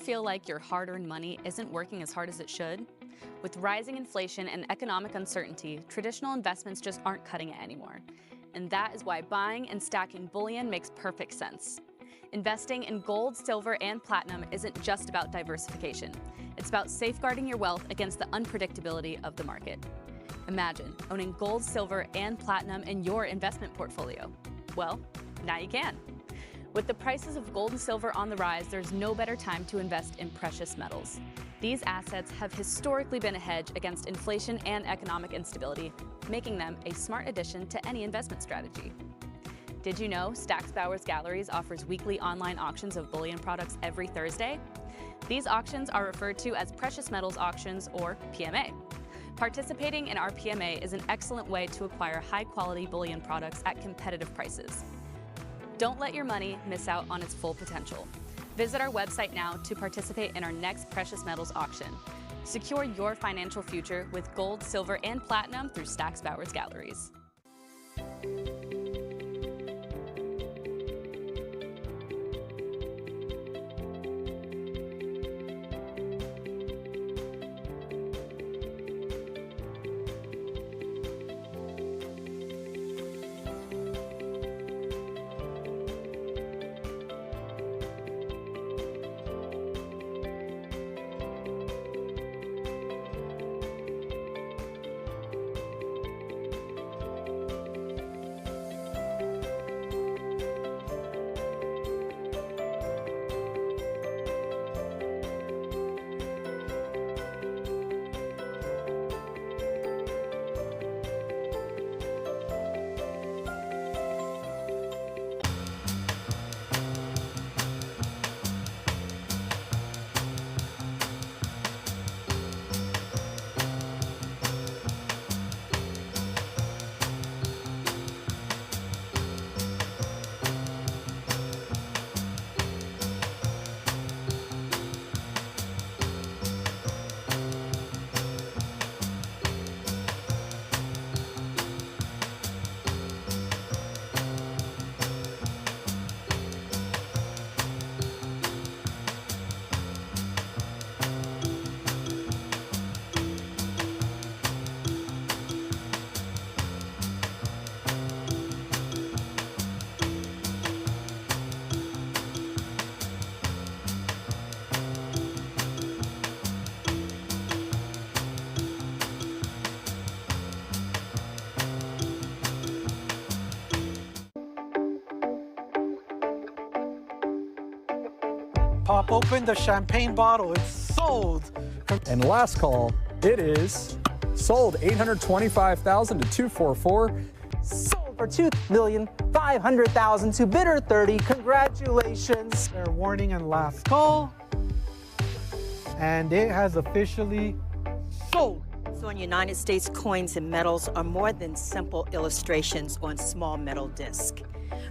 feel like your hard-earned money isn't working as hard as it should? With rising inflation and economic uncertainty, traditional investments just aren't cutting it anymore. And that is why buying and stacking bullion makes perfect sense. Investing in gold, silver, and platinum isn't just about diversification. It's about safeguarding your wealth against the unpredictability of the market. Imagine owning gold, silver, and platinum in your investment portfolio. Well, now you can. With the prices of gold and silver on the rise, there's no better time to invest in precious metals. These assets have historically been a hedge against inflation and economic instability, making them a smart addition to any investment strategy. Did you know Stack's Bowers Galleries offers weekly online auctions of bullion products every Thursday? These auctions are referred to as precious metals auctions, or PMA. Participating in our PMA is an excellent way to acquire high-quality bullion products at competitive prices. Don't let your money miss out on its full potential. Visit our website now to participate in our next precious metals auction. Secure your financial future with gold, silver, and platinum through Stack's Bowers Galleries. Pop open the champagne bottle. It's sold. And last call, it is sold 825,000 to 244. Sold for $2,500,000 to bidder 30. Congratulations. Their warning and last call. And it has officially sold. So in United States, coins and metals are more than simple illustrations on small metal discs.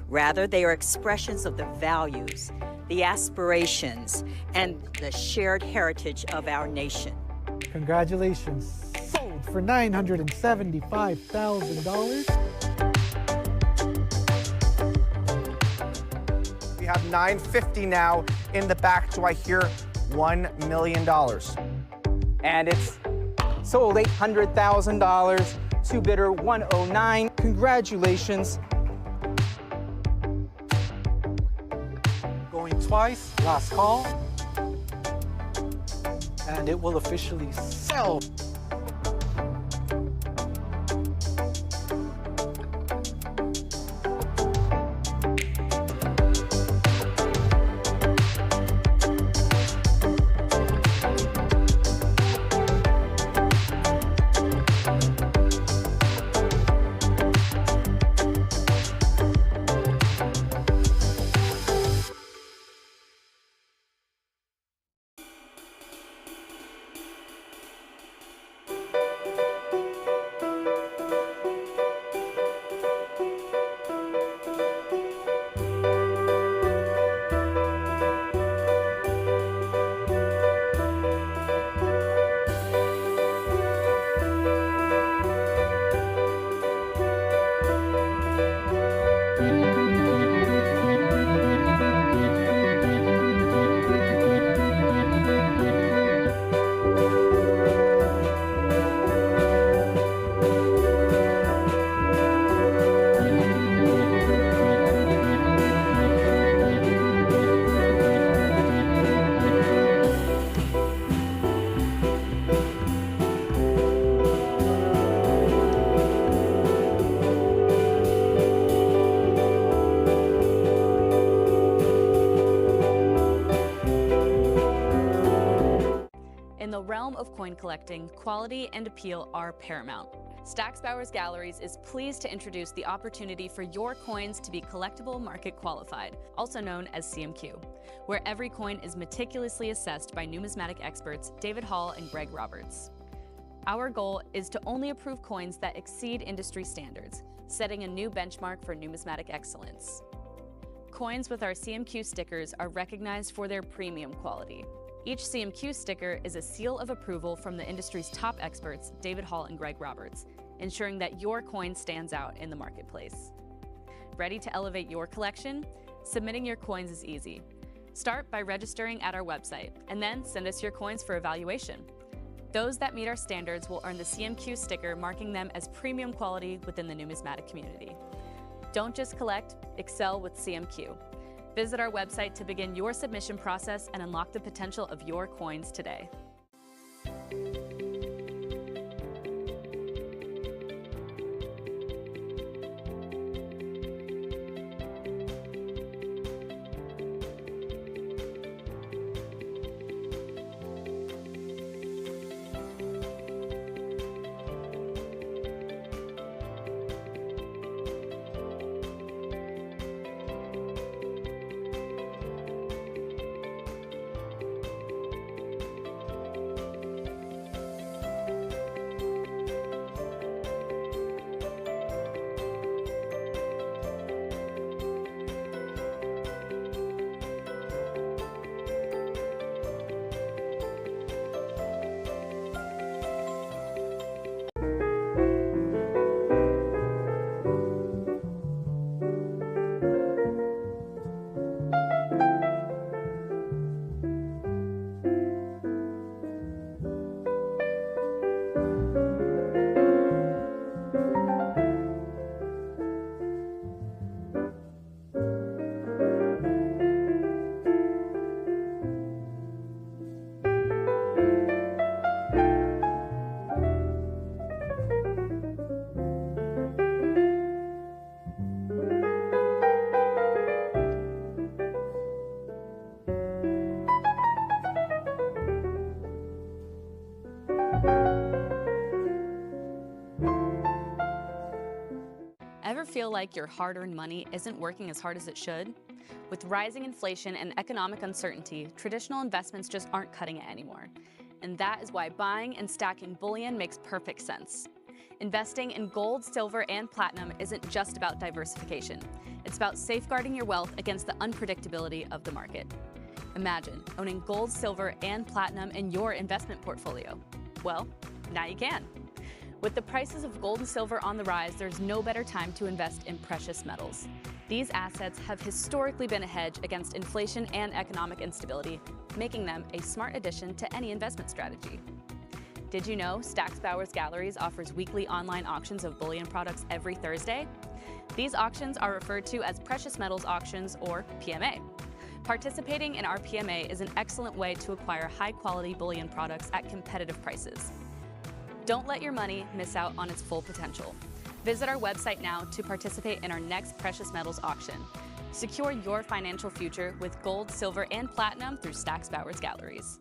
Rather, they are expressions of the values, the aspirations, and the shared heritage of our nation. Congratulations. Sold for $975,000. We have $950 now in the back. Do I hear $1 million? And it's sold $800,000 to bidder 109. Congratulations. Going twice, last call. And it will officially sell. of coin collecting, quality and appeal are paramount. Stack's Bowers Galleries is pleased to introduce the opportunity for your coins to be collectible market qualified, also known as CMQ, where every coin is meticulously assessed by numismatic experts David Hall and Greg Roberts. Our goal is to only approve coins that exceed industry standards, setting a new benchmark for numismatic excellence. Coins with our CMQ stickers are recognized for their premium quality. Each CMQ sticker is a seal of approval from the industry's top experts, David Hall and Greg Roberts, ensuring that your coin stands out in the marketplace. Ready to elevate your collection? Submitting your coins is easy. Start by registering at our website, and then send us your coins for evaluation. Those that meet our standards will earn the CMQ sticker, marking them as premium quality within the numismatic community. Don't just collect, excel with CMQ. Visit our website to begin your submission process and unlock the potential of your coins today. Ever feel like your hard-earned money isn't working as hard as it should? With rising inflation and economic uncertainty, traditional investments just aren't cutting it anymore. And that is why buying and stacking bullion makes perfect sense. Investing in gold, silver, and platinum isn't just about diversification. It's about safeguarding your wealth against the unpredictability of the market. Imagine owning gold, silver, and platinum in your investment portfolio. Well, now you can. With the prices of gold and silver on the rise, there's no better time to invest in precious metals. These assets have historically been a hedge against inflation and economic instability, making them a smart addition to any investment strategy. Did you know Stack's Bowers Galleries offers weekly online auctions of bullion products every Thursday? These auctions are referred to as precious metals auctions, or PMA. Participating in our PMA is an excellent way to acquire high-quality bullion products at competitive prices. Don't let your money miss out on its full potential. Visit our website now to participate in our next precious metals auction. Secure your financial future with gold, silver, and platinum through Stack's Bowers Galleries.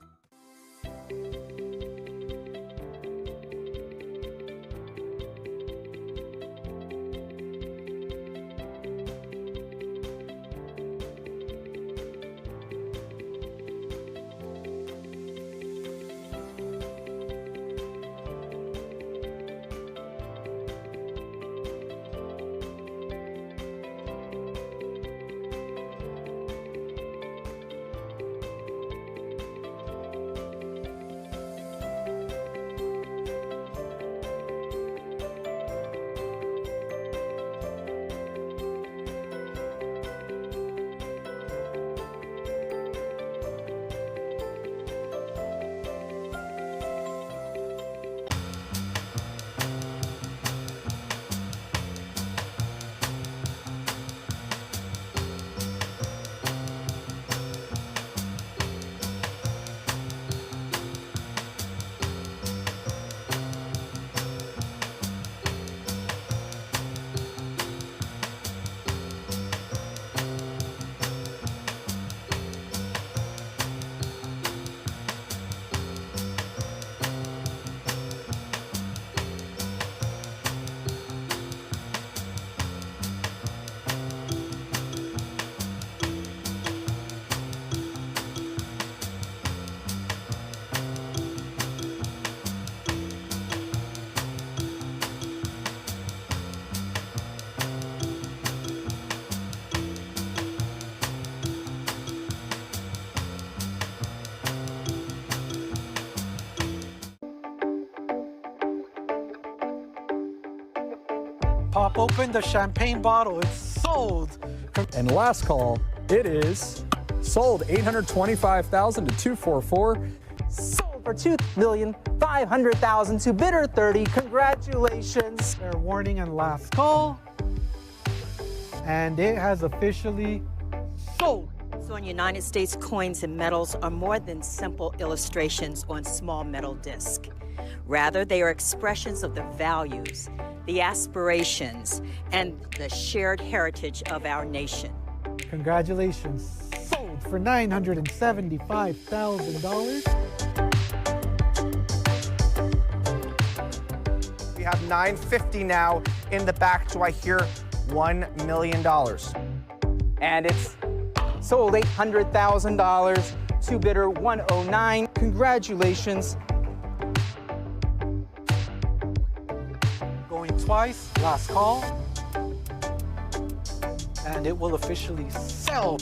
Pop open the champagne bottle. It's sold. And last call, it is sold 825,000 to 244. Sold for $2,500,000 to bidder 30. Congratulations. Fair warning and last call. And it has officially sold. So in United States, coins and medals are more than simple illustrations on small metal disc. Rather, they are expressions of the values, the aspirations, and the shared heritage of our nation. Congratulations. Sold for $975,000. We have 950 now in the back. Do I hear $1 million? And it's sold $800,000 to bidder 109. Congratulations. Going twice, last call. And it will officially sell.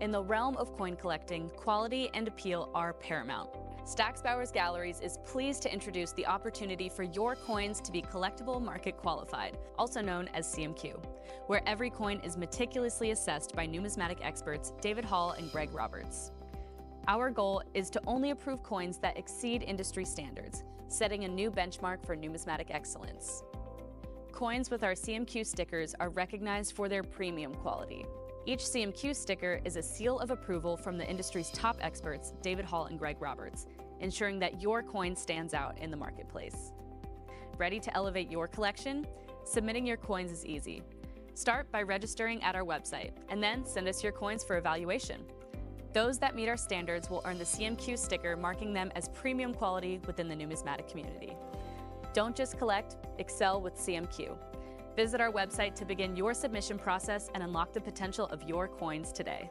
In the realm of coin collecting, quality and appeal are paramount. Stack's Bowers Galleries is pleased to introduce the opportunity for your coins to be collectible market qualified, also known as CMQ, where every coin is meticulously assessed by numismatic experts David Hall and Greg Roberts. Our goal is to only approve coins that exceed industry standards, setting a new benchmark for numismatic excellence. Coins with our CMQ stickers are recognized for their premium quality. Each CMQ sticker is a seal of approval from the industry's top experts, David Hall and Greg Roberts, ensuring that your coin stands out in the marketplace. Ready to elevate your collection? Submitting your coins is easy. Start by registering at our website, and then send us your coins for evaluation. Those that meet our standards will earn the CMQ sticker, marking them as premium quality within the numismatic community. Don't just collect, excel with CMQ. Visit our website to begin your submission process and unlock the potential of your coins today.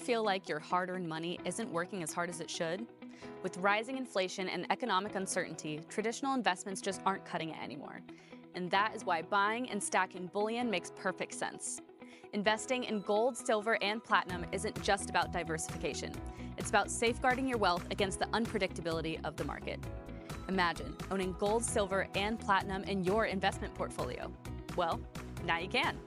feel like your hard-earned money isn't working as hard as it should? With rising inflation and economic uncertainty, traditional investments just aren't cutting it anymore. And that is why buying and stacking bullion makes perfect sense. Investing in gold, silver, and platinum isn't just about diversification. It's about safeguarding your wealth against the unpredictability of the market. Imagine owning gold, silver, and platinum in your investment portfolio. Well, now you can.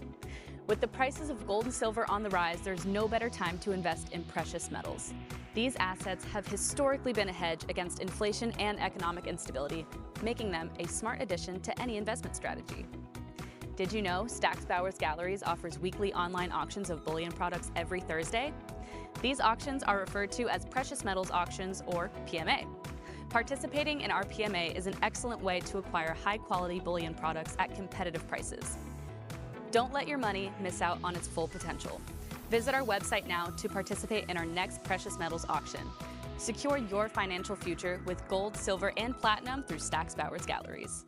With the prices of gold and silver on the rise, there's no better time to invest in precious metals. These assets have historically been a hedge against inflation and economic instability, making them a smart addition to any investment strategy. Did you know Stack's Bowers Galleries offers weekly online auctions of bullion products every Thursday? These auctions are referred to as precious metals auctions, or PMA. Participating in our PMA is an excellent way to acquire high-quality bullion products at competitive prices. Don't let your money miss out on its full potential. Visit our website now to participate in our next precious metals auction. Secure your financial future with gold, silver, and platinum through Stack's Bowers Galleries.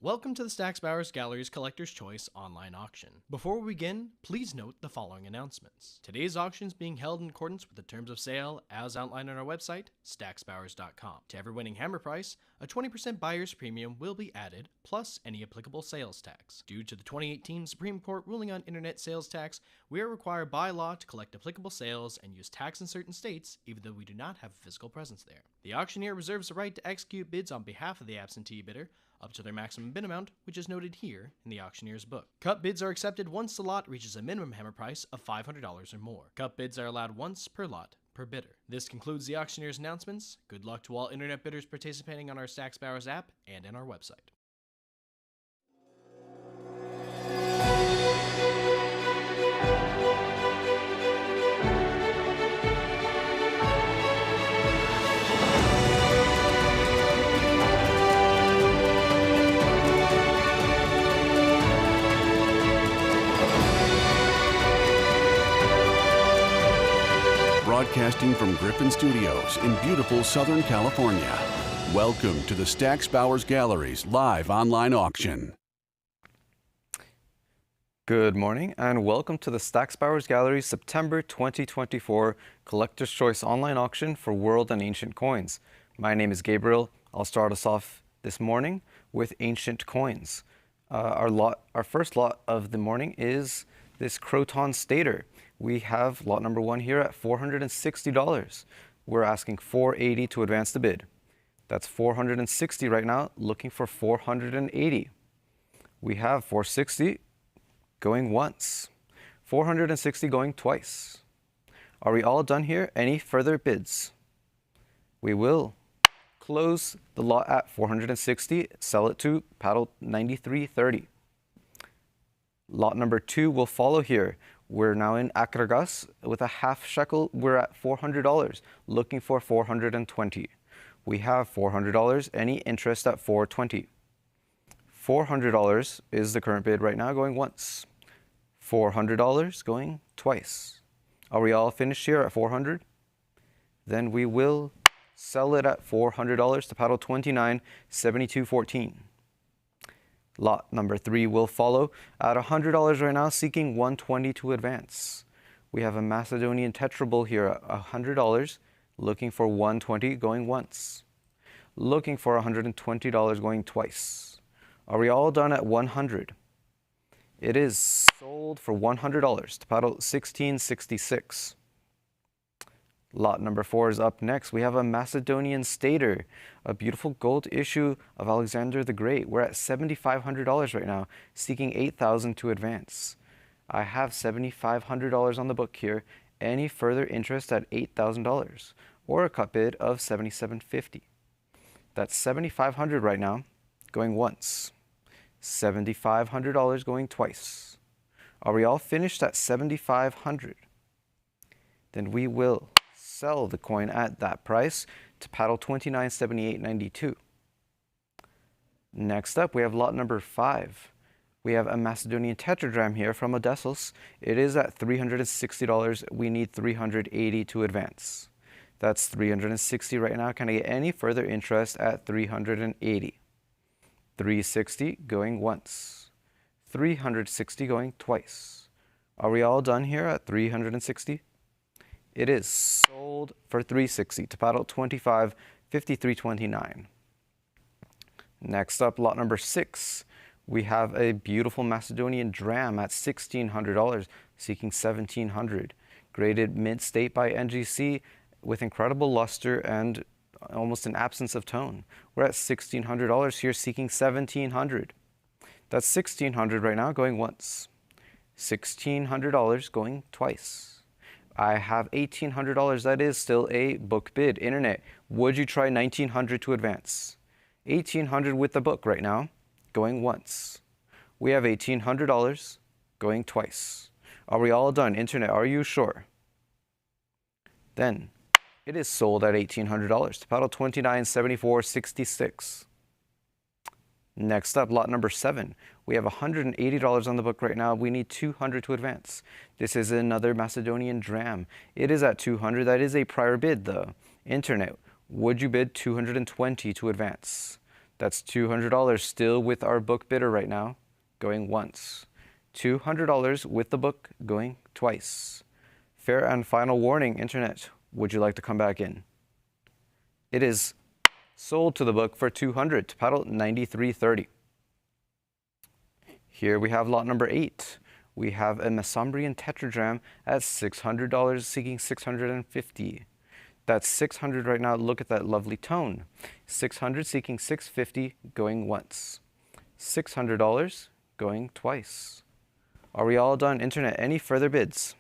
Welcome to the Stack's Bowers Gallery's Collector's Choice online auction. Before we begin, please note the following announcements. Today's auction is being held in accordance with the terms of sale as outlined on our website, stacksbowers.com. To every winning hammer price, a 20% buyer's premium will be added, plus any applicable sales tax. Due to the 2018 Supreme Court ruling on internet sales tax, we are required by law to collect applicable sales and use tax in certain states, even though we do not have a physical presence there. The auctioneer reserves the right to execute bids on behalf of the absentee bidder, up to their maximum bid amount, which is noted here in the auctioneer's book. Cut bids are accepted once the lot reaches a minimum hammer price of $500 or more. Cut bids are allowed once per lot per bidder. This concludes the auctioneer's announcements. Good luck to all internet bidders participating on our Stack's Bowers app and in our website. Broadcasting from Griffin Studios in beautiful Southern California. Welcome to the Stack's Bowers Gallery's live online auction. Good morning and welcome to the Stack's Bowers Gallery's September 2024 Collector's Choice online auction for world and ancient coins. My name is Gabriel. I'll start us off this morning with ancient coins. Our first lot of the morning is this Croton Stater. We have lot number one here at $460. We're asking $480 to advance the bid. That's $460 right now, looking for $480. We have $460 going once, $460 going twice. Are we all done here? Any further bids? We will close the lot at $460, sell it to paddle 93.30. Lot number two will follow here. We're now in Akragas with a half shekel. We're at $400, looking for $420. We have $400. Any interest at $420? $400 is the current bid right now, going once. $400 going twice. Are we all finished here at $400? Then we will sell it at $400 to paddle 29, 72.14. Lot number three will follow at $100 right now, seeking $120 to advance. We have a Macedonian tetrabull here at $100, looking for $120 going once. Looking for $120 going twice. Are we all done at $100? It is sold for $100 to paddle 1666. Lot number four is up next. We have a Macedonian Stater, a beautiful gold issue of Alexander the Great. We're at $7,500 right now, seeking $8,000 to advance. I have $7,500 on the book here. Any further interest at $8,000 or a cut bid of $7,750. That's $7,500 right now, going once. $7,500 going twice. Are we all finished at $7,500? Then we will sell the coin at that price to paddle 29.7892. Next up, we have lot number 5. We have a Macedonian tetradrachm here from Odessos. It is at $360. We need $380 to advance. That's $360 right now. Can I get any further interest at $380? $360 going once. $360 going twice. Are we all done here at $360? It is sold for $360 to paddle 25.5329. Next up, lot number 6. We have a beautiful Macedonian dram at $1,600, seeking $1,700. Graded mid-state by NGC with incredible luster and almost an absence of tone. We're at $1,600 here, seeking $1,700. That's $1,600 right now, going once. $1,600 going twice. I have $1,800. That is still a book bid. Internet, would you try $1,900 to advance? $1,800 with the book right now, going once. We have $1,800 going twice. Are we all done? Internet, are you sure? Then it is sold at $1,800 to paddle 29.7466. Next up, lot number 7. We have $180 on the book right now. We need $200 to advance. This is another Macedonian dram. It is at $200. That is a prior bid though. Internet, would you bid $220 to advance? That's $200 still with our book bidder right now, going once. $200 with the book going twice. Fair and final warning, Internet, would you like to come back in? It is sold to the book for $200 to paddle 93.30. Here we have lot number 8. We have a Mesombrian tetradrachm at $600, seeking $650. That's $600 right now. Look at that lovely tone. $600 seeking $650, going once. $600 going twice. Are we all done? Internet, any further bids?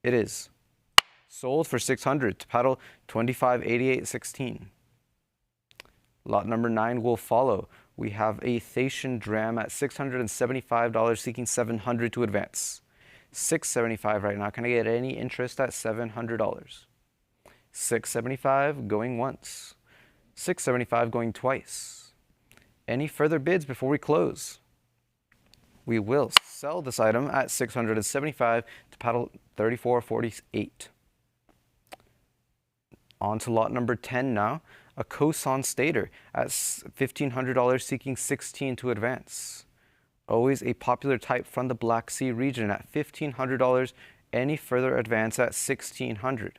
It is sold for $600 to paddle 25.8816. Lot number 9 will follow. We have a Thasian dram at $675, seeking $700 to advance. $675 right now. Can I get any interest at $700? $675 going once. $675 going twice. Any further bids before we close? We will sell this item at $675 to paddle 34.48. On to lot number 10 now. A Kosan Stater at $1,500, seeking $16 to advance. Always a popular type from the Black Sea region at $1,500. Any further advance at $1,600.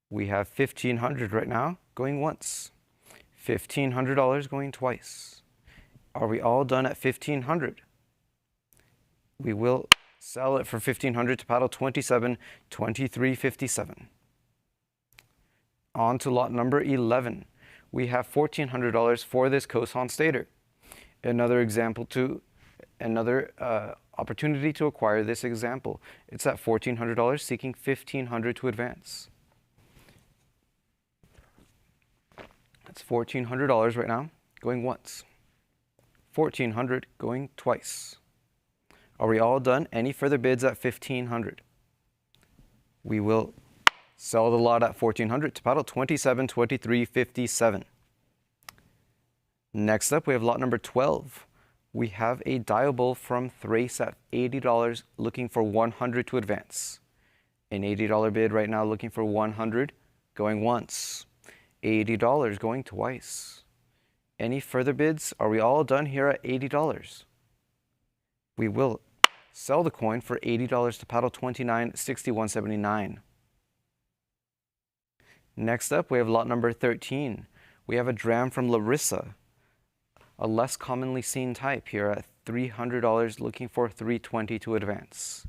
We have $1,500 right now, going once. $1,500 going twice. Are we all done at $1,500? We will sell it for $1,500 to paddle 27.2357. On to lot number 11. We have $1,400 for this Kosan Stater. Another opportunity to acquire this example. It's at $1,400, seeking $1,500 to advance. That's $1,400 right now, going once. $1,400 going twice. Are we all done? Any further bids at $1,500? We will sell the lot at $1,400 to paddle 27.2357. Next up, we have lot number 12. We have a Diable from Thrace at $80, looking for $100 to advance. An $80 bid right now, looking for $100, going once. $80 going twice. Any further bids? Are we all done here at $80? We will sell the coin for $80 to paddle 29.6179. Next up, we have lot number 13. We have a dram from Larissa, a less commonly seen type here at $300, looking for $320 to advance.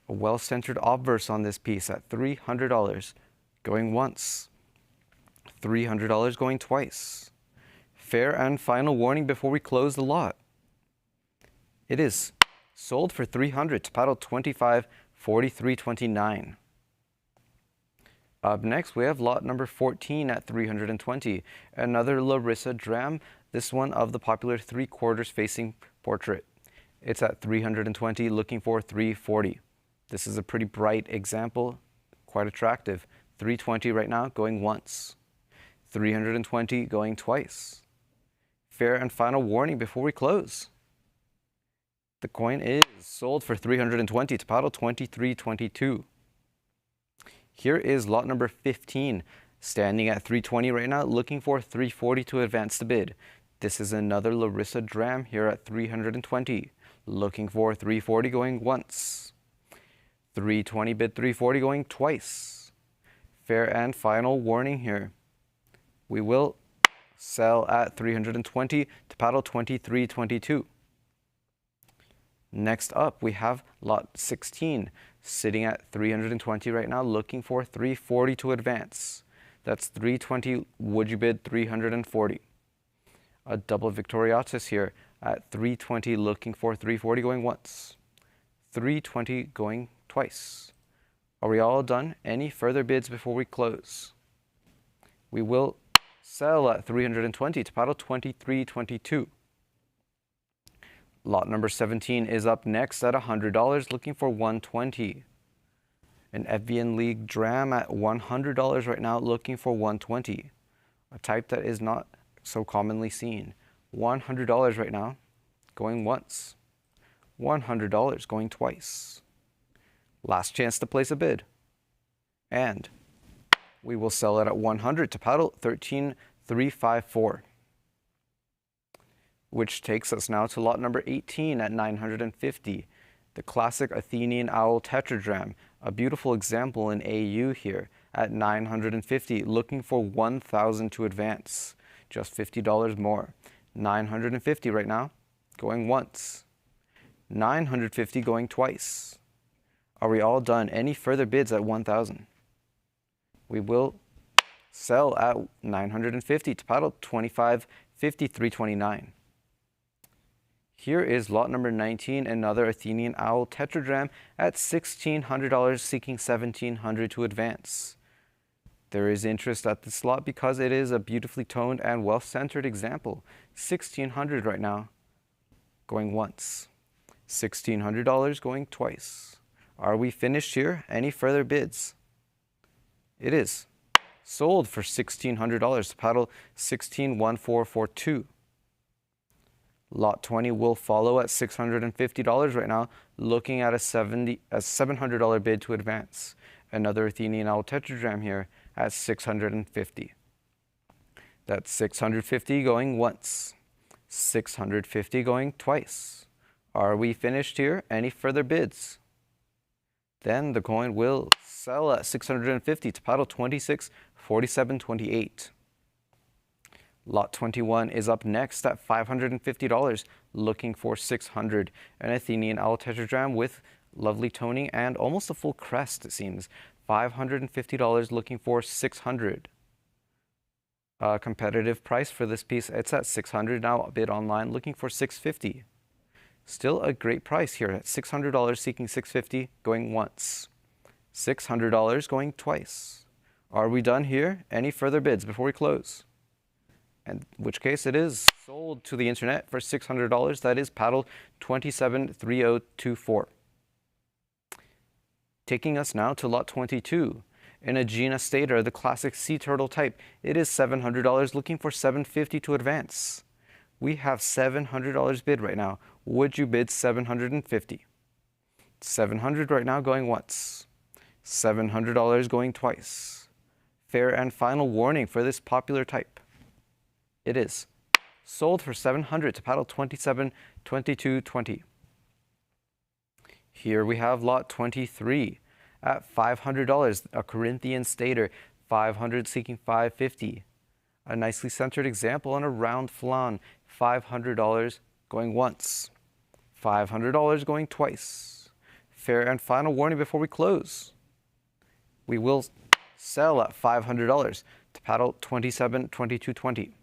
A well-centered obverse on this piece at $300, going once. $300 going twice. Fair and final warning before we close the lot. It is sold for $300 to paddle 25.4329. Up next, we have lot number 14 at $320. Another Larissa dram, this one of the popular 3/4 facing portrait. It's at $320, looking for $340. This is a pretty bright example, quite attractive. 320 right now, going once. 320 going twice. Fair and final warning before we close. The coin is sold for 320 to paddle 2322. Here is lot number 15, standing at 320 right now, looking for 340 to advance the bid. This is another Larissa Dram here at 320, looking for 340 going once. 320 bid 340 going twice. Fair and final warning here. We will sell at 320 to paddle 2322. Next up, we have lot 16, sitting at 320 right now, looking for 340 to advance. That's 320, would you bid 340? A double Victoriatus here at 320, looking for 340 going once. 320 going twice. Are we all done? Any further bids before we close? We will sell at 320 to paddle 2322. Lot number 17 is up next at $100, looking for 120. An Evian League Dram at $100 right now, looking for 120. A type that is not so commonly seen. $100 right now, going once. $100 going twice. Last chance to place a bid. And we will sell it at 100 to paddle 13354. Which takes us now to lot number 18 at 950. The classic Athenian Owl Tetradram, a beautiful example in AU here at 950, looking for 1,000 to advance, just $50 more. 950 right now, going once. 950 going twice. Are we all done? Any further bids at 1,000? We will sell at 950 to paddle 2553.29. Here is lot number 19, another Athenian Owl Tetradram at $1,600, seeking $1,700 to advance. There is interest at this lot because it is a beautifully toned and well-centered example. $1,600 right now, going once. $1,600 going twice. Are we finished here? Any further bids? It is. Sold for $1,600 to paddle 161442. Lot 20 will follow at $650 right now, looking at a $700 bid to advance. Another Athenian Owl Tetradram here at $650. That's $650 going once. $650 going twice. Are we finished here? Any further bids? Then the coin will sell at $650 to paddle 2647.28. Lot 21 is up next at $550, looking for $600. An Athenian Owl Tetradram with lovely toning and almost a full crest, it seems. $550, looking for $600. Competitive price for this piece, it's at $600 now, bid online, looking for $650. Still a great price here at $600, seeking $650, going once. $600 going twice. Are we done here? Any further bids before we close? In which case it is sold to the internet for $600. That is paddle 273024. Taking us now to lot 22. In a Gina Stater, the classic sea turtle type, it is $700, looking for $750 to advance. We have $700 bid right now. Would you bid $750? $700 right now going once. $700 going twice. Fair and final warning for this popular type. It is sold for $700 to paddle 272220. Here we have lot 23 at $500, a Corinthian Stater, $500 seeking $550. A nicely centered example on a round flan, $500 going once, $500 going twice. Fair and final warning before we close. We will sell at $500 to paddle 272220.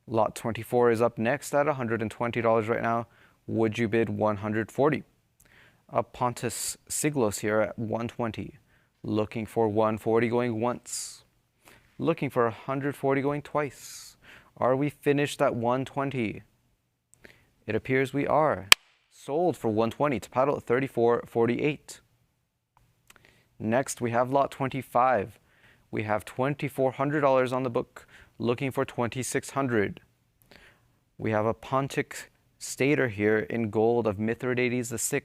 Lot 24 is up next at $120 right now. Would you bid $140? A Pontus Siglos here at $120. Looking for $140 going once. Looking for $140 going twice. Are we finished at $120? It appears we are. Sold for $120 to paddle at $34.48. Next, we have lot 25. We have $2,400 on the book, looking for $2,600. We have a Pontic stater here in gold of Mithridates VI,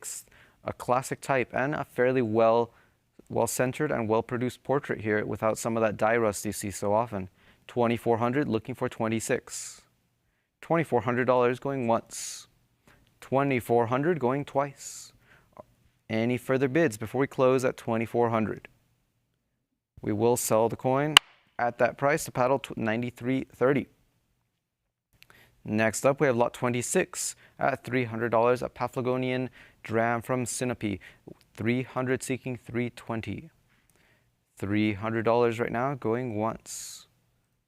a classic type and a fairly well-centered and well-produced portrait here without some of that dye rust you see so often. $2,400, looking for $26. $2,400 going once. $2,400 going twice. Any further bids before we close at $2,400? We will sell the coin at that price to paddle $93.30. Next up, we have lot 26 at $300, a Paphlagonian dram from Sinope. 300 seeking 320. $300 right now, going once.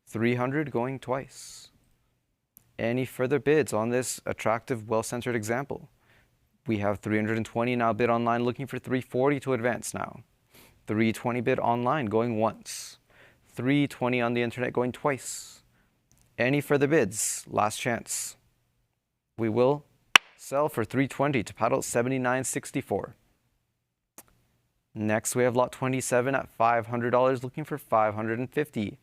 $300 going twice. Any further bids on this attractive, well-centered example? We have 320 now bid online, looking for 340 to advance now. 320 bid online, going once. 320 on the internet, going twice. Any further bids? Last chance. We will sell for 320 to paddle 79.64. Next, we have lot 27 at $500, looking for 550.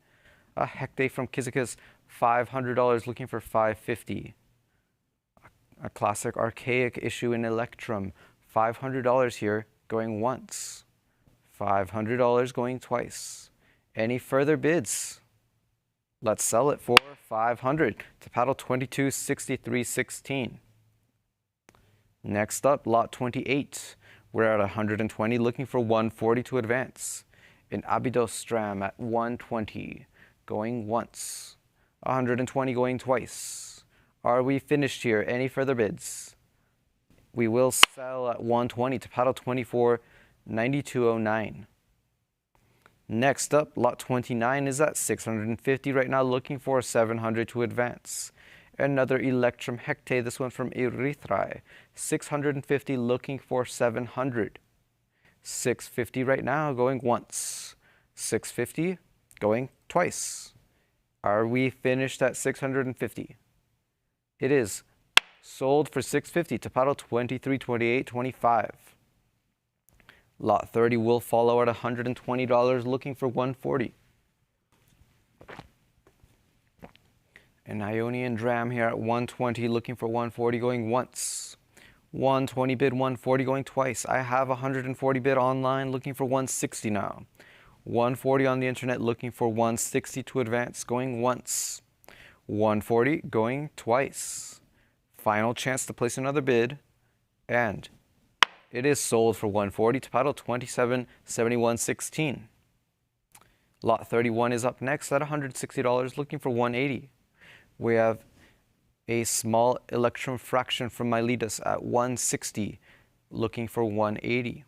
A Hecate from Kyzicus, $500, looking for 550. A classic archaic issue in Electrum, $500 here, going once. $500 going twice. Any further bids? Let's sell it for $500 to paddle 22.63.16. Next up, lot 28. We're at 120, looking for 140 to advance. An Abydos Stram at 120, going once. 120 going twice. Are we finished here? Any further bids? We will sell at 120 to paddle 24.92.09. Next up, lot 29 is at 650 right now, looking for 700 to advance. Another Electrum Hecate, this one from Erythrae, 650, looking for 700. 650 right now, going once. 650, going twice. Are we finished at 650? It is sold for 650 to paddle 23.28.25. Lot 30 will follow at $120, looking for 140. An Ionian dram here at 120, looking for 140, going once. 120 bid, 140 going twice. I have 140 bid online, looking for 160 now. 140 on the internet, looking for 160 to advance, going once. 140 going twice. Final chance to place another bid, and it is sold for 140 to paddle 27.71.16. Lot 31 is up next at $160, looking for 180. We have a small Electrum fraction from Miletus at 160, looking for 180.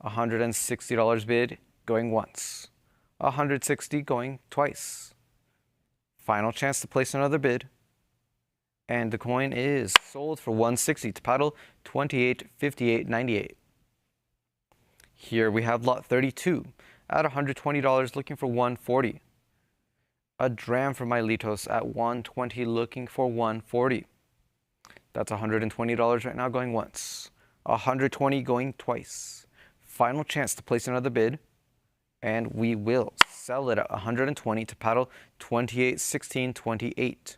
$160 bid, going once. 160 going twice. Final chance to place another bid, and the coin is sold for 160 to paddle 28.58.98. Here we have lot 32 at $120, looking for 140. A dram from Miletus at 120, looking for 140. That's $120 right now, going once. 120 going twice. Final chance to place another bid, and we will sell it at 120 to paddle 28.16.28.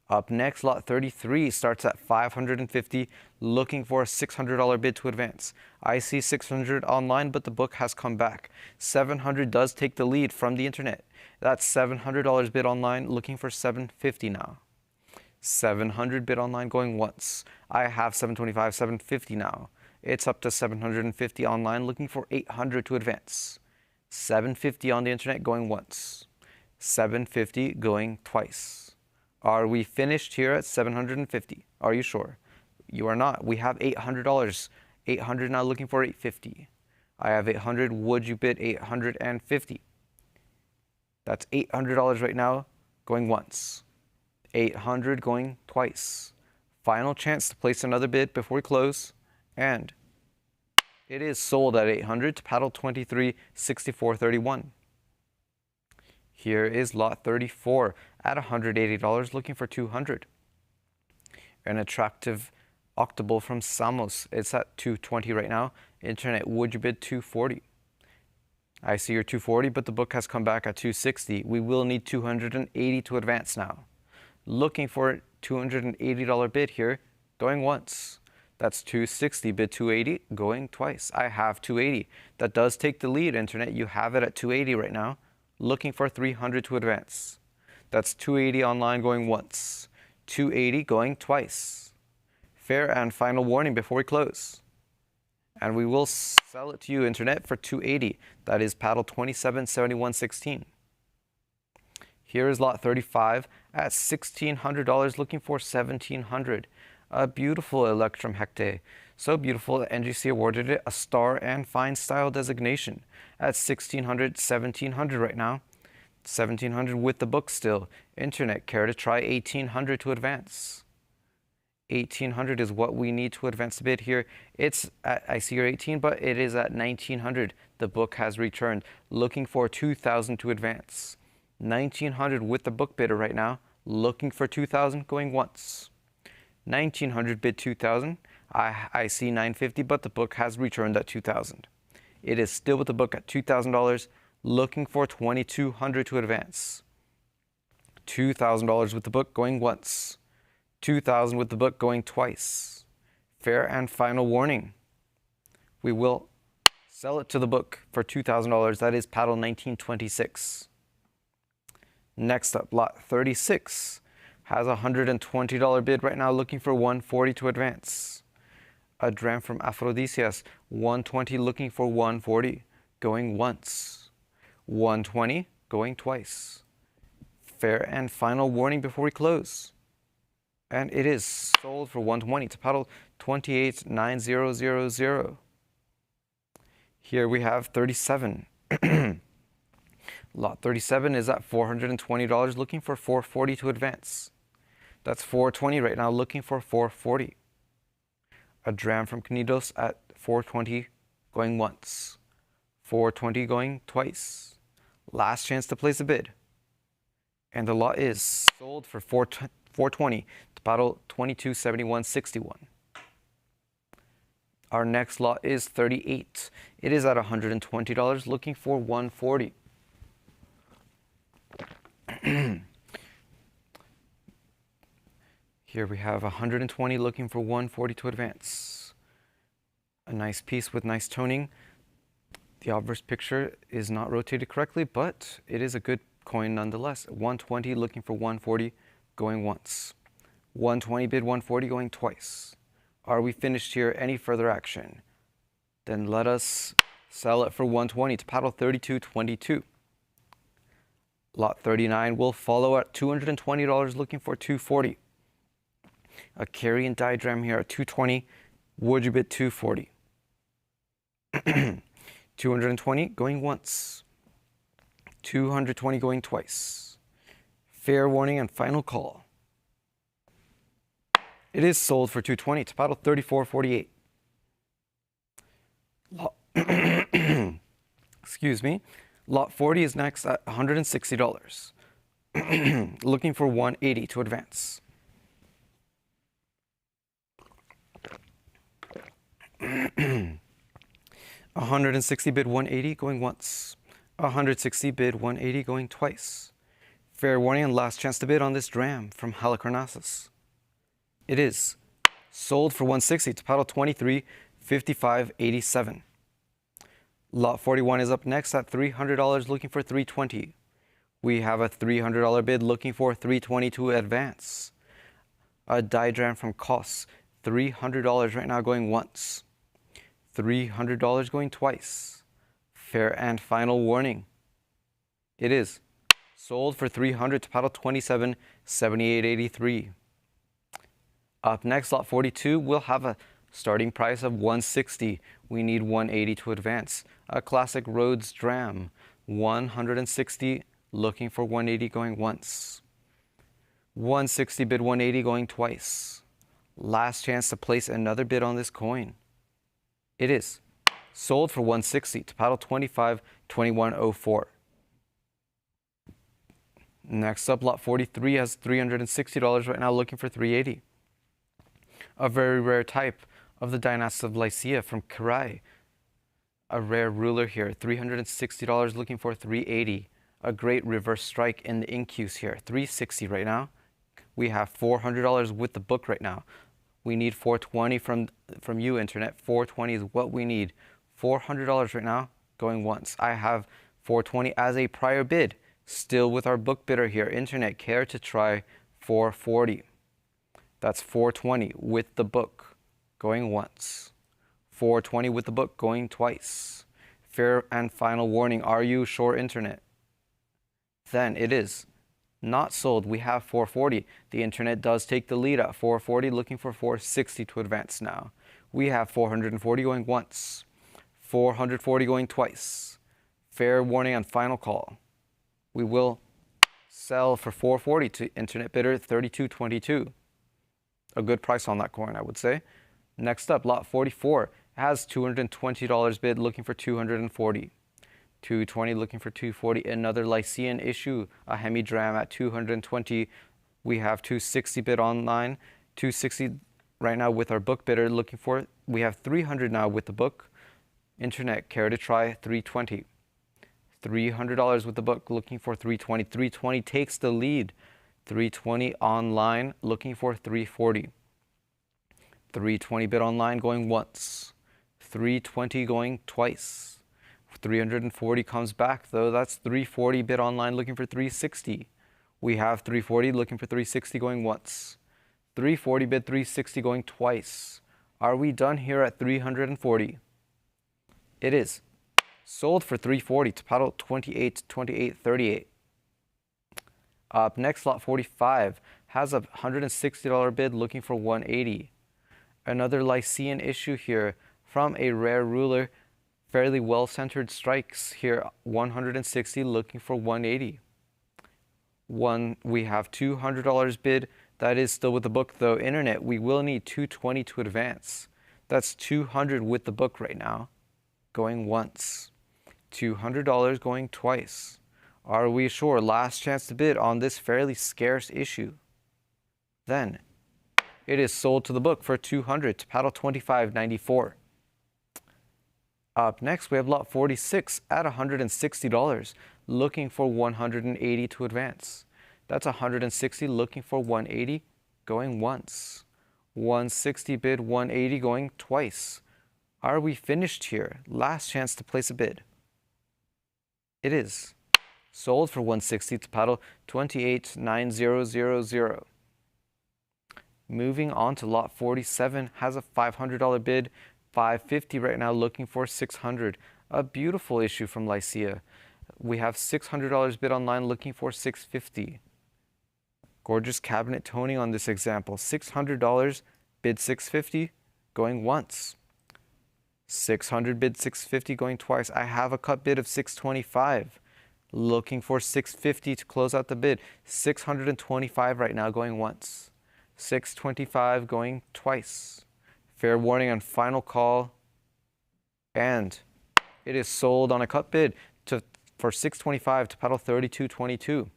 Up next, lot 33 starts at $550, looking for a $600 bid to advance. I see 600 online, but the book has come back. 700 does take the lead from the internet. That's $700 bid online, looking for 750 now. 700 bid online, going once. I have 725, 750 now. It's up to 750 online, looking for 800 to advance. 750 on the internet, going once. 750 going twice. Are we finished here at 750? Are you sure? You are not. We have $800. 800 now, looking for 850. I have 800. Would you bid 850? That's $800 right now, going once. 800 going twice. Final chance to place another bid before we close, and it is sold at 800 to paddle 23.64.31. Here is lot 34 at $180, looking for 200. An attractive octable from Samos. It's at $220 right now. Internet, would you bid 240? I see your 240, but the book has come back at 260. We will need 280 to advance now. Looking for a $280 bid here, going once. That's 260, bid 280, going twice. I have 280. That does take the lead, Internet. You have it at 280 right now. Looking for 300 to advance. That's 280 online, going once. 280 going twice. Fair and final warning before we close. And we will sell it to you, Internet, for 280. That is paddle 277116. Here is lot 35 at $1,600, looking for $1,700. A beautiful Electrum Hecte. So beautiful that NGC awarded it a star and fine style designation at $1,600, $1,700 right now. $1,700 with the book still. Internet, care to try $1,800 to advance? $1,800 is what we need to advance the bid here. It's at, I see your 18, but it is at $1,900. The book has returned. Looking for $2,000 to advance. $1,900 with the book bidder right now. Looking for $2,000, going once. $1,900 bid $2,000. I see $950, but the book has returned at $2,000. It is still with the book at $2,000. Looking for $2,200 to advance. $2,000 with the book, going once. $2,000 with the book, going twice. Fair and final warning. We will sell it to the book for $2,000. That is paddle 1926. Next up, lot 36 has a $120 bid right now, looking for $140 to advance. A dram from Aphrodisias, $120, looking for $140, going once. $120, going twice. Fair and final warning before we close. And it is sold for $120 to paddle 289000. Here we have 37. Lot 37 is at $420, looking for $440 to advance. That's $420 right now, looking for $440. A dram from Canidos at $420, going once. $420 going twice. Last chance to place a bid. And the lot is sold for $420 to paddle 227161. Our next lot is 38. It is at $120, looking for $140. Here we have 120, looking for 140 to advance. A nice piece with nice toning. The obverse picture is not rotated correctly, but it is a good coin nonetheless. 120, looking for 140, going once. 120 bid 140, going twice. Are we finished here? Any further action? Then let us sell it for 120 to paddle 3222. Lot 39 will follow at $220, looking for 240. A carry and diagram here at 220. Would you bid 240? 220 going once. 220 going twice. Fair warning and final call. It is sold for 220 to paddle 3448. Excuse me. Lot 40 is next at $160. Looking for 180 to advance. $160 bid 180 going once. $160 bid 180 going twice. Fair warning and last chance to bid on this dram from Halicarnassus. It is sold for 160 to paddle 2355.87. Lot 41 is up next at $300, looking for 320. We have a $300 bid looking for 320 to advance. A diagram from Kos, $300 right now going once. $300 going twice. Fair and final warning. It is sold for 300 to paddle 2778.83. Up next, lot 42 will have a starting price of 160. We need 180 to advance. A classic Rhodes dram, 160, looking for 180 going once. 160 bid 180 going twice. Last chance to place another bid on this coin. It is sold for 160 to paddle 2521.04. Next up, lot 43 has $360 right now, looking for 380. A very rare type of the Dionysus of Lycia from Kirai. A rare ruler here, $360 looking for 380. A great reverse strike in the incuse here, 360 right now. We have $400 with the book right now. We need 420 from you, internet. 420 is what we need. $400 right now, going once. I have 420 as a prior bid. Still with our book bidder here, internet. Care to try 440. That's 420 with the book, going once. 420 with the book, going twice. Fair and final warning, are you sure, internet? Then it is not sold. We have 440. The internet does take the lead at 440, looking for 460 to advance now. We have 440 going once, 440 going twice. Fair warning on final call. We will sell for 440 to internet bidder 32.22. A good price on that coin, I would say. Next up, lot 44 has $220 bid, looking for 240. 220 looking for 240. Another Lycian issue, a hemidram at 220. We have 260 bid online. 260 right now with our book bidder looking for it. We have 300 now with the book. Internet, care to try 320. $300 with the book looking for 320. 320 takes the lead. 320 online looking for 340. 320 bid online going once. 320 going twice. 340 comes back though. That's 340 bid online looking for 360. We have 340 looking for 360 going once. 340 bid 360 going twice. Are we done here at 340? It is. Sold for 340 to paddle 28, 28, 38. Up next, lot 45 has a $160 bid looking for 180. Another Lycian issue here from a rare ruler. Fairly well-centered strikes here, 160 looking for 180. We have $200 bid. That is still with the book though. Internet, we will need 220 to advance. That's 200 with the book right now, going once. $200 going twice. Are we sure? Last chance to bid on this fairly scarce issue. Then it is sold to the book for 200 to paddle 25.94. Up next, we have lot 46 at $160, looking for 180 to advance. That's 160 looking for 180, going once. 160 bid, 180 going twice. Are we finished here? Last chance to place a bid. It is. Sold for 160 to paddle 28.9000. Moving on to lot 47, has a $500 bid. 550 right now, looking for 600. A beautiful issue from Lycia. We have $600 bid online, looking for 650. Gorgeous cabinet toning on this example. $600 bid 650, going once. 600 bid 650, going twice. I have a cut bid of 625, looking for 650 to close out the bid. 625 right now, going once. 625 going twice. Fair warning on final call, and it is sold on a cut bid for 625 to paddle 32.22.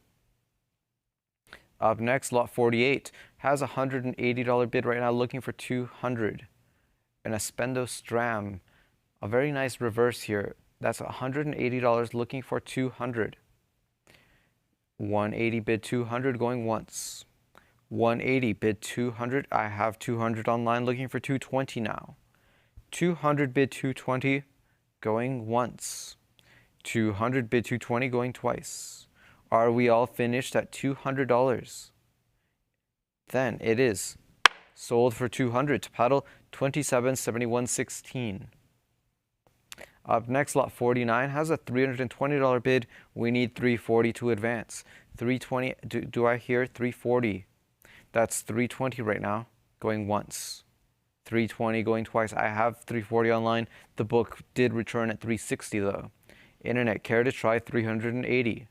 Up next, lot 48 has a $180 bid right now, looking for 200. An Espendo Stram, a very nice reverse here. That's $180 looking for 200. 180 bid 200 going once. 180 bid 200. I have 200 online looking for 220 now. 200 bid 220 going once. 200 bid 220 going twice. Are we all finished at $200? Then it is sold for 200 to paddle 27.7116. Up next, lot 49 has a $320 bid. We need 340 to advance. 320. Do I hear 340? That's 320 right now, going once. 320 going twice. I have 340 online. The book did return at 360 though. Internet, care to try 380?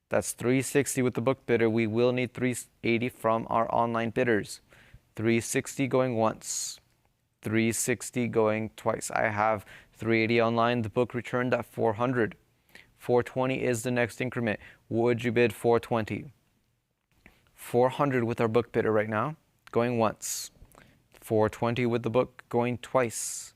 That's 360 with the book bidder. We will need 380 from our online bidders. 360 going once. 360 going twice. I have 380 online. The book returned at 400. 420 is the next increment. Would you bid 420? 400 with our book bidder right now, going once. 420 with the book, going twice.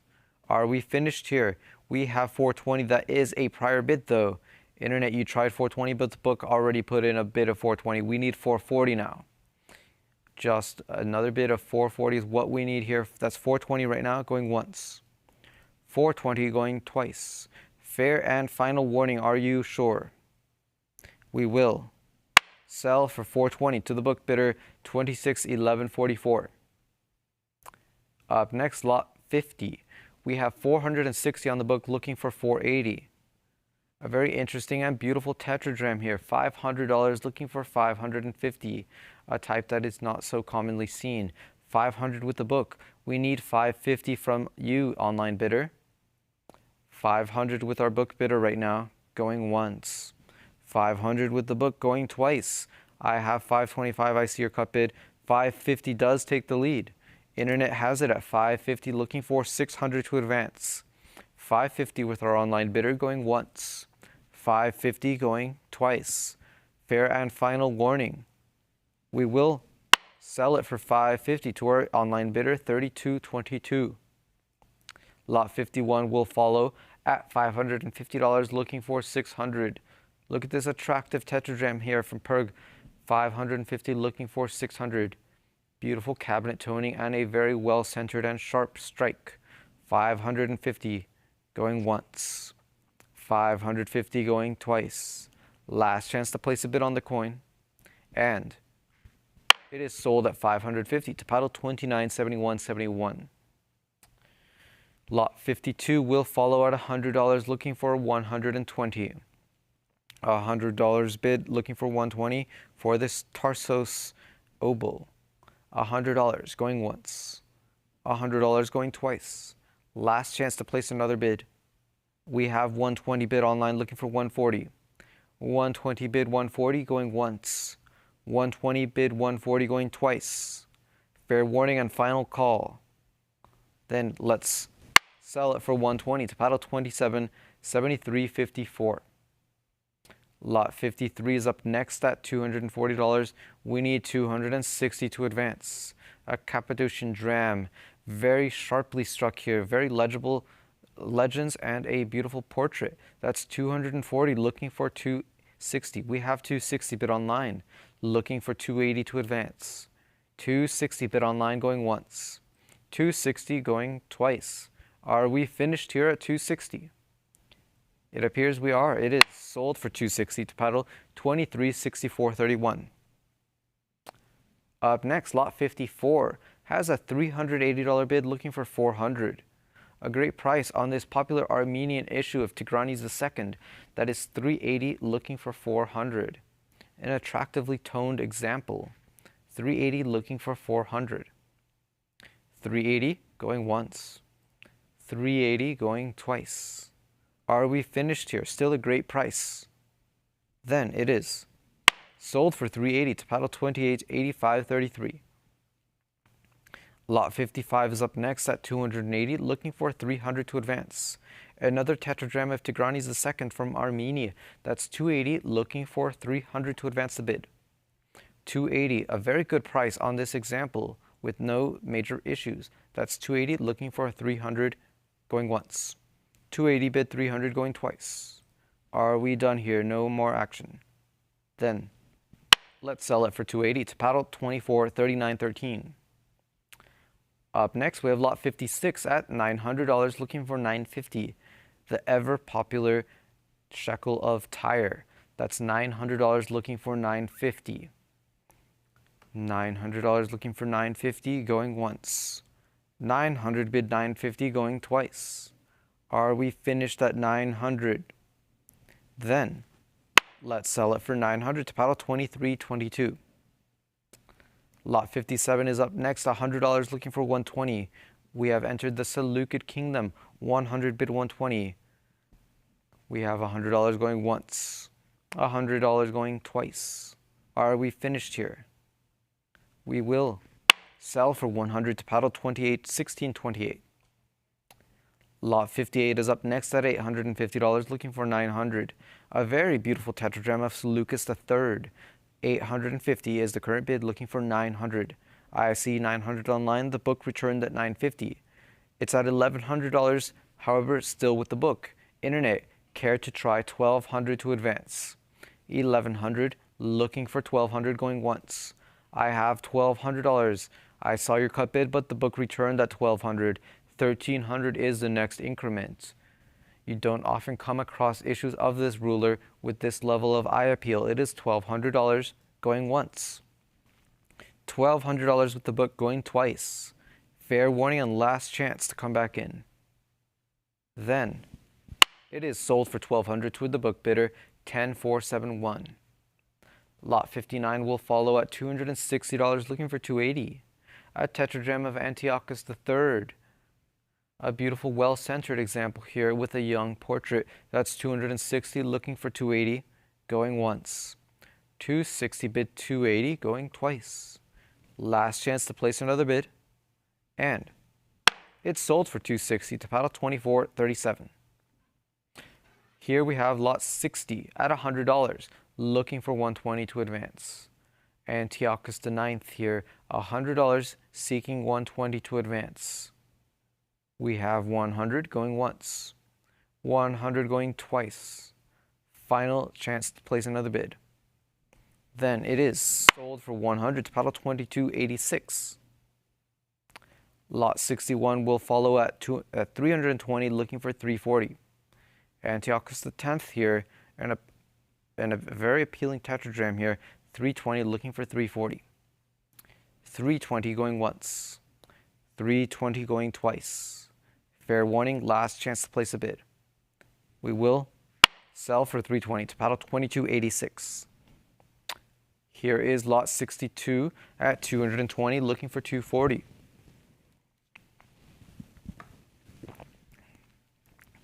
Are we finished here? We have 420. That is a prior bid though. Internet, you tried 420, but the book already put in a bid of 420. We need 440 now. Just another bid of 440 is what we need here. That's 420 right now, going once. 420 going twice. Fair and final warning, are you sure? We will sell for 420 to the book bidder 261144. Up next, lot 50. We have 460 on the book, looking for 480. A very interesting and beautiful tetradrachm here. $500, looking for 550. A type that is not so commonly seen. 500 with the book. We need 550 from you, online bidder. 500 with our book bidder right now, going once. 500 with the book, going twice. I have 525, I see your cut bid. 550 does take the lead. Internet has it at 550, looking for 600 to advance. 550 with our online bidder, going once. 550 going twice. Fair and final warning. We will sell it for 550 to our online bidder, 3222. Lot 51 will follow at $550, looking for 600. Look at this attractive tetradrachm here from Perg. 550, looking for 600. Beautiful cabinet toning and a very well centered and sharp strike. 550 going once. 550 going twice. Last chance to place a bid on the coin. And it is sold at 550 to paddle 2971.71. Lot 52 will follow at $100, looking for 120. $100 bid, looking for 120 for this Tarsos Obel. $100 going once. $100 going twice. Last chance to place another bid. We have 120 bid online, looking for 140. 120 bid 140 going once. 120 bid 140 going twice. Fair warning and final call. Then let's sell it for 120 to paddle 2773.54. Lot 53 is up next at $240. We need 260 to advance. A Cappadocian dram, very sharply struck here, very legible legends and a beautiful portrait. That's 240, looking for 260. We have 260 bid online, looking for 280 to advance. 260 bid online going once. 260 going twice. Are we finished here at 260? It appears we are. It is sold for 260 to paddle 2364.31. Up next, lot 54 has a $380 bid, looking for 400. A great price on this popular Armenian issue of Tigranes II. That is 380, looking for 400. An attractively toned example. 380 looking for 400. 380 going once. 380 going twice. Are we finished here? Still a great price. Then it is sold for 380 to paddle 2885.33. Lot 55 is up next at 280, looking for 300 to advance. Another tetradrachm of Tigranes II from Armenia. That's 280, looking for 300 to advance the bid. 280, a very good price on this example with no major issues. That's 280, looking for 300 going once. 280 bid 300 going twice. Are we done here? No more action. Then let's sell it for 280 to paddle 2439.13. Up next, we have lot 56 at $900, looking for 950. The ever popular shekel of Tyre. That's $900, looking for 950. $900 looking for 950, going once. 900 bid 950, going twice. Are we finished at 900? Then let's sell it for 900 to paddle 2322. Lot 57 is up next, $100 looking for 120. We have entered the Seleucid Kingdom, 100 bid 120. We have $100 going once, $100 going twice. Are we finished here? We will sell for 100 to paddle 1628. Lot 58 is up next at $850, looking for 900. A very beautiful tetradrachm of Seleucus III. 850 is the current bid, looking for 900. I see 900 online. The book returned at 950. It's at $1,100 However, still with the book. Internet, care to try 1200 to advance. 1100, looking for 1200 going once. I have $1,200. I saw your cut bid, but the book returned at 1200. 1300 is the next increment. You don't often come across issues of this ruler with this level of eye appeal. It is $1,200 going once. $1,200 with the book going twice. Fair warning and last chance to come back in. Then, it is sold for $1,200 with the book bidder 10471. Lot 59 will follow at $260, looking for $280. A tetradrachm of Antiochus III. A beautiful, well-centered example here with a young portrait. That's $260, looking for $280, going once. $260 bid $280, going twice. Last chance to place another bid. And it's sold for $260 to paddle 2437. Here we have lot 60 at $100, looking for $120 to advance. Antiochus IX here, $100, seeking $120 to advance. We have 100 going once, 100 going twice. Final chance to place another bid. Then it is sold for $100 to paddle 2286. Lot 61 will follow at 320, looking for $340. Antiochus X here, and a very appealing tetradrachm here, 320, looking for $340. 320 going once, 320 going twice. Fair warning, last chance to place a bid. We will sell for $320 to paddle 2286. Here is lot 62 at 220, looking for $240.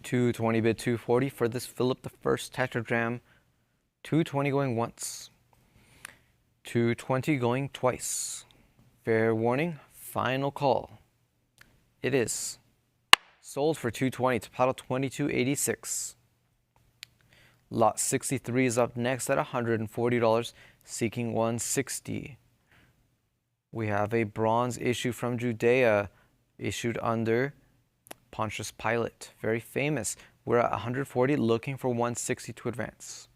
220 bid $240 for this Philip I tetradrachm. 220 going once, 220 going twice. Fair warning, final call. It is sold for $220 to paddle 2286. Lot 63 is up next at $140, seeking $160. We have a bronze issue from Judea, issued under Pontius Pilate, very famous. We're at 140, looking for 160 to advance.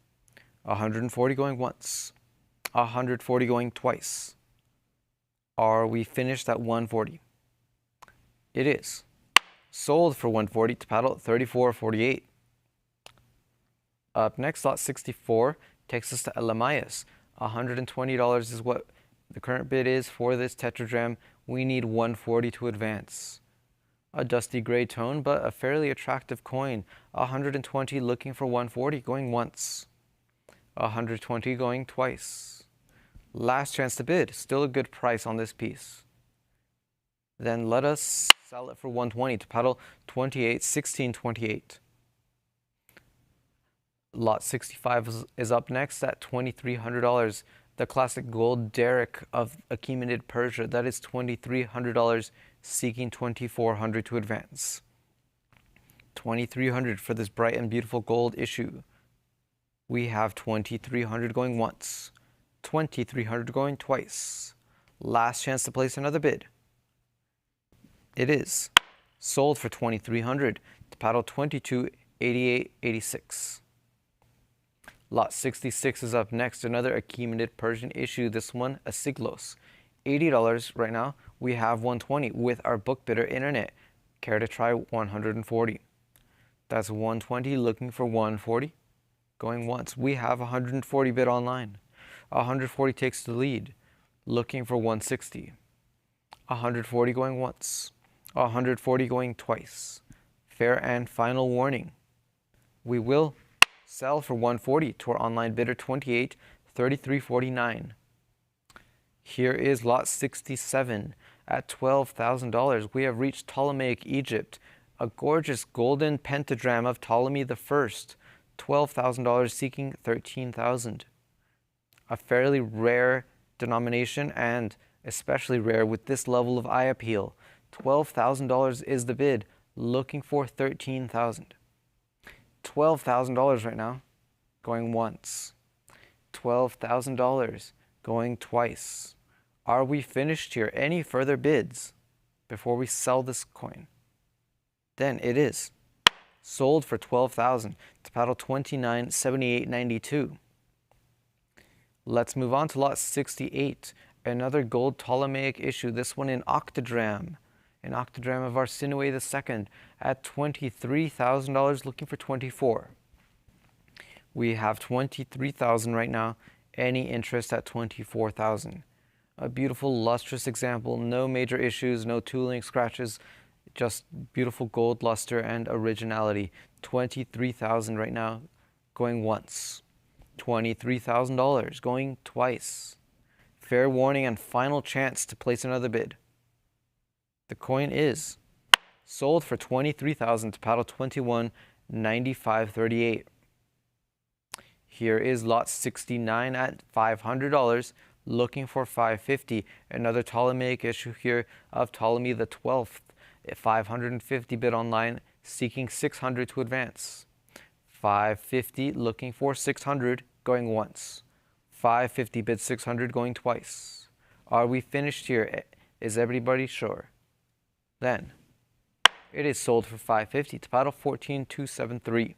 140 going once, 140 going twice. Are we finished at 140? It is sold for 140 to paddle 3448. Up next, lot 64 takes us to Elamias. $120 is what the current bid is for this tetradrachm. We need 140 to advance. A dusty gray tone, but a fairly attractive coin. 120 looking for 140, going once. 120 going twice. Last chance to bid. Still a good price on this piece. Then let us sell it for 120 to paddle 1628. Lot 65 is up next at $2,300. The classic gold derrick of Achaemenid Persia. That is $2,300, seeking $2,400 to advance. $2,300 for this bright and beautiful gold issue. We have $2,300 going once, $2,300 going twice. Last chance to place another bid. It is sold for $2,300 to paddle 2288.86. Lot 66 is up next, another Achaemenid Persian issue, this one a Siglos. $80 right now. We have 120 with our book bidder internet. Care to try 140? That's 120 looking for 140. Going once. We have 140 bid online. 140 takes the lead. Looking for 160. 140 going once. 140 going twice. Fair and final warning. We will sell for 140 to our online bidder 2833.49. Here is lot 67 at $12,000. We have reached Ptolemaic Egypt, a gorgeous golden pentagram of Ptolemy I, $12,000 seeking $13,000. A fairly rare denomination, and especially rare with this level of eye appeal. $12,000 is the bid, looking for $13,000. $12,000 right now, going once. $12,000 going twice. Are we finished here? Any further bids before we sell this coin? Then it is sold for $12,000 to paddle 29.7892. Let's move on to lot 68, another gold Ptolemaic issue, this one in octodram. An octodram of Arsinoe II at $23,000, looking for 24. We have 23,000 right now, any interest at 24,000. A beautiful lustrous example, no major issues, no tooling, scratches, just beautiful gold luster and originality. 23,000 right now, going once. $23,000 going twice. Fair warning and final chance to place another bid. The coin is sold for $23,000 to paddle 21.9538. Here is lot 69 at $500, looking for $550. Another Ptolemaic issue here of Ptolemy the 12th, 550 bid online, seeking 600 to advance. 550 looking for 600, going once. 550 bid 600, going twice. Are we finished here? Is everybody sure? Then it is sold for $550 to paddle 14.273.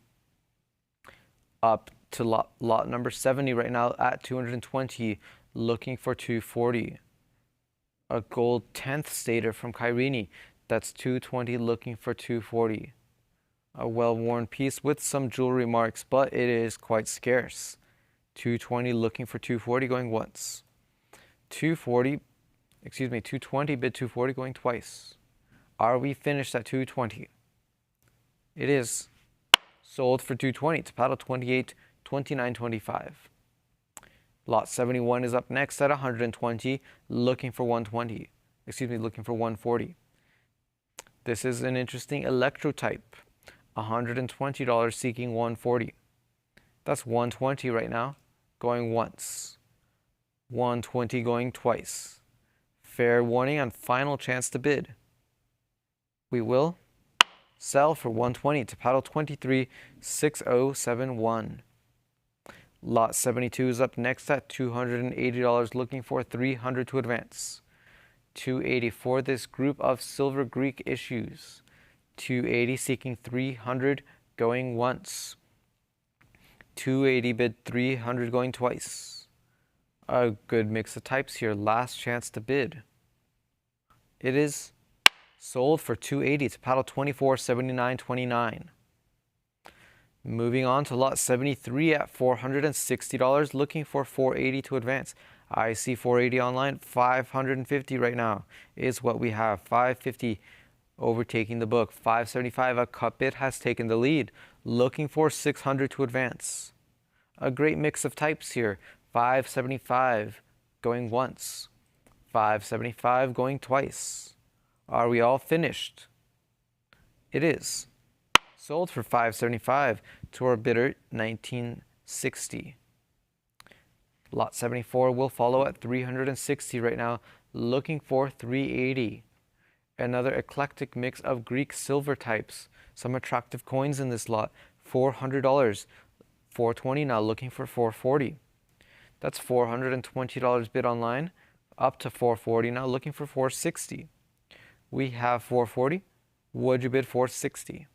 Up to lot number 70 right now at 220, looking for 240. A gold 10th stater from Kyrene, that's 220, looking for 240. A well-worn piece with some jewelry marks, but it is quite scarce. 220 looking for 240, going once. 220 bid 240, going twice. Are we finished at 220? It is sold for 220 to paddle 28.2925. Lot 71 is up next at 120, looking for 120. Looking for 140. This is an interesting electrotype. $120 seeking 140. That's 120 right now, going once. 120 going twice. Fair warning and final chance to bid. We will sell for 120 to paddle 23.6071. Lot 72 is up next at $280, looking for 300 to advance. 280 for this group of silver Greek issues. 280 seeking 300, going once. 280 bid 300, going twice. A good mix of types here. Last chance to bid. It is sold for 280 to paddle 24.7929. Moving on to lot 73 at $460, looking for 480 to advance. I see 480 online. 550 right now is what we have. 550 overtaking the book. 575, a cut bid has taken the lead, looking for 600 to advance. A great mix of types here. 575 going once. 575 going twice. Are we all finished? It is sold for 575 to our bidder 1960. Lot 74 will follow at 360 right now, looking for 380. Another eclectic mix of Greek silver types. Some attractive coins in this lot. $400. 420 now, looking for 440. That's $420 bid online. Up to 440 now, looking for 460. We have 440. Would you bid 460?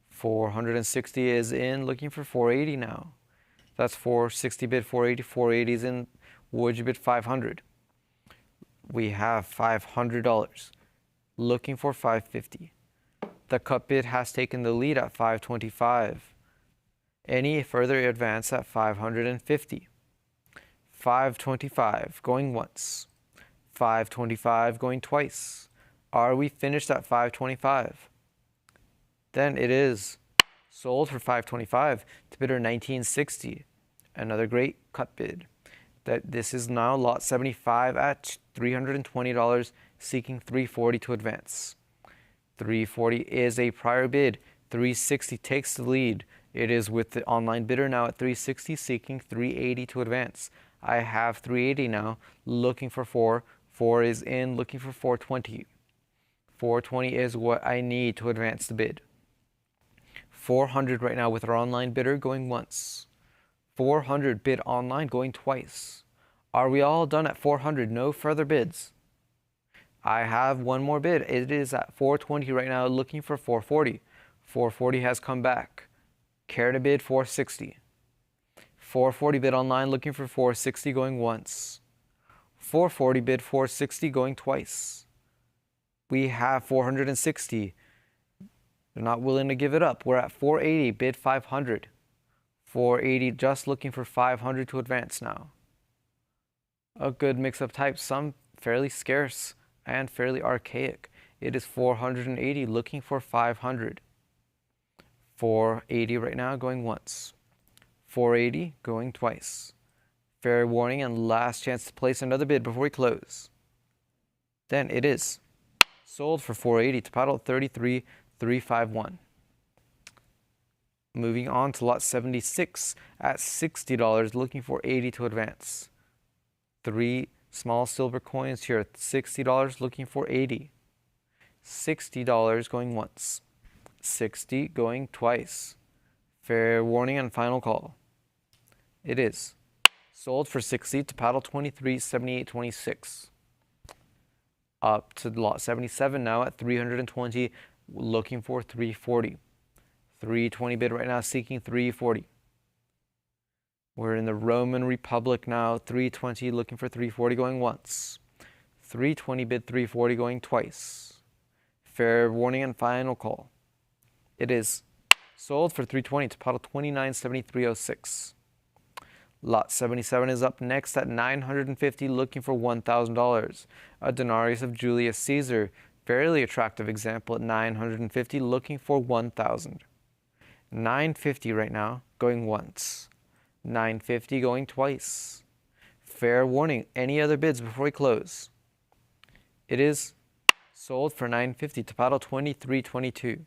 460 is in, looking for 480 now. That's 460 bid 480. 480 is in. Would you bid 500? We have $500. Looking for 550. The cut bid has taken the lead at 525. Any further advance at 550. 525 going once. 525 going twice. Are we finished at 525? Then it is sold for 525 to bidder 1960. Another great cut bid. This is now lot 75 at $320, seeking 340 to advance. 340 is a prior bid. 360 takes the lead. It is with the online bidder now at 360, seeking 380 to advance. I have 380 now, looking for 4. 4 is in, looking for 420. 420 is what I need to advance the bid. 400 right now with our online bidder going once. 400 bid online going twice. Are we all done at 400? No further bids. I have one more bid. It is at 420 right now, looking for 440. 440 has come back. Care to bid 460. 440 bid online looking for 460 going once. 440 bid 460 going twice. We have 460. They're not willing to give it up. We're at 480 bid 500. 480 just looking for 500 to advance now. A good mix of types, some fairly scarce and fairly archaic. It is 480 looking for 500. 480 right now going once. 480 going twice. Fair warning and last chance to place another bid before we close. Then it is sold for 480 to paddle 33,351. Moving on to lot 76 at $60 looking for 80 to advance. 3 small silver coins here at $60 looking for 80. $60 going once. 60 going twice. Fair warning and final call. It is sold for 60 to paddle 23,7826. Up to lot 77 now at 320 looking for 340. 320 bid right now seeking 340. We're in the Roman Republic now. 320 looking for 340 going once. 320 bid 340 going twice. Fair warning and final call. It is sold for 320 to paddle 29,7306. Lot 77 is up next at 950 looking for $1,000. A denarius of Julius Caesar. Fairly attractive example at 950 looking for 1,000. 950 right now going once. 950 going twice. Fair warning, any other bids before we close? It is sold for 950 to paddle 2322.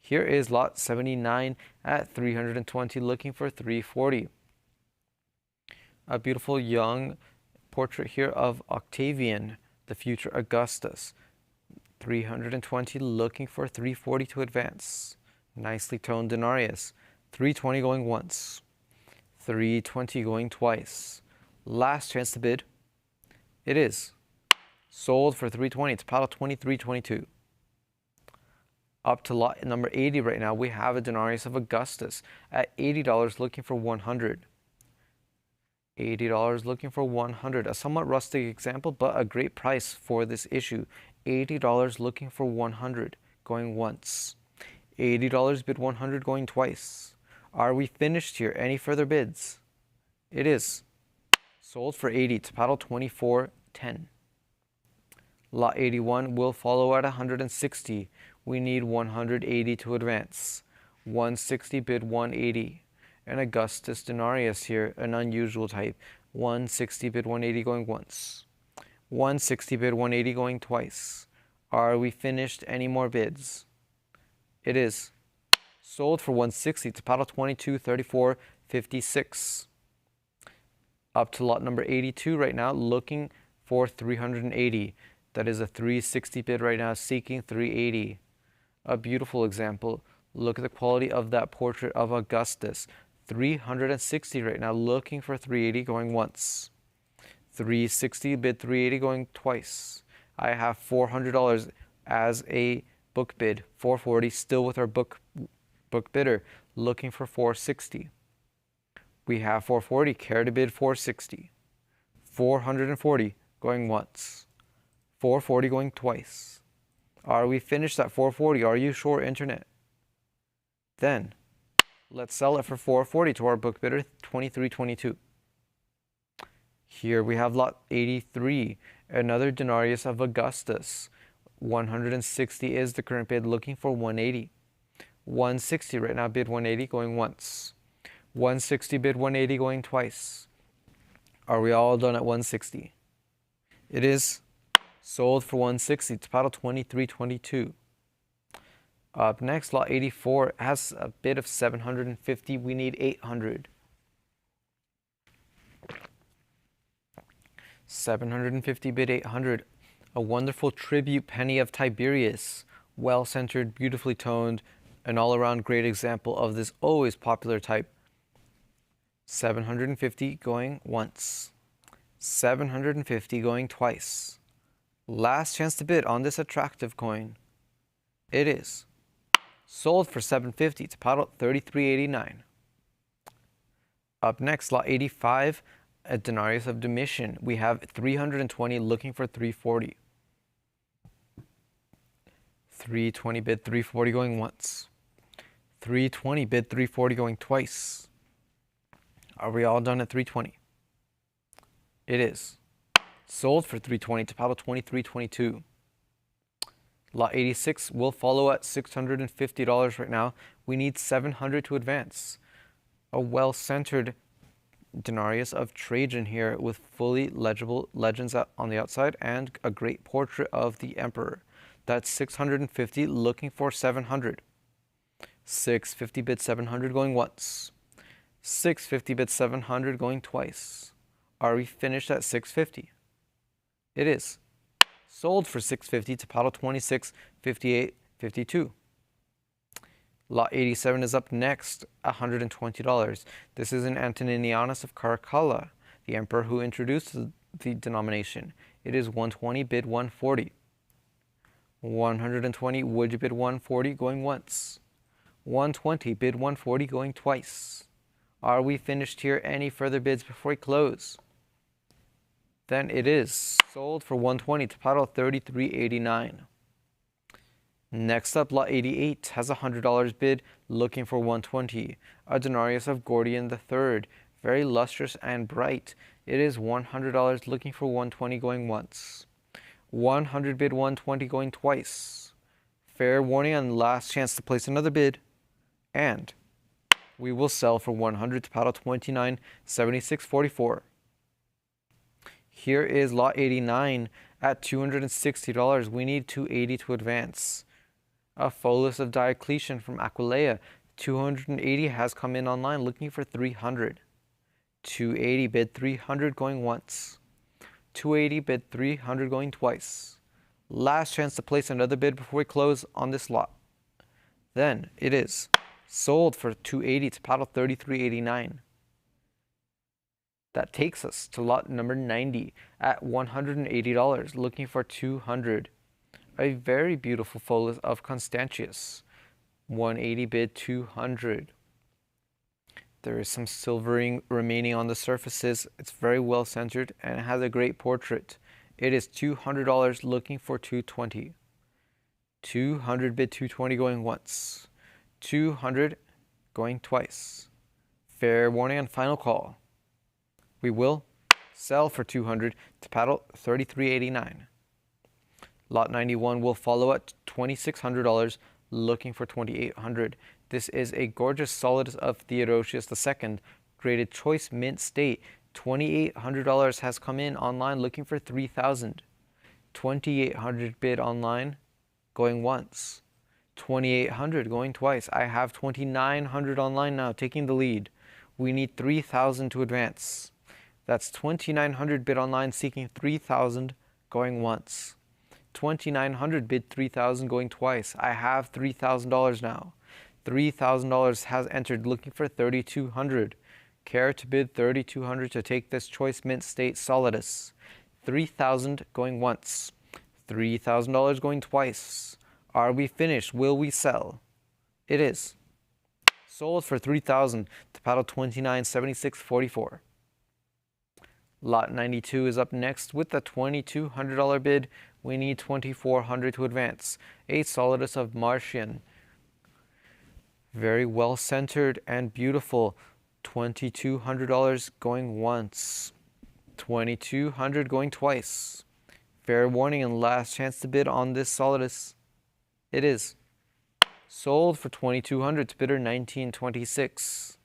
Here is lot 79 at 320 looking for 340. A beautiful young portrait here of Octavian, the future Augustus. 320 looking for 340 to advance. Nicely toned denarius. 320 going once. 320 going twice. Last chance to bid. It is sold for 320 to paddle 2322. Up to lot number 80 right now, we have a denarius of Augustus at $80 looking for 100. $80 looking for 100. A somewhat rustic example, but a great price for this issue. $80 looking for 100 going once. $80 bid 100 going twice. Are we finished here? Any further bids? It is sold for 80 to paddle 2410. Lot 81 will follow at 160. We need 180 to advance. 160 bid 180. An Augustus denarius here, an unusual type. 160 bid 180 going once. 160 bid 180 going twice. Are we finished? Any more bids? It is sold for 160 to paddle 2234.56. Up to lot number 82 right now, looking for 380. That is a 360 bid right now, seeking 380. A beautiful example. Look at the quality of that portrait of Augustus. 360 right now, looking for 380 going once. 360 bid 380 going twice. I have $400 as a book bid. 440 still with our book bidder, looking for 460. We have 440, care to bid 460. 440 going once. 440 going twice. Are we finished at 440? Are you sure, internet? Then let's sell it for 440 to our book bidder, 2322. Here we have lot 83, another denarius of Augustus. 160 is the current bid, looking for 180. 160 right now, bid 180 going once. 160 bid 180 going twice. Are we all done at 160? It is sold for 160 to paddle 2322. Up next, lot 84 has a bid of 750. We need 800. 750 bid 800. A wonderful tribute penny of Tiberius. Well-centered, beautifully toned, an all-around great example of this always popular type. 750 going once. 750 going twice. Last chance to bid on this attractive coin. It is sold for $750 to paddle $33.89. Up next, lot 85, a denarius of Domitian. We have 320 looking for 340. 320 bid 340 going once. 320 bid 340 going twice. Are we all done at 320? It is. Sold for 320 to paddle 23.22. Lot 86 will follow at $650 right now. We need 700 to advance. A well-centered denarius of Trajan here with fully legible legends on the outside and a great portrait of the emperor. That's 650 looking for 700. 650 bid 700 going once. 650 bid 700 going twice. Are we finished at 650? It is. Sold for 650 to paddle 26.58.52. Lot 87 is up next, $120. This is an Antoninianus of Caracalla, the emperor who introduced the denomination. It is 120 bid 140. 120, would you bid 140 going once? 120 bid 140 going twice. Are we finished here? Any further bids before we close? Then it is sold for 120 to paddle 33.89. Next up, lot 88 has a $100 bid looking for 120. A denarius of Gordian III, very lustrous and bright. It is $100 looking for 120 going once. 100 bid 120 going twice. Fair warning and last chance to place another bid. And we will sell for 100 to paddle 29.76.44. Here is lot 89 at $260. We need 280 to advance. A Pholus of Diocletian from Aquileia, 280 has come in online looking for 300. 280 bid 300 going once. 280 bid 300 going twice. Last chance to place another bid before we close on this lot. Then it is sold for 280 to paddle 33.89. That takes us to lot number 90 at $180 looking for 200. A very beautiful Pholus of Constantius. 180 bid 200. There is some silvering remaining on the surfaces. It's very well centered and it has a great portrait. It is $200 looking for 220. 200 bid 220 going once. 200 going twice. Fair warning and final call. We will sell for 200 to paddle 33.89. Lot 91 will follow at $2,600 looking for 2,800. This is a gorgeous Solidus of Theodosius II, graded choice mint state. $2,800 has come in online looking for 3,000. 2,800 bid online going once. 2,800 going twice. I have 2,900 online now taking the lead. We need 3,000 to advance. That's 2,900 bid online seeking 3,000 going once. 2,900 bid 3,000 going twice. I have $3,000 now. $3,000 has entered looking for 3,200. Care to bid 3,200 to take this choice mint state Solidus. 3,000 going once. $3,000 going twice. Are we finished? Will we sell? It is. Sold for 3,000 to paddle 29.76.44. Lot 92 is up next with a $2,200 bid. We need 2,400 to advance. A Solidus of Marcian. Very well centered and beautiful. $2,200 going once. 2,200 going twice. Fair warning and last chance to bid on this Solidus. It is. Sold for 2,200 to bidder 1926.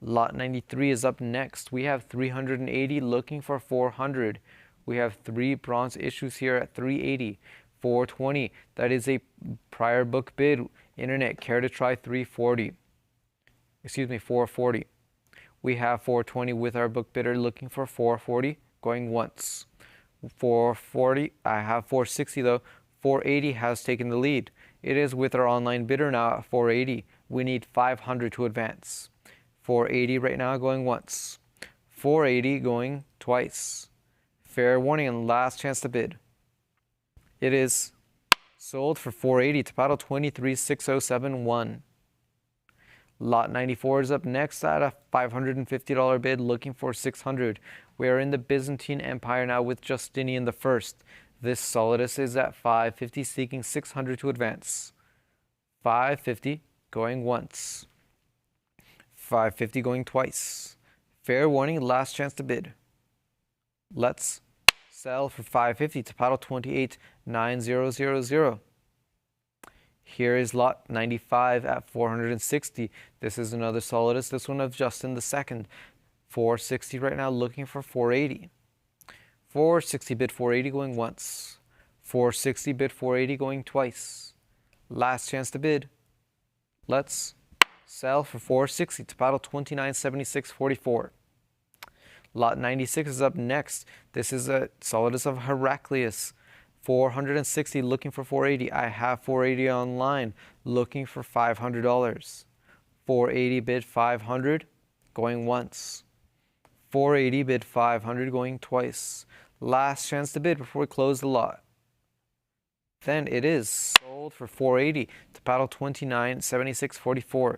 Lot 93 is up next. We have 380 looking for 400. We have 3 bronze issues here at 380. 420. That is a prior book bid. Internet, care to try 340? Excuse me, 440. We have 420 with our book bidder looking for 440 going once. 440. I have 460 though. 480 has taken the lead. It is with our online bidder now at 480. We need 500 to advance. 480 right now going once. 480 going twice. Fair warning and last chance to bid. It is Sold for 480 to paddle 236071. Lot 94 is up next at a $550 bid, looking for 600. We are in the Byzantine Empire now with Justinian I. This solidus is at 550, seeking 600 to advance. 550 going once. 550 going twice. Fair warning, last chance to bid. Let's sell for 550 to paddle 289000. Here is lot 95 at 460. This is another solidus, this one of Justin II. 460 right now, looking for 480. 460 bid 480 going once. 460 bid 480 going twice. Last chance to bid. Let's sell for 460 to paddle 2976.44. Lot 96 is up next. This is a solidus of Heraclius. 460 looking for 480. I have 480 online, looking for $500. 480 bid 500 going once. 480 bid 500 going twice. Last chance to bid before we close the lot. Then it is sold for 480 to paddle 2976.44.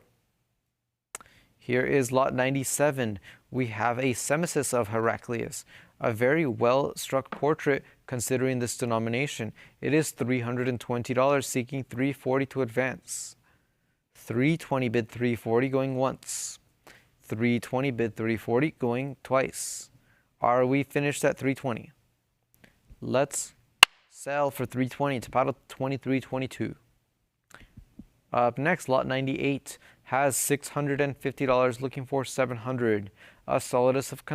Here is lot 97. We have a semesis of Heraclius, a very well struck portrait considering this denomination. It is $320, seeking 340 to advance. 320 bid 340 going once. 320 bid 340 going twice. Are we finished at 320? Let's sell for 320 to paddle 2322. Up next, lot 98 has $650, looking for 700. A solidus of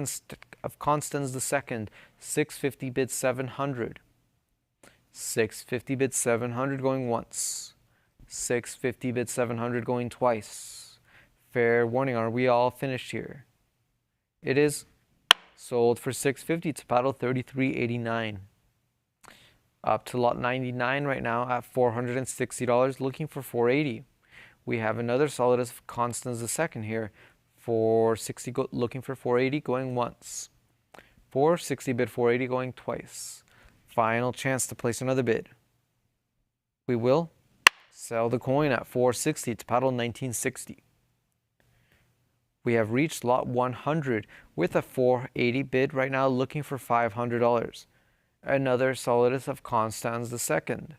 Constans II, 650 bid 700. 650 bid 700 going once. 650 bid 700 going twice. Fair warning, are we all finished here? It is sold for 650 to paddle 3389. Up to lot 99 right now at $460, looking for 480. We have another solidus of Constans II here. 460 looking for 480 going once. 460 bid 480 going twice. Final chance to place another bid. We will sell the coin at 460 to paddle 1960. We have reached lot 100 with a 480 bid right now, looking for $500. Another solidus of Constans II.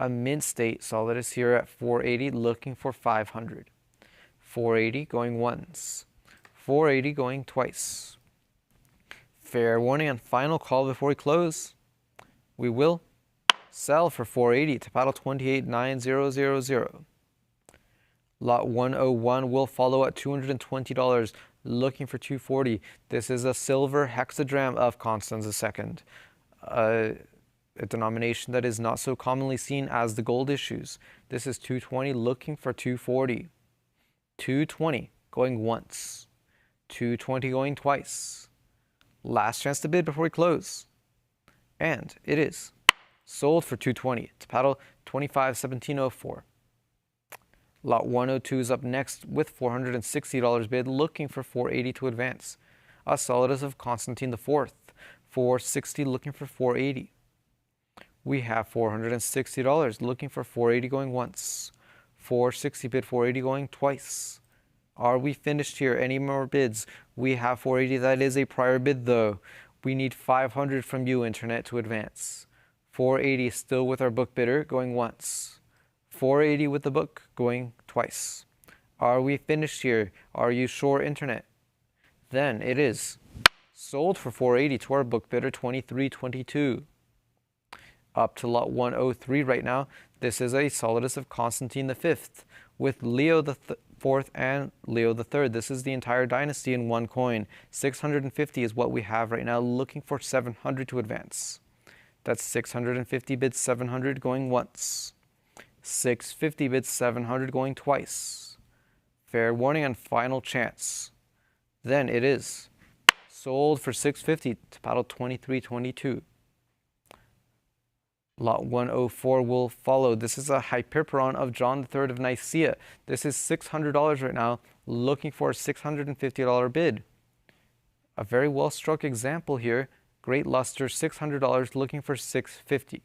A mint state solidus here at 480, looking for 500. 480 going once. 480 going twice. Fair warning and final call before we close. We will sell for 480 to paddle 289000. Lot 101 will follow at $220, looking for 240. This is a silver hexagram of Constans II. A denomination that is not so commonly seen as the gold issues. This is 220 looking for 240. 220 going once. 220 going twice. Last chance to bid before we close. And it is sold for 220 to paddle 2517.04. Lot 102 is up next with $460 bid, looking for 480 to advance. A solidus of Constantine IV. 460 looking for 480. We have $460 looking for 480 going once. 460 bid 480 going twice. Are we finished here? Any more bids? We have 480. That is a prior bid though. We need 500 from you, internet, to advance. 480 still with our book bidder going once. 480 with the book going twice. Are we finished here? Are you sure, internet? Then it is sold for 480 to our book bidder 2322. Up to lot 103 right now. This is a solidus of Constantine V with Leo the IV and Leo III. This is the entire dynasty in one coin. 650 is what we have right now, looking for 700 to advance. That's 650 bids 700 going once. 650 bids 700 going twice. Fair warning and final chance. Then it is sold for 650 to paddle 2322. Lot 104 will follow. This is a Hyperperon of John III of Nicaea. This is $600 right now, looking for a $650 bid. A very well struck example here. Great luster, $600 looking for $650.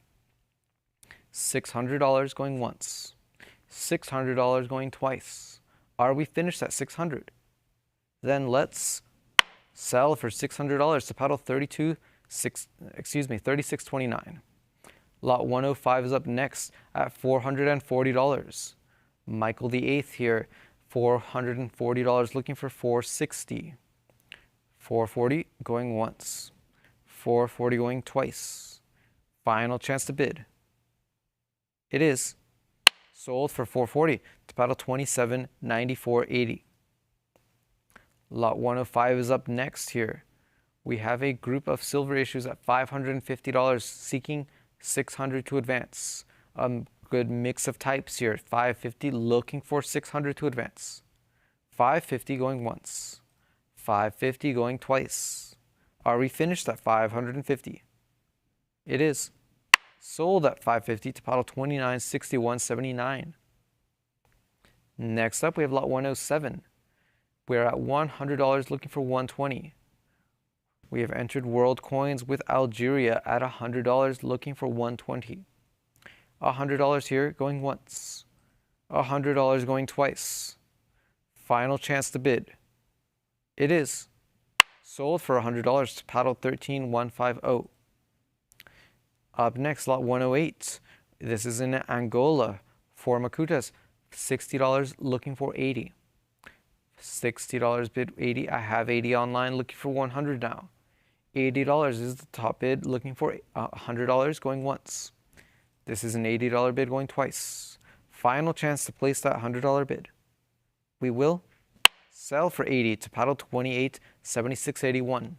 $600 going once. $600 going twice. Are we finished at 600? Then let's sell for $600 to paddle 3629. Lot 105 is up next at $440. Michael the 8th here, $440, looking for 460. 440 going once. 440 going twice. Final chance to bid. It is sold for 440 to paddle 2794.80. Lot 105 is up next here. We have a group of silver issues at $550 seeking 600 to advance. Good mix of types here. 550 looking for 600 to advance. 550 going once. 550 going twice. Are we finished at 550? It is sold at 550 to paddle 2961.79. Next up we have lot 107. We're at $100 looking for 120. We have entered world coins with Algeria at $100 looking for 120. $100 here going once. $100 going twice. Final chance to bid. It is sold for $100 to paddle 13150. Up next, lot 108. This is in Angola for Makutas. $60 looking for 80. $60 bid 80. I have 80 online looking for 100 now. $80 is the top bid looking for $100 going once. This is an $80 bid going twice. Final chance to place that $100 bid. We will sell for 80 to paddle 2876.81.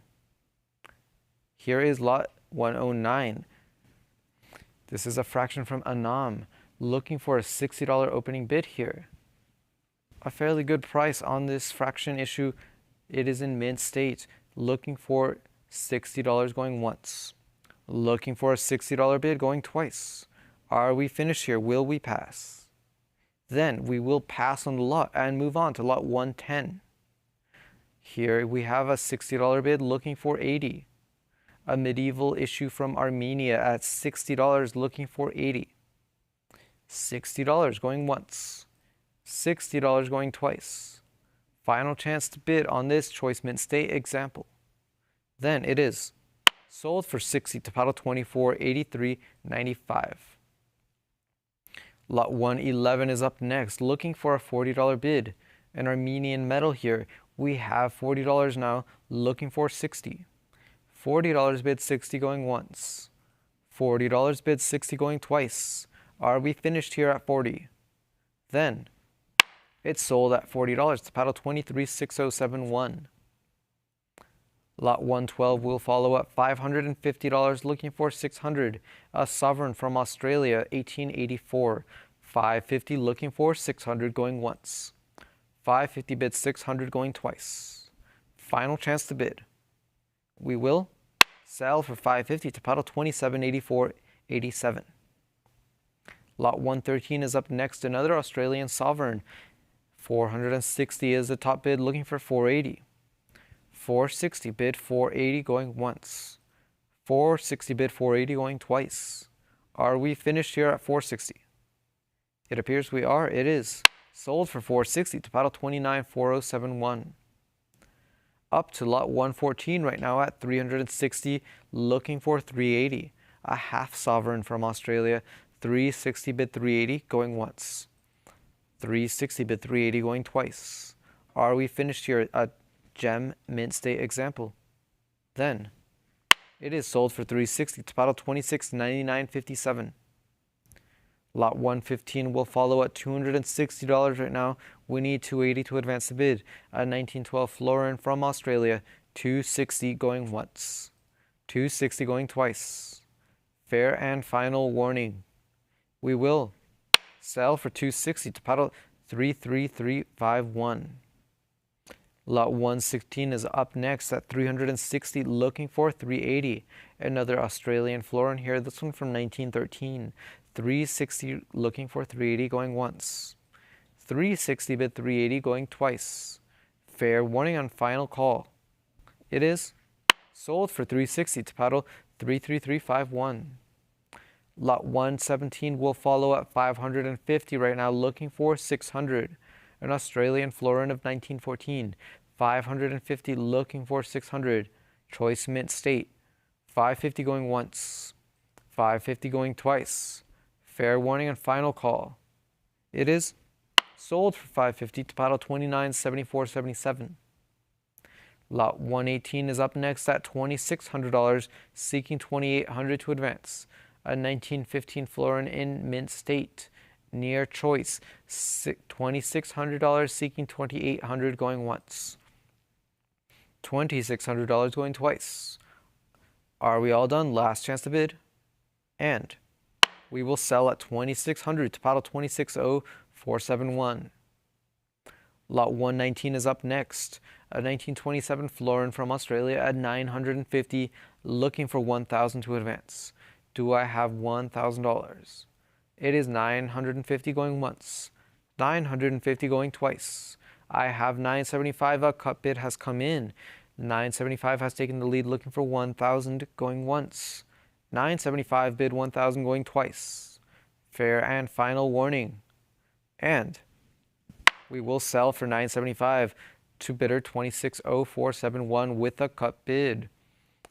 Here is lot 109. This is a fraction from Annam, looking for a $60 opening bid here. A fairly good price on this fraction issue. It is in mint state, looking for $60 going once. Looking for a $60 bid going twice. Are we finished here? Will we pass? Then we will pass on the lot and move on to lot 110. Here we have a $60 bid looking for 80. A medieval issue from Armenia at $60 looking for 80. $60 going once. $60 going twice. Final chance to bid on this choice mint state example. Then it is sold for 60 to paddle 2483.95. Lot 111 is up next, looking for a $40 bid. An Armenian metal here. We have $40 now, looking for 60. $40 bid 60 going once. $40 bid 60 going twice. Are we finished here at 40? Then it's sold at $40 to paddle 2360.71. Lot 112 will follow up $550 looking for 600. A sovereign from Australia, 1884. 550 looking for 600 going once. 550 bid 600 going twice. Final chance to bid. We will sell for 550 to paddle 2784.87. Lot 113 is up next, another Australian sovereign. 460 is the top bid looking for 480. 460 bid 480 going once. 460 bid 480 going twice. Are we finished here at 460? It appears we are. It is sold for 460 to paddle 2940.71. Up to lot 114 right now at 360, looking for 380. A half sovereign from Australia. 360 bid 380 going once. 360 bid 380 going twice. Are we finished here? A gem mint state example. Then it is sold for 360 to paddle 2699.57. Lot 115 will follow at $260 right now. We need 280 to advance the bid. A 1912 florin from Australia. 260 going once. 260 going twice. Fair and final warning. We will sell for 260 to paddle 33351. Lot 116 is up next at 360, looking for 380. Another Australian florin here, this one from 1913. 360 looking for 380 going once. 360 bid 380 going twice. Fair warning on final call. It is sold for 360 to paddle 33351. Lot 117 will follow at 550 right now, looking for 600. An Australian florin of 1914, 550, looking for 600. Choice mint state, 550 going once, 550 going twice. Fair warning and final call. It is sold for 550 to paddle 29.74.77. Lot 118 is up next at $2,600, seeking 2,800 to advance. A 1915 florin in mint state, near choice, $2,600, seeking 2,800 going once. $2,600 going twice. Are we all done? Last chance to bid. And we will sell at 2,600 to paddle 26.0471. Lot 119 is up next. A 1927 florin from Australia at 950, looking for 1,000 to advance. Do I have $1,000? It is 950 going once, 950 going twice. I have 975. A cut bid has come in. 975 has taken the lead, looking for 1,000 going once. 975 bid 1,000 going twice. Fair and final warning. And we will sell for 975 to bidder 26.0471 with a cut bid.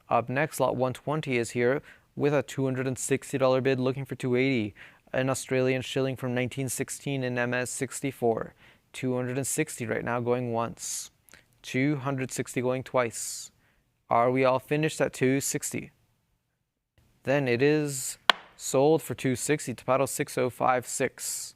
Up next, lot 120 is here with a $260 bid, looking for 280. An Australian shilling from 1916 in MS64. 260 right now going once. 260 going twice. Are we all finished at 260? Then it is sold for 260 to paddle 6056.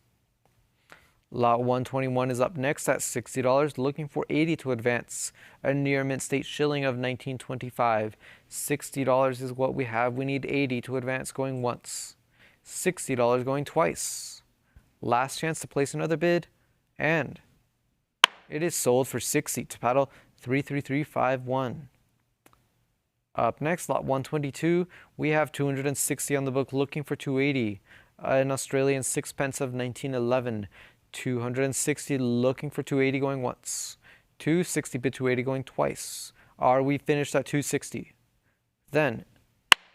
Lot 121 is up next at $60, looking for 80 to advance. A near mint state shilling of 1925. $60 is what we have. We need 80 to advance going once. $60 going twice. Last chance to place another bid, and it is sold for 60 to paddle 33351. Up next, lot 122, we have 260 on the book, looking for 280. An Australian sixpence of 1911. 260 looking for 280 going once. 260 bid 280 going twice. Are we finished at 260? Then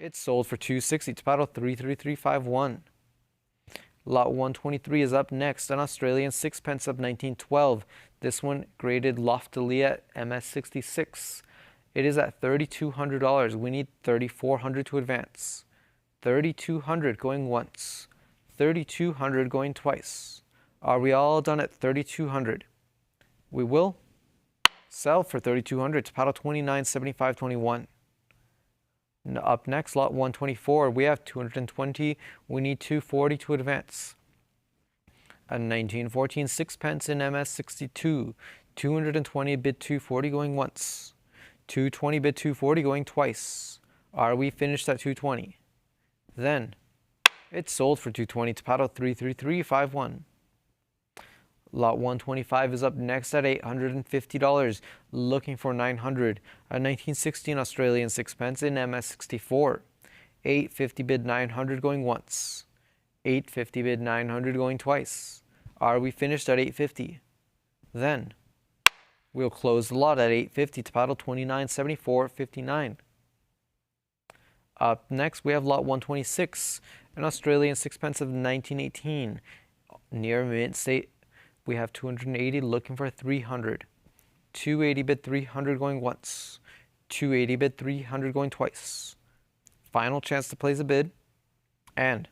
it's sold for 260 to paddle 33351. Lot 123 is up next. An Australian sixpence of 1912. This one graded loftily at MS66. It is at $3,200. We need 3,400 to advance. 3,200 going once. 3,200 going twice. Are we all done at 3,200? We will sell for 3,200 to paddle 29.7521. Up next, lot 124, we have 220. We need 240 to advance. A 1914 sixpence in MS62. 220 bid 240 going once. 220 bid 240 going twice. Are we finished at 220? Then it's sold for 220 to paddle 33351. Lot 125 is up next at $850, looking for 900. A 1916 Australian sixpence in MS64. 850 bid 900 going once. 850 bid 900 going twice. Are we finished at 850? Then we'll close the lot at 850 to paddle 29.74.59. Up next, we have lot 126, an Australian sixpence of 1918. Near mint state, we have 280 looking for 300. 280 bid 300 going once. 280 bid 300 going twice. Final chance to place a bid, and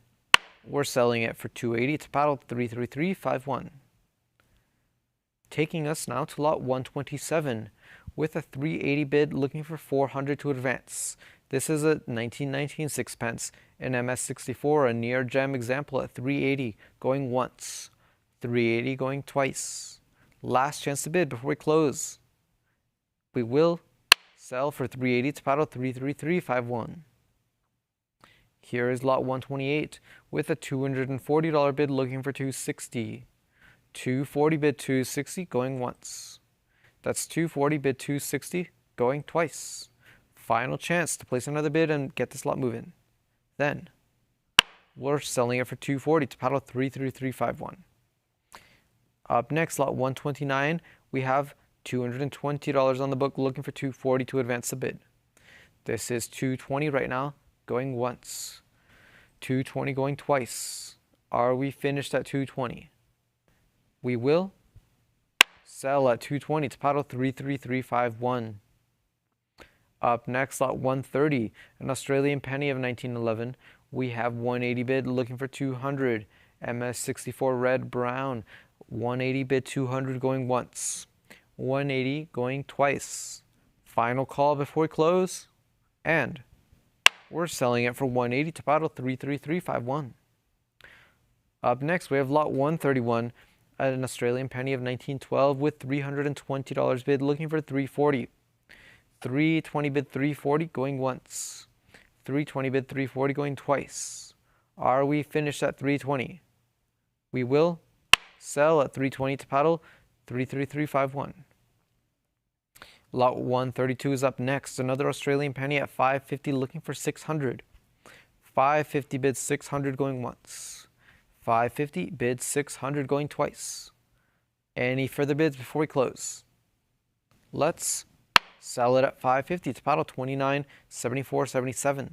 we're selling it for 280 to paddle 33351. Taking us now to lot 127 with a 380 bid looking for 400 to advance. This is a 1919 sixpence in MS64, a near gem example at 380 going once. 380 going twice. Last chance to bid before we close. We will sell for 380 to paddle 33351. Here is lot 128 with a $240 bid looking for 260. 240 bid 260 going once. That's 240 bid 260 going twice. Final chance to place another bid and get this lot moving. Then we're selling it for 240 to paddle 33351. Up next, lot 129, we have $220 on the book, looking for 240 to advance the bid. This is 220 right now, going once. 220 going twice. Are we finished at 220? We will sell at 220 to paddle 33351. Up next, lot 130, an Australian penny of 1911. We have 180 bid looking for 200. MS64 red brown. 180 bid 200 going once. 180 going twice. Final call before we close. And we're selling it for 180 to paddle 33351. Up next, we have lot 131, an Australian penny of 1912 with $320 bid looking for 340. 320 bid 340 going once. 320 bid 340 going twice. Are we finished at 320? We will sell at 320 to paddle 33351. Lot 132 is up next. Another Australian penny at 550 looking for 600. 550 bid 600 going once. 550 bid 600 going twice. Any further bids before we close? Let's sell it at 550 to paddle 29.74.77.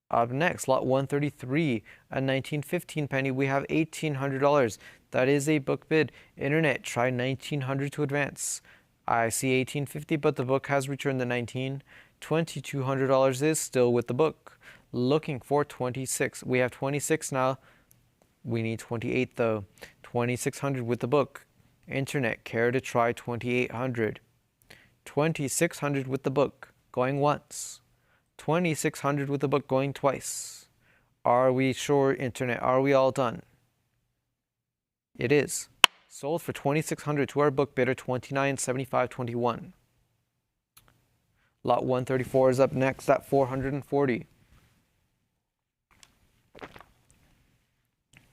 Up next, lot 133, a 1915 penny. We have $1,800. That is a book bid. Internet, try 1900 to advance. I see 1850, but the book has returned the 19. $2,200 is still with the book. Looking for 26. We have 26 now. We need 28 though. 2600 with the book. Internet, care to try 2800. 2600 with the book, going once. 2600 with the book, going twice. Are we sure, Internet? Are we all done? It is. Sold for 2600 to our book bidder, 29.75.21. Lot 134 is up next at 440.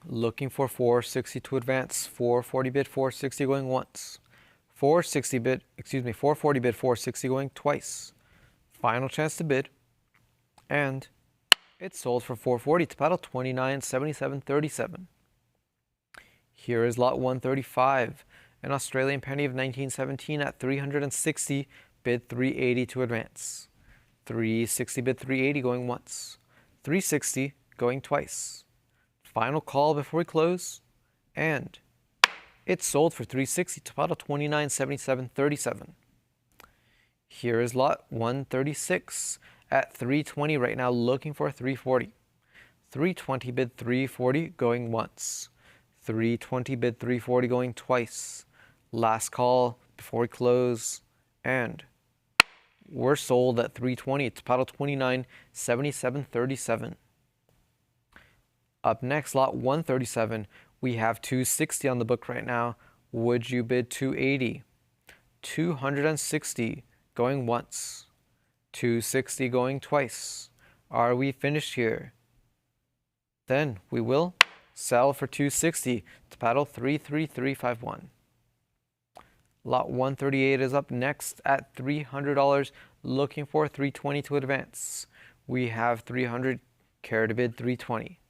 Looking for 460 to advance. 440 bid, 460 going once. 440 bid 460 going twice. Final chance to bid. And it's sold for 440 to paddle 29.77.37. Here is lot 135, an Australian penny of 1917 at 360, bid 380 to advance. 360 bid 380 going once. 360 going twice. Final call before we close. And it's sold for 360 to paddle 29.77.37. Here is lot 136 at 320 right now, looking for 340. 320 bid 340 going once. 320 bid 340 going twice. Last call before we close. And we're sold at 320 to paddle 29.77.37. Up next, lot 137. We have 260 on the book right now. Would you bid 280? 260 going once. 260 going twice. Are we finished here? Then we will sell for 260 to paddle 33351. Lot 138 is up next at $300, looking for 320 to advance. We have 300, care to bid 320.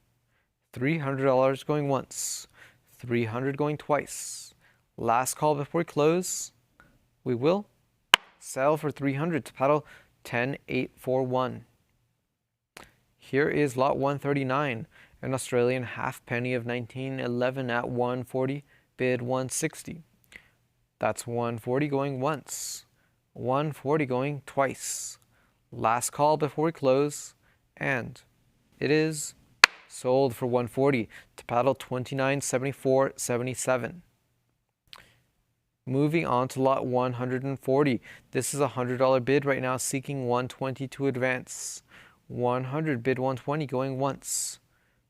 $300 going once, 300 going twice. Last call before we close. We will sell for 300 to paddle 10.841. Here is lot 139, an Australian halfpenny of 1911 at 140, bid 160. That's 140 going once, 140 going twice. Last call before we close, and it is sold for 140 to paddle 29.74.77. Moving on to lot 140. This is a $100 bid right now, seeking 120 to advance. 100 bid 120 going once.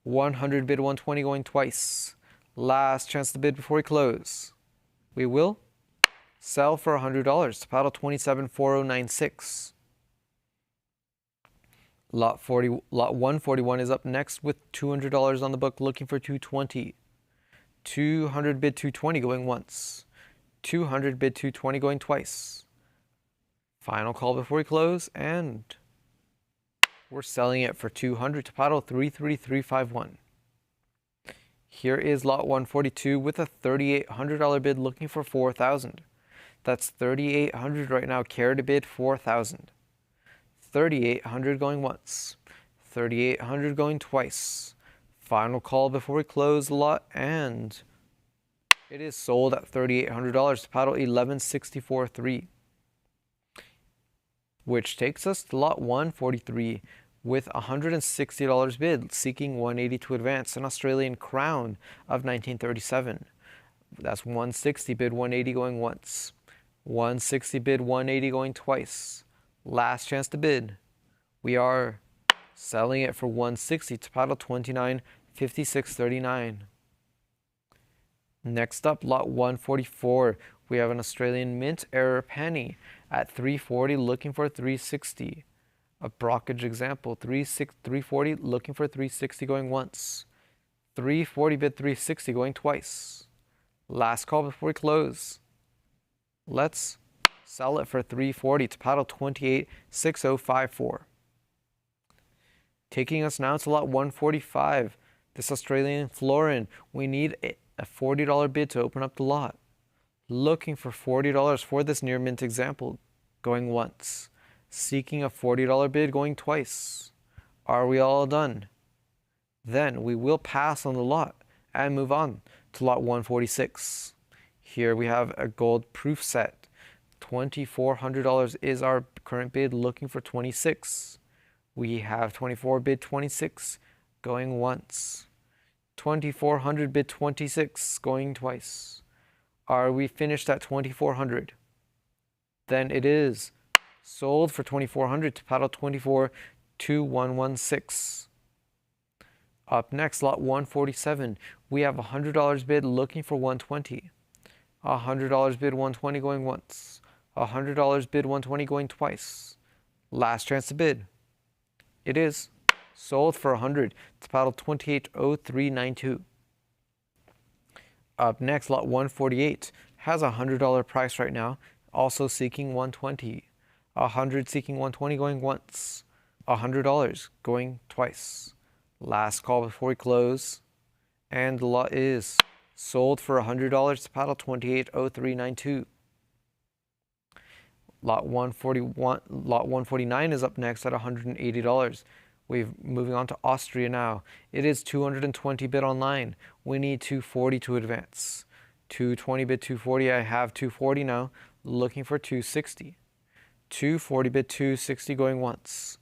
100 bid 120 going twice. Last chance to bid before we close. We will sell for $100 to paddle 27.4096. Lot 141 is up next with $200 on the book, looking for 220. 200 bid 220 going once. 200 bid 220 going twice. Final call before we close, and we're selling it for 200 to paddle 33351. Here is lot 142 with a $3,800 bid, looking for 4,000. That's 3,800 right now. Care to bid 4,000. 3,800 going once. 3,800 going twice. Final call before we close the lot, and it is sold at $3,800 to paddle 1164.3, which takes us to lot 143 with $160 bid, seeking 180 to advance, an Australian crown of 1937. That's 160 bid 180 going once, 160 bid 180 going twice. Last chance to bid. We are selling it for 160 to paddle 29.56.39. Next up, lot 144. We have an Australian mint error penny at 340, looking for 360. A brockage example, 340, looking for 360 going once. 340 bid 360 going twice. Last call before we close. Let's sell it for 340 to paddle 28.6054. Taking us now to lot 145. This Australian florin. We need a $40 bid to open up the lot. Looking for $40 for this near mint example, going once. Seeking a $40 bid going twice. Are we all done? Then we will pass on the lot and move on to lot 146. Here we have a gold proof set. $2,400 is our current bid, looking for 26. We have 24 bid 26 going once. 2,400 bid 26 going twice. Are we finished at 2,400? Then it is sold for 2,400 to paddle 24.2116. Up next, lot 147. We have $100 bid, looking for 120. $100 bid 120 going once. $100 bid 120 going twice. Last chance to bid. It is sold for 100 to paddle 28.0392. Up next, lot 148 has a $100 price right now, also seeking 120. 100 seeking 120 going once. $100 going twice. Last call before we close, and the lot is sold for $100 to paddle 28.0392. Lot 149 is up next at $180. We're moving on to Austria now. It is 220 bid online. We need 240 to advance. 220 bid 240. I have 240 now, looking for 260. 240 bid 260 going once.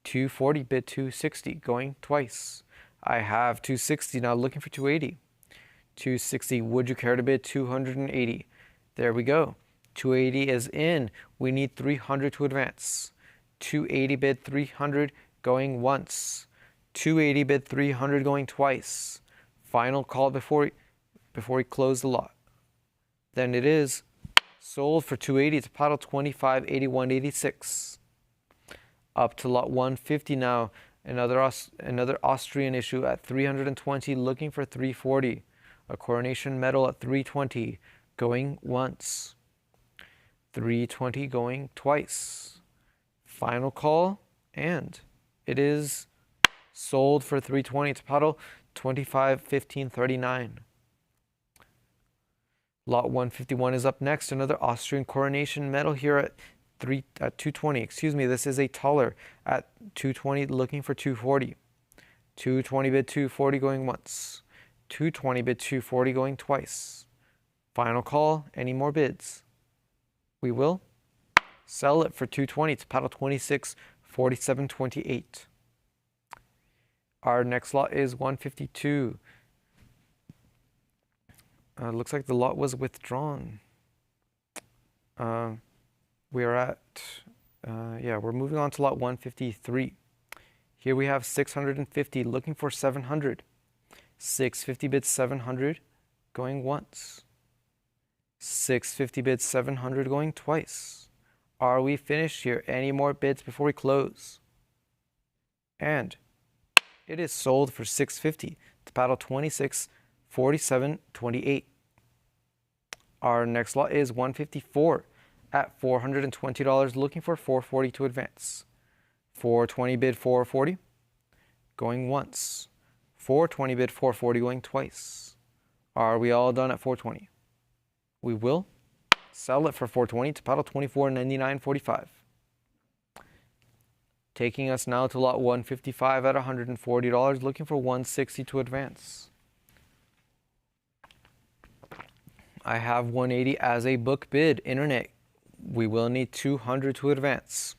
240 bid 260 going twice. I have 260 now, looking for 280. 260, would you care to bid 280? There we go. 280 is in. We need 300 to advance. 280 bid 300 going once. 280 bid 300 going twice. Final call before we close the lot. Then it is sold for 280 to paddle 25.8186. Up to lot 150 now. Another Austrian issue at 320, looking for 340. A coronation medal at 320 going once. 320 going twice. Final call, and it is sold for 320 to paddle 25.1539. Lot 151 is up next. Another Austrian coronation medal here at 220. Excuse me, this is a taller at 220, looking for 240. 220 bid 240 going once. 220 bid 240 going twice. Final call, any more bids? We will sell it for 220 to paddle 26.4728. Our next lot is 152. Looks like the lot was withdrawn. We are at, we're moving on to lot 153. Here we have 650, looking for 700. 650 bid 700, going once. 650 bid 700, going twice. Are we finished here? Any more bids before we close? And it is sold for 650 to paddle 26.4728. Our next lot is 154 at $420, looking for 440 to advance. 420 bid 440, going once. 420 bid 440, going twice. Are we all done at 420? We will sell it for 420 to paddle 24.9945. Taking us now to lot 155 at $140, looking for 160 to advance. I have 180 as a book bid. Internet, we will need 200 to advance.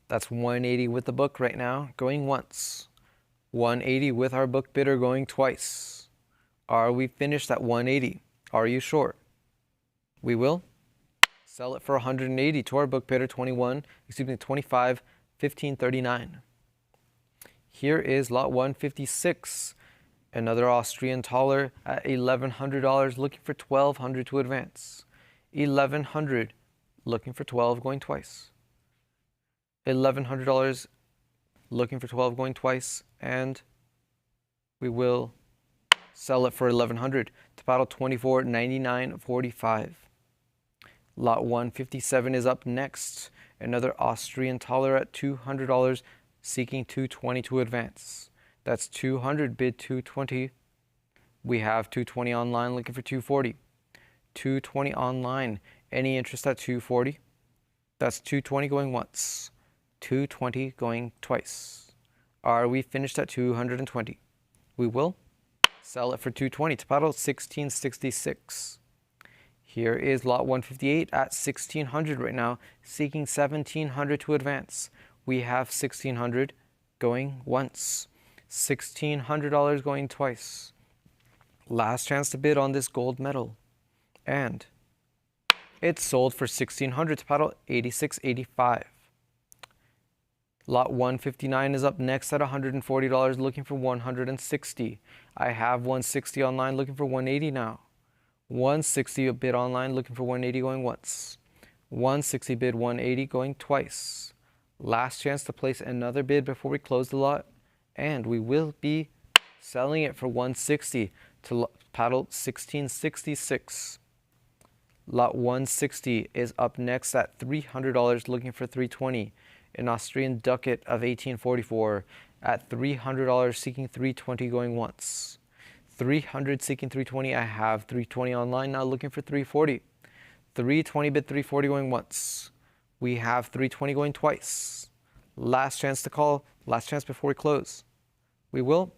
That's 180 with the book right now, going once. 180 with our book bidder going twice. Are we finished at 180? Are you sure? We will sell it for 180 to our book bidder, 25, 1539. Here is lot 156. Another Austrian taller at $1,100, looking for 1,200 to advance. 1,100, looking for 12, going twice. $1,100, looking for 12, going twice, and we will sell it for 1,100 to paddle 24.99.45. Lot 157 is up next. Another Austrian taller at $200, seeking 220 to advance. That's 200, bid 220. We have 220 online, looking for 240. 220 online. Any interest at 240? That's 220 going once. 220 going twice. Are we finished at 220? We will sell it for 220 to paddle 1666. Here is lot 158 at 1600 right now, seeking 1700 to advance. We have 1600 going once. $1,600 going twice. Last chance to bid on this gold medal. And it's sold for $1,600 to paddle 86.85. Lot 159 is up next at $140, looking for 160. I have 160 online, looking for 180 now. 160 a bid online, looking for 180 going once. 160 bid 180 going twice. Last chance to place another bid before we close the lot. And we will be selling it for 160 to paddle 1666. Lot 160 is up next at $300, looking for 320. An Austrian ducat of 1844 at $300, seeking 320 going once. 300 seeking 320. I have 320 online now, looking for 340. 320 bid 340 going once. We have 320 going twice. Last chance to call. Last chance before we close. We will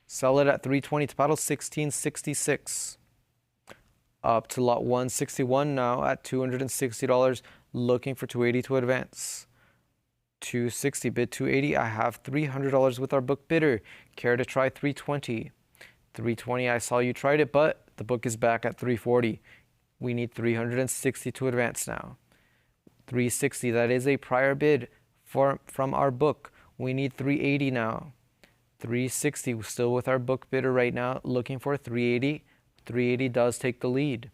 sell it at 320 to paddle 1666. Up to lot 161 now at $260, looking for 280 to advance. 260 bid 280. I have $300 with our book bidder. Care to try 320? 320, I saw you tried it, but the book is back at 340. We need 360 to advance now. 360, that is a prior bid from our book. We need 380 now. 360, still with our book bidder right now, looking for 380. 380 does take the lead.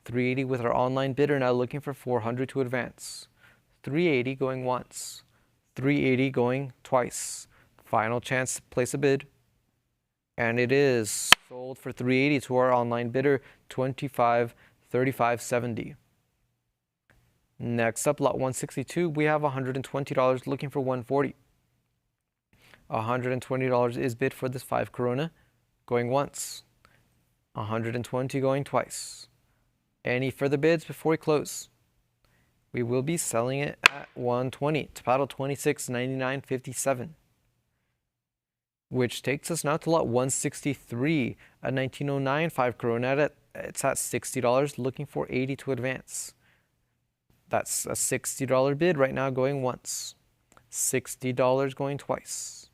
380 with our online bidder now, looking for 400 to advance. 380 going once. 380 going twice. Final chance to place a bid. And it is sold for 380 to our online bidder, 25.35.70. Next up, lot 162, we have $120, looking for 140. $120 is bid for this 5 Corona, going once. 120 going twice. Any further bids before we close? We will be selling it at 120 to paddle 26.99.57. Which takes us now to lot 163, a 1909 5 Corona. It's at $60, looking for 80 to advance. That's a $60 bid right now, going once. $60 going twice.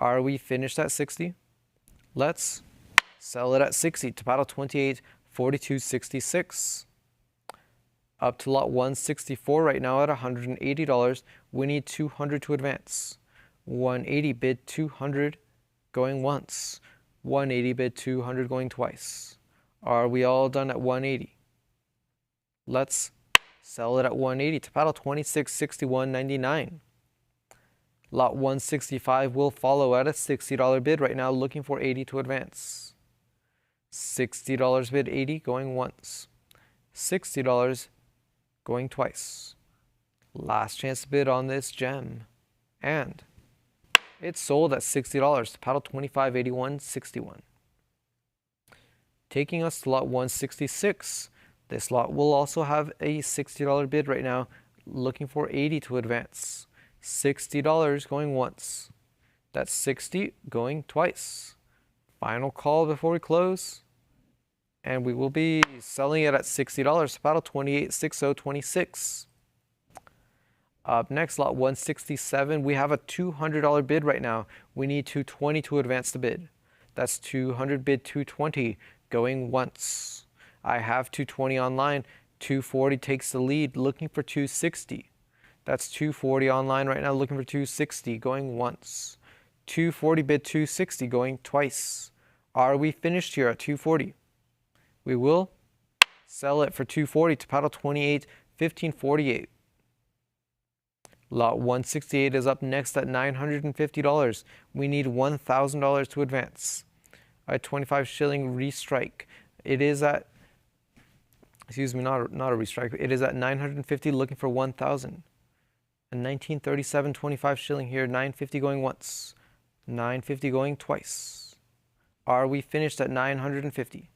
Are we finished at 60? Let's sell it at 60 to paddle 28.42.66. Up to lot 164 right now at $180. We need 200 to advance. 180 bid 200 going once. 180 bid 200 going twice. Are we all done at 180? Let's sell it at 180 to paddle 26.61.99. Lot 165 will follow at a $60 bid right now, looking for 80 to advance. $60 bid 80 going once. $60 going twice. Last chance to bid on this gem. And it's sold at $60 to paddle 25.81.61. Taking us to lot 166. This lot will also have a $60 bid right now, looking for 80 to advance. $60 going once. That's 60 going twice. Final call before we close. And we will be selling it at $60 to paddle 286026. Up next, lot 167, we have a $200 bid right now. We need 220 to advance the bid. That's 200 bid 220 going once. I have 220 online. 240 takes the lead, looking for 260. That's 240 online right now, looking for 260 going once. 240 bid 260 going twice. Are we finished here at 240? We will sell it for 240 to paddle 281548. Lot 168 is up next at $950. We need $1,000 to advance. A 25 shilling restrike. It is at, excuse me, not a restrike. It is at 950, looking for 1,000. A 1937 25 shilling here, 950 going once, 950 going twice. Are we finished at 950?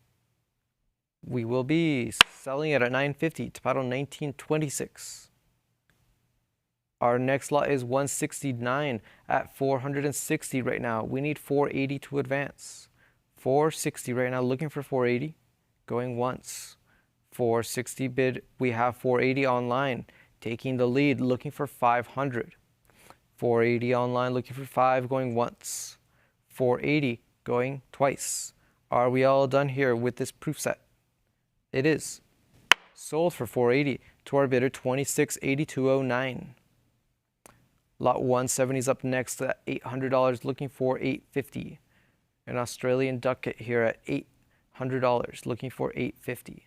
We will be selling it at 950 to paddle 1926. Our next lot is 169 at 460 right now. We need 480 to advance. 460 right now, looking for 480, going once. 460 bid, we have 480 online, taking the lead, looking for 500. 480 online, looking for 5, going once. 480 going twice. Are we all done here with this proof set? It is. Sold for 480 to our bidder 268209. Lot 170 is up next at $800, looking for 850. An Australian ducat here at $800, looking for 850.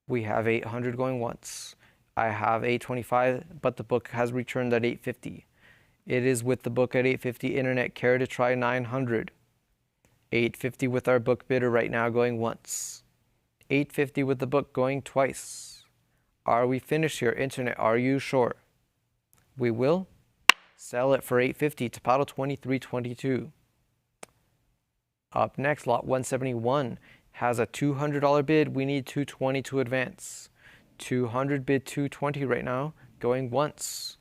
We have 800 going once. I have 825, but the book has returned at 850. It is with the book at 850. Internet, care to try 900. 850 with our book bidder right now going once. 850 with the book going twice. Are we finished here? Internet, are you sure? We will sell it for 850 to paddle 2322. Up next, lot 171 has a $200 bid. We need 220 to advance. 200 bid 220 right now, going once.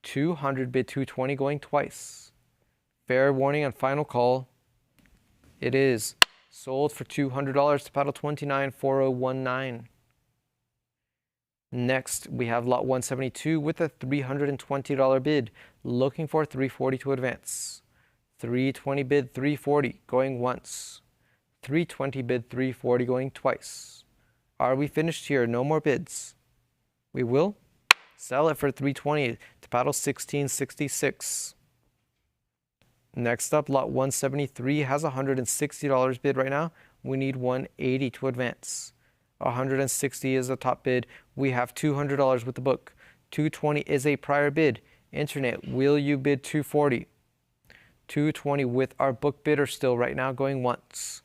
200 bid 220 going twice. Fair warning on final call. It is sold for $200 to paddle 294019. Next, we have lot 172 with a $320 bid, looking for 340 to advance. 320 bid 340 going once. 320 bid 340 going twice. Are we finished here? No more bids. We will sell it for 320 to paddle 1666. Next up, lot 173 has a $160 bid right now. We need 180 to advance. 160 is the top bid. We have $200 with the book. 220 is a prior bid. Internet, will you bid 240? 220 with our book bidder still right now going once.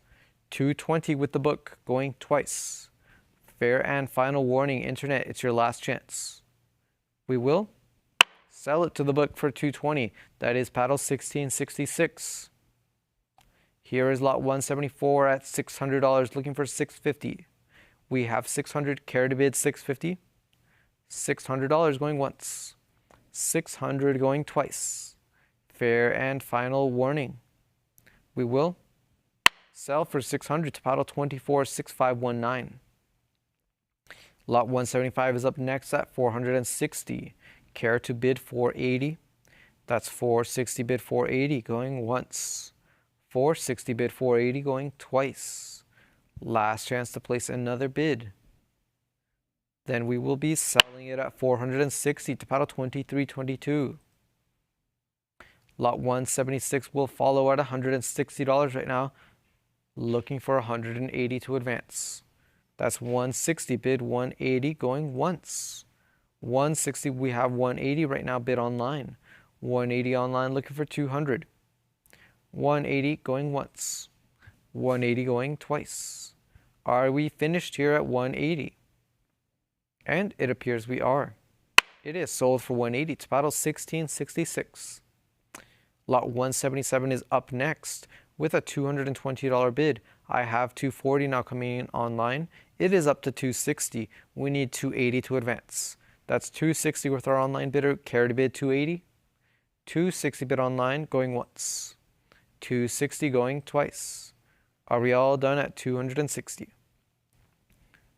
220 with the book going twice. Fair and final warning, Internet, it's your last chance. We will sell it to the book for 220. That is paddle 1666. Here is lot 174 at $600, looking for 650. We have 600, care to bid 650. $600 going once. 600 going twice. Fair and final warning. We will sell for 600 to paddle 246519. Lot 175 is up next at 460. Care to bid 480. That's 460 bid 480 going once. 460 bid 480 going twice. Last chance to place another bid. Then we will be selling it at 460 to paddle 2322. Lot 176 will follow at $160 right now, looking for 180 to advance. That's 160 bid 180 going once. 160, we have 180 right now bid online. 180 online looking for 200. 180 going once. 180 going twice. Are we finished here at 180? And it appears we are. It is sold for 180 to paddle 1666. Lot 177 is up next with a $220 bid. I have 240 now coming in online. It is up to 260. We need 280 to advance. That's 260 with our online bidder. Care to bid 280? 260 bid online, going once. 260 going twice. Are we all done at 260?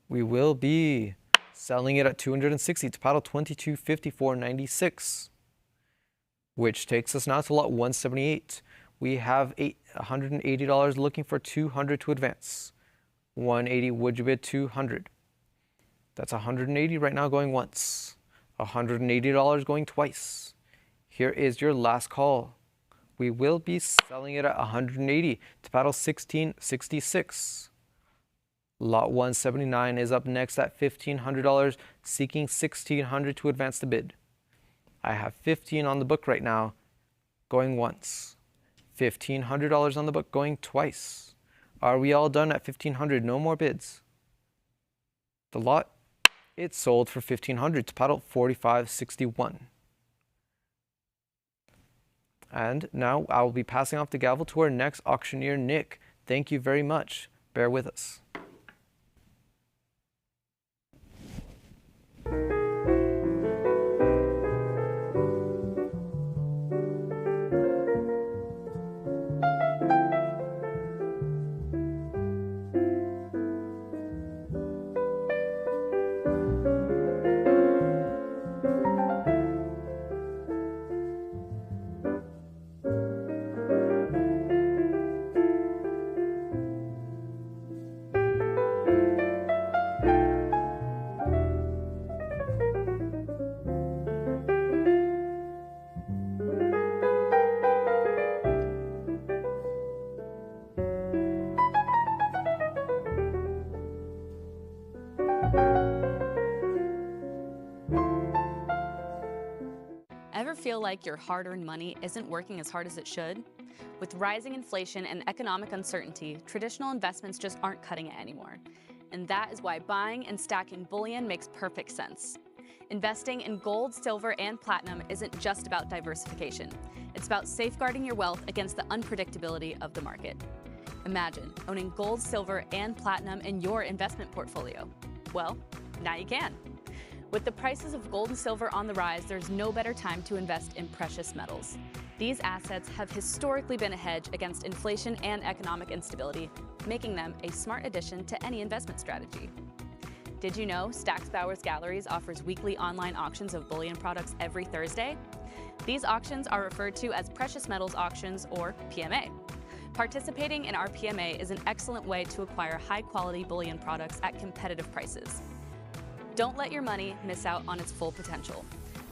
We will be selling it at 260 to paddle 2254.96, which takes us now to lot 178. We have $180 looking for 200 to advance. 180, would you bid 200? That's 180 right now going once. $180 going twice. Here is your last call. We will be selling it at 180 to paddle 1666. Lot 179 is up next at $1,500, seeking 1,600 to advance the bid. I have 15 on the book right now, going once. $1,500 on the book, going twice. Are we all done at 1,500? No more bids. The lot, it's sold for 1,500 to paddle 4561. And now I will be passing off the gavel to our next auctioneer, Nick. Thank you very much. Bear with us. Ever feel like your hard-earned money isn't working as hard as it should? With rising inflation and economic uncertainty, traditional investments just aren't cutting it anymore. And that is why buying and stacking bullion makes perfect sense. Investing in gold, silver, and platinum isn't just about diversification. It's about safeguarding your wealth against the unpredictability of the market. Imagine owning gold, silver, and platinum in your investment portfolio. Well, now you can. With the prices of gold and silver on the rise, there's no better time to invest in precious metals. These assets have historically been a hedge against inflation and economic instability, making them a smart addition to any investment strategy. Did you know Stack's Bowers Galleries offers weekly online auctions of bullion products every Thursday? These auctions are referred to as precious metals auctions, or PMA. Participating in our PMA is an excellent way to acquire high-quality bullion products at competitive prices. Don't let your money miss out on its full potential.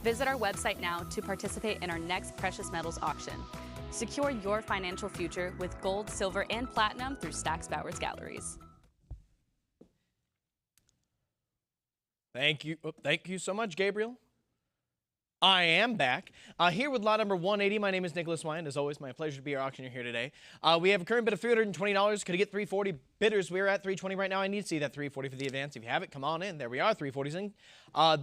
Visit our website now to participate in our next precious metals auction. Secure your financial future with gold, silver, and platinum through Stack's Bowers Galleries. Thank you so much, Gabriel. I am back here with lot number 180. My name is Nicholas Wyan. As always, my pleasure to be your auctioneer here today. We have a current bid of $320. Could I get $340? Bidders, we're at $320 right now. I need to see that $340 for the advance. If you have it, come on in. There we are, $340's in.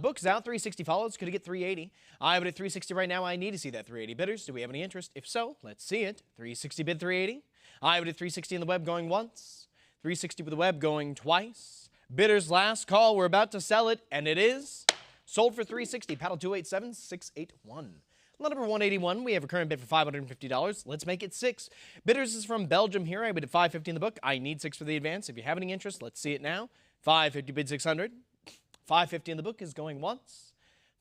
Book's out, $360 follows. Could I get $380? I have it at $360 right now. I need to see that $380. Bidders, do we have any interest? If so, let's see it. $360 bid, $380. I have it at $360 in the web going once. $360 with the web going twice. Bidders, last call. We're about to sell it, and it is sold for $360. Paddle 287-681. Lot number 181, we have a current bid for $550. Let's make it 6. Bidders is from Belgium here. I bid at $550 in the book. I need 6 for the advance. If you have any interest, let's see it now. $550 bid $600. $550 in the book is going once.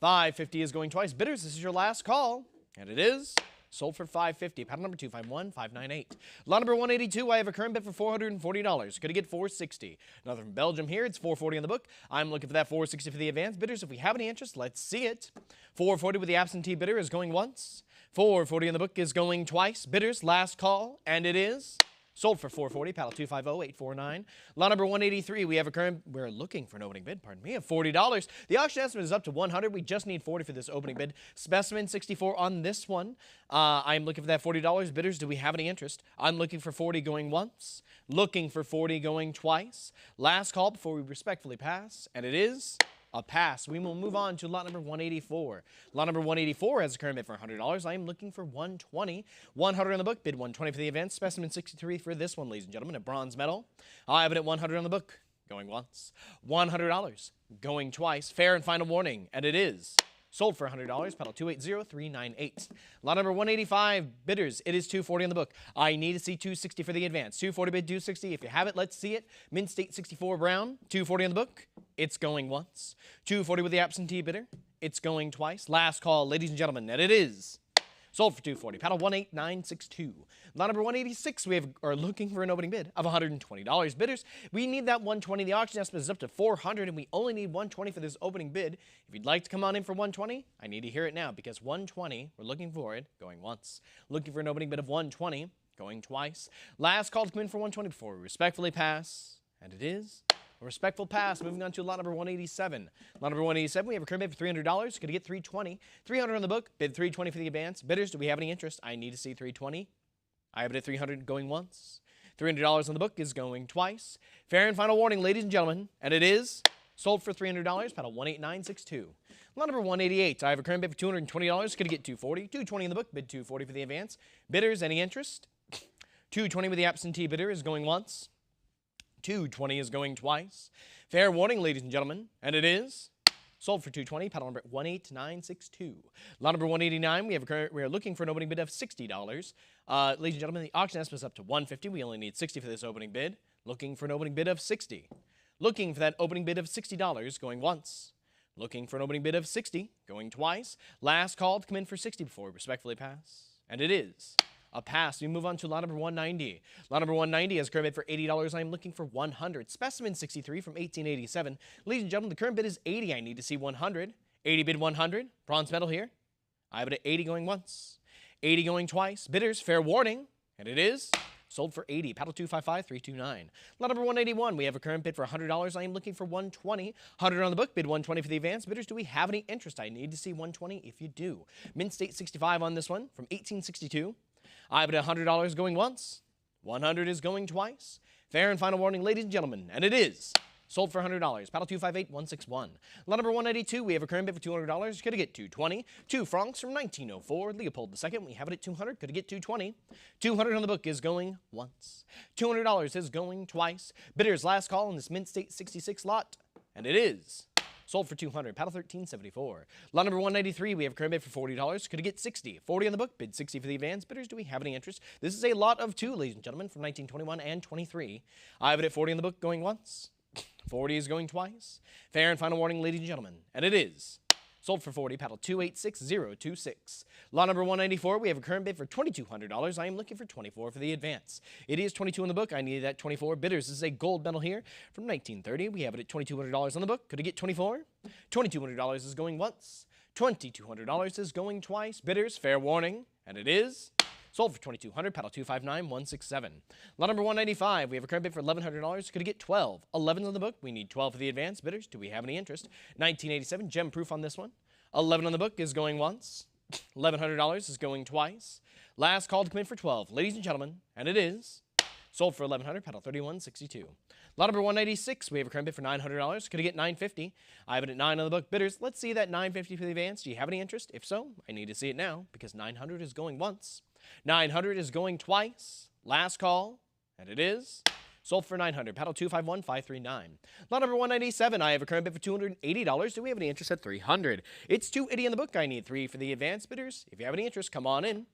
$550 is going twice. Bidders, this is your last call, and it is sold for $550. Paddle number 251-598. Lot number 182, I have a current bid for $440. Could I get $460? Another from Belgium here. It's $440 in the book. I'm looking for that $460 for the advance. Bidders, if we have any interest, let's see it. $440 with the absentee bidder is going once. $440 in the book is going twice. Bidders, last call, and it is sold for $440. Paddle 250-849. Lot number 183, we're looking for an opening bid, pardon me, of $40. The auction estimate is up to $100. We just need $40 for this opening bid. Specimen 64 on this one. I'm looking for that $40. Bidders, do we have any interest? I'm looking for $40 going once. Looking for $40 going twice. Last call before we respectfully pass, and it is a pass. We will move on to lot number 184. Lot number 184 has a current bid for $100. I am looking for $120. $100 on the book. Bid $120 for the advance. Specimen 63 for this one, ladies and gentlemen. A bronze medal. I have it at $100 on the book. Going once. $100. Going twice. Fair and final warning. And it is Sold for $100, paddle 280398. Lot number 185, bidders, it is 240 on the book. I need to see 260 for the advance. 240 bid 260. If you have it, let's see it. Mint State 64 Brown, 240 on the book. It's going once. 240 with the absentee bidder. It's going twice. Last call, ladies and gentlemen, and it is sold for 240. Paddle 18962. Lot number 186, we are looking for an opening bid of $120. Bidders, we need that 120. The auction estimate is up to 400, and we only need 120 for this opening bid. If you'd like to come on in for 120, I need to hear it now, because 120, we're looking for it, going once. Looking for an opening bid of 120, going twice. Last call to come in for 120 before we respectfully pass, and it is a respectful pass. Moving on to lot number 187. Lot number 187, we have a current bid for $300. Going to get $320. $300 on the book. Bid $320 for the advance. Bidders, do we have any interest? I need to see $320. I have it at $300 going once. $300 on the book is going twice. Fair and final warning, ladies and gentlemen, and it is sold for $300. Paddle 18962. Lot number 188, I have a current bid for $220. Going to get $240. $220 on the book. Bid $240 for the advance. Bidders, any interest? $220 with the absentee bidder is going once. $220 is going twice. Fair warning, ladies and gentlemen, and it is sold for $220. Paddle number 18962. Lot number 189, we are looking for an opening bid of $60. Ladies and gentlemen, the auction estimate is up to $150. We only need $60 for this opening bid. Looking for an opening bid of $60. Looking for that opening bid of $60 going once. Looking for an opening bid of $60 going twice. Last call to come in for $60 before we respectfully pass, and it is a pass. We move on to lot number 190. Lot number 190 has a current bid for $80. I am looking for 100. Specimen 63 from 1887. Ladies and gentlemen, the current bid is 80. I need to see 100. 80 bid 100. Bronze medal here. I have it at 80 going once. 80 going twice. Bidders, fair warning. And it is sold for 80. Paddle 255329. Lot number 181. We have a current bid for $100. I am looking for 120. 100 on the book. Bid 120 for the advance. Bidders, do we have any interest? I need to see 120 if you do. Mint State 65 on this one from 1862. I have it at $100 going once. 100 is going twice. Fair and final warning, ladies and gentlemen, and it is sold for $100. Paddle 258161. Lot number 192, we have a current bid for $200. Could get $220. 2 francs from 1904. Leopold II, we have it at $200. Could get $220. $200 on the book is going once. $200 is going twice. Bidders, last call on this Mint State 66 lot, and it is sold for $200. Paddle 1374. Lot number 193, we have a current bid for $40. Could it get $60? $40 on the book. Bid $60 for the advance. Bidders, do we have any interest? This is a lot of 2, ladies and gentlemen, from 1921 and 23. I have it at $40 on the book going once. 40 is going twice. Fair and final warning, ladies and gentlemen, and it is sold for $40. Paddle 286026. Lot number 194, we have a current bid for $2,200. I am looking for $24 for the advance. It is $22 on the book. I needed that $24. Bidders, this is a gold medal here from 1930. We have it at $2,200 on the book. Could it get $24? $2,200 is going once. $2,200 is going twice. Bidders, fair warning, and it is sold for $2,200. Paddle 259167. Lot number 195, we have a current bid for $1,100. Could it get 12? 11's on the book. We need 12 for the advance. Bidders, do we have any interest? 1987, gem proof on this one. 11 on the book is going once. $1,100 is going twice. Last call to come in for 12, ladies and gentlemen, and it is sold for $1,100. Paddle 3162. Lot number 196, we have a current bid for $900. Could it get $950? I have it at 9 on the book. Bidders, let's see that $950 for the advance. Do you have any interest? If so, I need to see it now, because $900 is going once. $900 is going twice. Last call, and it is sold for $900. Paddle 251539. Lot number 197, I have a current bid for $280. Do we have any interest at $300? It's $280 in the book. I need 3 for the advance. Bidders, if you have any interest, come on in.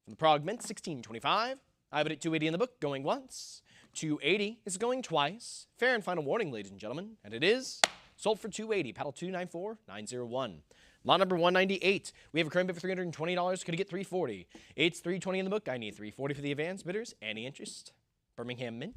From the Prague Mint, 1625. I have it at $280 in the book, going once. $280 is going twice. Fair and final warning, ladies and gentlemen, and it is sold for $280. Paddle 294901. Lot number 198, we have a current bid for $320. Could it get $340? It's $320 in the book. I need $340 for the advance. Bidders, any interest? Birmingham Mint,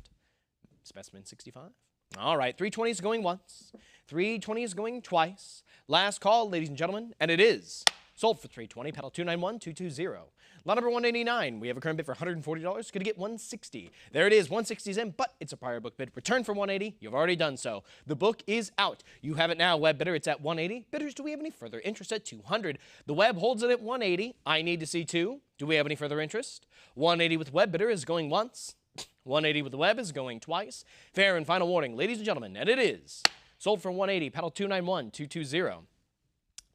specimen 65. All right, $320 is going once. $320 is going twice. Last call, ladies and gentlemen, and it is sold for $320. Paddle 291220. Lot number 189, we have a current bid for $140. Could it get $160? There it is, $160 is in, but it's a prior book bid. Return for $180. You've already done so. The book is out. You have it now, web bidder. It's at $180. Bidders, do we have any further interest at $200? The web holds it at $180. I need to see 2. Do we have any further interest? $180 with web bidder is going once. $180 with the web is going twice. Fair and final warning, ladies and gentlemen, and it is sold for $180. Paddle 291220.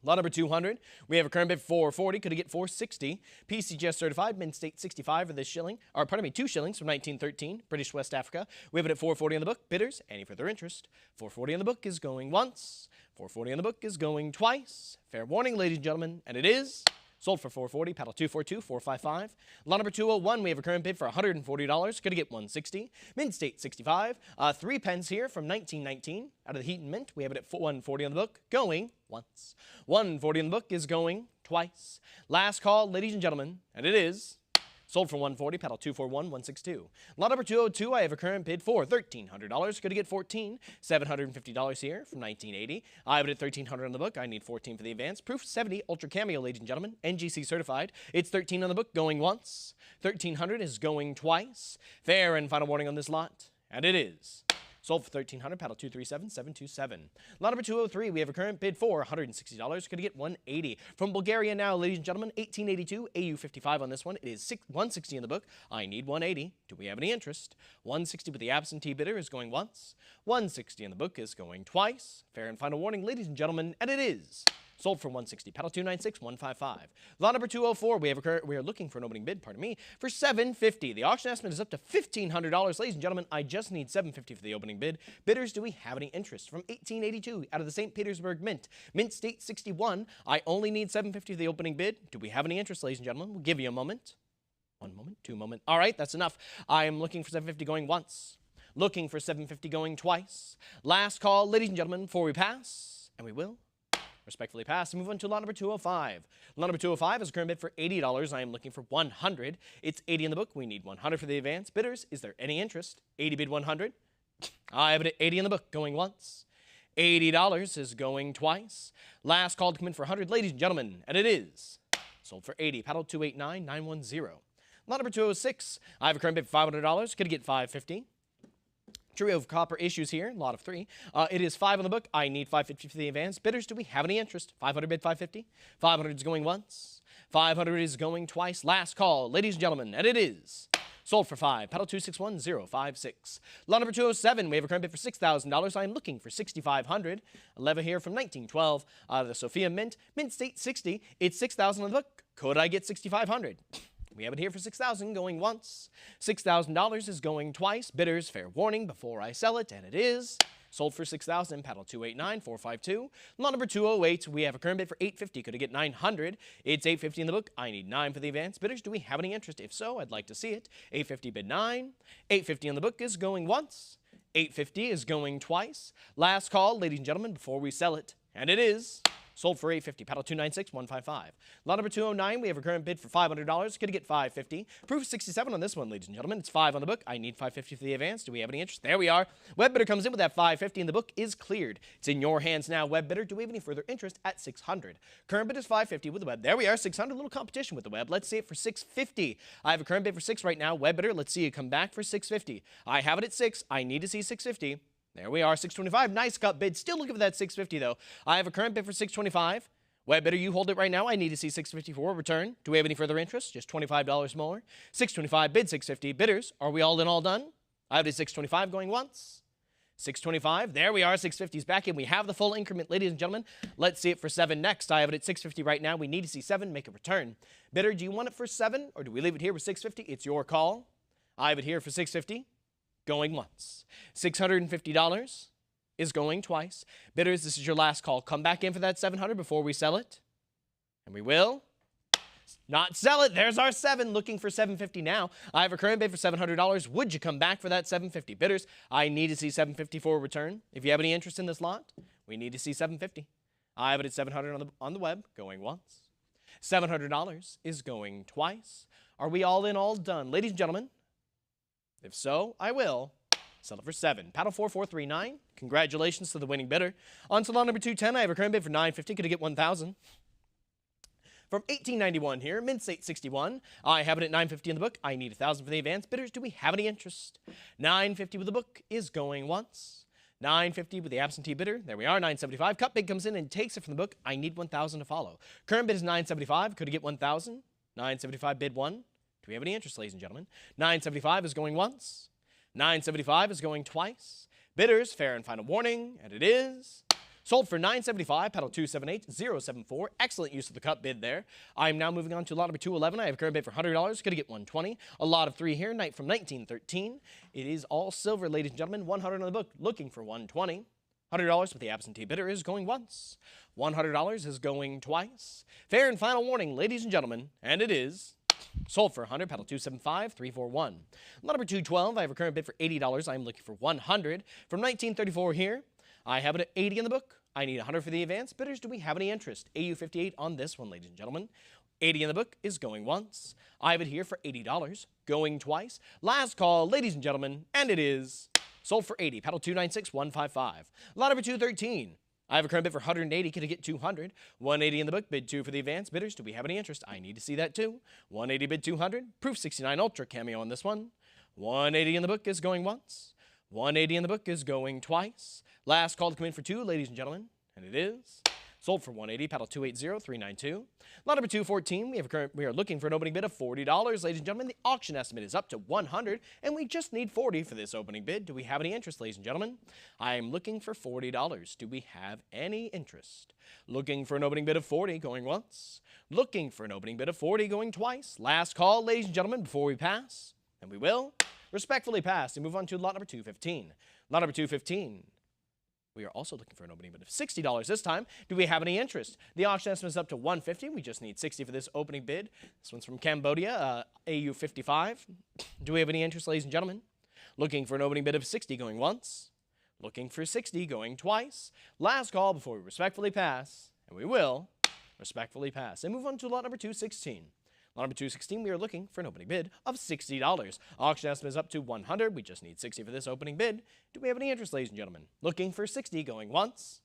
Lot number 200, we have a current bid for 440, could it get 460? PCGS certified, Mint State 65 for this shilling, or pardon me, 2 shillings from 1913, British West Africa. We have it at 440 on the book. Bidders, any further interest? 440 on the book is going once. 440 on the book is going twice. Fair warning, ladies and gentlemen, and it is sold for 440, paddle 242, 455. Lot number 201, we have a current bid for $140. Could it get 160? Mint State 65. 3 pence here from 1919. Out of the Heat and Mint, we have it at 140 on the book, going once. 140 on the book is going twice. Last call, ladies and gentlemen, and it is sold for 140, paddle 241, 162. Lot number 202, I have a current bid for $1,300. Could it get 14? $750 here from 1980. I have it at 1,300 on the book. I need 14 for the advance. Proof 70, Ultra Cameo, ladies and gentlemen. NGC certified. It's 13 on the book, going once. 1,300 is going twice. Fair and final warning on this lot, and it is sold for 1,300, paddle 237, 727. Lot number 203, we have a current bid for $160. Could it get 180? From Bulgaria now, ladies and gentlemen, 1882, AU55 on this one. It is 160 in the book. I need 180. Do we have any interest? 160 with the absentee bidder is going once. 160 in the book is going twice. Fair and final warning, ladies and gentlemen, and it is sold for 160, paddle 296, 155. Lot number 204, we are looking for an opening bid, pardon me, for $750. The auction estimate is up to $1,500. Ladies and gentlemen, I just need $750 for the opening bid. Bidders, do we have any interest? From 1882, out of the St. Petersburg Mint, Mint State 61, I only need $750 for the opening bid. Do we have any interest, ladies and gentlemen? We'll give you a moment. 1 moment, 2 moments. All right, that's enough. I am looking for $750 going once. Looking for $750 going twice. Last call, ladies and gentlemen, before we pass, and we will respectfully pass and move on to lot number 205. Lot number 205 is a current bid for $80. I am looking for 100. It's 80 in the book. We need 100 for the advance. Bidders, is there any interest? 80 bid 100. I have it at 80 in the book, going once. $80 is going twice. Last call to come in for 100, ladies and gentlemen, and it is sold for 80. Paddle 289, 910. Lot number 206. I have a current bid for $500. Could it get 550? Trio of copper issues here, lot of 3. It is 5 on the book. I need 550 for the advance. Bidders, do we have any interest? 500 bid 550. 500 is going once. 500 is going twice. Last call, ladies and gentlemen, and it is sold for 5. Paddle 261056. Lot number 207. We have a current bid for $6,000. I am looking for $6,500. A lever here from 1912. Out of the Sophia Mint, Mint State 60. It's $6,000 on the book. Could I get $6,500? We have it here for $6,000 going once. $6,000 is going twice. Bidders, fair warning before I sell it, and it is sold for $6,000. Paddle 289, 452. Lot number 208. We have a current bid for $850. Could it get $900? It's $850 in the book. I need 9 for the advance. Bidders, do we have any interest? If so, I'd like to see it. $850 bid 9. $850 in the book is going once. $850 is going twice. Last call, ladies and gentlemen, before we sell it, and it is sold for $850. Paddle 296, 155. Lot number 209, we have a current bid for $500. Could it get $550? Proof 67 on this one, ladies and gentlemen. It's 5 on the book. I need $550 for the advance. Do we have any interest? There we are. Web bidder comes in with that $550, and the book is cleared. It's in your hands now, web bidder. Do we have any further interest at $600? Current bid is $550 with the web. There we are, $600. A little competition with the web. Let's see it for $650. I have a current bid for $6 right now. Web bidder, let's see you come back for $650. I have it at $6. I need to see $650. There we are, $625. Nice cut bid. Still looking for that $650 though. I have a current bid for $625. Web bidder, you hold it right now. I need to see $654 return. Do we have any further interest? Just $25 more. $625 bid $650. Bidders, are we all in, all done? I have it at $625 going once. $625. There we are. $650 is back in. We have the full increment, ladies and gentlemen. Let's see it for 7 next. I have it at $650 right now. We need to see 7. Make a return. Bidder, do you want it for 7 or do we leave it here with $650? It's your call. I have it here for $650. Going once. $650 is going twice. Bidders, this is your last call. Come back in for that $700 before we sell it. And we will not sell it. There's our 7. Looking for $750 now. I have a current bid for $700. Would you come back for that $750? Bidders, I need to see $750 for a return. If you have any interest in this lot, we need to see $750. I have it at $700 on the web, going once. $700 is going twice. Are we all in, all done? Ladies and gentlemen, if so, I will sell it for 7. Paddle 4439. Congratulations to the winning bidder. On to lot number 210. I have a current bid for $950. Could I get $1,000? From 1891 here, Mint State 61. I have it at $950 in the book. I need $1,000 for the advance. Bidders, do we have any interest? $950 with the book is going once. $950 with the absentee bidder. There we are, $975. Cut bid comes in and takes it from the book. I need $1,000 to follow. Current bid is $975. Could I get $1,000? $975 bid 1. Do we have any interest, ladies and gentlemen? $975 is going once. $975 is going twice. Bidders, fair and final warning, and it is Sold for $9.75, pedal 278-074. Excellent use of the cut bid there. I'm now moving on to lot number 211. I have a current bid for $100. Could get 120. A lot of 3 here, night from 1913. It is all silver, ladies and gentlemen. 100 on the book, looking for 120. $100 with the absentee bidder is going once. $100 is going twice. Fair and final warning, ladies and gentlemen, and it is sold for 100, pedal 275-341. Lot number 212, I have a current bid for $80. I am looking for 100. From 1934 here, I have it at 80 in the book. I need 100 for the advance. Bidders, do we have any interest? AU 58 on this one, ladies and gentlemen. 80 in the book is going once. I have it here for $80, going twice. Last call, ladies and gentlemen, and it is sold for 80, pedal 296-155. Lot number 213. I have a current bid for 180. Can I get 200? 180 in the book. Bid 2 for the advance. Bidders, do we have any interest? I need to see that too. 180 bid 200. Proof 69 Ultra cameo on this one. 180 in the book is going once. 180 in the book is going twice. Last call to come in for 2, ladies and gentlemen, and it is sold for 180. Paddle 280-392. Lot number 214. We are looking for an opening bid of $40, ladies and gentlemen. The auction estimate is up to 100, and we just need 40 for this opening bid. Do we have any interest, ladies and gentlemen? I am looking for $40. Do we have any interest? Looking for an opening bid of 40, going once. Looking for an opening bid of 40, going twice. Last call, ladies and gentlemen, before we pass, and we will respectfully pass and move on to lot number 215. Lot number 215. We are also looking for an opening bid of $60 this time. Do we have any interest? The auction estimate is up to $150. We just need $60 for this opening bid. This one's from Cambodia, AU 55. Do we have any interest, ladies and gentlemen? Looking for an opening bid of $60 going once. Looking for $60 going twice. Last call before we respectfully pass, and we will respectfully pass. And move on to lot number 216. Lot number 216, we are looking for an opening bid of $60. Auction estimate is up to $100. We just need $60 for this opening bid. Do we have any interest, ladies and gentlemen? Looking for $60 going once.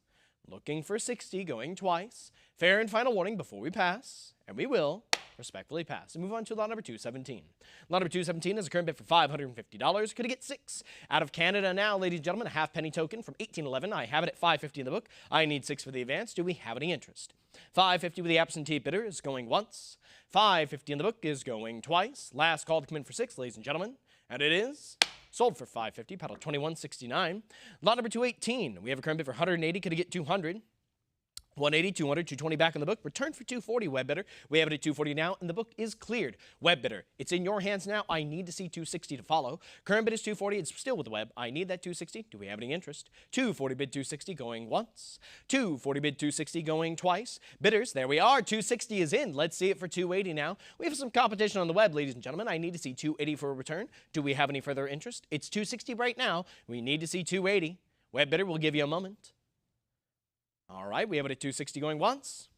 Looking for $60 going twice. Fair and final warning before we pass, and we will respectfully pass. And move on to lot number 217. Lot number 217 is a current bid for $550. Could I get 6? Out of Canada now, ladies and gentlemen, a half penny token from 1811. I have it at $550 in the book. I need 6 for the advance. Do we have any interest? $550 with the absentee bidder is going once. $550 in the book is going twice. Last call to come in for 6, ladies and gentlemen, and it is sold for $550, paddle 2169. Lot number 218, we have a current bid for 180. Could I get 200? 180, 200, 220 back in the book. Return for 240, web bidder. We have it at 240 now, and the book is cleared. Web bidder, it's in your hands now. I need to see 260 to follow. Current bid is 240. It's still with the web. I need that 260. Do we have any interest? 240 bid 260 going once. 240 bid 260 going twice. Bidders, there we are. 260 is in. Let's see it for 280 now. We have some competition on the web, ladies and gentlemen. I need to see 280 for a return. Do we have any further interest? It's 260 right now. We need to see 280. Web bidder, we'll give you a moment. All right, we have it at 260 going once.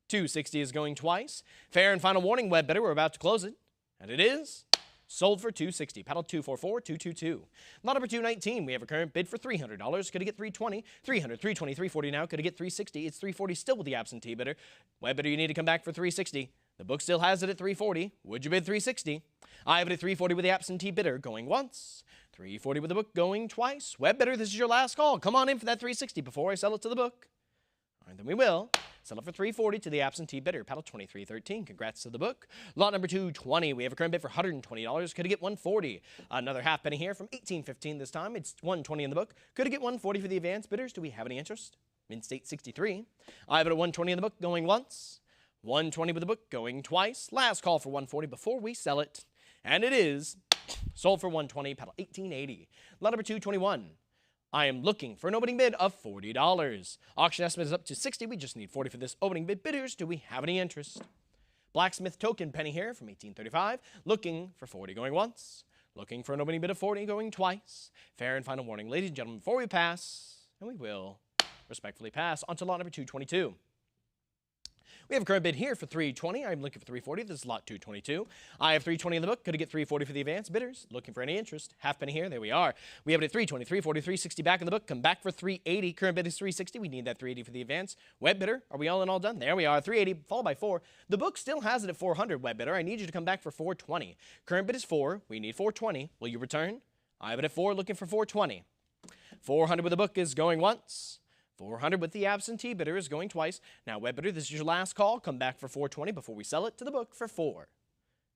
260 is going twice. Fair and final warning, web bidder, we're about to close it. And it is sold for 260. Paddle 244-222. Lot number 219, we have a current bid for $300. Could I get 320? 300, 320, 340 now. Could I get 360? It's 340 still with the absentee bidder. Web bidder, you need to come back for 360. The book still has it at 340. Would you bid 360? I have it at 340 with the absentee bidder going once. 340 with the book going twice. Web bidder, this is your last call. Come on in for that 360 before I sell it to the book. And then we will sell it for $340 to the absentee bidder. Paddle 2313. Congrats to the book. Lot number 220. We have a current bid for $120. Could I get 140? Another half penny here from 1815 this time. It's 120 in the book. Could I get 140 for the advance bidders? Do we have any interest? Mint State 63. I have it at 120 in the book going once. 120 with the book going twice. Last call for 140 before we sell it. And it is sold for 120. Paddle 1880. Lot number 221. I am looking for an opening bid of $40. Auction estimate is up to $60. We just need 40 for this opening bid. Bidders, do we have any interest? Blacksmith token penny here from 1835. Looking for 40 going once. Looking for an opening bid of 40 going twice. Fair and final warning, ladies and gentlemen, before we pass, and we will respectfully pass on to lot number 222. We have a current bid here for $320. I'm looking for $340. This is lot 222. I have $320 in the book. Could I get $340 for the advance? Bidders, looking for any interest. Half penny here. There we are. We have it at $320, $340, $360 back in the book. Come back for $380. Current bid is $360. We need that $380 for the advance. Web bidder, are we all in all done? There we are. $380 followed by 4. The book still has it at $400. Web bidder, I need you to come back for $420. Current bid is 4. We need $420. Will you return? I have it at 4. Looking for $420. $400 with the book is going once. $400 with the absentee bidder is going twice. Now, web bidder, this is your last call. Come back for $420 before we sell it to the book for $4.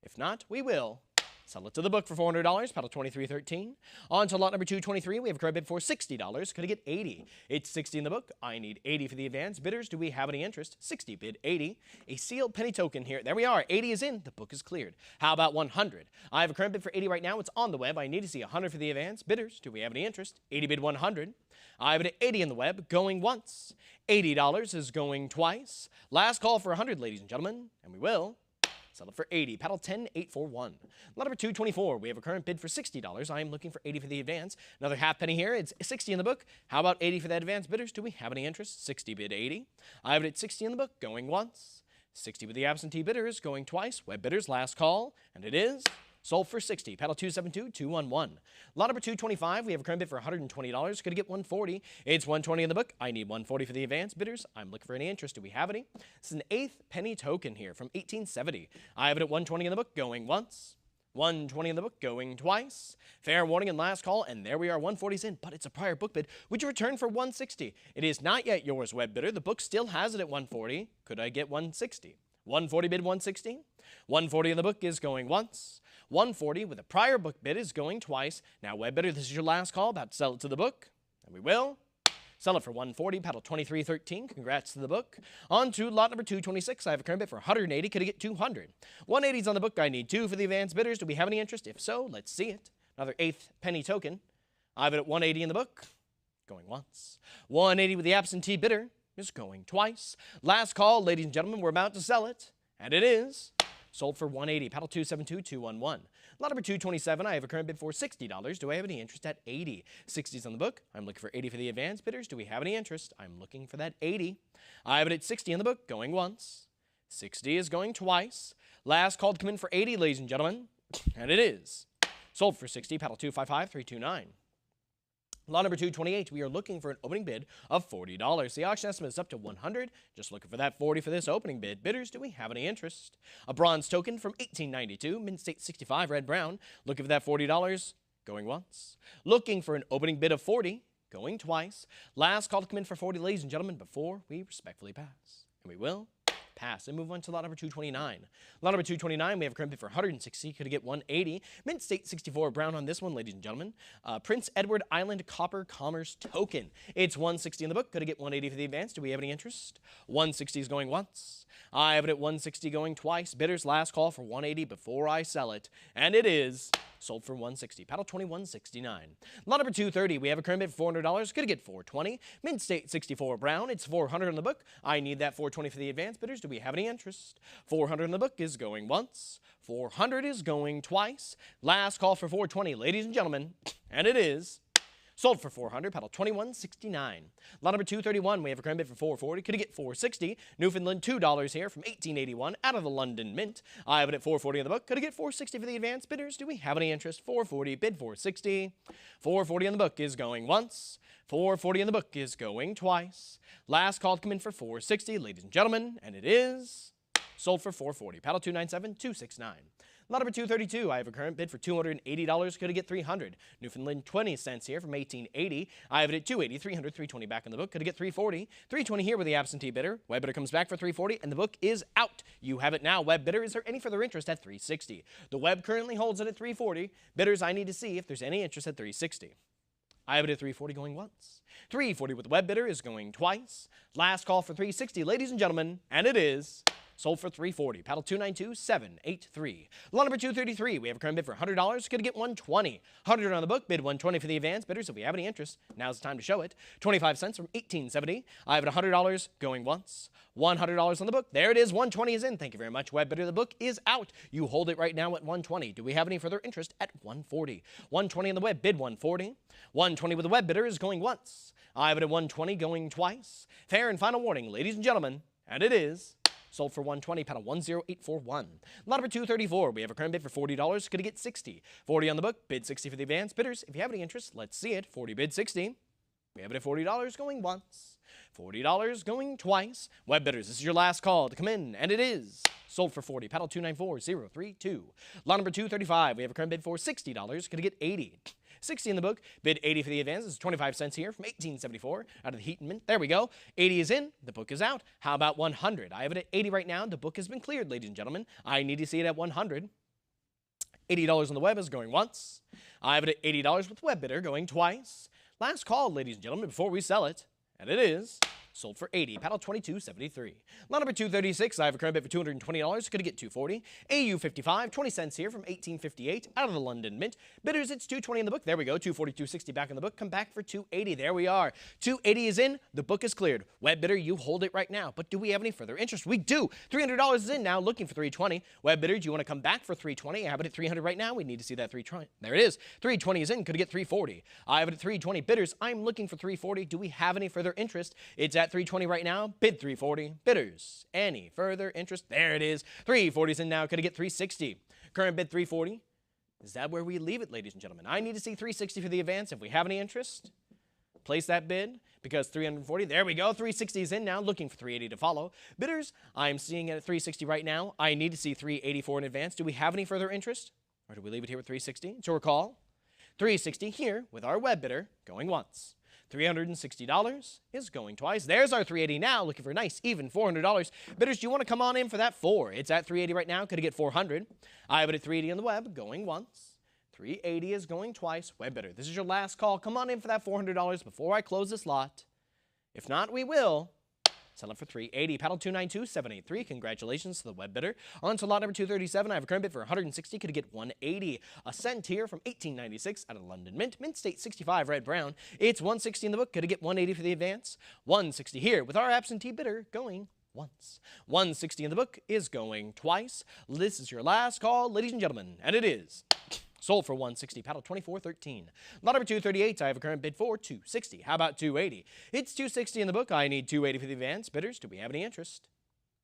If not, we will Sell it to the book for $400, paddle 2313. On to lot number 223, we have a current bid for $60. Could I get 80? It's 60 in the book. I need 80 for the advance. Bidders, do we have any interest? 60 bid 80. A sealed penny token here. There we are. 80 is in. The book is cleared. How about 100? I have a current bid for 80 right now. It's on the web. I need to see 100 for the advance. Bidders, do we have any interest? 80 bid 100. I have it at 80 in the web, going once. $80 is going twice. Last call for 100, ladies and gentlemen, and we will sell it for 80. Paddle 10841. Lot number 224. We have a current bid for $60. I am looking for 80 for the advance. Another half penny here. It's 60 in the book. How about 80 for that advance? Bidders, do we have any interest? 60 bid 80. I have it at 60 in the book, going once. 60 with the absentee bidders, going twice. Web bidders, last call, and it is sold for 60. Paddle 272-211. Lot number 225, we have a current bid for $120. Could I get 140? It's 120 in the book. I need 140 for the advance. Bidders, I'm looking for any interest. Do we have any? It's an 8th penny token here from 1870. I have it at 120 in the book, going once. 120 in the book, going twice. Fair warning and last call, and there we are, 140's in, but it's a prior book bid. Would you return for 160? It is not yet yours, web bidder. The book still has it at 140. Could I get 160? 140 bid 160. 140 in the book is going once. 140 with a prior book bid is going twice. Now, web bidder, this is your last call. About to sell it to the book, and we will sell it for 140, paddle 2313. Congrats to the book. On to lot number 226. I have a current bid for 180. Could I get 200? 180's on the book. I need 2 for the advance. Bidders, do we have any interest? If so, let's see it. Another 8th penny token. I have it at 180 in the book. Going once. 180 with the absentee bidder is going twice. Last call, ladies and gentlemen. We're about to sell it, and it is sold for 180. Paddle 272-211. Lot number 227, I have a current bid for $60. Do I have any interest at 80? 60's on the book. I'm looking for 80 for the advance. Bidders, do we have any interest? I'm looking for that 80. I have it at 60 in the book, going once. 60 is going twice. Last call to come in for 80, ladies and gentlemen. And it is sold for 60. Paddle 255-329. Lot number 228, we are looking for an opening bid of $40. The auction estimate is up to $100. Just looking for that 40 for this opening bid. Bidders, do we have any interest? A bronze token from 1892, Mint State 65, red brown. Looking for that $40, going once. Looking for an opening bid of 40, going twice. Last call to come in for 40, ladies and gentlemen, before we respectfully pass. And we will pass and move on to lot number 229. Lot number 229, we have a current bid for 160. Could I get 180? Mint State 64 brown on this one, ladies and gentlemen. Prince Edward Island Copper Commerce Token. It's 160 in the book. Could I get 180 for the advance? Do we have any interest? 160 is going once. I have it at 160 going twice. Bidders, last call for 180 before I sell it. And it is sold for 160. Paddle 2169. Lot number 230, we have a current bid for $400. Could I get 420? Mint State 64 brown. It's 400 in the book. I need that 420 for the advance. Bidders, do we have any interest? 400 in the book is going once. 400 is going twice. Last call for 420, ladies and gentlemen. And it is sold for 400, paddle 2169. Lot number 231, we have a current bid for 440. Could I get 460? Newfoundland $2 here from 1881 out of the London Mint. I have it at 440 in the book. Could I get 460 for the advance? Bidders, do we have any interest? 440, bid 460. 440 in the book is going once. 440 in the book is going twice. Last call to come in for 460, ladies and gentlemen, and it is sold for 440. Paddle 297-269. Lot number 232, I have a current bid for $280. Could I get 300? Newfoundland 20 cents here from 1880. I have it at 280, 300, 320 back in the book. Could I get 340? 320 here with the absentee bidder. Web bidder comes back for 340, and the book is out. You have it now, web bidder. Is there any further interest at 360? The web currently holds it at 340. Bidders, I need to see if there's any interest at 360. I have it at 340 going once. 340 with the web bidder is going twice. Last call for 360, ladies and gentlemen, and it is sold for 340. Paddle 292-783. Lot number 233, we have a current bid for $100. Could I get 120? 100 on the book, bid 120 for the advance. Bidders, if we have any interest, now's the time to show it. 25 cents from 1870. I have it $100 going once. $100 on the book. There it is. 120 is in. Thank you very much, web bidder. The book is out. You hold it right now at 120. Do we have any further interest at 140? 120 on the web, bid 140. 120 with the web bidder is going once. I have it at 120 going twice. Fair and final warning, ladies and gentlemen, and it is sold for 120, paddle 10841. Lot number 234, we have a current bid for $40. Could I get 60? 40 on the book, bid 60 for the advance. Bidders, if you have any interest, let's see it. 40 bid 60. We have it at $40 going once. $40 going twice. Web bidders, this is your last call to come in, and it is sold for 40. Paddle 294032. Lot number 235, we have a current bid for $60. Could I get 80? 60 in the book, bid 80 for the advance. It's 25 cents here from 1874 out of the Heaton Mint. There we go. 80 is in, the book is out. How about 100? I have it at 80 right now. The book has been cleared, ladies and gentlemen. I need to see it at 100. $80 on the web is going once. I have it at $80 with web bidder going twice. Last call, ladies and gentlemen, before we sell it. And it is sold for $80. Paddle 2273. Lot number 236. I have a current bid for $220. Could get $240. AU 55. 20 cents here from 1858 out of the London Mint. Bidders, it's $220 in the book. There we go. $240, $260 back in the book. Come back for $280. There we are. $280 is in. The book is cleared. Web bidder, you hold it right now. But do we have any further interest? We do. $300 is in now, looking for $320. Web bidder, do you want to come back for $320? I have it at $300 right now. We need to see that $320. There it is. $320 is in. Could get $340. I have it at $320. Bidders, I'm looking for $340. Do we have any further interest? It's at $320 right now. Bid $340. Bidders, any further interest? There it is. $340's in now. Could it get $360? Current bid $340. Is that where we leave it, ladies and gentlemen? I need to see $360 for the advance. If we have any interest, place that bid because $340. There we go. $360 is in now. Looking for $380 to follow. Bidders, I'm seeing it at $360 right now. I need to see $384 in advance. Do we have any further interest? Or do we leave it here with $360? It's your call. $360 here with our web bidder going once. $360 is going twice. There's our $380 now, looking for a nice, even $400. Bidders, do you want to come on in for that $4? It's at $380 right now. Could it get $400? I have it at $380 on the web, going once. $380 is going twice. Web bidder, this is your last call. Come on in for that $400 before I close this lot. If not, we will sell it for $380. Paddle 292783. Congratulations to the web bidder. On to lot number 237. I have a current bid for $160. Could it get $180? A cent here from 1896 out of London Mint. Mint State 65, red brown. It's $160 in the book. Could it get $180 for the advance? $160 here with our absentee bidder going once. $160 in the book is going twice. This is your last call, ladies and gentlemen, and it is sold for $160. Paddle 2413. Lot number 238. I have a current bid for $260. How about $280? It's $260 in the book. I need $280 for the advance. Bidders, do we have any interest?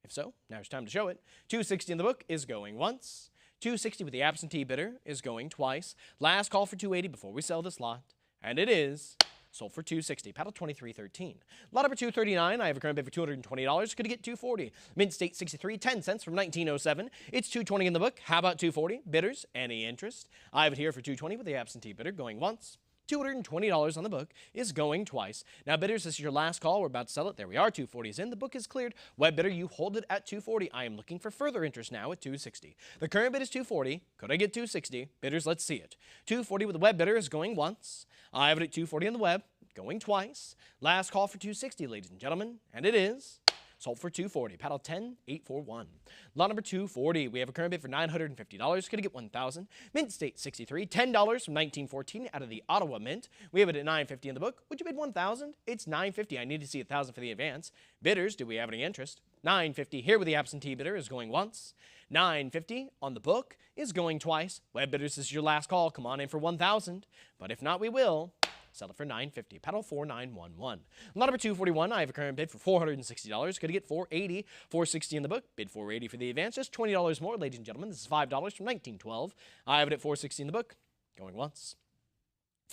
If so, now it's time to show it. $260 in the book is going once. $260 with the absentee bidder is going twice. Last call for $280 before we sell this lot. And it is sold for $260. Paddle 2313. Lot number 239. I have a current bid for $220. Could it get $240? Mint State 63, 10 cents from 1907. It's $220 in the book. How about $240? Bidders, any interest? I have it here for $220 with the absentee bidder going once. $220 on the book is going twice. Now, bidders, this is your last call. We're about to sell it. There we are. $240 is in. The book is cleared. Web bidder, you hold it at $240. I am looking for further interest now at $260. The current bid is $240. Could I get $260? Bidders, let's see it. $240 with the web bidder is going once. I have it at $240 on the web, going twice. Last call for $260, ladies and gentlemen, and it is sold for $240. Paddle 10841. Lot number 240. We have a current bid for $950. Could it get $1,000? Mint State 63. $10 from 1914 out of the Ottawa Mint. We have it at $950 in the book. Would you bid $1,000? It's $950. I need to see $1,000 for the advance. Bidders, do we have any interest? $950 here with the absentee bidder is going once. $950 on the book is going twice. Web bidders, this is your last call. Come on in for $1,000. But if not, we will sell it for $950. Paddle 4911. Lot number 241. I have a current bid for $460. Could it get $480? $460 in the book. Bid $480 for the advance. Just $20 more, ladies and gentlemen. This is $5 from 1912. I have it at $460 in the book. Going once.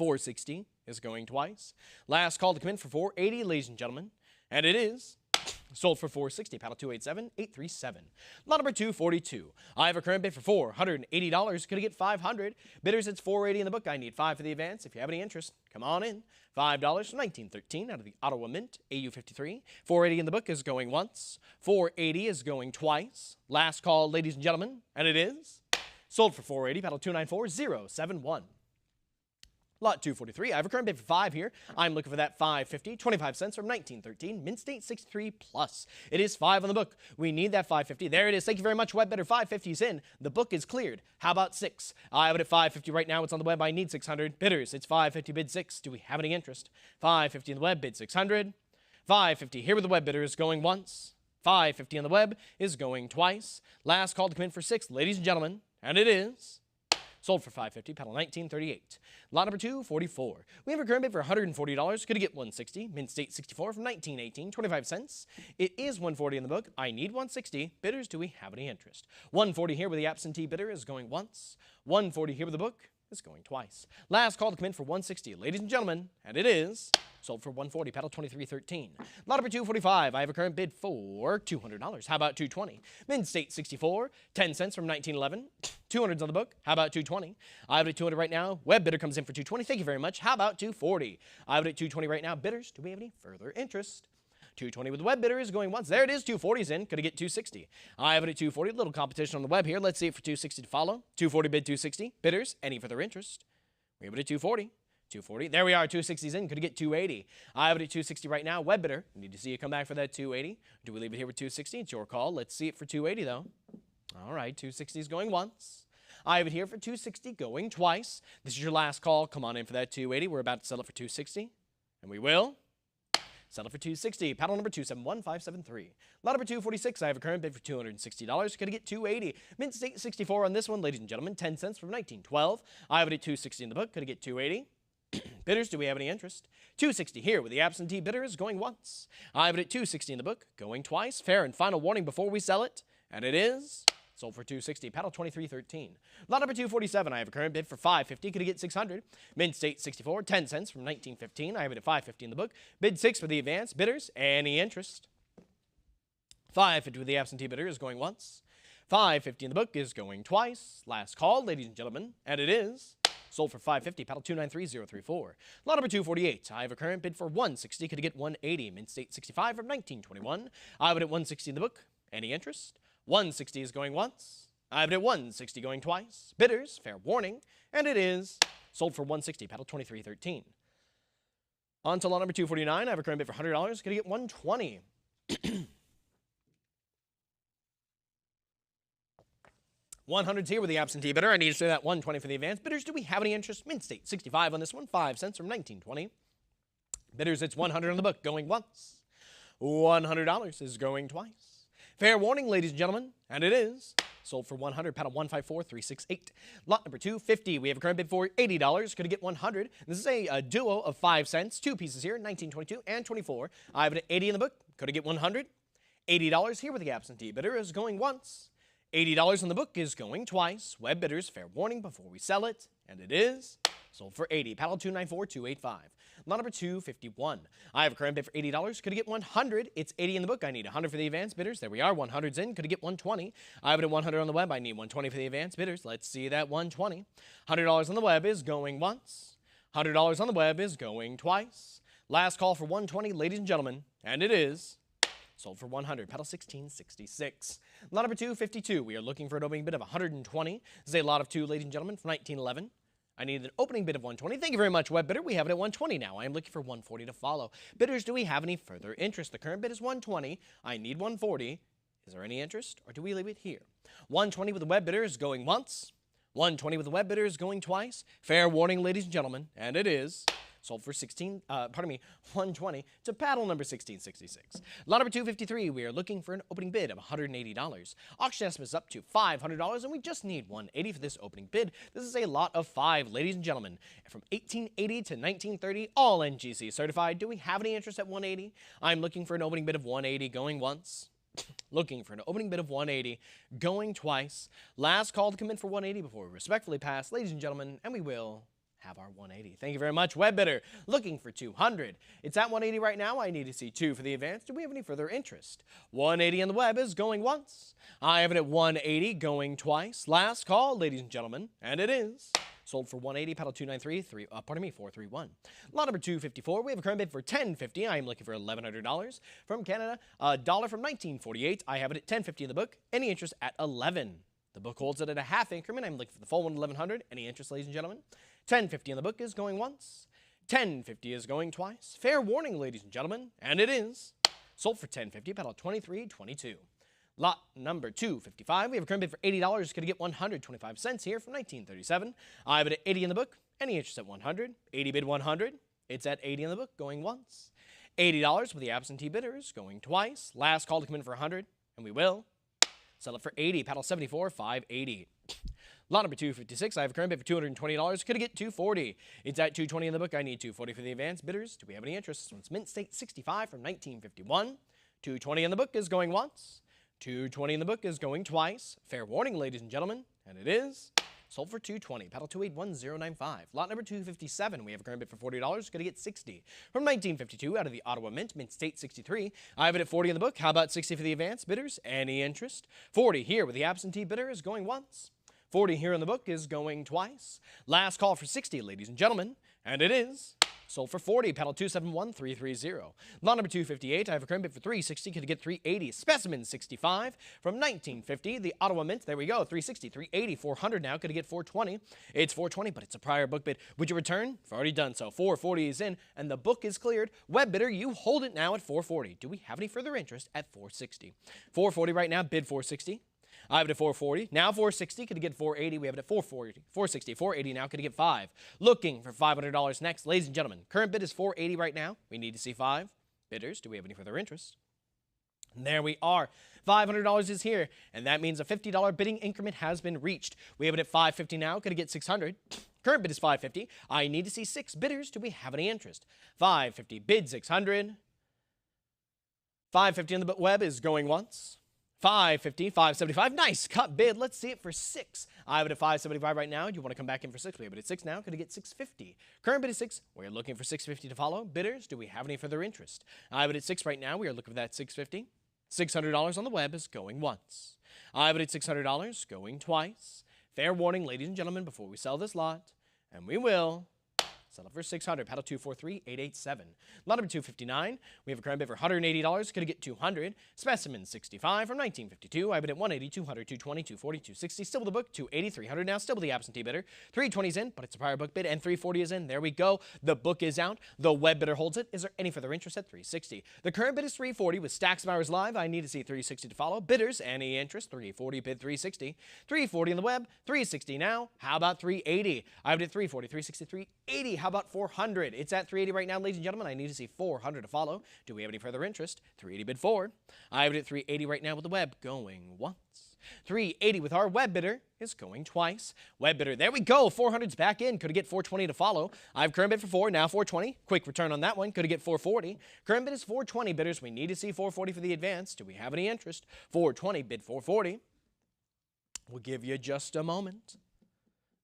$460 is going twice. Last call to come in for $480, ladies and gentlemen. And it is sold for $460. Paddle 287-837. Lot number 242. I have a current bid for $480. Could I get $500? Bidders, it's $480 in the book. I need $5 for the advance. If you have any interest, come on in. $5 from 1913 out of the Ottawa Mint, AU 53. $480 in the book is going once. $480 is going twice. Last call, ladies and gentlemen, and it is sold for $480. Paddle 294-071. Lot 243. I have a current bid for $5 here. I'm looking for that $550, 25 cents from 1913. Mint State 63 plus. It is $5 on the book. We need that $550. There it is. Thank you very much, web bidder. $550 is in. The book is cleared. How about $6? I have it at $550 right now. It's on the web. I need $600. Bidders, it's $550, bid $6. Do we have any interest? $550 on the web, bid $600. $550 here with the web bidder is going once. $550 on the web is going twice. Last call to come in for $6, ladies and gentlemen, and it is sold for $550, paddle 1938. Lot number 244. We have a current bid for $140. Could it get $160? Mint State 64 from 1918, 25 cents. It is $140 in the book. I need $160. Bidders, do we have any interest? $140 here with the absentee bidder is going once. $140 here with the book is going twice. Last call to come in for $160, ladies and gentlemen, and it is sold for $140, paddle 2313. Lot number 245. I have a current bid for $200. How about $220? Mint State 64, 10 cents from 1911. 200's on the book. How about $220? I have it at $200 right now. Web bidder comes in for $220. Thank you very much. How about $240? I have it at $220 right now. Bidders, do we have any further interest? 220 with the web bidder is going once. There it is, 240's in. Could it get 260? I have it at 240. Little competition on the web here. Let's see it for 260 to follow. 240 bid 260. Bidders, any further interest? We have it at 240. 240. There we are, 260's in. Could it get 280? I have it at 260 right now. Web bidder, need to see you come back for that 280. Do we leave it here with 260? It's your call. Let's see it for 280 though. All right, 260 is going once. I have it here for 260 going twice. This is your last call. Come on in for that 280. We're about to sell it for 260. And we will sell it for 260. Paddle number 271573. Lot number 246. I have a current bid for $260. Could I get 280? Mint state 64 on this one, ladies and gentlemen. 10 cents from 1912. I have it at 260 in the book. Could I get 280? Bidders, do we have any interest? 260 here with the absentee bidders going once. I have it at 260 in the book, going twice. Fair and final warning before we sell it. And it is sold for 260. Paddle 2313. Lot number 247. I have a current bid for 550. Could I get 600? Mint state 64. 10 cents from 1915. I have it at 550 in the book. Bid 6 for the advance. Bidders, any interest? 550 with the absentee bidder is going once. 550 in the book is going twice. Last call, ladies and gentlemen. And it is sold for 550. Paddle 293034. Lot number 248. I have a current bid for 160. Could I get 180? Mint state 65 from 1921. I have it at 160 in the book. Any interest? 160 is going once. I have it at 160 going twice. Bidders, fair warning. And it is sold for 160. Paddle 2313. On to lot number 249. I have a current bid for $100. Could I get 120? 100's here with the absentee bidder. I need to say that 120 for the advance. Bidders, do we have any interest? Mint state 65 on this one. 5 cents from 1920. Bidders, it's 100 on the book going once. $100 is going twice. Fair warning, ladies and gentlemen, and it is sold for 100. Paddle 154368. Lot number 250. We have a current bid for $80. Could I get 100? This is a duo of 5 cents. 2 pieces here, 1922 and 24. I have it at 80 in the book. Could I get 100? $80 here with the absentee bidder is going once. $80 on the book is going twice. Web bidders, fair warning before we sell it. And it is sold for 80. Paddle 294285. Lot number 251. I have a current bid for $80. Could I get 100? It's 80 in the book. I need 100 for the advance bidders. There we are. 100's in. Could I get 120? I have it at 100 on the web. I need 120 for the advance bidders. Let's see that 120. $100 on the web is going once. $100 on the web is going twice. Last call for 120, ladies and gentlemen. And it is sold for 100. Paddle 1666. Lot number 252. We are looking for an opening bid of 120. This is a lot of 2, ladies and gentlemen, from 1911. I need an opening bid of 120. Thank you very much, web bidder. We have it at 120 now. I am looking for 140 to follow. Bidders, do we have any further interest? The current bid is 120. I need 140. Is there any interest, or do we leave it here? 120 with the web bidder is going once. 120 with the web bidder is going twice. Fair warning, ladies and gentlemen, and it is sold for 120 to paddle number 1666. Lot number 253, we are looking for an opening bid of $180. Auction estimate is up to $500, and we just need 180 for this opening bid. This is a lot of 5, ladies and gentlemen. From 1880 to 1930, all NGC certified. Do we have any interest at 180? I'm looking for an opening bid of 180 going once. Looking for an opening bid of 180 going twice. Last call to come in for 180 before we respectfully pass, ladies and gentlemen, and we will have our 180. Thank you very much, web bidder. Looking for 200. It's at 180 right now. I need to see 2 for the advance. Do we have any further interest? 180 on the web is going once. I have it at 180 going twice. Last call, ladies and gentlemen, and it is sold for 180. Paddle 431. Lot number 254. We have a current bid for $10.50. I am looking for $1,100 from Canada. $1 from 1948. I have it at $10.50 in the book. Any interest at 11. The book holds it at a half increment. I'm looking for the full one, 1,100. Any interest, ladies and gentlemen? $10.50 in the book is going once. $10.50 is going twice. Fair warning, ladies and gentlemen, and it is sold for $10.50. Paddle 2322. Lot number 255. We have a current bid for $80. Could I get 125 cents here from 1937? I have it at 80 in the book. Any interest at 100? 80 bid 100. It's at 80 in the book, going once. $80 with the absentee bidders, going twice. Last call to come in for 100, and we will sell it for 80. Paddle 580. Lot number 256. I have a current bid for $220. Could I get 240? It's at 220 in the book. I need 240 for the advance bidders. Do we have any interest? This one's Mint State 65 from 1951. 220 in the book is going once. 220 in the book is going twice. Fair warning, ladies and gentlemen, and it is sold for 220. Paddle 281095. Lot number 257. We have a current bid for $40. Could I get 60? From 1952 out of the Ottawa Mint, Mint State 63. I have it at 40 in the book. How about 60 for the advance bidders? Any interest? 40 here with the absentee bidder is going once. 40 here in the book is going twice. Last call for 60, ladies and gentlemen, And it is sold for 40, paddle 271330. Lot number 258, I have a current bid for 360, could get 380. Specimen 65 from 1950, the Ottawa Mint, there we go, 360, 380, 400 now, could get 420. It's 420, but it's a prior book bid. Would you return? I've already done so. 440 is in, and the book is cleared. Web bidder, you hold it now at 440. Do we have any further interest at 460? 440 right now, bid 460. I have it at 440. Now 460. Could it get 480? We have it at 440. 460. 480 now. Could it get 5? Looking for $500 next. Ladies and gentlemen, current bid is 480 right now. We need to see 5. Bidders, do we have any further interest? And there we are. $500 is here, and that means a $50 bidding increment has been reached. We have it at 550 now. Could it get 600? Current bid is 550. I need to see 6 bidders. Do we have any interest? 550. Bid 600. 550 on the web is going once. 550, 575, nice cut bid. Let's see it for 6. I have it at 575 right now. You want to come back in for 6? We have it at 6 now. Could it get 650? Current bid is 6. We're looking for 650 to follow. Bidders, do we have any further interest? I have it at 6 right now. We are looking for that 650. $600 on the web is going once. I have it at $600 going twice. Fair warning, ladies and gentlemen, before we sell this lot, and we will. Sell it for 600. Paddle 243-887. Lot number 259. We have a current bid for $180. Could it get 200? Specimen 65 from 1952. I bid at 180, 200, 220, 240, 260. Still with the book. 280, 300 now. Still with the absentee bidder. 320 is in, but it's a prior book bid, and 340 is in. There we go. The book is out. The web bidder holds it. Is there any further interest at 360? The current bid is 340 with Stacks Bowers live. I need to see 360 to follow. Bidders, any interest? 340 bid 360. 340 on the web. 360 now. How about 380? I bid at 340, 360, 380. How about 400? It's at 380 right now, ladies and gentlemen. I need to see 400 to follow. Do we have any further interest? 380 bid 4. I have it at 380 right now with the web going once. 380 with our web bidder is going twice. Web bidder, there we go. 400's back in. Could it get 420 to follow? I have current bid for 4, now 420. Quick return on that one. Could it get 440? Current bid is 420, bidders. We need to see 440 for the advance. Do we have any interest? 420 bid 440. We'll give you just a moment,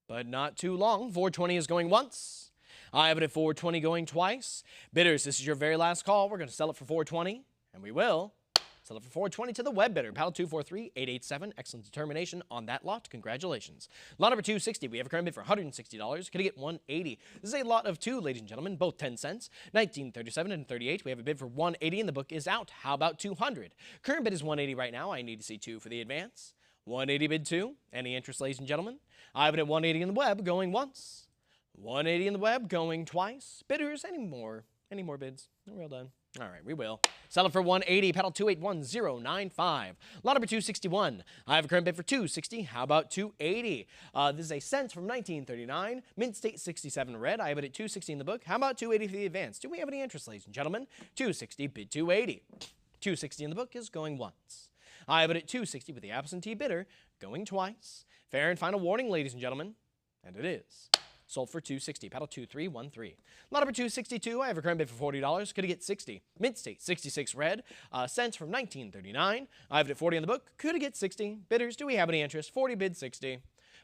but not too long. 420 is going once. I have it at 420 going twice. Bidders, this is your very last call. We're going to sell it for 420, and we will sell it for 420 to the web bidder. Paddle 243-887. Excellent determination on that lot. Congratulations. Lot number 260. We have a current bid for $160. Could I get 180? This is a lot of 2, ladies and gentlemen, both 10 cents. 1937 and 38. We have a bid for 180, and the book is out. How about 200? Current bid is 180 right now. I need to see 2 for the advance. 180 bid 2. Any interest, ladies and gentlemen? I have it at 180 in the web going once. 180 in the web going twice. Bidders, any more bids? We're all done. All right, we will. Sell it for 180. Paddle 281095. Lot number 261. I have a current bid for 260. How about 280? This is a cent from 1939. Mint State 67 red. I have it at 260 in the book. How about 280 for the advance? Do we have any interest, ladies and gentlemen? 260 bid 280. 260 in the book is going once. I have it at 260 with the absentee bidder going twice. Fair and final warning, ladies and gentlemen, and it is. Sold for 260. Paddle 2313. Lot number 262. I have a current bid for $40. Could it get 60? Mint State 66 red. Cents from 1939. I have it at 40 on the book. Could it get 60? Bidders, do we have any interest? 40 bid 60.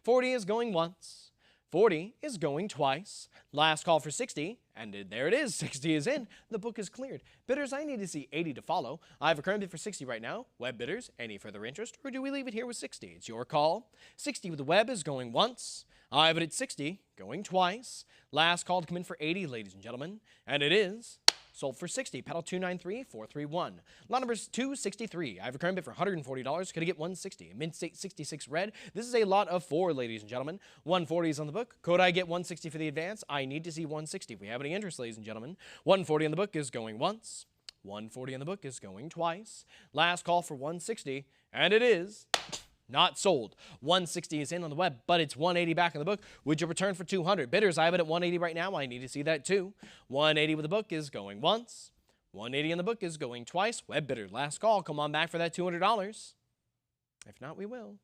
40 is going once. 40 is going twice. Last call for 60, and there it is. 60 is in. The book is cleared. Bidders, I need to see 80 to follow. I have a current bid for 60 right now. Web bidders, any further interest, or do we leave it here with 60? It's your call. 60 with the web is going once. I have it at 60, going twice. Last call to come in for 80, ladies and gentlemen, and it is sold for 60. Paddle 293431. Lot number 263. I have a current bid for $140. Could I get 160? Mint State 66 red. This is a lot of 4, ladies and gentlemen. 140 is on the book. Could I get 160 for the advance? I need to see 160. If we have any interest, ladies and gentlemen. 140 on the book is going once. 140 on the book is going twice. Last call for 160, and it is not sold. 160 is in on the web, but it's 180 back in the book. Would you return for 200? Bidders, I have it at 180 right now. I need to see that too. 180 with the book is going once. 180 in the book is going twice. Web bidder, last call. Come on back for that $200. If not, we will.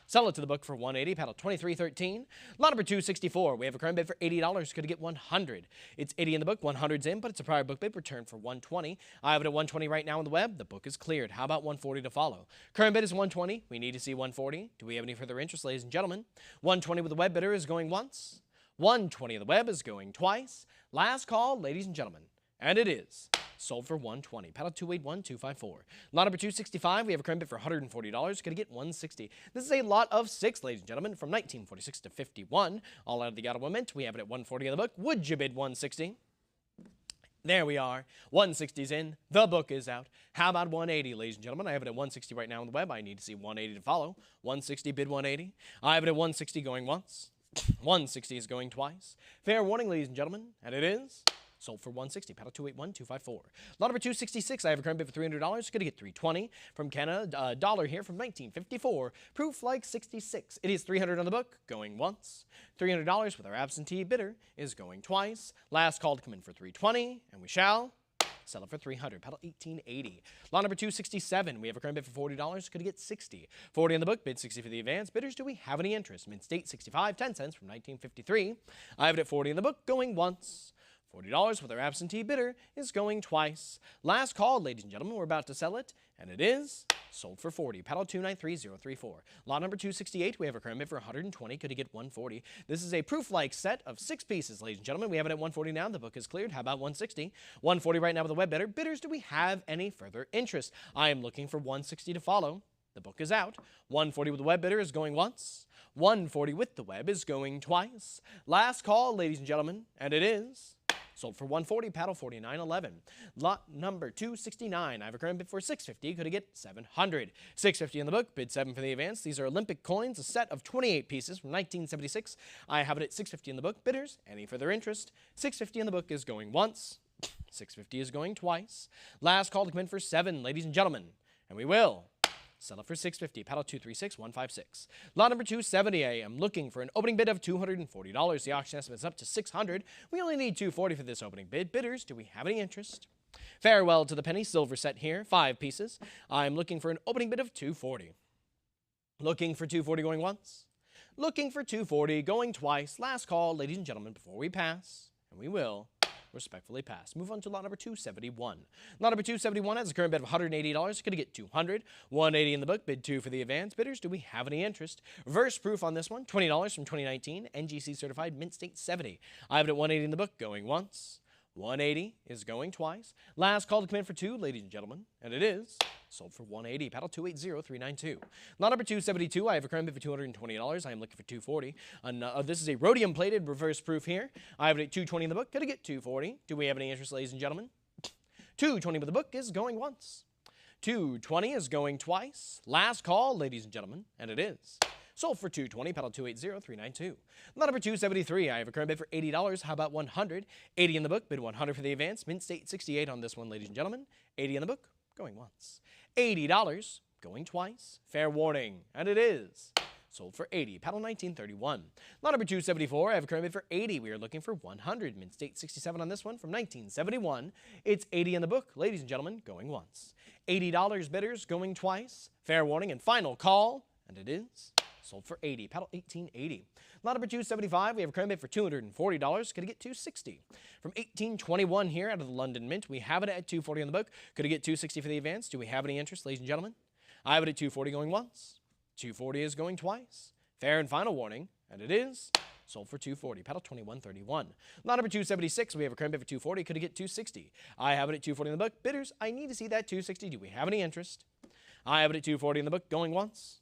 Sell it to the book for 180. Paddle 2313. Lot number 264. We have a current bid for $80. Could it get 100? It's 80 in the book. 100's in, but it's a prior book bid. Return for 120. I have it at 120 right now on the web. The book is cleared. How about 140 to follow? Current bid is 120. We need to see 140. Do we have any further interest, ladies and gentlemen? 120 with the web bidder is going once. 120 of the web is going twice. Last call, ladies and gentlemen, and it is sold for 120. Paddle 281254. Lot number 265, we have a current bid for $140. Going to get 160. This is a lot of 6, ladies and gentlemen, from 1946 to 51. All out of the gala moment. We have it at 140 in the book. Would you bid 160? There we are. 160's in. The book is out. How about 180, ladies and gentlemen? I have it at 160 right now on the web. I need to see 180 to follow. 160, bid 180. I have it at 160 going once. 160 is going twice. Fair warning, ladies and gentlemen, and it is sold for 160. Paddle 281254. Lot number 266, I have a current bid for $300. Going to get 320 from Canada. Dollar here from 1954. Proof like 66. It is 300 on the book, going once. $300 with our absentee bidder is going twice. Last call to come in for 320, and we shall sell it for 300. Paddle 1880. Lot number 267. We have a current bid for $40. Going to get 60. 40 on the book. Bid 60 for the advance. Bidders, do we have any interest? Mint State 65, 10 cents from 1953. I have it at 40 in the book, going once. $40 with our absentee bidder is going twice. Last call, ladies and gentlemen. We're about to sell it, and it is sold for 40. Paddle 293034. Lot number 268. We have a current bid for 120. Could he get 140? This is a proof-like set of 6 pieces, ladies and gentlemen. We have it at 140 now. The book is cleared. How about 160? 140 right now with a web bidder. Bidders, do we have any further interest? I am looking for 160 to follow. The book is out. 140 with the web bidder is going once. 140 with the web is going twice. Last call, ladies and gentlemen, and it is sold for 140. Paddle 4911. Lot number 269. I have a current bid for 650. Could I get 700? 650 in the book. Bid 7 for the advance. These are Olympic coins, a set of 28 pieces from 1976. I have it at 650 in the book. Bidders, any further interest? 650 in the book is going once. 650 is going twice. Last call to come in for 7, ladies and gentlemen, and we will sell it for 650. Paddle 236156. Lot number 270. I am looking for an opening bid of $240. The auction estimate is up to $600. We only need $240 for this opening bid. Bidders, do we have any interest? Farewell to the penny silver set here, 5 pieces. I'm looking for an opening bid of $240. Looking for $240 going once. Looking for $240 going twice. Last call, ladies and gentlemen, before we pass, and we will respectfully pass. Move on to lot number 271. Lot number 271 has a current bid of $180. Going to get $200. 180 in the book. Bid 2 for the advance. Bidders, do we have any interest? Reverse proof on this one. $20 from 2019. NGC certified. Mint State 70. I have it at 180 in the book. Going once. 180 is going twice. Last call to come in for 2, ladies and gentlemen, and it is sold for 180. Paddle 280392. Lot number 272. I have a current bid for $220. I am looking for 240. This is a rhodium plated reverse proof here. I have it at 220 in the book. Could I get 240? Do we have any interest, ladies and gentlemen? 220 with the book is going once. 220 is going twice. Last call, ladies and gentlemen, and it is sold for 220. Paddle 280392. Lot number 273. I have a current bid for $80. How about 100? 80 in the book. Bid 100 for the advance. Mint State 68 on this one, ladies and gentlemen. 80 in the book. Going once. $80 going twice. Fair warning, and it is sold for 80. Paddle 1931. Lot number 274. I have a current bid for 80. We are looking for 100. Mint State 67 on this one from 1971. It's 80 in the book, ladies and gentlemen. Going once. $80 bidders going twice. Fair warning and final call, and it is sold for 80. Paddle 1880. Lot number 275. We have a current bid for $240. Could I get 260? From 1821 here out of the London Mint. We have it at 240 on the book. Could I get 260 for the advance? Do we have any interest, ladies and gentlemen? I have it at 240 going once. 240 is going twice. Fair and final warning, and it is sold for 240. Paddle 2131. Lot number 276. We have a current bid for 240. Could I get 260? I have it at 240 in the book. Bidders, I need to see that 260. Do we have any interest? I have it at 240 in the book going once.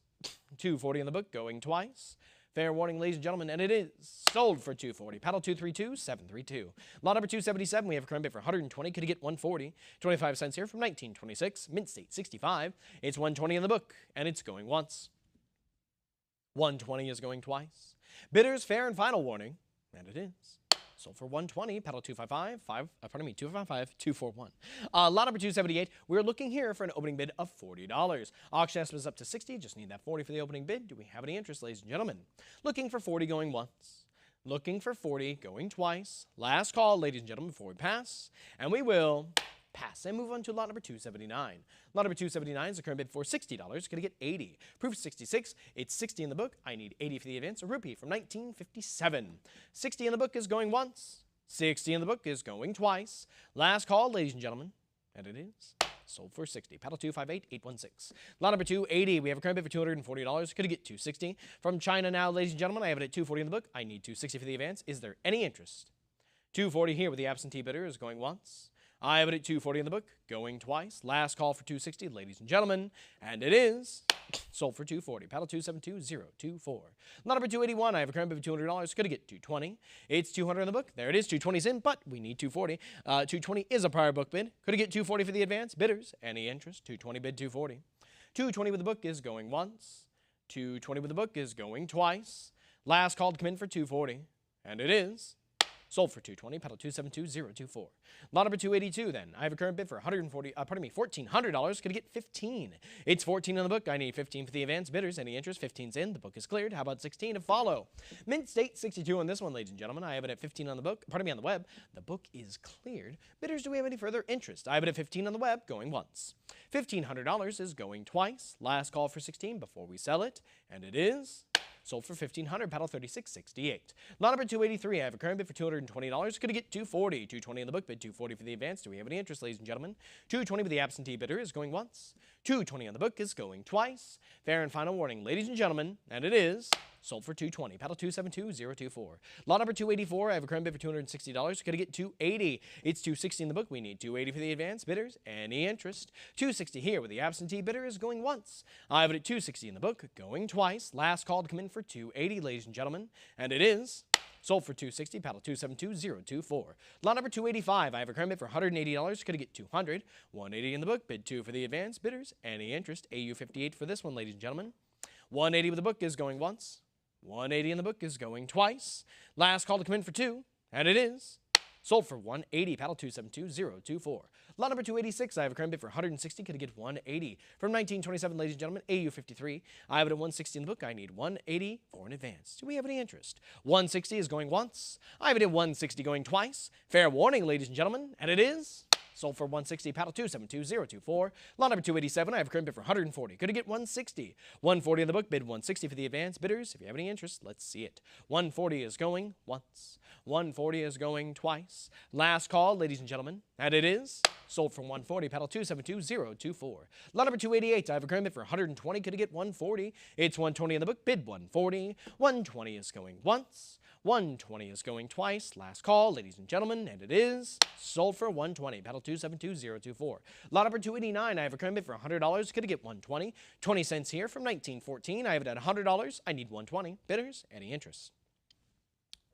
240 in the book going twice. Fair warning, ladies and gentlemen, and it is sold for 240. Paddle 232732. Lot number 277. We have a current bid for 120. Could he get 140? 25 cents here from 1926. Mint State 65. It's 120 in the book, and it's going once. 120 is going twice. Bidders, fair and final warning, and it is sold for 120. Paddle 241. Lot number 278. We're looking here for an opening bid of $40. Auction estimate is up to 60. Just need that 40 for the opening bid. Do we have any interest, ladies and gentlemen? Looking for 40 going once. Looking for 40 going twice. Last call, ladies and gentlemen, before we pass, and we will pass and move on to lot number 279. Lot number 279 is a current bid for $60. Going to get 80. Proof 66. It's 60 in the book. I need 80 for the advance. A rupee from 1957. 60 in the book is going once. 60 in the book is going twice. Last call, ladies and gentlemen, and it is sold for 60. Paddle 258816. Lot number 280. We have a current bid for $240. Could get 260. From China now, ladies and gentlemen, I have it at 240 in the book. I need 260 for the advance. Is there any interest? 240 here with the absentee bidder is going once. I have it at 240 in the book, going twice. Last call for 260, ladies and gentlemen, and it is sold for 240. Paddle 272024. Lot number 281, I have a current bid of $200. Could I get 220? It's 200 in the book. There it is, 220's in, but we need 240. 220 is a prior book bid. Could I get 240 for the advance? Bidders, any interest? 220 bid 240. 220 with the book is going once. 220 with the book is going twice. Last call to come in for 240, and it is sold for 220. Paddle 272024. Lot number 282 then. I have a current bid for $1,400. Could I get 15? It's 14 on the book. I need 15 for the advance. Bidders, any interest? 15's in. The book is cleared. How about 16 to follow? Mint State 62 on this one, ladies and gentlemen. I have it at 15 on the book. Pardon me, on the web. The book is cleared. Bidders, do we have any further interest? I have it at 15 on the web, going once. $1,500 is going twice. Last call for 16 before we sell it, and it is sold for $1,500. Paddle 3668. Lot number 283. I have a current bid for $220. Could I get 240? 220 in the book, bid 240 for the advance. Do we have any interest, ladies and gentlemen? 220 with the absentee bidder is going once. 220 on the book is going twice. Fair and final warning, ladies and gentlemen, and it is sold for 220. Paddle 272024. Lot number 284. I have a current bid for $260. Could I get 280? It's 260 in the book. We need 280 for the advance. Bidders, any interest? 260 here with the absentee bidder is going once. I have it at 260 in the book, going twice. Last call to come in for 280, ladies and gentlemen, and it is sold for 260. Paddle 272024. Lot number 285. I have a current bid for $180. Could I get 200? 180 in the book. Bid 2 for the advance. Bidders, any interest? AU 58 for this one, ladies and gentlemen. 180 with the book is going once. 180 in the book is going twice. Last call to come in for 2, and it is sold for 180. Paddle 272024. Lot number 286. I have a current bid for $160. Could I get 180? From 1927, ladies and gentlemen, AU 53. I have it at 160 in the book. I need 180 for an advance. Do we have any interest? 160 is going once. I have it at 160 going twice. Fair warning, ladies and gentlemen, and it is sold for 160. Paddle 272024. Lot number 287. I have a current bid for 140. Could I get 160? 140 in the book. Bid 160 for the advance. Bidders, if you have any interest, let's see it. 140 is going once. 140 is going twice. Last call, ladies and gentlemen, and it is sold for 140. Paddle 272024. Lot number 288. I have a current bid for 120. Could I get 140? It's 120 in the book. Bid 140. 120 is going once. 120 is going twice. Last call, ladies and gentlemen, and it is sold for 120. Paddle 272024. Lot number 289. I have a current bid for $100. Could I get 120? 20 cents here from 1914. I have it at $100. I need 120. Bidders, any interest?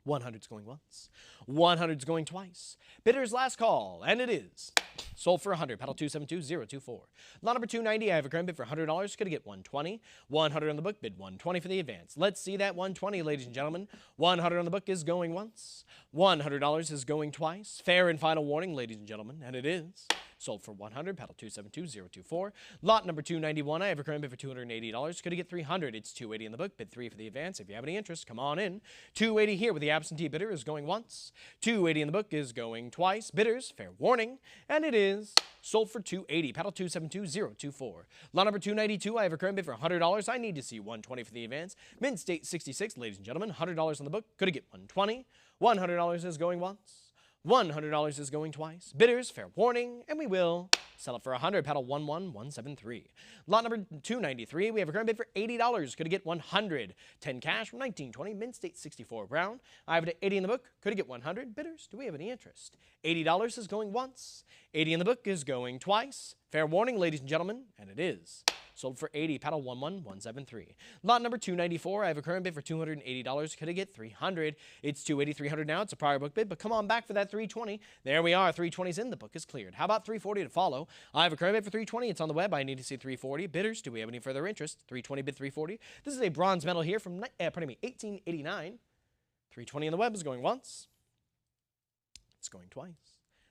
100's going once. 100's going twice. Bidders, last call, and it is sold for 100. Paddle 272024. Lot number 290. I have a current bid for $100. Could I get 120? 100 on the book. Bid 120 for the advance. Let's see that 120, ladies and gentlemen. 100 on the book is going once. $100 is going twice. Fair and final warning, ladies and gentlemen, and it is sold for 100. Paddle 272024. Lot number 291. I have a current bid for $280. Could I get 300? It's 280 in the book. Bid 3 for the advance. If you have any interest, come on in. 280 here with the absentee bidder is going once. 280 in the book is going twice. Bidders, fair warning, and it is sold for 280. Paddle 272024. Lot number 292. I have a current bid for $100. I need to see 120 for the advance. Mint State 66, ladies and gentlemen. $100 on the book. Could I get 120? $100 is going once. $100 is going twice. Bidders, fair warning, and we will sell it for 100. Paddle 11173. Lot number 293. We have a current bid for $80. Could I get 100? 10 cash from 1920. Mint State 64 Brown. I have it at 80 in the book. Could I get 100? Bidders, do we have any interest? $80 is going once. 80 in the book is going twice. Fair warning, ladies and gentlemen, and it is sold for 80. Paddle 11173. Lot number 294. I have a current bid for $280. Could I get 300? It's 280, 300 now. It's a prior book bid, but come on back for that 320. There we are. 320's in. The book is cleared. How about 340 to follow? I have a current bid for 320. It's on the web. I need to see 340. Bidders, do we have any further interest? 320 bid 340. This is a bronze medal here from 1889. 320 on the web is going once. It's going twice.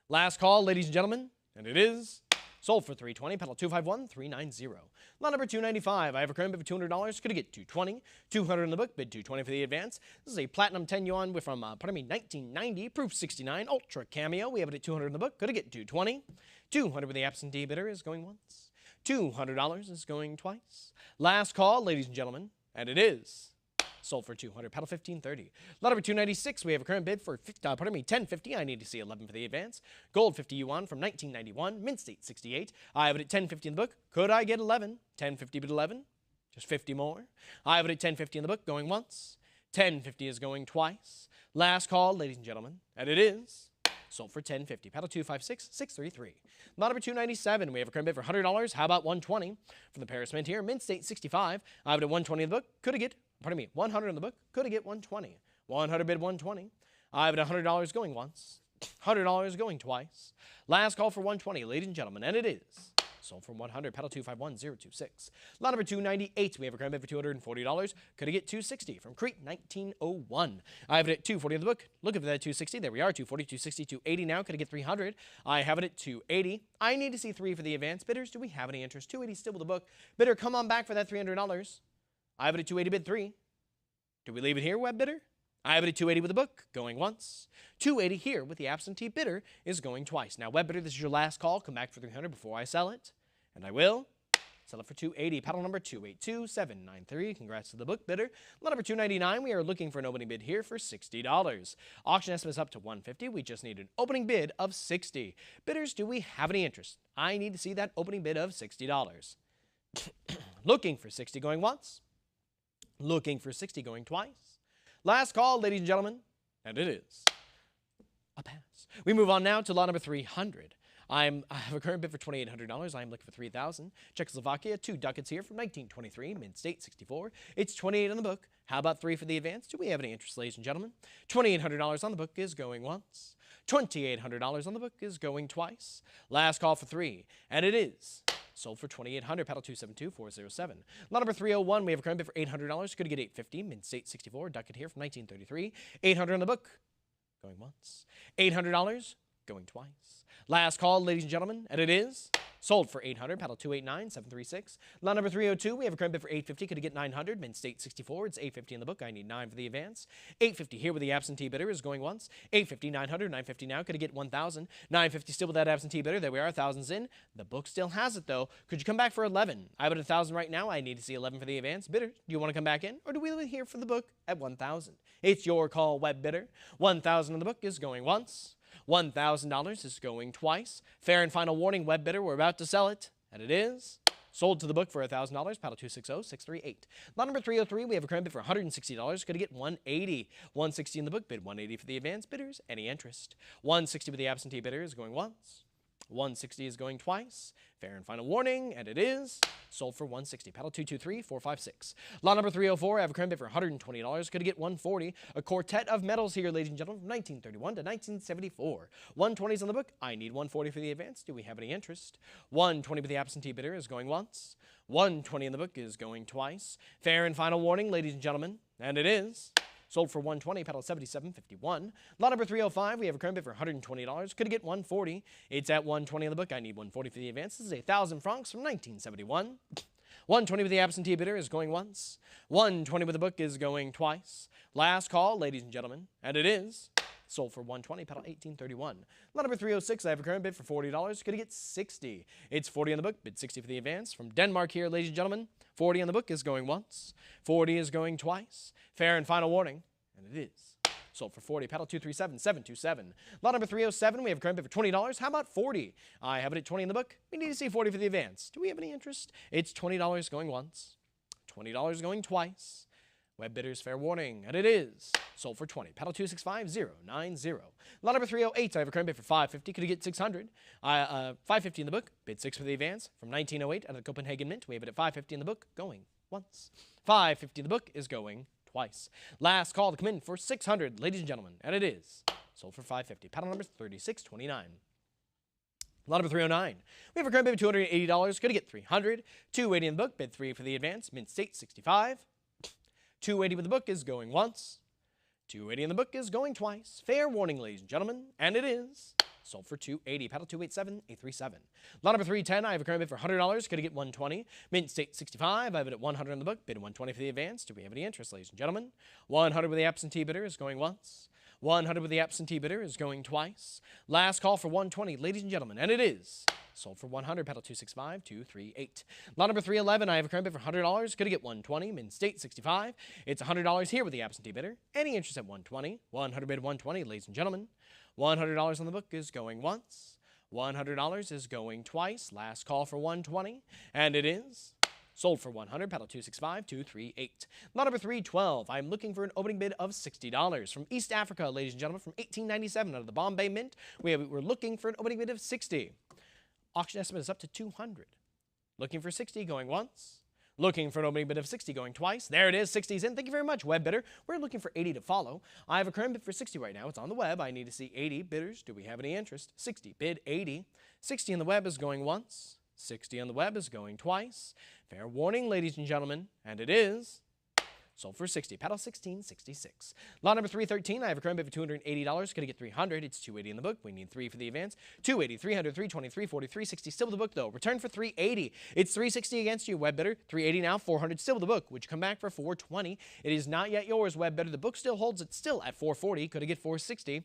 Last call, ladies and gentlemen, and it is sold for 320. Paddle 251390. Lot number 295. I have a current bid for $200. Could I get 220? 200 in the book. Bid 220 for the advance. This is a platinum 10 yuan from 1990. Proof 69. Ultra cameo. We have it at 200 in the book. Could I get 220? 200 with the absentee bidder is going once. $200 is going twice. Last call, ladies and gentlemen, and it is sold for 200. Paddle 1530. Lot number 296. We have a current bid for 1050. I need to see 11 for the advance. Gold 50 yuan from 1991. Mint State 68. I have it at 1050 in the book. Could I get 11? 1050 bid 11. Just 50 more. I have it at 1050 in the book. Going once. 1050 is going twice. Last call, ladies and gentlemen, and it is Sold for $10.50. Paddle 256, 633. Lot number 297, we have a current bid for $100. How about 120 from the Paris Mint here? Mint State 65. I have it at 120 in the book. Could it get, pardon me, 100 in the book. Could it get 120? 100 bid 120. I have it at $100 going once. $100 going twice. Last call for 120, ladies and gentlemen, and it is sold for 100. Pedal 251026. Lot number 298. We have a current bid for $240. Could it get 260 from Crete 1901? I have it at 240 in the book. Looking for that 260. There we are. 240, 260, 280 now. Could it get 300? I have it at 280. I need to see 3 for the advance. Bidders, do we have any interest? 280 still with the book. Bidder, come on back for that $300. I have it at 280 bid 3. Do we leave it here, web bidder? I have it at 280 with the book, going once. 280 here with the absentee bidder is going twice. Now, web bidder, this is your last call. Come back for 300 before I sell it. And I will sell it for 280. Paddle number 282793. Congrats to the book bidder. Lot number 299. We are looking for an opening bid here for $60. Auction estimate is up to $150. We just need an opening bid of $60. Bidders, do we have any interest? I need to see that opening bid of $60. Looking for 60 going once. Looking for 60 going twice. Last call, ladies and gentlemen, and it is a pass. We move on now to lot number 300. I have a current bid for $2,800. I am looking for $3,000. Czechoslovakia, 2 ducats here from 1923, Mint State 64. It's 28 on the book. How about 3 for the advance? Do we have any interest, ladies and gentlemen? $2,800 on the book is going once. $2,800 on the book is going twice. Last call for 3, and it is sold for $2,800. Paddle 272407. Lot number 301. We have a current bid for $800. Could get $850. Mint State 64. Ducat here from 1933. $800 on the book. Going once. $800. Going twice. Last call, ladies and gentlemen, and it is sold for $800. Paddle 289736. Lot number 302. We have a current bid for $850. Could it get $900? Mint State 64. It's $850 in the book. I need 9 for the advance. $850 here with the absentee bidder is going once. $850, $900, $950 now. Could it get $1,000? $950 still with that absentee bidder. There we are. $1,000's in. The book still has it though. Could you come back for $11? I have it at $1,000 right now. I need to see $11 for the advance. Bidder, do you want to come back in, or do we leave it here for the book at $1,000? It's your call, web bidder. $1,000 in the book is going once. $1,000 is going twice. Fair and final warning, web bidder, we're about to sell it, and it is sold to the book for $1,000. Paddle 260638. Lot number 303, we have a current bid for $160. Could it get $180? $160 in the book, bid $180 for the advance. Bidders, any interest? $160 with the absentee bidder is going once. $160 is going twice. Fair and final warning, and it is sold for $160. Paddle 223456. Lot number 304, I have a current bid for $120. Could it get $140? A quartet of medals here, ladies and gentlemen, from 1931 to 1974. 120's on the book. I need $140 for the advance. Do we have any interest? $120 with the absentee bidder is going once. $120 in the book is going twice. Fair and final warning, ladies and gentlemen, and it is sold for $120. Paddle 7751. Lot number 305, we have a current bid for $120. Could it get $140? It's at $120 in the book. I need $140 for the advance. This is 1,000 francs from 1971. $120 with the absentee bidder is going once. $120 with the book is going twice. Last call, ladies and gentlemen, and it is sold for $120. Paddle 1831. Lot number 306, I have a current bid for $40. Could it get $60? It's $40 on the book. Bid $60 for the advance. From Denmark here, ladies and gentlemen. $40 on the book is going once. $40 is going twice. Fair and final warning, and it is sold for $40. Paddle 237727. Lot number 307, we have a current bid for $20. How about $40? I have it at $20 in the book. We need to see $40 for the advance. Do we have any interest? It's $20 going once. $20 going twice. Web bidders, fair warning, and it is sold for $20. Paddle 265090. Lot number 308, I have a current bid for $550. Could it get $600? $550 in the book. Bid 6 for the advance. From 1908 out of the Copenhagen Mint, we have it at $550 in the book, going once. $550 in the book is going twice. Last call to come in for $600, ladies and gentlemen, and it is sold for $550. Paddle number 3629. Lot number 309. We have a current bid for $280. Could it get $300? $280 in the book. Bid 3 for the advance. Mint State 65. $280 with the book is going once. $280 in the book is going twice. Fair warning, ladies and gentlemen, and it is sold for $280. Paddle 287837. Lot number 310, I have a current bid for $100. Could it get $120? Mint State 65. I have it at $100 in the book. Bid $120 for the advance. Do we have any interest, ladies and gentlemen? $100 with the absentee bidder is going once. $100 with the absentee bidder is going twice. Last call for $120, ladies and gentlemen, and it is sold for $100. Paddle 265238. Lot number 311, I have a current bid for $100. Could it get $120? Mint State 65. It's $100 here with the absentee bidder. Any interest at $120? $100 bid $120, ladies and gentlemen. $100 on the book is going once. $100 is going twice. Last call for $120, and it is Sold for 100, paddle 265, 238. Lot number 312. I'm looking for an opening bid of $60 from East Africa, ladies and gentlemen, from 1897 out of the Bombay Mint. We're looking for an opening bid of 60. Auction estimate is up to 200. Looking for 60, going once. Looking for an opening bid of 60, going twice. There it is, 60's in. Thank you very much, web bidder. We're looking for 80 to follow. I have a current bid for 60 right now. It's on the web. I need to see 80 bidders. Do we have any interest? 60, bid 80. 60 on the web is going once. 60 on the web is going twice. Fair warning, ladies and gentlemen, and it is sold for 60. Paddle 1666. Lot number 313. I have a current bid for $280. Going to get 300. It's 280 in the book. We need 3 for the advance. 280, 300, 320, 340, 360. Still with the book, though. Return for 380. It's 360 against you, web bidder. 380 now, 400. Still with the book. Would you come back for 420? It is not yet yours, web bidder. The book still holds it still at 440. Could have get 460.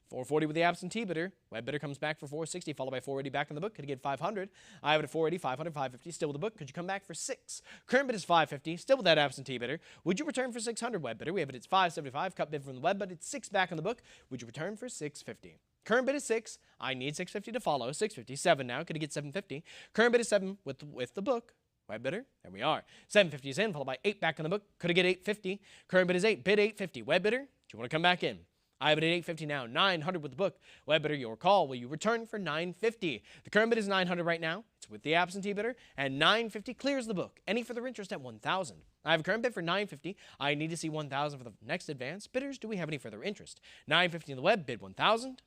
440 with the absentee bidder. Web bidder comes back for 460, followed by 480 back in the book. Could get 500. I have it at 480, 500, 550. Still with the book. Could you come back for 6? Current bid is 550. Still with that absentee bidder. Would you return for 600, web bidder? We have it at 575. Cut bid from the web, but it's 6 back in the book. Would you return for 650? Current bid is 6. I need 650 to follow. 650. 7 now. Could you get 750? Current bid is 7 with the book. Web bidder, there we are. 750 is in, followed by 8 back in the book. Could have get 850. Current bid is 8. Bid 850. Web bidder, do you want to come back in? I have it at 850 now. 900 with the book. Web bidder, your call. Will you return for 950? The current bid is 900 right now. It's with the absentee bidder, and 950 clears the book. Any further interest at 1,000? I have a current bid for 950. I need to see 1,000 for the next advance. Bidders, do we have any further interest? 950 in the web. Bid 1,000.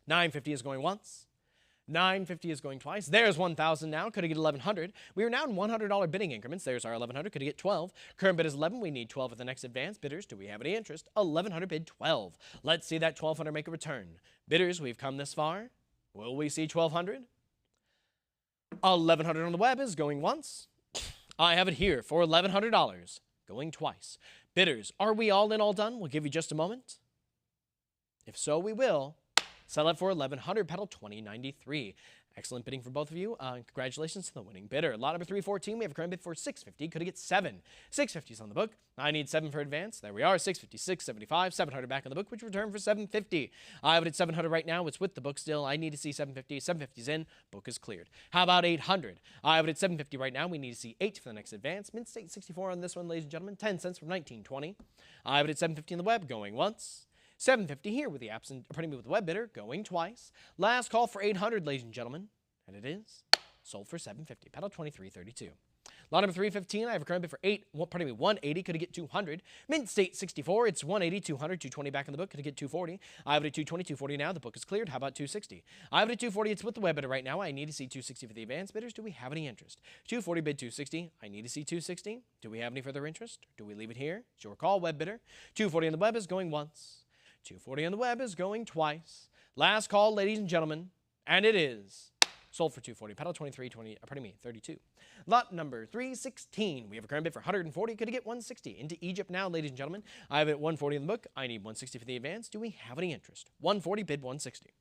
950 is going once. 950 is going twice. There's 1,000 now. Could have get 1,100. We are now in $100 bidding increments. There's our 1,100. Could have get 12. Current bid is 11. We need 12 at the next advance. Bidders, do we have any interest? 1,100 bid 12. Let's see that 1,200 make a return. Bidders, we've come this far. Will we see 1,200? 1,100 on the web is going once. I have it here for $1,100. Going twice. Bidders, are we all in, all done? We'll give you just a moment. If so, we will. Sell it for 1,100, pedal 2093. Excellent bidding for both of you. Congratulations to the winning bidder. Lot number 314, we have a current bid for 650. Could have get 7. 650's on the book. I need 7 for advance. There we are. 650, 675, 700 back on the book, which return for 750. I have it at 700 right now. It's with the book still. I need to see 750. 750's in. Book is cleared. How about 800? I have it at 750 right now. We need to see 8 for the next advance. Mint State 64 on this one, ladies and gentlemen. 10 cents from 1920. I have it at 750 in the web, going once. 750 here with the with the web bidder, going twice. Last call for 800, ladies and gentlemen, and it is sold for 750. Pedal 2332. Lot number 315, I have a current bid for 180. Could have get 200. Mint State 64. It's 180, 200, 220 back in the book. Could have get 240. I have it at 220, 240 now. The book is cleared. How about 260? I have it at 240. It's with the web bidder right now. I need to see 260 for the advanced bidders. Do we have any interest? 240 bid 260. I need to see 260. Do we have any further interest? Do we leave it here? It's your call, web bidder. 240 on the web is going once. 240 on the web is going twice. Last call, ladies and gentlemen, and it is sold for 240. Pedal 32. Lot number 316. We have a current bid for 140. Could get 160. Into Egypt now, ladies and gentlemen. I have it at 140 in the book. I need 160 for the advance. Do we have any interest? 140 bid 160.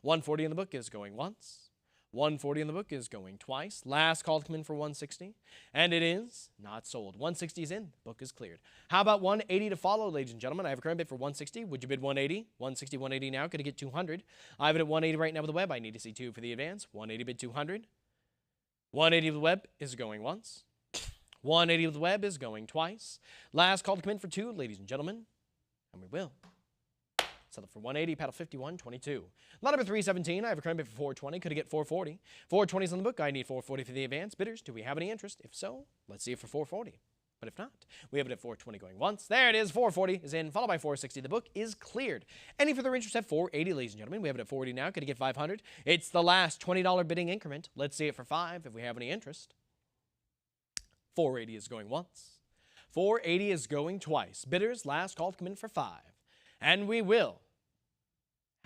140 in the book is going once. 140 in the book is going twice. Last call to come in for 160. And it is not sold. 160 is in. Book is cleared. How about 180 to follow, ladies and gentlemen? I have a current bid for 160. Would you bid 180? 160, 180 now. Could I get 200? I have it at 180 right now with the web. I need to see 2 for the advance. 180 bid 200. 180 with the web is going once. 180 with the web is going twice. Last call to come in for 2, ladies and gentlemen. And we will. Sell it for 180, paddle 51.22. Lot number 317, I have a current bid for 420. Could I get 440? 420's on the book. I need 440 for the advance. Bidders, do we have any interest? If so, let's see it for 440. But if not, we have it at 420 going once. There it is. 440 is in, followed by 460. The book is cleared. Any further interest at 480, ladies and gentlemen? We have it at 480 now. Could I get 500? It's the last $20 bidding increment. Let's see it for 5 if we have any interest. 480 is going once. 480 is going twice. Bidders, last call to come in for 5. And we will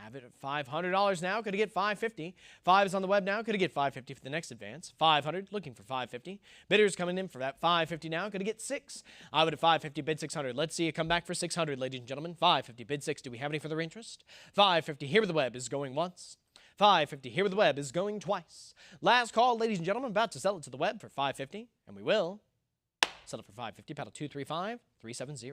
have it at $500 now. Could I get 550? 5 is on the web now. Could I get 550 for the next advance? 500, looking for 550. Bidders coming in for that 550 now. Could I get 6? I would at 550, bid 600. Let's see you come back for 600, ladies and gentlemen. 550, bid 6. Do we have any further interest? 550 here with the web is going once. 550 here with the web is going twice. Last call, ladies and gentlemen. About to sell it to the web for 550, and we will. Sell it for 550, paddle 235, 370.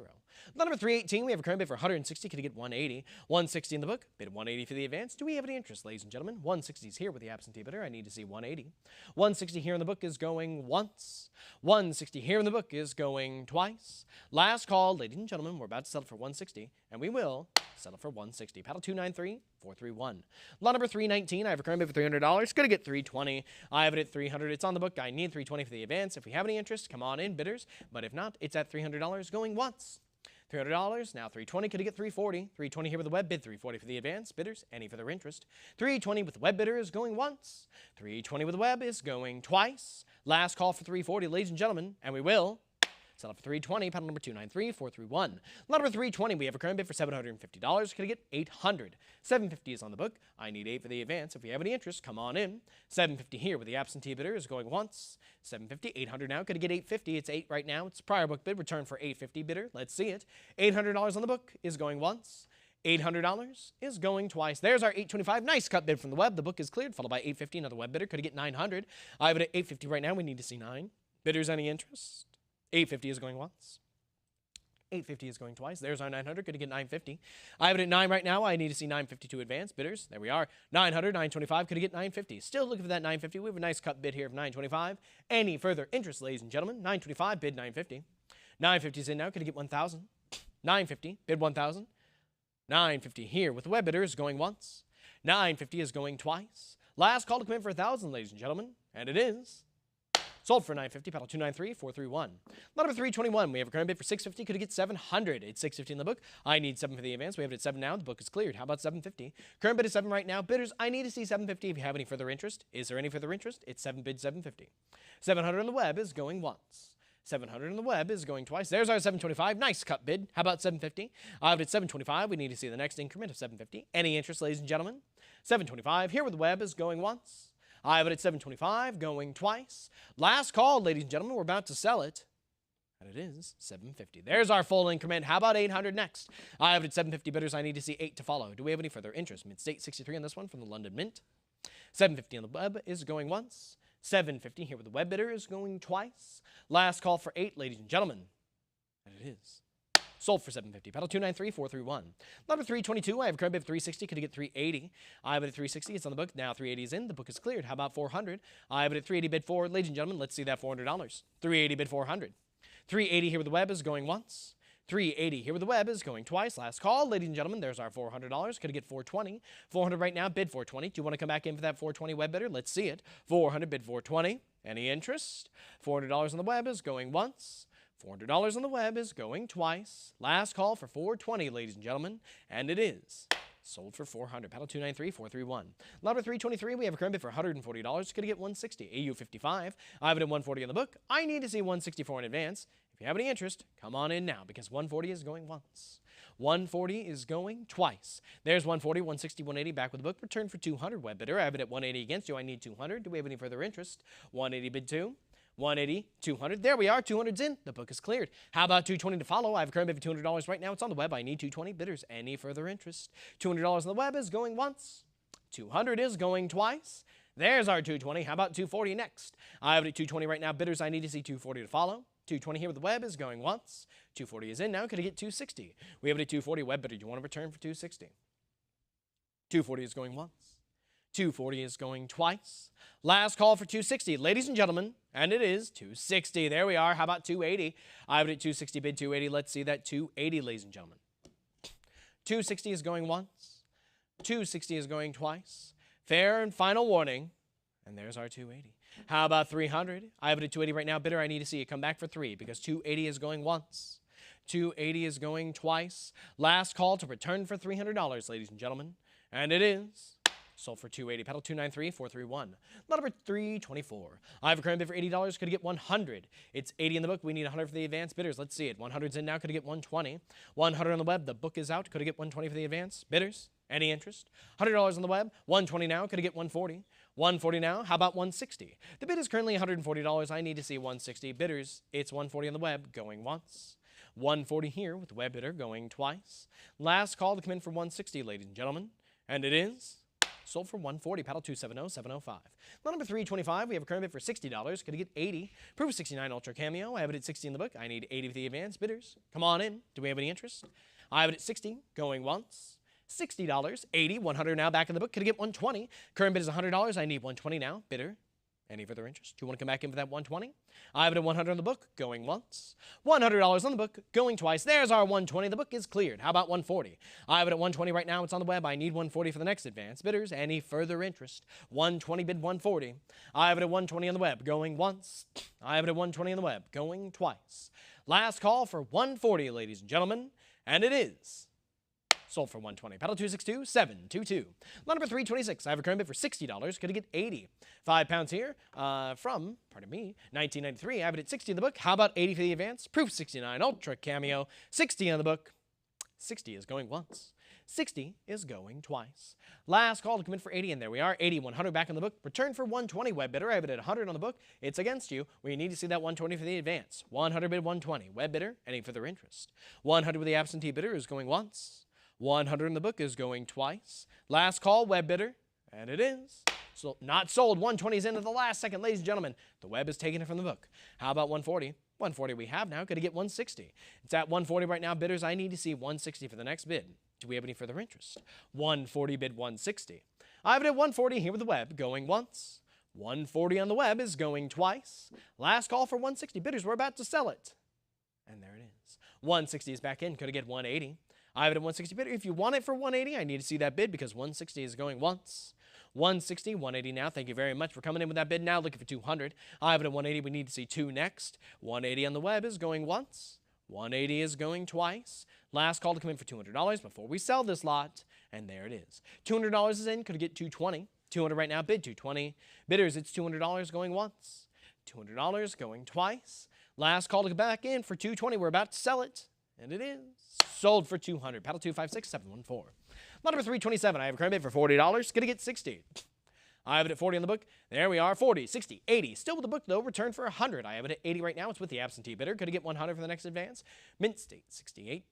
Lot number 318, we have a current bid for 160. Could you get 180? 160 in the book. Bid 180 for the advance. Do we have any interest, ladies and gentlemen? 160 is here with the absentee bidder. I need to see 180. 160 here in the book is going once. 160 here in the book is going twice. Last call, ladies and gentlemen. We're about to settle for 160, and we will settle for 160. Paddle 293-431. Lot number 319, I have a current bid for $300. Gonna get 320. I have it at 300. It's on the book. I need 320 for the advance. If we have any interest, come on in, bidders. But if not, it's at $300 going once. $300, now 320, could you get 340? 320 here with the web bid, 340 for the advance. Bidders, any further interest? 320 with the web bidder is going once. 320 with the web is going twice. Last call for 340, ladies and gentlemen, and we will settle for 320, paddle number 293-431. Lot number 320, we have a current bid for $750. Could I get 800? 750 is on the book. I need 8 for the advance. If we have any interest, come on in. 750 here with the absentee bidder is going once. 750, 800 now. Could I get 850? It's 8 right now. It's prior book bid. Return for 850 bidder. Let's see it. $800 on the book is going once. $800 is going twice. There's our 825. Nice cut bid from the web. The book is cleared, followed by 850. Another web bidder. Could I get 900? I have it at 850 right now. We need to see 9. Bidders, any interest? 850 is going once. 850 is going twice. There's our 900. Could you get 950? I have it at 9 right now. I need to see 950 to advance. Bidders, there we are. 900, 925. Could you get 950? Still looking for that 950. We have a nice cut bid here of 925. Any further interest, ladies and gentlemen? 925, bid 950. 950 is in now. Could you get 1,000? 950, bid 1,000. 950 here with the web bidders going once. 950 is going twice. Last call to come in for 1,000, ladies and gentlemen. And it is sold for 950, paddle 293-431. Lot number 321, we have a current bid for 650. Could you get 700? It's 650 in the book. I need 7 for the advance. We have it at 7 now. The book is cleared. How about 750? Current bid is 7 right now. Bidders, I need to see 750 if you have any further interest. Is there any further interest? It's 7 bid 750. 700 on the web is going once. 700 on the web is going twice. There's our 725. Nice cut bid. How about 750? I have it at 725. We need to see the next increment of 750. Any interest, ladies and gentlemen? 725 here with the web is going once. I have it at 725, going twice. Last call, ladies and gentlemen. We're about to sell it. And it is 750. There's our full increment. How about 800 next? I have it at 750 bidders. I need to see 8 to follow. Do we have any further interest? Mid-state 63 on this one from the London Mint. 750 on the web is going once. 750 here with the web bidder is going twice. Last call for 8, ladies and gentlemen. And it is sold for 750. Paddle 293-431. Number 322, I have a current bid of 360. Could you get 380? I have it at 360. It's on the book. Now 380 is in. The book is cleared. How about 400? I have it at 380 bid 4. Ladies and gentlemen, let's see that $400. 380 bid 400. 380 here with the web is going once. 380 here with the web is going twice. Last call, ladies and gentlemen. There's our $400. Could you get 420? 400 right now. Bid 420. Do you want to come back in for that 420 web bidder? Let's see it. 400 bid 420. Any interest? $400 on the web is going once. $400 on the web is going twice. Last call for 420, ladies and gentlemen, and it is sold for 400. Paddle 293-431. Number 323, we have a current bid for $140. Could you get 160? AU 55. I have it at 140 on the book. I need to see 164 in advance. If you have any interest, come on in now because 140 is going once. 140 is going twice. There's 140, 160, 180 back with the book. Return for 200 web bidder. I have it at 180 against you. I need 200. Do we have any further interest? 180 bid 2. 180, 200. There we are. 200's in. The book is cleared. How about 220 to follow? I have a current bid for $200 right now. It's on the web. I need 220 bidders. Any further interest? $200 on the web is going once. 200 is going twice. There's our 220. How about 240 next? I have it at 220 right now. Bidders, I need to see 240 to follow. 220 here with the web is going once. 240 is in now. Could I get 260? We have it at 240 web bidder. Do you want to return for 260? 240 is going once. 240 is going twice. Last call for 260, ladies and gentlemen, and it is 260. There we are. How about 280? I have it at 260, bid 280. Let's see that 280, ladies and gentlemen. 260 is going once. 260 is going twice. Fair and final warning, and there's our 280. How about 300? I have it at 280 right now. Bidder, I need to see you come back for 3 because 280 is going once. 280 is going twice. Last call to return for $300, ladies and gentlemen, and it is sold for 280. Paddle 293-431. Lot number 324. I have a current bid for $80. Could I get 100? It's 80 in the book. We need 100 for the advance. Bidders, let's see it. 100's in now. Could I get 120? 100 on the web. The book is out. Could I get 120 for the advance? Bidders, any interest? $100 on the web. 120 now. Could I get 140? 140 now. How about 160? The bid is currently $140. I need to see 160. Bidders, it's 140 on the web going once. 140 here with the web bidder going twice. Last call to come in for 160, ladies and gentlemen, and it is Sold for $140. Paddle 270705. Lot number 325, we have a current bid for $60. Could I get 80? Proof 69 Ultra Cameo. I have it at 60 in the book. I need 80 for the advance. Bidders, come on in. Do we have any interest? I have it at 60. Going once. $60. 80. 100 now back in the book. Could I get 120? Current bid is $100. I need 120 now. Bidder, any further interest? Do you want to come back in for that 120? I have it at 100 on the book. Going once. $100 on the book. Going twice. There's our 120. The book is cleared. How about 140? I have it at 120 right now. It's on the web. I need 140 for the next advance. Bidders, any further interest? 120 bid 140. I have it at 120 on the web. Going once. I have it at 120 on the web. Going twice. Last call for 140, ladies and gentlemen. And it is sold for 120. Paddle 262722. Lot number 326. I have a current bid for $60. Could I get 80? 5 pounds here from, pardon me, 1993. I have it at 60 in the book. How about 80 for the advance? Proof 69 Ultra Cameo. 60 on the book. 60 is going once. 60 is going twice. Last call to come in for 80, and there we are. 80, 100 back on the book. Return for 120. Web bidder, I have it at 100 on the book. It's against you. We need to see that 120 for the advance. 100 bid 120. Web bidder, any further interest? 100 with the absentee bidder is going once. 100 in the book is going twice. Last call, web bidder, and it is. So not sold. 120 is into the last second, ladies and gentlemen. The web is taking it from the book. How about 140? 140 we have now. Could I get 160? It's at 140 right now. Bidders, I need to see 160 for the next bid. Do we have any further interest? 140 bid 160. I have it at 140 here with the web going once. 140 on the web is going twice. Last call for 160. Bidders, we're about to sell it. And there it is. 160 is back in. Could I get 180? I have it at 160 bidder. If you want it for 180, I need to see that bid because 160 is going once. 160, 180 now. Thank you very much for coming in with that bid now. Looking for 200. I have it at 180. We need to see 2 next. 180 on the web is going once. 180 is going twice. Last call to come in for $200 before we sell this lot. And there it is. $200 is in. Could I get 220? 200 right now. Bid 220. Bidders, it's $200 going once. $200 going twice. Last call to come back in for 220. We're about to sell it. And it is sold for 200. Paddle 256714. Lot number 327. I have a current bid for $40. Gonna get 60. I have it at 40 on the book. There we are. 40, 60, 80. Still with the book though. Return for 100. I have it at 80 right now. It's with the absentee bidder. Could I get 100 for the next advance? Mint State 68.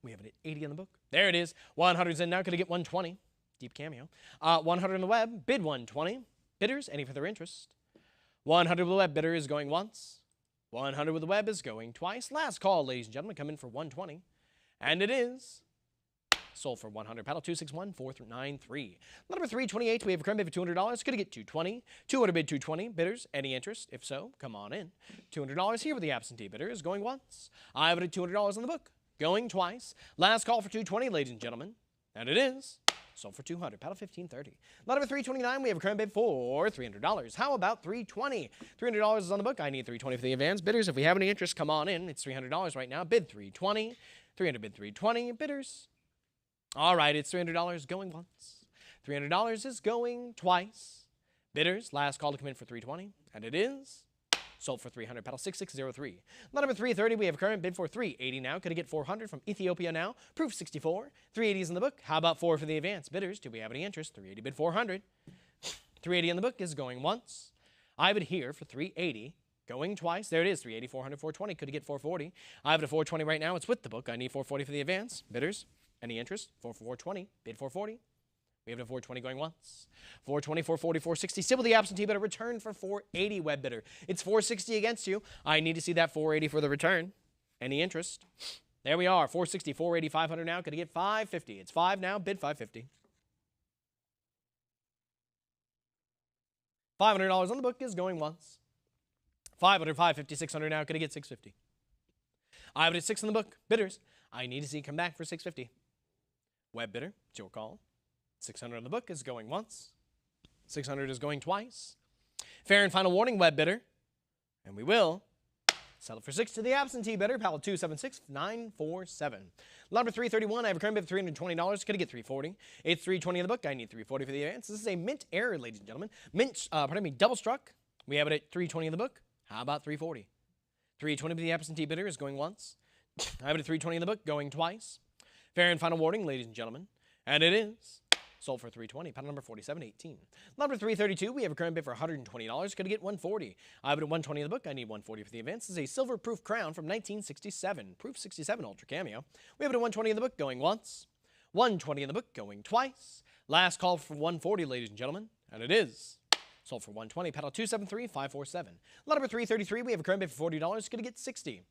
We have it at 80 on the book. There it is. 100's in now. Could I get 120? Deep cameo. 100 on the web. Bid 120. Bidders, any further interest? 100 with the web. Bidder is going once. 100 with the web is going twice. Last call, ladies and gentlemen, come in for 120. And it is sold for 100. Paddle 261493. Lot number 328, we have a current bid for $200. Could I get 220? 200 bid 220. Bidders, any interest? If so, come on in. $200 here with the absentee bidder is going once. I have it at $200 on the book. Going twice. Last call for 220, ladies and gentlemen. And it is sold for 200. Paddle 1530. Lot number 329, we have a current bid for $300. How about 320? $300 is on the book. I need 320 for the advance. Bidders, if we have any interest, come on in. It's $300 right now. Bid 320. 300 bid 320. Bidders. All right, it's $300 going once. $300 is going twice. Bidders, last call to come in for 320. And it is sold for 300. Paddle 6603. Lot number 330, we have a current bid for 380 now. Could I get 400 from Ethiopia now? Proof 64. 380 is in the book. How about 4 for the advance? Bidders, do we have any interest? 380 bid 400. 380 in the book is going once. I have it here for 380. Going twice. There it is. 380, 400, 420. Could I get 440? I have it at 420 right now. It's with the book. I need 440 for the advance. Bidders, any interest? 440. Bid 440. We have it at 420 going once. 420, 440, 460. Still with the absentee bidder. Return for 480, web bidder. It's 460 against you. I need to see that 480 for the return. Any interest? There we are. 460, 480, 500 now. Could I get 550? It's 5 now. Bid 550. $500 on the book is going once. 500, 550, 600 now. Could I get 650? I have it at 6 in the book. Bidders, I need to see come back for 650. Web bidder, it's your call. 600 on the book is going once. 600 is going twice. Fair and final warning, web bidder. And we will sell it for 6 to the absentee bidder. Paddle 276947. Lot number 331, I have a current bid for $320. Could I get 340? It's 320 in the book. I need 340 for the advance. This is a mint error, ladies and gentlemen. Mint, double struck. We have it at 320 in the book. How about 340? 320 for the absentee bidder is going once. I have it at 320 in the book, going twice. Fair and final warning, ladies and gentlemen. And it is sold for 320. Paddle number 4718. Number 332, we have a current bid for $120. Could I get 140? I have it at 120 in the book. I need 140 for the advance. This is a silver proof crown from 1967. Proof 67 Ultra Cameo. We have it at 120 in the book, going once. 120 in the book, going twice. Last call for 140, ladies and gentlemen, and it is sold for 120. Paddle 273547. Lot number 333, we have a current bid for $40. Going to get 60.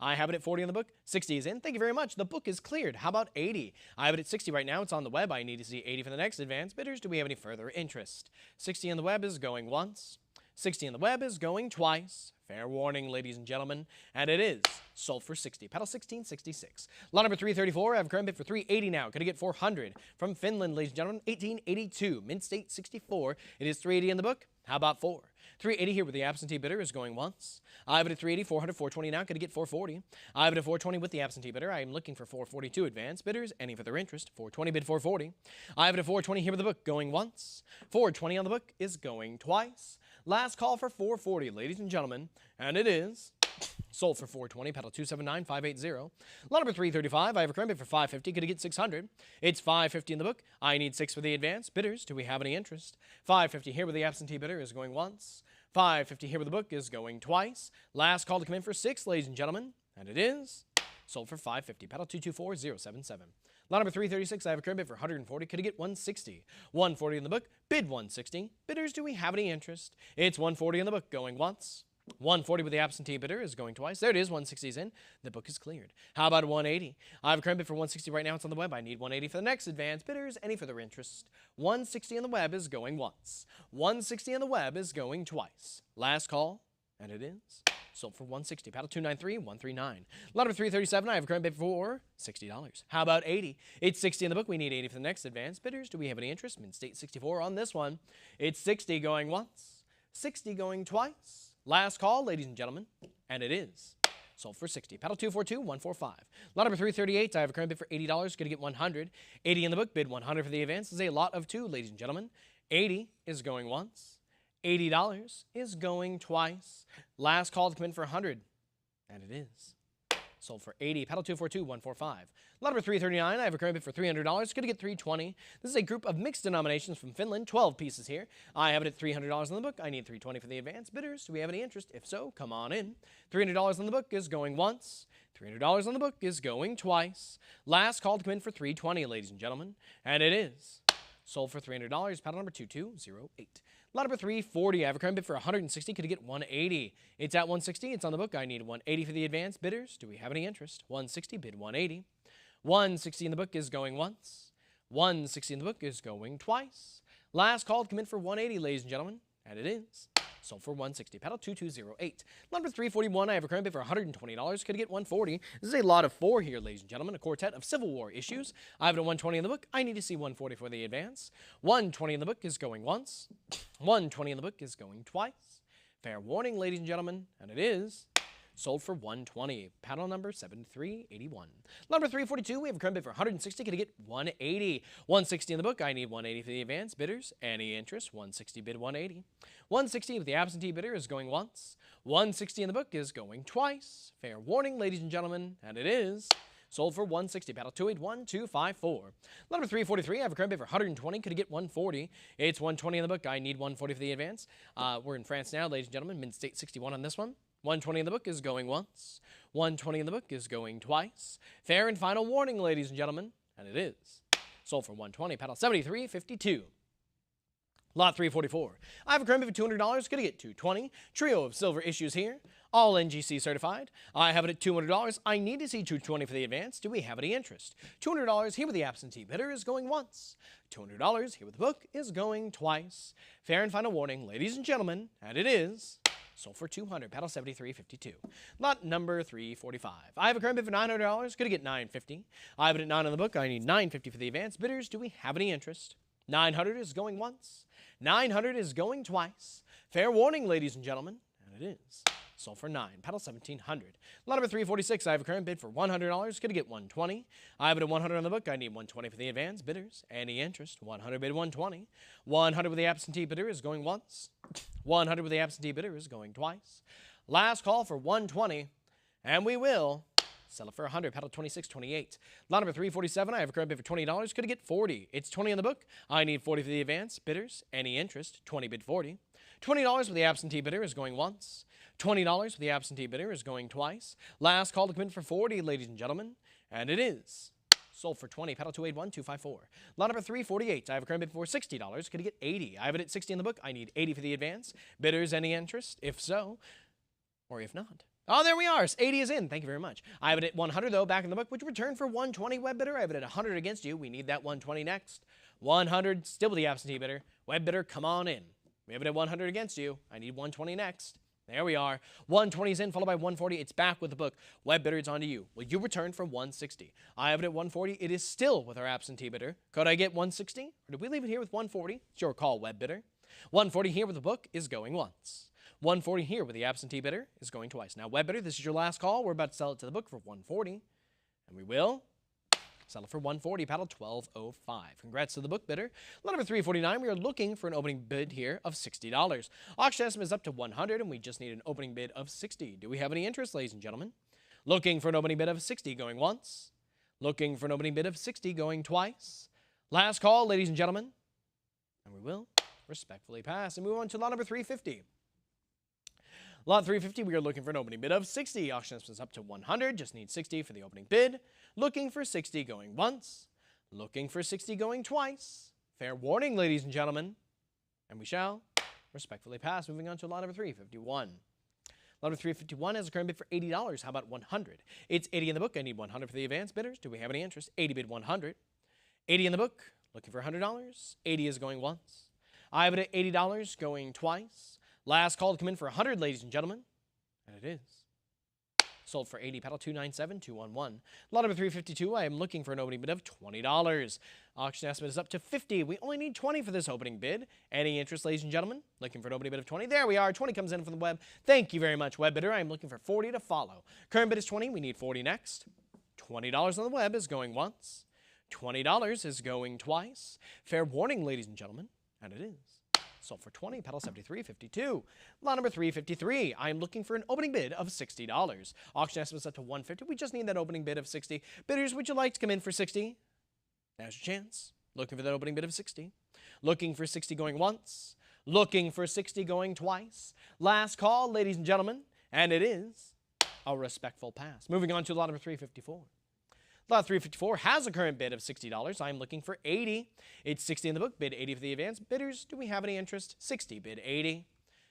I have it at 40 on the book. 60 is in. Thank you very much. The book is cleared. How about 80? I have it at 60 right now. It's on the web. I need to see 80 for the next. Advanced bidders, do we have any further interest? 60 on the web is going once. 60 on the web is going twice. Fair warning, ladies and gentlemen. And it is sold for 60. Paddle 1666. Lot number 334. I have a current bid for 380 now. Going to get 400 from Finland, ladies and gentlemen. 1882. Mint State 64. It is 380 in the book. How about 4? 380 here with the absentee bidder is going once. I have it at 380, 400, 420 now. Going to get 440. I have it at 420 with the absentee bidder. I am looking for 442 advanced bidders. Any further interest? 420 bid 440. I have it at 420 here with the book going once. 420 on the book is going twice. Last call for 440, ladies and gentlemen, and it is sold for 420. Paddle 279580. Lot number 335. I have a current bid for 550. Going to get 600. It's 550 in the book. I need 6 for the advance bidders. Do we have any interest? 550 here with the absentee bidder is going once. 550 here with the book is going twice. Last call to come in for 6, ladies and gentlemen, and it is sold for 550. Paddle 224077. Lot number 336, I have a current bid for 140. Could I get 160? 140 in the book, bid 160. Bidders, do we have any interest? It's 140 in the book, going once. 140 with the absentee bidder is going twice. There it is, 160 is in. The book is cleared. How about 180? I have a current bid for 160 right now. It's on the web. I need 180 for the next advance. Bidders, any further interest? 160 on the web is going once. 160 on the web is going twice. Last call, and it is sold for 160. Paddle 293139. Lot number 337, I have a current bid for $60. How about 80? It's 60 in the book. We need 80 for the next advance. Bidders, do we have any interest? Mint State 64 on this one. It's 60 going once. 60 going twice. Last call, ladies and gentlemen, and it is sold for 60. Paddle 242145. Lot number 338, I have a current bid for $80. Going to get 100. 80 in the book, bid 100 for the advance. This is a lot of 2, ladies and gentlemen. 80 is going once. $80 is going twice. Last call to come in for 100, and it is sold for 80. Paddle 242145. Lot number 339, I have a current bid for $300. Going to get 320. This is a group of mixed denominations from Finland, 12 pieces here. I have it at $300 in the book. I need 320 for the advance. Bidders, do we have any interest? If so, come on in. $300 on the book is going once. $300 on the book is going twice. Last call to come in for 320, ladies and gentlemen, and it is sold for $300. Paddle number 2208. Lot number 340, I have a current bid for 160. Could I get 180? It's at 160. It's on the book. I need 180 for the advance. Bidders, do we have any interest? 160, bid 180. 160 in the book is going once. 160 in the book is going twice. Last call to come in for 180, ladies and gentlemen, and it is sold for 160. Paddle 2208. Number 341, I have a current bid for $120. Could I get 140? This is a lot of 4 here, ladies and gentlemen. A quartet of Civil War issues. I have it at 120 in the book. I need to see 140 for the advance. 120 in the book is going once. 120 in the book is going twice. Fair warning, ladies and gentlemen, and it is sold for 120. Paddle number 7381. Number 342, we have a current bid for 160. Could I get 180? 160 in the book. I need 180 for the advance. Bidders, any interest? 160 bid 180. 160 with the absentee bidder is going once. 160 in the book is going twice. Fair warning, ladies and gentlemen, and it is sold for 160. Paddle 281254. Number 343, I have a current bid for 120. Could I get 140? It's 120 in the book. I need 140 for the advance. We're in France now, ladies and gentlemen. Mint State 61 on this one. 120 in the book is going once. 120 in the book is going twice. Fair and final warning, ladies and gentlemen, and it is sold for 120. Paddle 7352. Lot 344. I have a current bid for $200. Going to get 220. Trio of silver issues here. All NGC certified. I have it at $200. I need to see 220 for the advance. Do we have any interest? $200 here with the absentee bidder is going once. $200 here with the book is going twice. Fair and final warning, ladies and gentlemen, and it is sold for 200. Paddle 7352. Lot number 345. I have a current bid for $900. Going to get 950. I have it at 9 on the book. I need 950 for the advance. Bidders, do we have any interest? 900 is going once. 900 is going twice. Fair warning, ladies and gentlemen, and it is sold for 9. Paddle 1700. Lot number 346. I have a current bid for $100. Going to get 120. I have it at 100 on the book. I need 120 for the advance. Bidders, any interest? 100 bid 120. 100 with the absentee bidder is going once. 100 with the absentee bidder is going twice. Last call for 120, and we will sell it for 100. Paddle 2628. Lot number 347. I have a current bid for $20. Could I get 40? It's 20 on the book. I need 40 for the advance. Bidders, any interest? 20 bid 40. $20 with the absentee bidder is going once. $20 with the absentee bidder is going twice. Last call to come in for 40, ladies and gentlemen, and it is Sold for 20, pedal 281254. Lot number 348. I have a current bid for $60. Could I get 80? I have it at 60 in the book. I need 80 for the advance. Bidders, any interest? If so, or if not. Oh, there we are. 80 is in. Thank you very much. I have it at 100, though, back in the book, which returned for 120, web bidder. I have it at 100 against you. We need that 120 next. 100, still with the absentee bidder. Web bidder, come on in. We have it at 100 against you. I need 120 next. There we are. 120 is in, followed by 140. It's back with the book. Web bidder, it's on to you. Will you return for 160? I have it at 140. It is still with our absentee bidder. Could I get 160? Or did we leave it here with 140? It's your call, web bidder. 140 here with the book is going once. 140 here with the absentee bidder is going twice. Now, web bidder, this is your last call. We're about to sell it to the book for 140. And we will sell it for 140, paddle 1205. Congrats to the book bidder. Lot number 349, we are looking for an opening bid here of $60. Auction estimate is up to 100, and we just need an opening bid of 60. Do we have any interest, ladies and gentlemen? Looking for an opening bid of 60 going once. Looking for an opening bid of 60 going twice. Last call, ladies and gentlemen. And we will respectfully pass and move on to lot number 350. Lot 350, we are looking for an opening bid of 60. Auction estimate is up to 100. Just need 60 for the opening bid. Looking for 60 going once. Looking for 60 going twice. Fair warning, ladies and gentlemen. And we shall respectfully pass. Moving on to lot number 351. Lot number 351 has a current bid for $80. How about 100? It's 80 in the book. I need 100 for the advance bidders. Do we have any interest? 80 bid 100. 80 in the book. Looking for $100. 80 is going once. I have it at $80 going twice. Last call to come in for 100, ladies and gentlemen. And it is. Sold for 80, paddle 297211. Lot number 352, I am looking for an opening bid of $20. Auction estimate is up to 50. We only need 20 for this opening bid. Any interest, ladies and gentlemen? Looking for an opening bid of 20. There we are. 20 comes in from the web. Thank you very much, web bidder. I am looking for 40 to follow. Current bid is 20. We need 40 next. $20 on the web is going once. $20 is going twice. Fair warning, ladies and gentlemen. And it is. Sold for 20, pedal 7352. Lot number 353. I am looking for an opening bid of $60. Auction estimate is up to 150. We just need that opening bid of 60. Bidders, would you like to come in for 60? Now's your chance. Looking for that opening bid of 60. Looking for 60 going once. Looking for 60 going twice. Last call, ladies and gentlemen. And it is a respectful pass. Moving on to lot number 354. Lot 354 has a current bid of $60. I'm looking for 80. It's 60 in the book. Bid 80 for the advance. Bidders, do we have any interest? 60. Bid 80.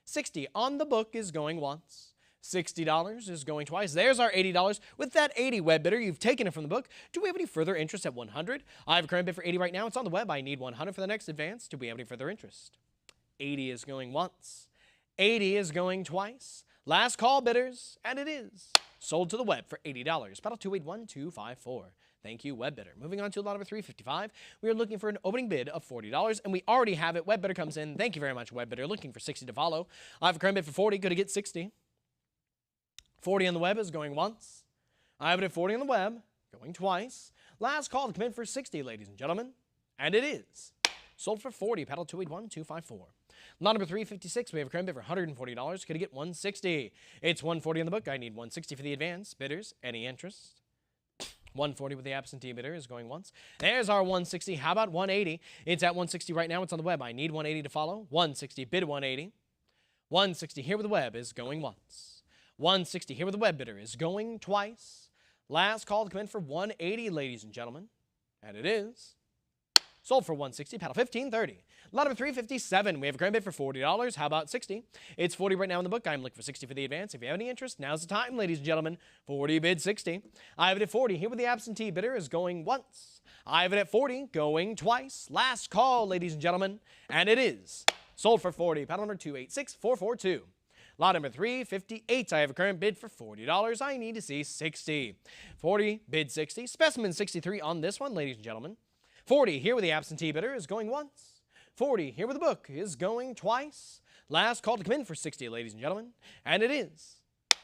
60 on the book is going once. $60 is going twice. There's our $80. With that 80, web bidder, you've taken it from the book. Do we have any further interest at 100? I have a current bid for 80 right now. It's on the web. I need 100 for the next advance. Do we have any further interest? 80 is going once. 80 is going twice. Last call, bidders, and it is sold to the web for $80. Paddle 281254. Thank you, web bidder. Moving on to lot number 355. We are looking for an opening bid of $40, and we already have it. Web bidder comes in. Thank you very much, web bidder. Looking for 60 to follow. I have a current bid for 40. Going to get 60. 40 on the web is going once. I have it at 40 on the web, going twice. Last call to come in for 60, ladies and gentlemen, and it is sold for 40. Paddle 281254. Lot number 356, we have a current bid for $140. Could I get 160? It's 140 in the book. I need 160 for the advance. Bidders, any interest? 140 with the absentee bidder is going once. There's our 160. How about 180? It's at 160 right now. It's on the web. I need 180 to follow. 160, bid 180. 160 here with the web is going once. 160 here with the web bidder is going twice. Last call to come in for 180, ladies and gentlemen. And it is sold for 160, paddle 1530. Lot number 357, we have a current bid for $40. How about 60? It's 40 right now in the book. I'm looking for 60 for the advance. If you have any interest, now's the time, ladies and gentlemen. 40 bid 60. I have it at 40. Here with the absentee bidder is going once. I have it at 40, going twice. Last call, ladies and gentlemen, and it is sold for 40. Paddle number 286442. Lot number 358, I have a current bid for $40. I need to see 60. 40, bid 60. Specimen 63 on this one, ladies and gentlemen. 40 here with the absentee bidder is going once. 40 here with the book is going twice. Last call to come in for 60, ladies and gentlemen, and it is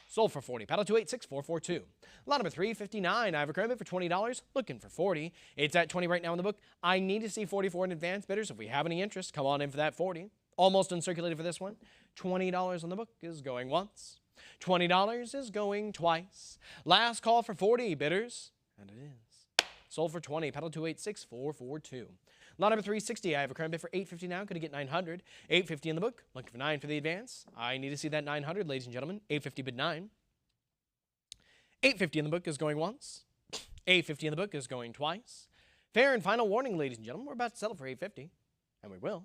sold for 40. Paddle 286442. Lot number 359, I have a current bid for $20. Looking for 40. It's at 20 right now in the book. I need to see 44 in advance, bidders. If we have any interest, come on in for that 40. Almost uncirculated for this one. $20 on the book is going once. $20 is going twice. Last call for 40, bidders, and it is sold for 20. Paddle 286442. Lot number 360, I have a current bid for $850 now. Could I get 900? $850 in the book. Looking for 9 for the advance. I need to see that 900, ladies and gentlemen. $850 bid 9. $850 in the book is going once. $8.50 in the book is going twice. Fair and final warning, ladies and gentlemen, we're about to sell it for $8.50, and we will.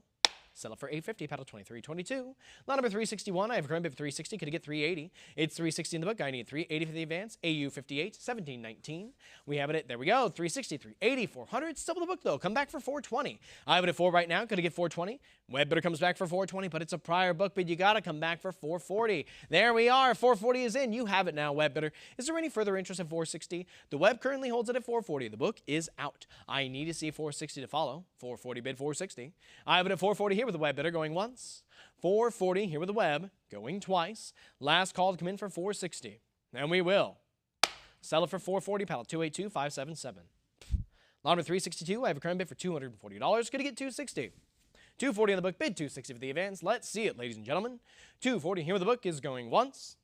Sell it for $8.50, paddle 23.22. Lot number 361, I have a current bid for $360, could I get $380? It's $360 in the book, I need $380 for the advance. AU 58, $17.19. We have it at, there we go, $360, $380, $400. Still in the book though, come back for $420. I have it at $4 right now, could I get $420? Web bidder comes back for $420, but it's a prior book bid, you gotta come back for $440. There we are, $440 is in, you have it now, web bidder. Is there any further interest in $460? The web currently holds it at $440, the book is out. I need to see $460 to follow. $440 bid $460. I have it at $440 here with the web bidder going once. $440 here with the web going twice. Last call to come in for $460. And we will sell it for $440, paddle 282577. Lot number 362, I have a current bid for $240. Gonna get $260. $240 on the book, bid $260 for the advance. Let's see it, ladies and gentlemen. $240 here with the book is going once.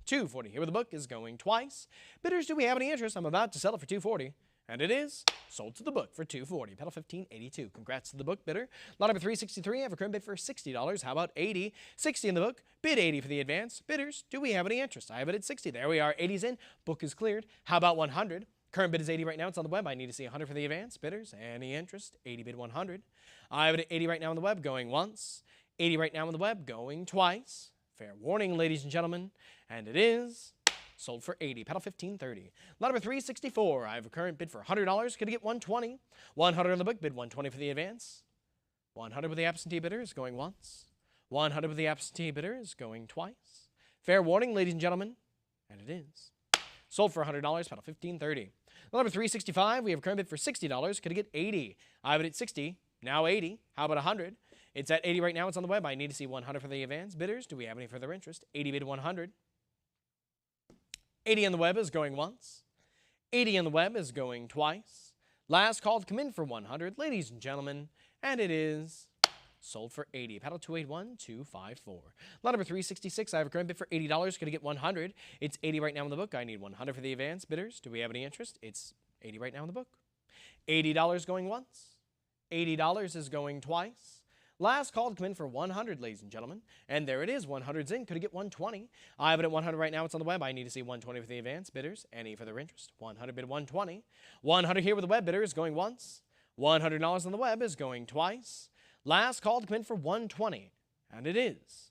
$240 here with the book is going twice. Bidders, do we have any interest? I'm about to sell it for $240. And it is sold to the book for $240, pedal 1582. Congrats to the book bidder. Lot number 363, I have a current bid for $60. How about 80? 60 in the book, bid 80 for the advance. Bidders, do we have any interest? I have it at 60. There we are, 80's in, book is cleared. How about 100? Current bid is 80 right now, it's on the web. I need to see 100 for the advance. Bidders, any interest? 80 bid 100. I have it at 80 right now on the web, going once. 80 right now on the web, going twice. Fair warning, ladies and gentlemen, and it is sold for $80, pedal 1530. Lot number 364, I have a current bid for $100. Could I get $120? $100 on the book, bid $120 for the advance. $100 with the absentee bidder is going once. $100 with the absentee bidder is going twice. Fair warning, ladies and gentlemen, and it is sold for $100, pedal 1530. Lot number 365, we have a current bid for $60. Could I get 80? I have it at 60, now 80. How about 100? It's at 80 right now, it's on the web. I need to see 100 for the advance. Bidders, do we have any further interest? 80 bid 100. 80 on the web is going once. 80 on the web is going twice. Last call to come in for 100, ladies and gentlemen, and it is sold for 80. Paddle 281254. Lot number 366, I have a current bid for $80. Could I get 100? It's 80 right now in the book. I need 100 for the advance. Bidders, do we have any interest? It's 80 right now in the book. $80 going once. $80 is going twice. Last call to come in for 100, ladies and gentlemen. And there it is, 100's in. Could I get 120? I have it at 100 right now. It's on the web. I need to see 120 for the advance. Bidders, any further interest? 100 bid 120. 100 here with the web bidder is going once. $100 on the web is going twice. Last call to come in for 120. And it is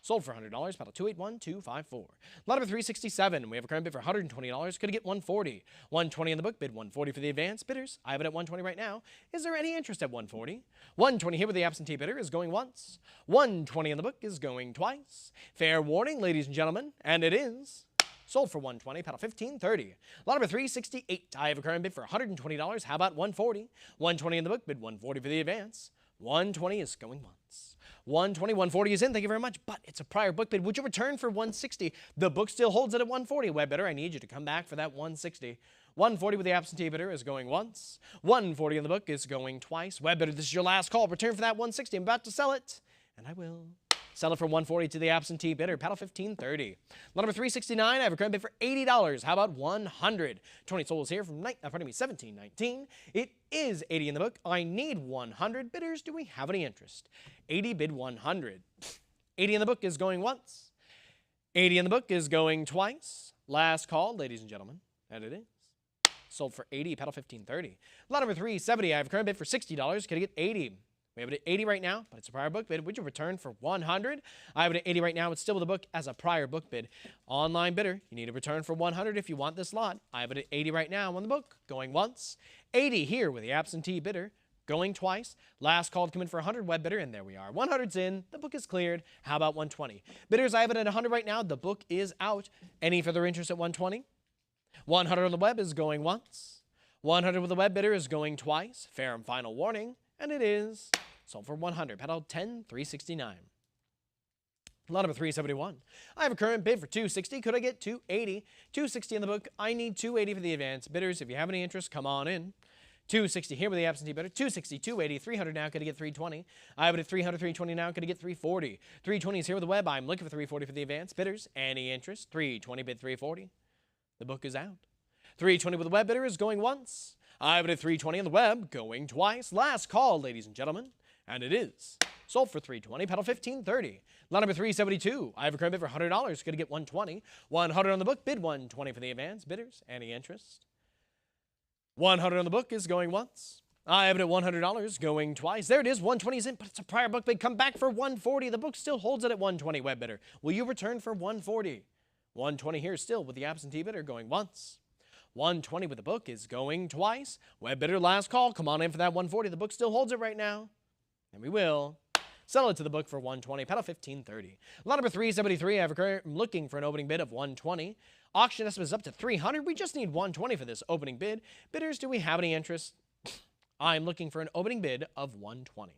sold for $100, paddle 281254. Lot number 367, we have a current bid for $120. Could I get 140? 120 in the book, bid 140 for the advance. Bidders, I have it at 120 right now. Is there any interest at 140? 120 here with the absentee bidder is going once. 120 in the book is going twice. Fair warning, ladies and gentlemen, and it is sold for 120, paddle 1530. Lot number 368, I have a current bid for $120. How about 140? 120 in the book, bid 140 for the advance. 120 is going once. 120, 140 is in. Thank you very much. But it's a prior book bid. Would you return for 160? The book still holds it at 140. Web bidder, I need you to come back for that 160. 140 with the absentee bidder is going once. 140 in the book is going twice. Web bidder, this is your last call. Return for that 160. I'm about to sell it, and I will. Sell it for 140 to the absentee bidder. Paddle 1530. Lot number 369, I have a current bid for $80. How about 100? 20 souls here from 1719. It is 80 in the book. I need 100. Bidders, do we have any interest? 80 bid 100. 80 in the book is going once. 80 in the book is going twice. Last call, ladies and gentlemen, and it is sold for 80. Paddle 1530. Lot number 370, I have a current bid for $60. Can I get 80? We have it at 80 right now, but it's a prior book bid. Would you return for 100? I have it at 80 right now. It's still with the book as a prior book bid. Online bidder, you need to return for 100 if you want this lot. I have it at 80 right now on the book, going once. 80 here with the absentee bidder, going twice. Last call to come in for 100, web bidder, and there we are. 100's in. The book is cleared. How about 120? Bidders, I have it at 100 right now. The book is out. Any further interest at 120? 100 on the web is going once. 100 with the web bidder is going twice. Fair and final warning. And it is sold for 100. Pedal 10,369. Lot number 371. I have a current bid for 260. Could I get 280? 260 in the book. I need 280 for the advance. Bidders, if you have any interest, come on in. 260 here with the absentee bidder. 260, 280, 300 now. Could I get 320? I have it at 300, 320 now. Could I get 340? 320 is here with the web. I'm looking for 340 for the advance. Bidders, any interest? 320 bid 340. The book is out. 320 with the web bidder is going once. I have it at 320 on the web, going twice. Last call, ladies and gentlemen, and it is sold for 320. Pedal 1530. Lot number 372. I have a current bid for $100. Could I get 120? 100 on the book, bid 120 for the advance. Bidders, any interest? $100 on the book is going once. I have it at $100 going twice. There it is, 120 is in, but it's a prior book bid. Come back for 140. The book still holds it at 120, web bidder. Will you return for 140? 120 here still with the absentee bidder going once. 120 with the book is going twice. Web bidder, last call. Come on in for that 140. The book still holds it right now. And we will sell it to the book for 120. Paddle 1530. Lot number 373. I'm looking for an opening bid of 120. Auction estimate is up to 300. We just need 120 for this opening bid. Bidders, do we have any interest? I'm looking for an opening bid of 120.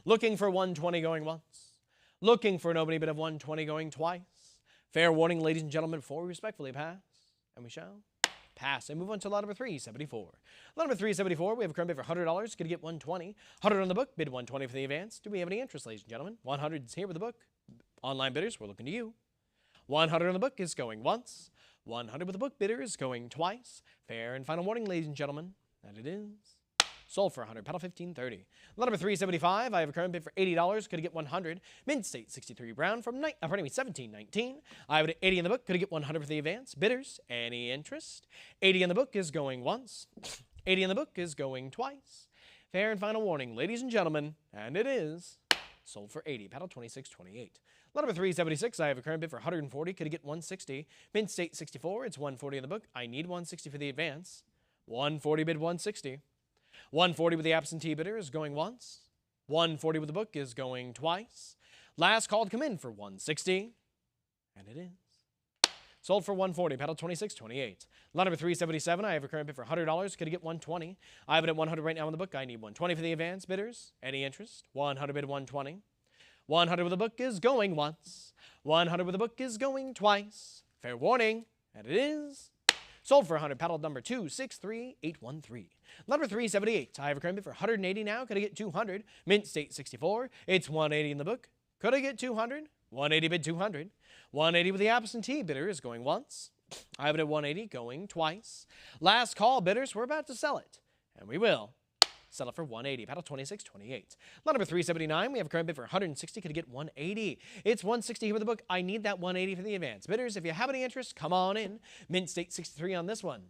Looking for 120 going once. Looking for an opening bid of 120 going twice. Fair warning, ladies and gentlemen, before we respectfully pass, and we shall pass and move on to lot number 374. Lot number 374, we have a current bid for $100. Going to get 120. 100 on the book, bid 120 for the advance. Do we have any interest, ladies and gentlemen? 100 is here with the book. Online bidders, we're looking to you. 100 on the book is going once. 100 with the book bidder is going twice. Fair and final warning, ladies and gentlemen, that it is sold for 100. Paddle 1530. Lot number 375. I have a current bid for $80. Could get 100. Mint State 63 Brown from 1719. I have it at 80 in the book. Could get 100 for the advance. Bidders, any interest? 80 in the book is going once. 80 in the book is going twice. Fair and final warning, ladies and gentlemen, and it is sold for 80. Paddle 2628. Lot number 376. I have a current bid for 140. Could get 160. Mint State 64. It's 140 in the book. I need 160 for the advance. 140 bid 160. 140 with the absentee bidder is going once. 140 with the book is going twice. Last call to come in for 160. And it is sold for 140. Paddle 2628. Lot number 377. I have a current bid for $100. Could get 120. I have it at 100 right now in the book. I need 120 for the advance. Bidders, any interest? 100 bid 120. 100 with the book is going once. 100 with the book is going twice. Fair warning. And it is sold for 100. Paddle number 263813. Number 378. I have a current bid for 180 now. Could I get 200? Mint State 64. It's 180 in the book. Could I get 200? 180 bid 200. 180 with the absentee bidder is going once. I have it at 180 going twice. Last call, bidders. We're about to sell it. And we will sell it for 180. Paddle 2628. Lot number 379. We have a current bid for 160. Could I get 180? It's 160 here with the book. I need that 180 for the advance. Bidders, if you have any interest, come on in. Mint State 63 on this one.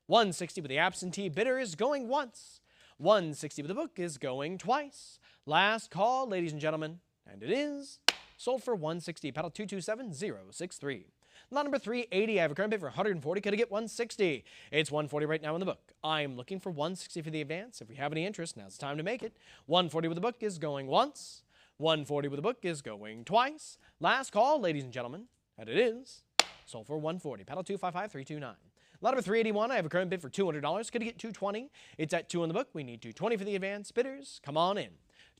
160 with the absentee bidder is going once. 160 with the book is going twice. Last call, ladies and gentlemen, and it is sold for 160. Paddle 227063. Lot number 380. I have a current bid for 140. Could I get 160? It's 140 right now in the book. I'm looking for 160 for the advance. If we have any interest, now's the time to make it. 140 with the book is going once. 140 with the book is going twice. Last call, ladies and gentlemen, and it is sold for 140. Paddle 255329. Lot number 381. I have a current bid for $200. Could I get 220? It's at 2 in the book. We need 220 for the advance. Bidders, come on in.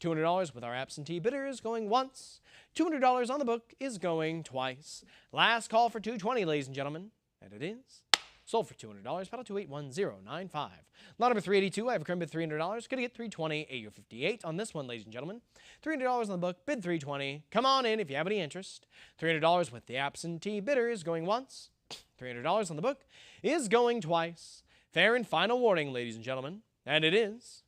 $200 with our absentee bidders going once. $200 on the book is going twice. Last call for 220, ladies and gentlemen, and it is sold for $200. Paddle 281095. Lot number 382. I have a current bid $300. Could I get 320? AU58 on this one, ladies and gentlemen. $300 on the book. Bid 320. Come on in if you have any interest. $300 with the absentee bidders going once. $300 on the book is going twice. Fair and final warning, ladies and gentlemen, and it is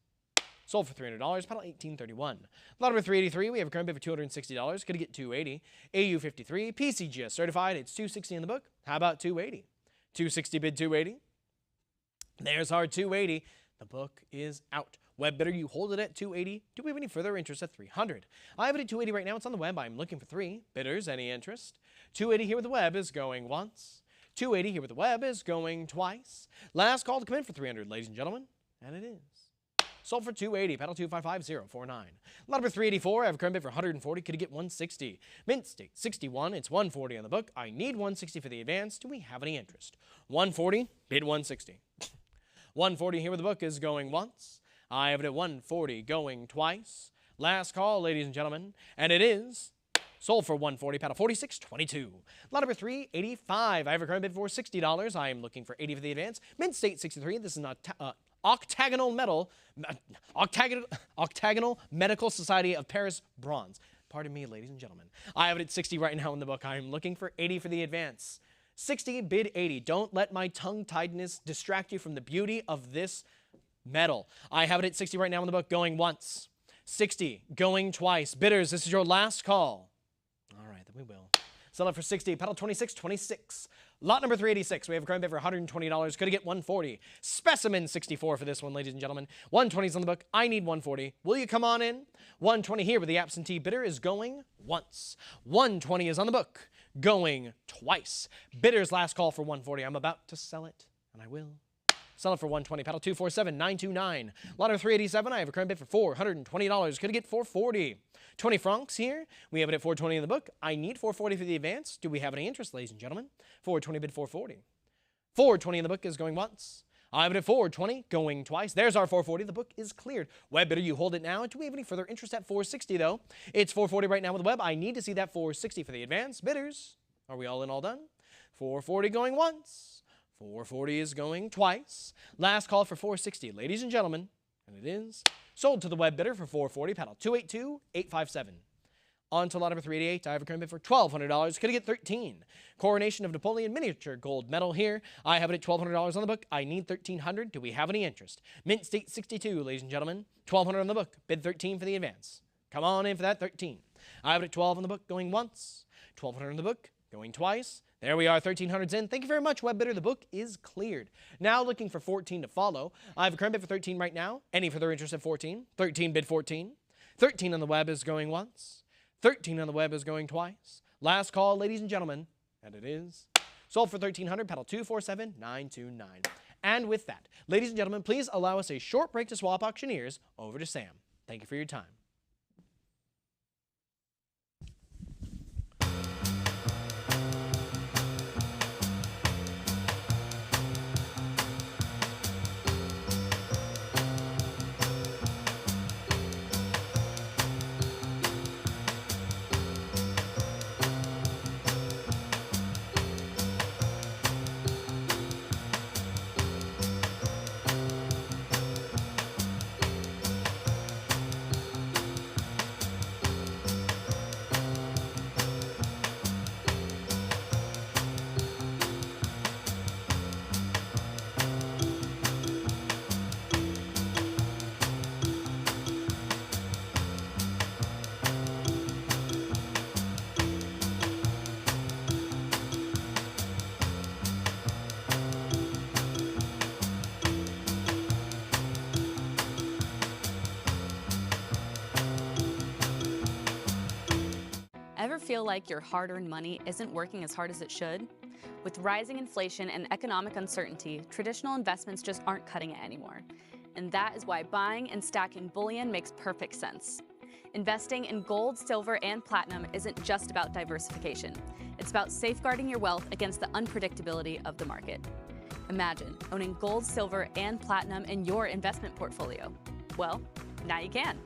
sold for $300. Paddle 1831. Lot number 383. We have a current bid for $260. Could I get 280? AU53. PCGS certified. It's 260 in the book. How about 280? 260 bid 280. There's our 280. The book is out. Web bidder, you hold it at 280. Do we have any further interest at 300? I have it at 280 right now. It's on the web. I'm looking for 3. Bidders, any interest? 280 here with the web is going once. 280 here with the web is going twice. Last call to come in for 300, ladies and gentlemen, and it is sold for 280. Paddle 255049. Lot number 384. I have a current bid for 140. Could I get 160? Mint State 61. It's 140 on the book. I need 160 for the advance. Do we have any interest? 140. Bid 160. 140 here with the book is going once. I have it at 140 going twice. Last call, ladies and gentlemen, and it is sold for 140. Paddle 4622. Lot number 385. I have a current bid for $60. I am looking for 80 for the advance. Mint State 63. This is not octagonal Medical Society of Paris bronze. Pardon me, ladies and gentlemen. I have it at 60 right now in the book. I am looking for 80 for the advance. 60 bid 80. Don't let my tongue-tiedness distract you from the beauty of this metal. I have it at 60 right now in the book, going once. 60 going twice. Bidders, this is your last call. All right, then we will Sell it for 60. Pedal 26, 26. Lot number 386. We have a current bid for $120. Could it get 140? Specimen 64 for this one, ladies and gentlemen. 120 is on the book. I need 140. Will you come on in? 120 here, but the absentee bidder is going once. 120 is on the book. Going twice. Bidder's last call for 140. I'm about to sell it, and I will. Sell it for 120. Pedal 247, 929. Lot number 387. I have a current bid for $420. Could it get 440? 20 francs here. We have it at 420 in the book. I need 440 for the advance. Do we have any interest, ladies and gentlemen? 420 bid 440. 420 in the book is going once. I have it at 420, going twice. There's our 440. The book is cleared. Web bidder, you hold it now. Do we have any further interest at 460, though? It's 440 right now with the web. I need to see that 460 for the advance. Bidders, are we all in, all done? 440 going once. 440 is going twice. Last call for 460, ladies and gentlemen, and it is sold to the web bidder for 440, paddle 282-857. On to lot number 388, I have a current bid for $1,200. Could I get 13? Coronation of Napoleon miniature gold medal here. I have it at $1,200 on the book. I need 1,300. Do we have any interest? Mint State 62, ladies and gentlemen. 1,200 on the book. Bid 13 for the advance. Come on in for that 13. I have it at 12 on the book, going once. 1,200 on the book, going twice. There we are, 1,300's in. Thank you very much, web bidder. The book is cleared. Now looking for 14 to follow. I have a current bid for 13 right now. Any further interest at 14? 13 bid 14. 13 on the web is going once. 13 on the web is going twice. Last call, ladies and gentlemen, and it is sold for 1,300, pedal 247-929. And with that, ladies and gentlemen, please allow us a short break to swap auctioneers over to Sam. Thank you for your time. Ever feel like your hard-earned money isn't working as hard as it should? With rising inflation and economic uncertainty, traditional investments just aren't cutting it anymore. And that is why buying and stacking bullion makes perfect sense. Investing in gold, silver, and platinum isn't just about diversification. It's about safeguarding your wealth against the unpredictability of the market. Imagine owning gold, silver, and platinum in your investment portfolio. Well, now you can.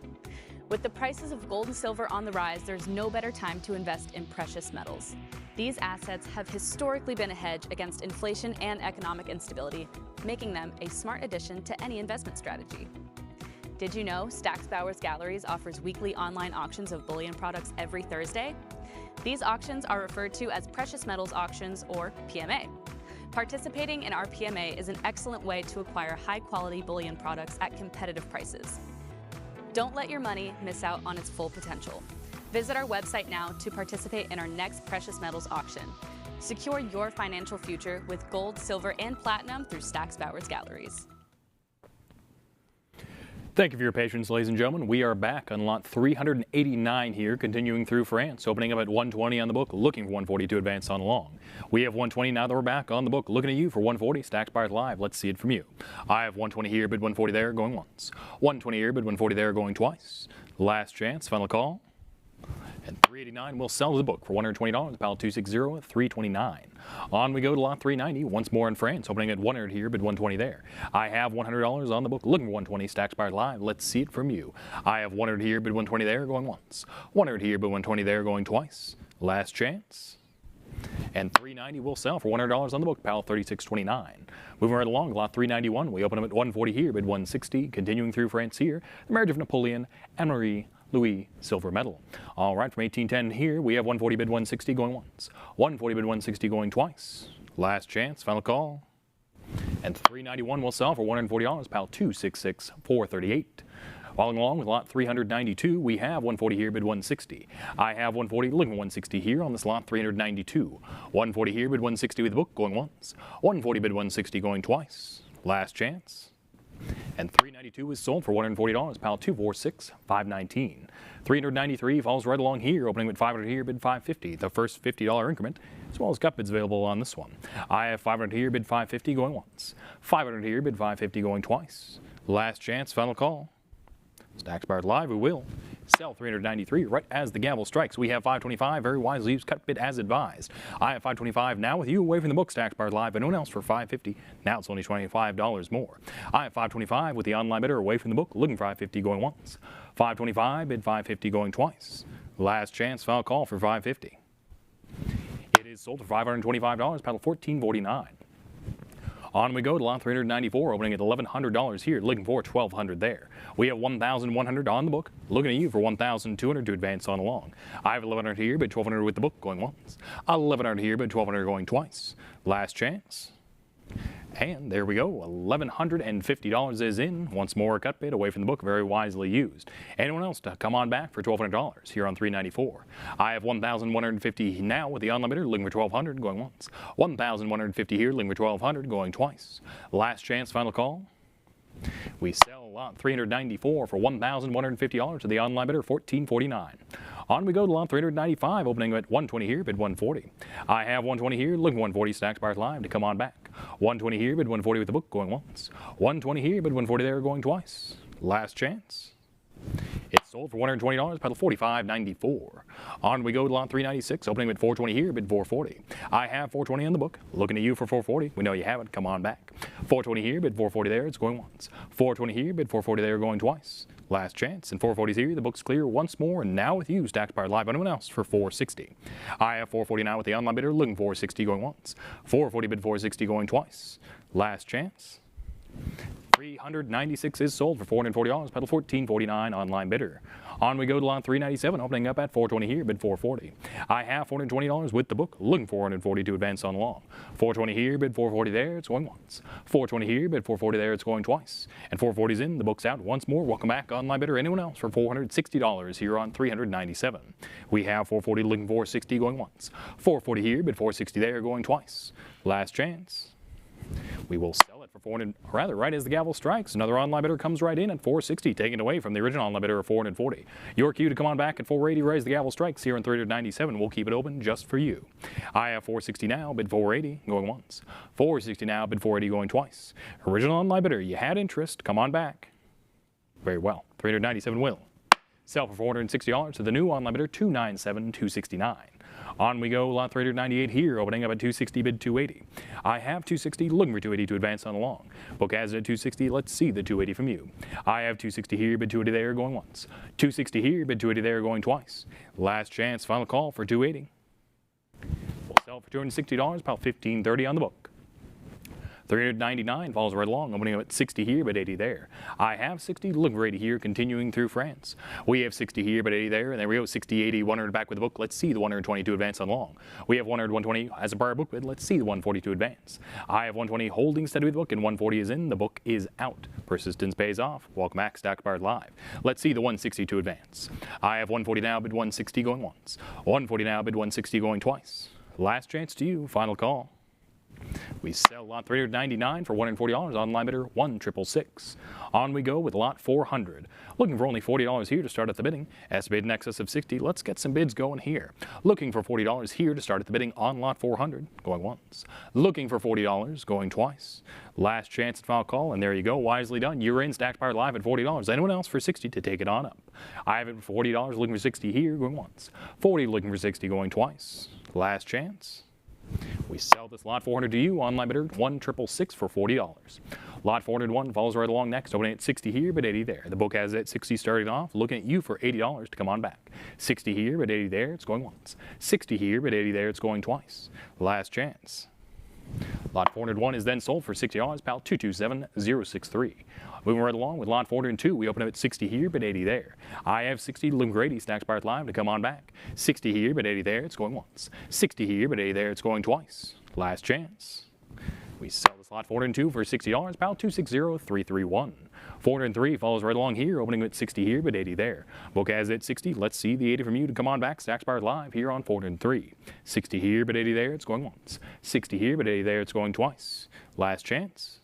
With the prices of gold and silver on the rise, there's no better time to invest in precious metals. These assets have historically been a hedge against inflation and economic instability, making them a smart addition to any investment strategy. Did you know Stacks Bowers Galleries offers weekly online auctions of bullion products every Thursday? These auctions are referred to as precious metals auctions, or PMA. Participating in our PMA is an excellent way to acquire high-quality bullion products at competitive prices. Don't let your money miss out on its full potential. Visit our website now to participate in our next precious metals auction. Secure your financial future with gold, silver, and platinum through Stacks Bowers Galleries. Thank you for your patience, ladies and gentlemen. We are back on lot 389 here, continuing through France, opening up at 120 on the book, looking for 140 to advance on along. We have 120 now that we're back on the book, looking at you for 140. Stacks Buyers Live. Let's see it from you. I have 120 here, bid 140 there, going once. 120 here, bid 140 there, going twice. Last chance, final call. And 389 will sell to the book for $120, pal 260 at 329. On we go to lot 390, once more in France, opening at 100 here, bid 120 there. I have $100 on the book, looking for 120, Stacks Buyers Live. Let's see it from you. I have 100 here, bid 120 there, going once. 100 here, bid 120 there, going twice. Last chance. And 390 will sell for $100 on the book, pal 3629. Moving right along, lot 391, we open them at 140 here, bid 160, continuing through France here. The marriage of Napoleon and Marie Louis silver medal. All right, from 1810 here, we have 140 bid 160 going once. 140 bid 160 going twice. Last chance, final call. And 391 will sell for $140, pal 266 438. Following along with lot 392, we have 140 here, bid 160. I have 140, looking for 160 here on this lot 392. 140 here, bid 160 with the book, going once. 140 bid 160 going twice. Last chance. And 392 is sold for $140, pile 246, 519. 393 falls right along here, opening with 500 here, bid 550, the first $50 increment, as well as cut bids available on this one. I have 500 here, bid 550 going once. 500 here, bid 550 going twice. Last chance, final call. Stacks Bars Live, we will sell 393 right as the gavel strikes. We have 525, very wisely used, cut bid as advised. I have 525 now with you away from the book, Stacks Bars Live, and no one else for 550. Now it's only $25 more. I have 525 with the online bidder away from the book, looking for 550 going once. 525, bid 550 going twice. Last chance, final call for 550. It is sold for $525, paddle 1449. On we go to lot 394, opening at $1,100 here, looking for $1,200 there. We have $1,100 on the book, looking at you for $1,200 to advance on along. I have $1,100 here, but $1,200 with the book going once. $1,100 here, but $1,200 going twice. Last chance. And there we go, $1,150 is in. Once more a cut bid away from the book, very wisely used. Anyone else to come on back for $1,200 here on 394? I have $1,150 now with the online bidder, looking for $1,200 going once. $1,150 here, looking for $1,200 going twice. Last chance, final call. We sell lot 394 for $1,150 to the online bidder, $1,449. On we go to lot 395, opening at 120 here, bid 140. I have 120 here, looking 140, Stacks Bars Live to come on back. 120 here, bid 140 with the book, going once. 120 here, bid 140 there, going twice. Last chance. It's sold for $120, pedal $45.94. On we go to lot 396, opening at 420 here, bid 440. I have 420 on the book, looking at you for 440. We know you have it, come on back. 420 here, bid 440 there, it's going once. 420 here, bid 440 there, going twice. Last chance, and 440's here, the book's clear once more, and now with you, Stacks Bars Live, anyone else for 460. I have 440 now with the online bidder, looking 460 going once. 440 bid 460 going twice. Last chance. 396 is sold for $440, pedal $14.49 online bidder. On we go to lot 397, opening up at 420 here, bid 440. I have $420 with the book, looking for 440 to advance on along. 420 here, bid 440 there, it's going once. 420 here, bid 440 there, it's going twice. And 440's in, the book's out once more. Welcome back, online bidder. Anyone else for $460 here on 397. We have 440 looking for 60 going once. 440 here, bid 460 there, going twice. Last chance. We will sell it for $400, rather, right as the gavel strikes. Another online bidder comes right in at $460, taken away from the original online bidder of $440. Your cue to come on back at $480, right as the gavel strikes here in 397. We'll keep it open just for you. I have $460 now, bid $480, going once. $460 now, bid $480, going twice. Original online bidder, you had interest, come on back. Very well, 397 will sell for $460 to the new online bidder, 297, 269. On we go, lot 398 here, opening up at 260, bid 280. I have 260, looking for 280 to advance on along. Book has it at 260, let's see the 280 from you. I have 260 here, bid 280 there, going once. 260 here, bid 280 there, going twice. Last chance, final call for 280. We'll sell for $260, about $15.30 on the book. 399 falls right along, opening up at 60 here, but 80 there. I have 60, looking for 80 here, continuing through France. We have 60 here, but 80 there, and there we go, 60, 80, 100 back with the book. Let's see the 122 advance on long. We have 100, 120 as a prior book bid. Let's see the 142 advance. I have 120 holding steady with the book, and 140 is in. The book is out. Persistence pays off. Welcome back, Stacks Bars Live. Let's see the 162 advance. I have 140 now, bid 160 going once. 140 now, bid 160 going twice. Last chance to you, final call. We sell lot 399 for $140, online bidder 1,666. On we go with lot 400. Looking for only $40 here to start at the bidding. Estimated in excess of 60. Let's get some bids going here. Looking for $40 here to start at the bidding on lot 400, going once. Looking for $40, going twice. Last chance at final call, and there you go, wisely done. You're in, Stacks Bars Live at $40. Anyone else for 60 to take it on up? I have it for $40, looking for 60 here, going once. 40 looking for 60, going twice. Last chance. We sell this lot 400 to you, online bidder 1,666 for $40. Lot 401 follows right along next, opening at 60 here, but 80 there. The book has it at 60 starting off, looking at you for $80 to come on back. 60 here, but 80 there, it's going once. 60 here, but 80 there, it's going twice. Last chance. Lot 401 is then sold for $60, pal 227063. Moving right along with lot 402, we open up at 60 here, but 80 there. I have 60, looking for 80, Stacks Bars Live to come on back. 60 here, but 80 there, it's going once. 60 here, but 80 there, it's going twice. Last chance. We sell this slot 402 for $60, pal 260331. 403 follows right along here, opening at 60 here, but 80 there. Book has it 60. Let's see the 80 from you to come on back. Stacks Bars live here on 403. 60 here, but 80 there. It's going once. 60 here, but 80 there. It's going twice. Last chance.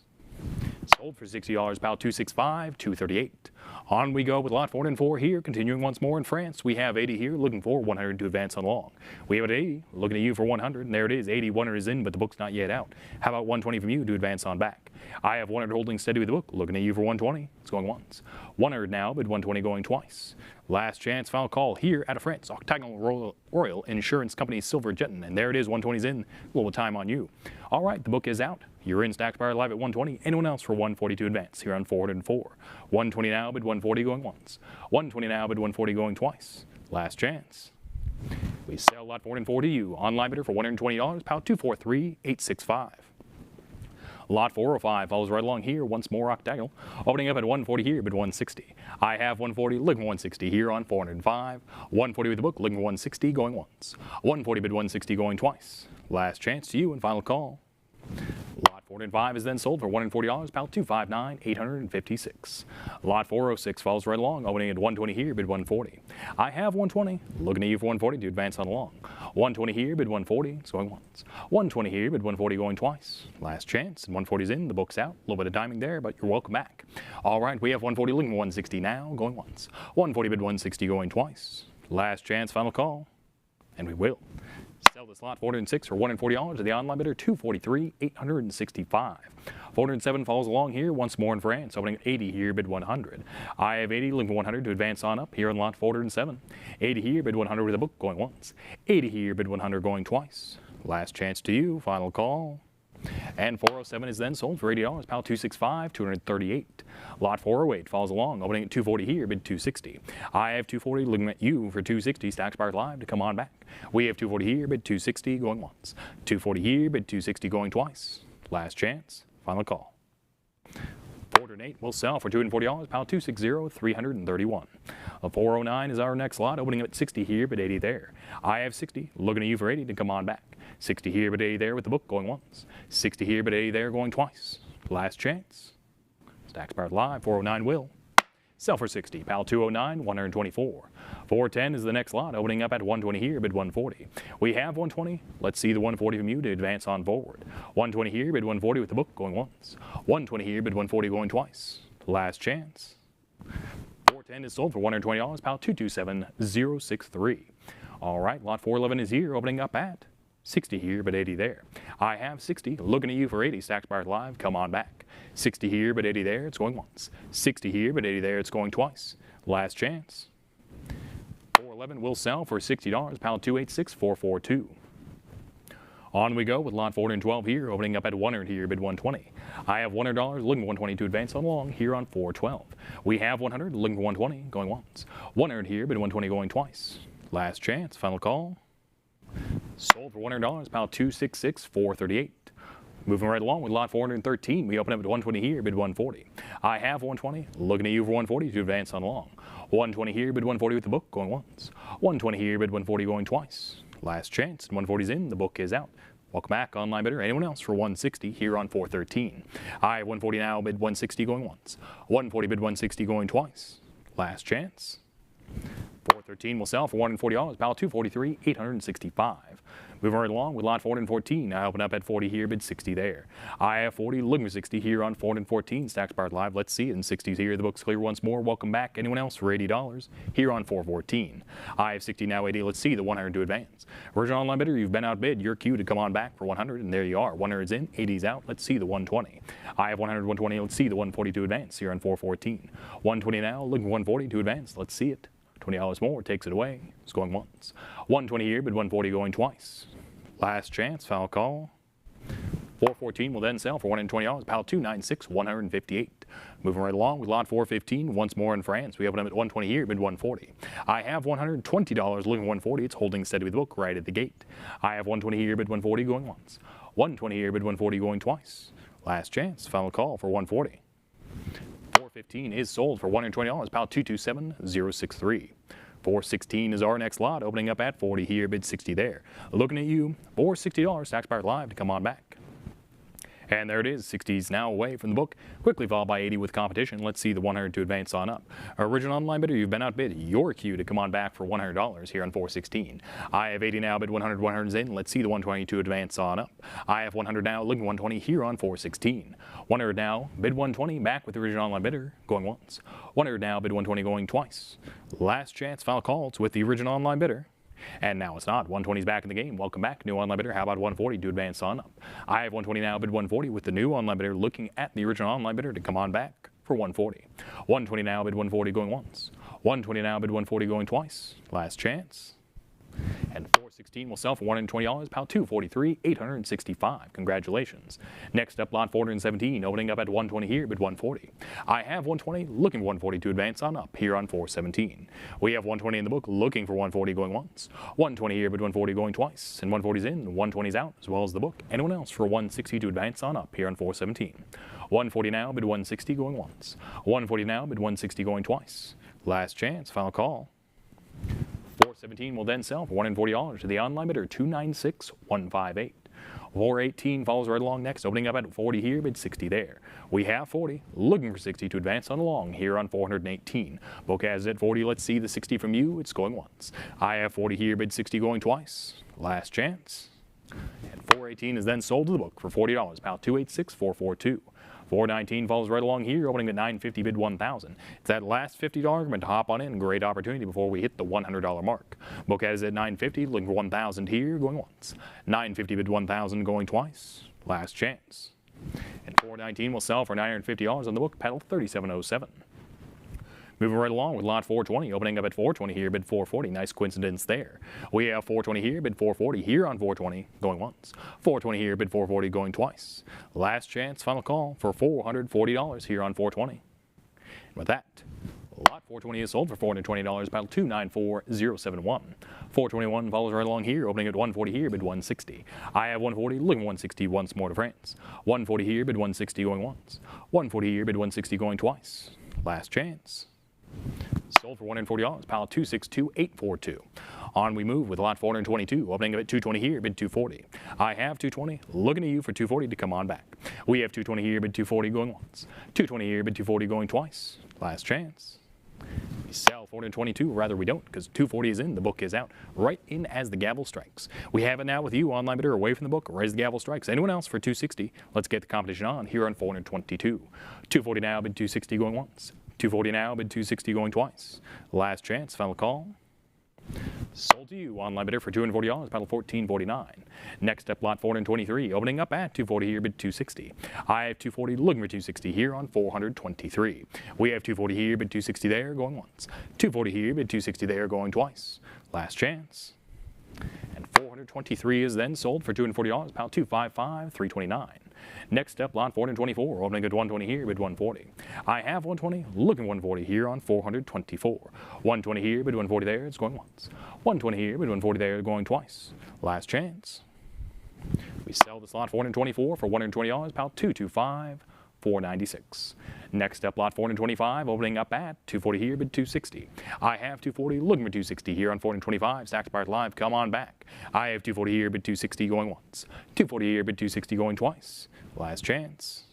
Sold for $60, pal 265, 238. On we go with lot 404 here, continuing once more in France. We have 80 here, looking for 100 to advance on long. We have it 80, looking at you for 100, and there it is. 80, 100 is in, but the book's not yet out. How about 120 from you to advance on back? I have 100 holding steady with the book, looking at you for 120. It's going once. 100 now, but 120 going twice. Last chance, final call here out of France. Octagonal Royal Insurance Company Silver Jetton, and there it is. 120's in. A little time on you. All right, the book is out. You're in Stacks Bars live at 120. Anyone else for 140 to advance here on 404. 120 now, but 140 going once. 120 now, but 140 going twice. Last chance. We sell lot 404 to you. Online bidder for $120, pound 243865. Lot 405 follows right along here, once more octagonal, opening up at 140 here, bid 160. I have 140, looking for 160 here on 405. 140 with the book, looking for 160, going once. 140 bid 160, going twice. Last chance to you and final call. Lot 405 is then sold for $140, pound 259,856. Lot 406 follows right along, opening at 120 here, bid 140. I have 120, looking at you for 140 to advance on along. 120 here, bid 140, it's going once. 120 here, bid 140 going twice. Last chance, and 140's in, the book's out. A little bit of timing there, but you're welcome back. All right, we have 140 looking for 160 now, going once. 140 bid 160 going twice. Last chance, final call, and we will. Sell this lot 406 for $140 to the online bidder, $243,865. 407 follows along here, once more in France, opening at 80 here, bid 100. I have 80, looking for 100 to advance on up here on lot 407. 80 here, bid 100 with a book, going once. 80 here, bid 100 going twice. Last chance to you, final call. And 407 is then sold for $80, pound 265, 238. Lot 408 follows along, opening at 240 here, bid 260. I have 240, looking at you for 260, Stacks Bars live to come on back. We have 240 here, bid 260, going once. 240 here, bid 260, going twice. Last chance, final call. 408 will sell for $240, pound 260, 331. A 409 is our next lot, opening at 60 here, but 80 there. I have 60, looking at you for 80 to come on back. 60 here, but 80 there with the book, going once. 60 here, but 80 there, going twice. Last chance. Stacks Bars live, 409 will. Sell for 60, pal 209, 124. 410 is the next lot, opening up at 120 here, bid 140. We have 120. Let's see the 140 from you to advance on forward. 120 here, bid 140 with the book, going once. 120 here, bid 140 going twice. Last chance. 410 is sold for $120, pal 227063. All right, lot 411 is here, opening up at 60 here, but 80 there. I have 60, looking at you for 80, Stacks Bars live, come on back. 60 here, but 80 there, it's going once. 60 here, but 80 there, it's going twice. Last chance. 411 will sell for $60, pound 286442. On we go with lot 412 here, opening up at 100 here, bid 120. I have $100, looking for 120 to advance on along here on 412. We have 100, looking for 120, going once. 100 here, bid 120 going twice. Last chance, final call. Sold for $100, pound 266438. Moving right along with lot 413, we open up at 120 here, bid 140. I have 120, looking at you for 140 to advance on along. 120 here, bid 140 with the book, going once. 120 here, bid 140 going twice. Last chance, and 140's in, the book is out. Welcome back, online bidder. Anyone else for 160 here on 413. I have 140 now, bid 160 going once. 140 bid 160 going twice. Last chance. 413 will sell for $140, pal 243,865. Moving right along with lot 414. I open up at 40 here, bid 60 there. I have 40, looking for 60 here on 414. Stacks Bars live, let's see it in 60s here. The book's clear once more. Welcome back. Anyone else for $80 here on 414. I have 60 now, 80. Let's see the 100 to advance. Original online bidder, you've been outbid. Your cue to come on back for 100, and there you are. 100's in, 80's out. Let's see the 120. I have 100, 120. Let's see the 140 to advance here on 414. 120 now, looking for 140 to advance. Let's see it. $20 more, takes it away. It's going once. 120 here, bid 140 going twice. Last chance, foul call. 414 will then sell for $120, pal 296, 158. Moving right along with lot 415, once more in France. We open up at 120 here, bid 140. I have $120, looking 140. It's holding steady with the book right at the gate. I have 120 here, bid 140 going once. 120 here, bid 140 going twice. Last chance, final call for 140. 415 is sold for $120, pal 227063. 416 is our next lot, opening up at 40 here, bid 60 there. Looking at you for $60, Stacks Bars live to come on back. And there it is, 60s now away from the book, quickly followed by 80 with competition. Let's see the 100 to advance on up. Original online bidder, you've been outbid. Your cue to come on back for $100 here on 416. I have 80 now, bid 100, 100's in. Let's see the 120 to advance on up. I have 100 now, looking 120 here on 416. 100 now, bid 120, back with the original online bidder, going once. 100 now, bid 120, going twice. Last chance, final call, it's with the original online bidder. And now it's not. 120's back in the game. Welcome back, new online bidder. How about 140 to advance on up? I have 120 now, bid 140 with the new online bidder looking at the original online bidder to come on back for 140. 120 now, bid 140 going once. 120 now, bid 140 going twice. Last chance. And 416 will sell for $120, pile 243, 865. Congratulations. Next up, lot 417, opening up at 120 here, bid 140. I have 120, looking for 140 to advance on up here on 417. We have 120 in the book, looking for 140 going once. 120 here, bid 140 going twice. And 140's in, 120's out, as well as the book. Anyone else for 160 to advance on up here on 417. 140 now, bid 160 going once. 140 now, bid 160 going twice. Last chance, final call. 417 will then sell for $140 to the online bidder, 296,158. 418 follows right along next, opening up at 40 here, bid 60 there. We have 40, looking for 60 to advance on along here on 418. Book has it at 40, let's see the 60 from you, it's going once. I have 40 here, bid 60 going twice. Last chance. And 418 is then sold to the book for $40, pile 286,442. 419 follows right along here, opening at 950, bid 1,000. It's that last $50 meant to hop on in. Great opportunity before we hit the $100 mark. Book has it at 950, looking for 1,000 here, going once. 950, bid 1,000, going twice. Last chance. And 419 will sell for $950 on the book, pedal 3707. Moving right along with lot 420, opening up at 420 here, bid 440. Nice coincidence there. We have 420 here, bid 440 here on 420, going once. 420 here, bid 440, going twice. Last chance, final call for $440 here on 420. And with that, lot 420 is sold for $420, pile 294071. 421 follows right along here, opening at 140 here, bid 160. I have 140, looking 160 once more to France. 140 here, bid 160 going once. 140 here, bid 160 going twice. Last chance. Sold for $140, pile 262,842. On we move with lot 422, opening up at 220 here, bid 240. I have 220, looking at you for 240 to come on back. We have 220 here, bid 240 going once. 220 here, bid 240 going twice. Last chance. We sell 422, rather we don't, because 240 is in, the book is out, right in as the gavel strikes. We have it now with you, online bidder, away from the book, right as the gavel strikes. Anyone else for 260? Let's get the competition on here on 422. 240 now, bid 260 going once. 240 now, bid 260 going twice. Last chance, final call. Sold to you, online bidder, for $240, paddle 1449. Next up, lot 423, opening up at 240 here, bid 260. I have 240, looking for 260 here on 423. We have 240 here, bid 260 there, going once. 240 here, bid 260 there, going twice. Last chance. And 423 is then sold for $240, pile 255,329. Next up, lot 424, opening at 120 here, bid 140. I have 120, looking 140 here on 424. 120 here, bid 140 there, it's going once. 120 here, bid 140 there, going twice. Last chance. We sell this lot 424 for $120, pile 225,496. Next up, lot 425, opening up at 240 here, bid 260. I have 240, looking for 260 here on 425. Stacks Buyers Live, come on back. I have 240 here, bid 260 going once. 240 here, bid 260 going twice. Last chance.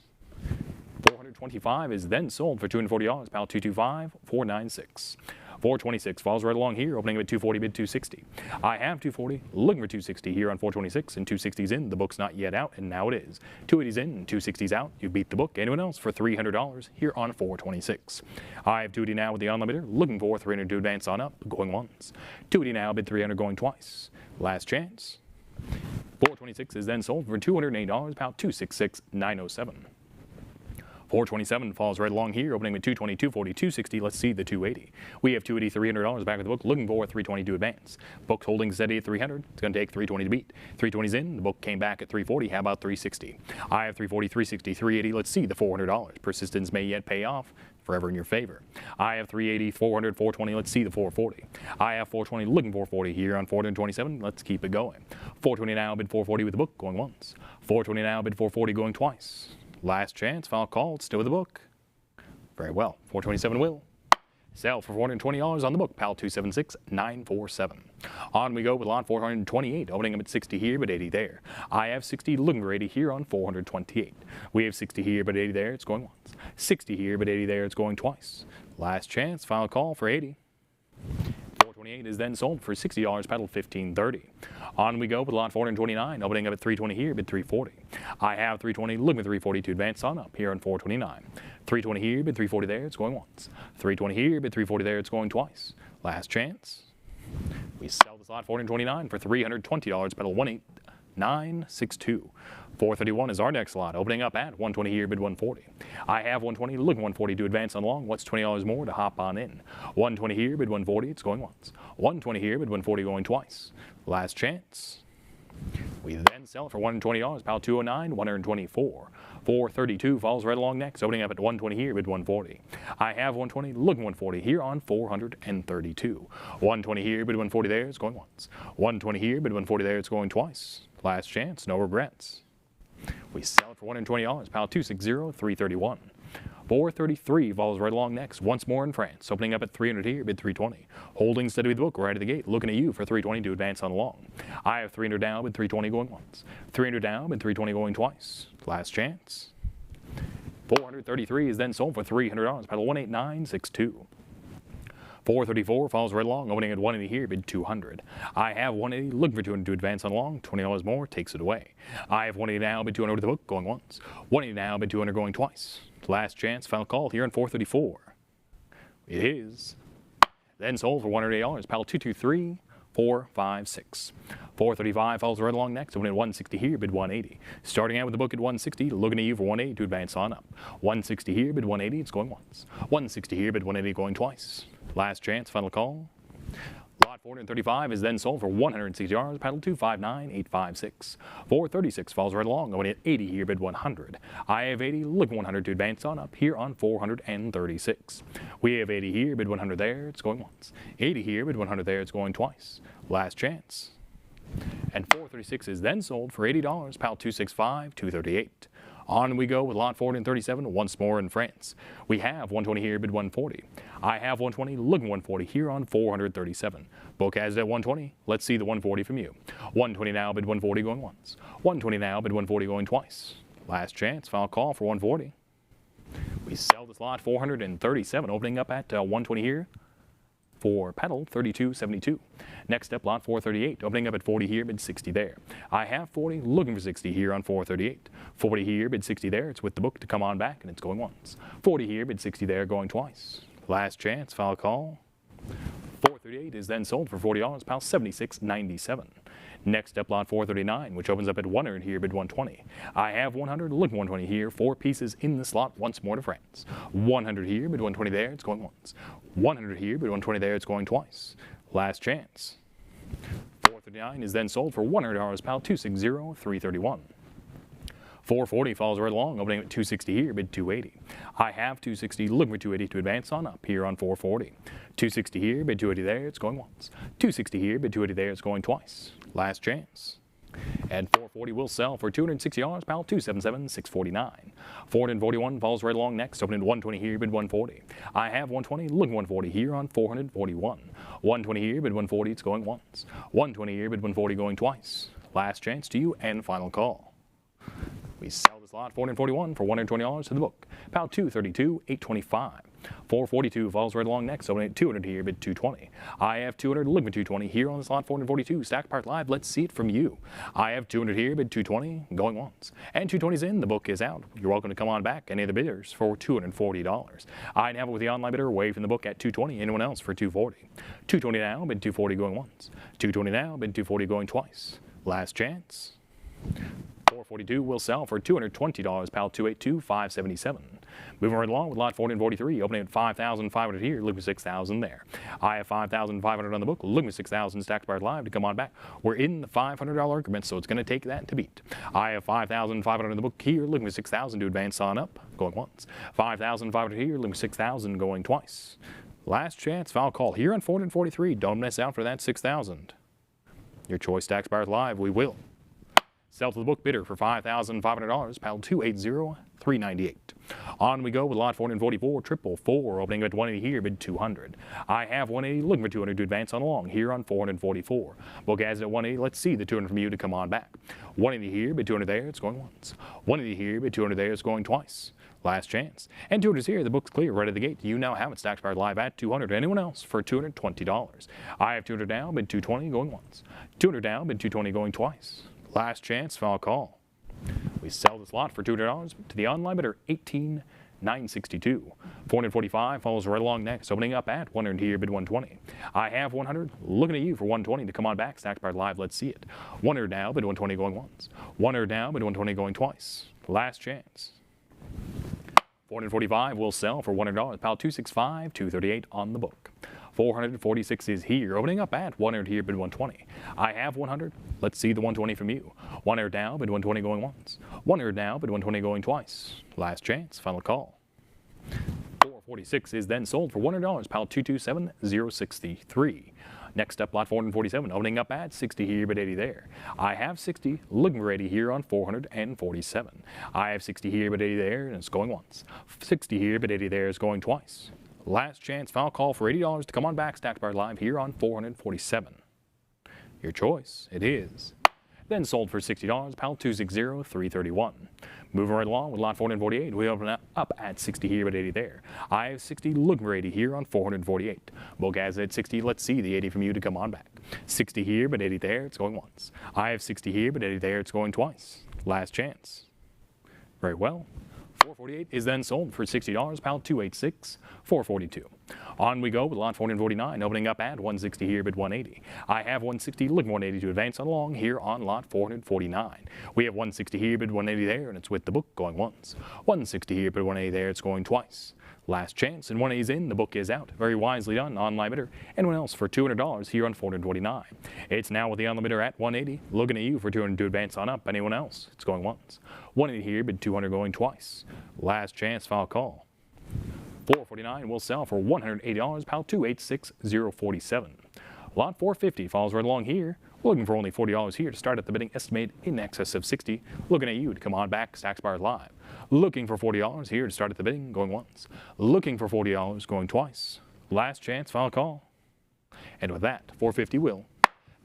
425 is then sold for $240, pile 225,496. 426 falls right along here, opening up at 240, bid 260. I have 240, looking for 260 here on 426, and 260's in. The book's not yet out, and now it is. 280's in, and 260's out. You beat the book. Anyone else for $300 here on 426. I have 280 now with the online bidder, looking for 300 to advance on up, going once. 280 now, bid 300 going twice. Last chance. 426 is then sold for $208, pile 266,907. 427 falls right along here, opening with 220, 240, 260. Let's see the 280. We have 280, $300 back of the book, looking for 320 to advance. Book's holding steady at 300. It's going to take 320 to beat. 320's in. The book came back at 340. How about 360? I have 340, 360, 380. Let's see the $400. Persistence may yet pay off. Forever in your favor. I have 380, 400, 420. Let's see the 440. I have 420, looking for 440 here on 427. Let's keep it going. 420 now, bid 440 with the book, going once. 420 now, bid 440 going twice. Last chance, final call, it's still with the book. Very well, 427 will Sell for $420 on the book, PAL 276947. On we go with lot 428, opening up at 60 here, but 80 there. I have 60, looking for 80 here on 428. We have 60 here, but 80 there, it's going once. 60 here, but 80 there, it's going twice. Last chance, final call for 80. 428 is then sold for $60, paddle 1530. On we go with lot 429, opening up at 320 here, bid 340. I have 320, looking at 340 to advance on up here on 429. 320 here, bid 340 there, it's going once. 320 here, bid 340 there, it's going twice. Last chance. We sell this lot 429 for $320, paddle 18962. 431 is our next lot, opening up at 120 here, bid 140. I have 120, looking 140 to advance on long. What's $20 more to hop on in? 120 here, bid 140, it's going once. 120 here, bid 140 going twice. Last chance. We then sell for $120, PAL 209, 124. 432 falls right along next, opening up at 120 here, bid 140. I have 120, looking 140 here on 432. 120 here, bid 140 there, it's going once. 120 here, bid 140 there, it's going twice. Last chance, no regrets. We sell it for $120, PAL 260, 331. 433 falls right along next, once more in France, opening up at 300 here, bid 320. Holding steady with the book right at the gate, looking at you for 320 to advance on along. I have 300 down, bid 320 going once. 300 down, bid 320 going twice. Last chance. 433 is then sold for $300, paddle 18962. 434 falls right along, opening at 180 here, bid 200. I have 180, looking for 200 to advance on long. $20 more takes it away. I have 180 now, bid 200 with the book, going once. 180 now, bid 200 going twice. Last chance, final call here on 434. It is then sold for $180, PAL 223, 456. 435 falls right along next, opening at 160 here, bid 180. Starting out with the book at 160, looking at you for 180 to advance on up. 160 here, bid 180, it's going once. 160 here, bid 180 going twice. Last chance, final call. Lot 435 is then sold for $160, paddle 259856. 436 falls right along, going at 80 here, bid 100. I have 80, looking 100 to advance on up here on 436. We have 80 here, bid 100 there, it's going once. 80 here, bid 100 there, it's going twice. Last chance. And 436 is then sold for $80, PAL 265, 238. On we go with lot 437, once more in France. We have 120 here, bid 140. I have 120, looking 140 here on 437. Book has it at 120. Let's see the 140 from you. 120 now, bid 140 going once. 120 now, bid 140 going twice. Last chance, final call for 140. We sell this lot 437, opening up at 120 here for paddle 3272. Next up, lot 438, opening up at 40 here, bid 60 there. I have 40, looking for 60 here on 438. 40 here, bid 60 there, it's with the book to come on back, and it's going once. 40 here, bid 60 there, going twice. Last chance, final call. 438 is then sold for $40, PAL 7697. Next up, lot 439, which opens up at 100 here, bid 120. I have 100, looking 120 here, 4 pieces in the slot, once more to France. 100 here, bid 120 there, it's going once. 100 here, bid 120 there, it's going twice. Last chance. 439 is then sold for $100, PAL 260, 331. 440 falls right along, opening at 260 here, bid 280. I have 260, looking for 280 to advance on up here on 440. 260 here, bid 280 there, it's going once. 260 here, bid 280 there, it's going twice. Last chance. And 440 will sell for $260, PAL 277, 649. 441 falls right along next, opening at 120 here, bid 140. I have 120, looking 140 here on 441. 120 here, bid 140, it's going once. 120 here, bid 140 going twice. Last chance to you and final call. We sell this lot 441 for $120 to the book. PAL 232, 825. 442 falls right along next, opening at 200 here, bid 220. I have 200, looking for 220 here on this lot 442. Stack Park Live, let's see it from you. I have 200 here, bid 220, going once. And 220's in, the book is out. You're welcome to come on back, any of the bidders, for $240. I'd have it with the online bidder away from the book at 220, anyone else for 240. 220 now, bid 240 going once. 220 now, bid 240 going twice. Last chance. 442 will sell for $220, PAL 282, 577. Moving right along with lot 443, opening at 5,500 here, looking for 6,000 there. I have 5,500 on the book, looking for 6,000 Stacked Bar Live to come on back. We're in the $500 increment, so it's going to take that to beat. I have 5,500 on the book here, looking for 6,000 to advance on up, going once. 5,500 here, looking for 6,000, going twice. Last chance, foul call here on 443. Don't miss out for that 6,000. Your choice Stacked Bar Live, we will Sell to the book bidder for $5,500, pal 280398. On we go with lot 444, triple four, opening at 180 here, bid 200. I have 180, looking for 200 to advance on along here on 444. Book has it at 180, let's see the 200 from you to come on back. 180 here, bid 200 there, it's going once. 180 here, bid 200 there, it's going twice. Last chance. And 200 is here, the book's clear, right at the gate. You now have it stacked powered live at 200. Anyone else for $220. I have 200 down, bid 220, going once. 200 down, bid 220, going twice. Last chance, foul call. We sell this lot for $200 to the online bidder, $18,962. 445 follows right along next, opening up at 100 here, bid 120. I have 100, looking at you for 120 to come on back, stacked powered live, let's see it. 100 now, bid 120 going once. 100 now, bid 120 going twice. Last chance. 445 will sell for $100, pal 265, 238 on the book. 446 is here, opening up at 100 here, bid 120. I have 100, let's see the 120 from you. 100 now, bid 120 going once. 100 now, bid 120 going twice. Last chance, final call. 446 is then sold for $100, pal 227063. Next up, lot 447, opening up at 60 here, bid 80 there. I have 60, looking for 80 here on 447. I have 60 here, bid 80 there, and it's going once. 60 here, bid 80 there is going twice. Last chance, foul call for $80 to come on back, stacked bar live here on 447. Your choice, it is. Then sold for $60, pal 260331. Moving right along with lot 448, we open up at 60 here, but 80 there. I have 60, looking for 80 here on 448. Book has it at 60, let's see the 80 from you to come on back. 60 here, but 80 there, it's going once. I have 60 here, but 80 there, it's going twice. Last chance. Very well. 448 is then sold for $60, pal 286,442. On we go with lot 449, opening up at 160 here, bid 180. I have 160, looking 180 to advance on along here on lot 449. We have 160 here, bid 180 there, and it's with the book going once. 160 here, bid 180 there, it's going twice. Last chance, and 180 is in, the book is out. Very wisely done, online bidder. Anyone else for $200 here on 449. It's now with the online bidder at 180, looking at you for 200 to advance on up. Anyone else? It's going once. 180 here, bid 200 going twice. Last chance, foul call. 449 will sell for $180, pal 286047. Lot 450 follows right along here, looking for only $40 here to start at the bidding estimated in excess of 60. Looking at you to come on back, stacks bars live. Looking for $40 here to start at the bidding, going once. Looking for $40, going twice. Last chance, final call. And with that, 450 will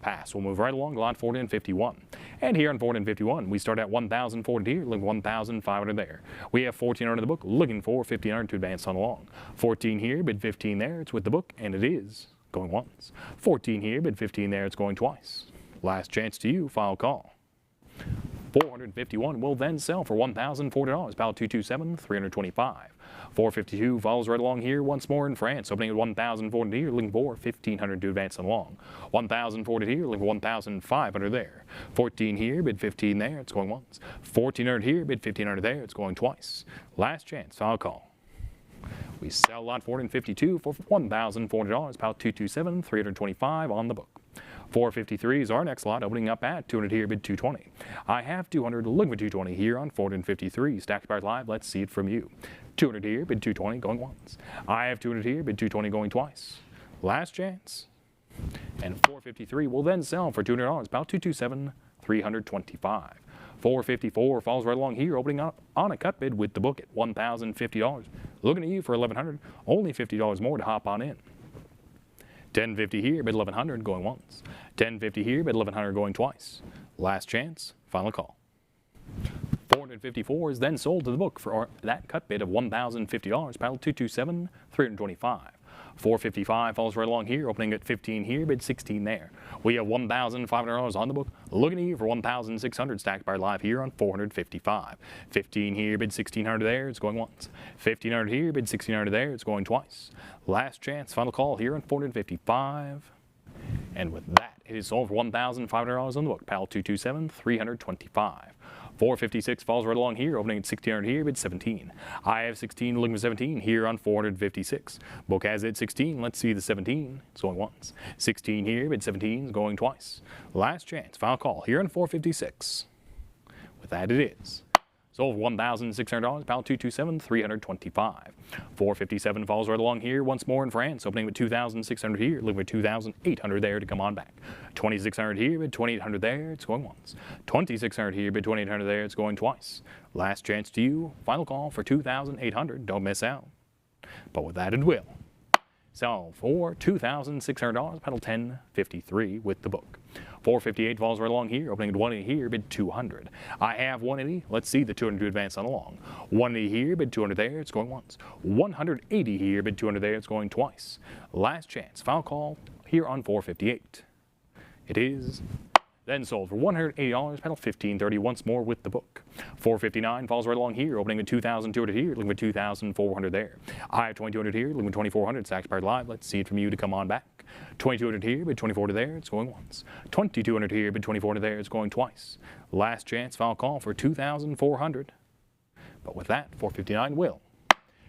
pass. We'll move right along to lot 451. And here on 451, we start at 1,400 here, looking 1,500 there. We have 1,400 in the book, looking for 1,500 to advance on along. 14 here, bid 15 there, it's with the book, and it is going once. 14 here, bid 15 there, it's going twice. Last chance to you, final call. 451 will then sell for $1,040, pal 227,325. 452 follows right along here once more in France, opening at 1,040 here, looking for 1,500 to advance along. 1,040 here, looking for 1,500 there. 14 here, bid 15 there, it's going once. 1,400 here, bid 1,500 there, it's going twice. Last chance, final call. We sell lot 452 for $1,400, pal 227,325 on the book. 453 is our next lot, opening up at 200 here, bid 220. I have 200, looking for 220 here on 453. Stacked bars live, let's see it from you. 200 here, bid 220, going once. I have 200 here, bid 220, going twice. Last chance. And 453 will then sell for $200, about 227,325. 454 falls right along here, opening up on a cut bid with the book at $1,050. Looking at you for $1,100, only $50 more to hop on in. 1050 here, bid 1100, going once. 1050 here, bid 1100, going twice. Last chance, final call. 454 is then sold to the book for that cut bid of $1,050, paddle 227,325. 455 falls right along here, opening at 15 here, bid 16 there. We have $1,500 on the book, looking at you for $1,600 stacked bar live here on 455. 15 here, bid 1,600 there, it's going once. 1,500 here, bid 1,600 there, it's going twice. Last chance, final call here on 455. And with that, it is sold for $1,500 on the book, pal 227,325. 456 falls right along here, opening at 1,600 here, bid 17. I have 16, looking for 17 here on 456. Book has it 16, let's see the 17. It's going once. 16 here, bid 17 is going twice. Last chance, final call here on 456. With that, it is Sold for $1,600, pile 227, 325. 457 falls right along here once more in France, opening with 2,600 here, leaving with 2,800 there to come on back. 2,600 here, bid 2,800 there, it's going once. 2,600 here, bid 2,800 there, it's going twice. Last chance to you, final call for 2,800, don't miss out. But with that it will. Sell for $2,600, pedal 1053 with the book. 458 falls right along here, opening at 180 here, bid 200. I have 180, let's see the 200 to advance on along. 180 here, bid 200 there, it's going once. 180 here, bid 200 there, it's going twice. Last chance, final call here on 458. It is then sold for $180, pedal 1530 once more with the book. 459 falls right along here, opening with 2,200 here, leaving with 2,400 there. I have 2,200 here, leaving with 2,400, stacks paired live, let's see it from you to come on back. 2,200 here, bid 2,400 there, it's going once. 2,200 here, bid 2,400 there, it's going twice. Last chance, final call for 2,400. But with that, 459 will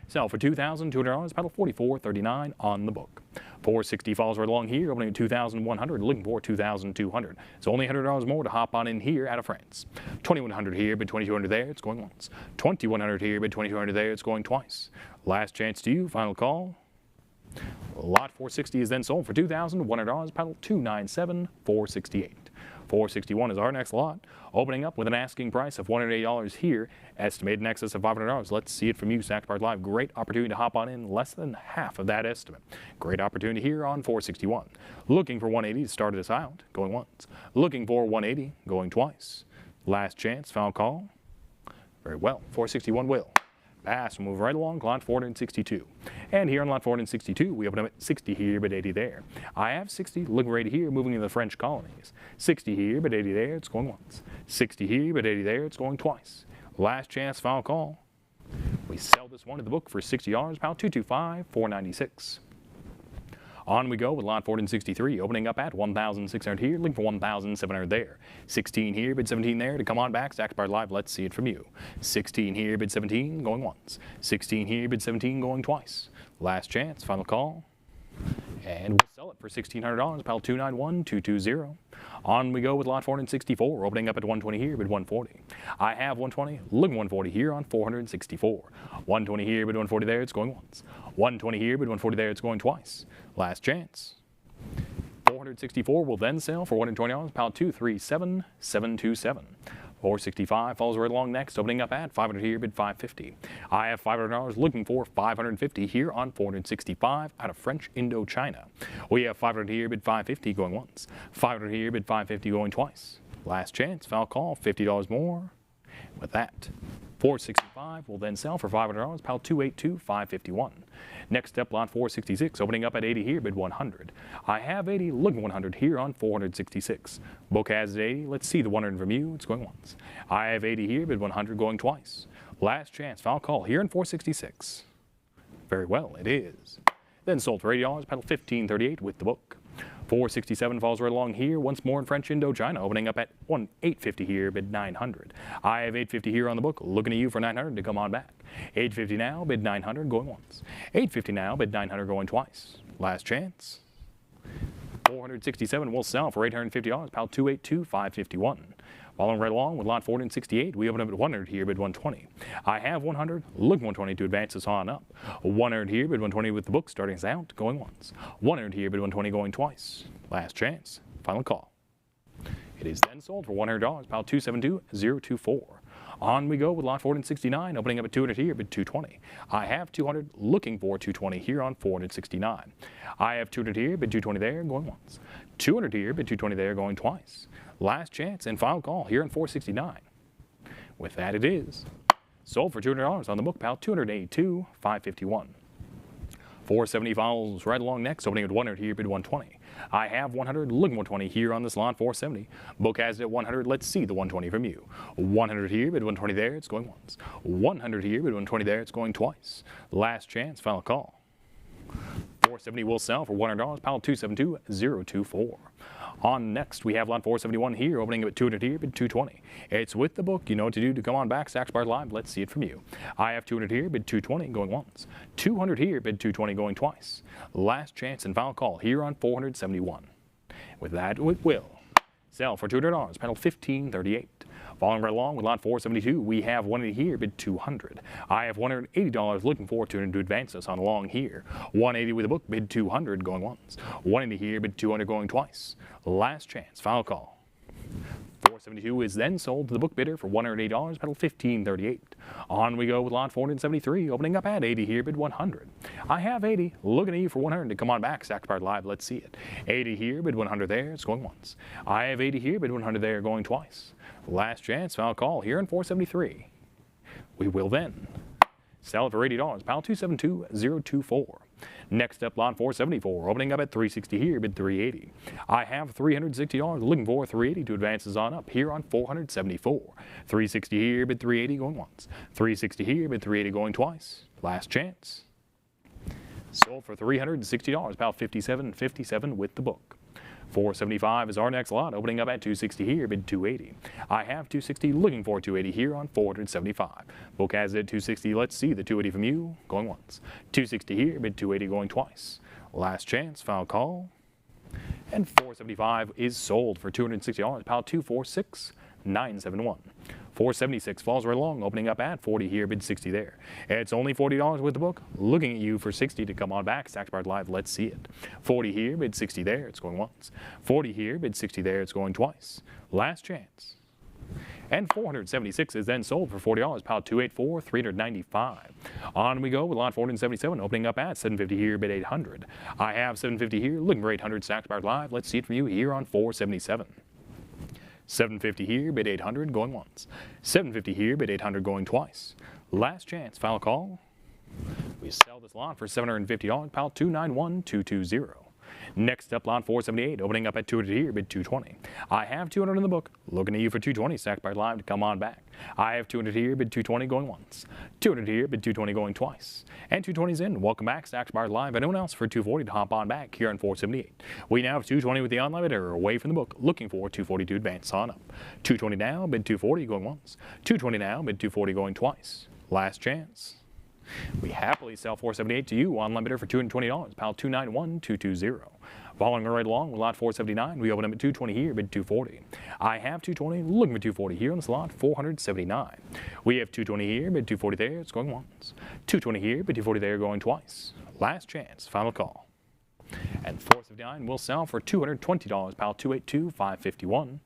sell for $2,200, pedal 4439 on the book. 460 falls right along here, opening at 2,100, looking for 2,200. It's only $100 more to hop on in here out of France. 2,100 here, bid 2,200 there, it's going once. 2,100 here, bid 2,200 there, it's going twice. Last chance to you, final call. Lot 460 is then sold for $2,100, pedal 297, 468. 461 is our next lot, opening up with an asking price of $180 here, estimated in excess of $500. Let's see it from you, Stacks Paired Live. Great opportunity to hop on in, less than half of that estimate. Great opportunity here on 461. Looking for 180 to start this out, going once. Looking for 180, going twice. Last chance, final call. Very well, 461 will pass. We'll move right along, lot 462. And here on lot 462, we open up at 60 here, but 80 there. I have 60, looking right here, moving into the French colonies. 60 here, but 80 there, it's going once. 60 here, but 80 there, it's going twice. Last chance, final call. We sell this one to the book for $60, pound 225, 496. On we go with lot 463, opening up at 1,600 here, looking for 1,700 there. 16 here, bid 17 there to come on back. Stacks Paired Live, let's see it from you. 16 here, bid 17, going once. 16 here, bid 17, going twice. Last chance, final call. And we'll sell it for $1,600, pile 291, 220. On we go with lot 464, opening up at 120 here, bid 140. I have 120, looking 140 here on 464. 120 here, bid 140 there, it's going once. 120 here, bid 140 there, it's going twice. Last chance. 464 will then sell for $120, pile 237, 727. 465 falls right along next, opening up at 500 here, bid 550. I have $500, looking for 550 here on 465 out of French Indochina. We have 500 here, bid 550 going once. 500 here, bid 550 going twice. Last chance, foul call, $50 more. With that, 465 will then sell for $500, pile 282, 551. Next up, lot 466, opening up at 80 here, bid 100. I have 80, looking 100 here on 466. Book has it 80, let's see the 100 from you, it's going once. I have 80 here, bid 100 going twice. Last chance, foul call here in 466. Very well, it is. Then sold for $80, pedal 1538 with the book. 467 falls right along here, once more in French Indochina, opening up at 850 here, bid 900. I have 850 here on the book, looking at you for 900 to come on back. 850 now, bid 900, going once. 850 now, bid 900, going twice. Last chance. 467 will sell for $850, pile 282, 551. Following right along with lot 468, we open up at 100 here, bid 120. I have 100, looking 120 to advance us on up. 100 here, bid 120 with the book, starting us out, going once. 100 here, bid 120 going twice. Last chance, final call. It is then sold for $100, pile 272024. On we go with lot 469, opening up at 200 here, bid 220. I have 200, looking for 220 here on 469. I have 200 here, bid 220 there, going once. 200 here, bid 220 there, going twice. Last chance and final call here on 469. With that it is. Sold for $200 on the book, pile 282, 551. 470 follows right along next, opening at 100 here, bid 120. I have 100, looking 120 here on this lot, 470. Book has it at 100, let's see the 120 from you. 100 here, bid 120 there, it's going once. 100 here, bid 120 there, it's going twice. Last chance, final call. 470 will sell for $100, pile 272024. On next, we have lot 471 here, opening up at 200 here, bid 220. It's with the book. You know what to do to come on back. Stacks Paired Live. Let's see it from you. I have 200 here, bid 220, going once. 200 here, bid 220, going twice. Last chance and final call here on 471. With that, it will sell for $200, pedal 1538. Following right along with lot 472, we have 180 here, bid 200. I have $180 looking for 200 to advance us on along here. 180 with a book, bid 200 going once. 180 here, bid 200 going twice. Last chance, final call. 472 is then sold to the book bidder for $180, pedal $15.38. On we go with lot 473, opening up at 80 here, bid 100. I have 80, looking at you for 100 to come on back, Stacks Powered Live, let's see it. 80 here, bid 100 there, it's going once. I have 80 here, bid 100 there, going twice. Last chance, final call here in 473. We will then sell it for $80, pal 272024. Next up, lot 474, opening up at 360 here, bid 380. I have $360, looking for 380 to advances on up here on 474. 360 here, bid 380 going once. 360 here, bid 380 going twice. Last chance. Sold for $360, pal 57.57 with the book. 475 is our next lot, opening up at 260 here, bid 280. I have 260, looking for 280 here on 475. Book has it at 260, let's see the 280 from you, going once. 260 here, bid 280 going twice. Last chance, final call. And 475 is sold for $260, pal 246971. 476 falls right along, opening up at 40 here, bid 60 there. It's only $40 with the book, looking at you for 60 to come on back. Stacks Powered Live, let's see it. 40 here, bid 60 there, it's going once. 40 here, bid 60 there, it's going twice. Last chance. And 476 is then sold for $40, pal 284, 395. On we go with lot 477, opening up at 750 here, bid 800. I have 750 here, looking for 800, Stacks Powered Live, let's see it for you here on 477. 750 here, bid 800, going once. 750 here, bid 800, going twice. Last chance, final call. We sell this lot for $750, pal 291220. Next up, lot 478, opening up at 200 here, bid 220. I have 200 in the book, looking at you for 220, Stacks Powered Live to come on back. I have 200 here, bid 220, going once. 200 here, bid 220, going twice. And 220's in. Welcome back, Stacks Powered Live. Anyone else for 240 to hop on back here on 478. We now have 220 with the online bidder away from the book, looking for 240 to advance on up. 220 now, bid 240, going once. 220 now, bid 240, going twice. Last chance. We happily sell 478 to you, online bidder for $220, pal 291220. Following right along with lot 479, we open up at 220 here, bid 240. I have 220, looking for 240 here on this lot, 479. We have 220 here, bid 240 there, it's going once. 220 here, bid 240 there, going twice. Last chance, final call. And 479 will sell for $220, pal 282,551.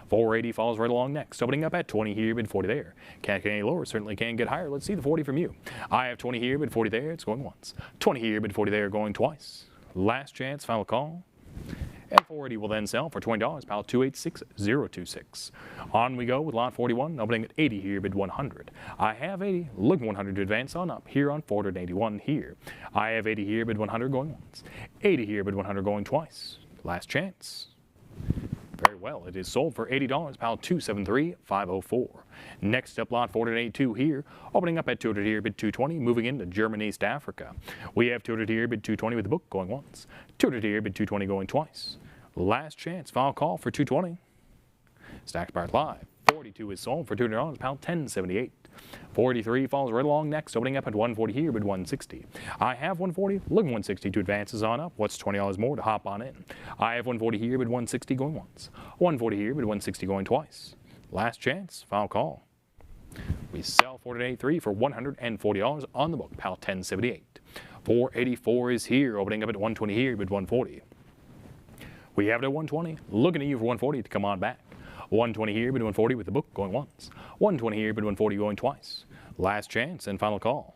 480 follows right along next, opening up at 20 here, bid 40 there. Can't get any lower, certainly can get higher. Let's see the 40 from you. I have 20 here, bid 40 there, it's going once. 20 here, bid 40 there, going twice. Last chance, final call. And 480 will then sell for $20, pal 286026. On we go with lot 41, opening at 80 here, bid 100. I have 80, looking 100 to advance on up here on 481 here. I have 80 here, bid 100 going once. 80 here, bid 100 going twice. Last chance. Very well, it is sold for $80, pal 273504. Next up, lot 482 here, opening up at 200 here, bid 220, moving into Germany, East Africa. We have 200 here, bid 220 with the book going once. 200 here, bid 220 going twice. Last chance, final call for 220. Stacks Powered Live. 42 is sold for $200, pal 1078. 483 falls right along next, opening up at 140 here, bid 160. I have 140, looking 160 to advances on up. What's $20 more to hop on in? I have 140 here, bid 160 going once. 140 here, bid 160 going twice. Last chance, final call. We sell 483 for $140 on the book, pal 1078. 484 is here, opening up at 120 here, bid 140. We have it at 120, looking at you for 140 to come on back. 120 here, bid 140 with the book going once. 120 here, bid 140 going twice. Last chance and final call.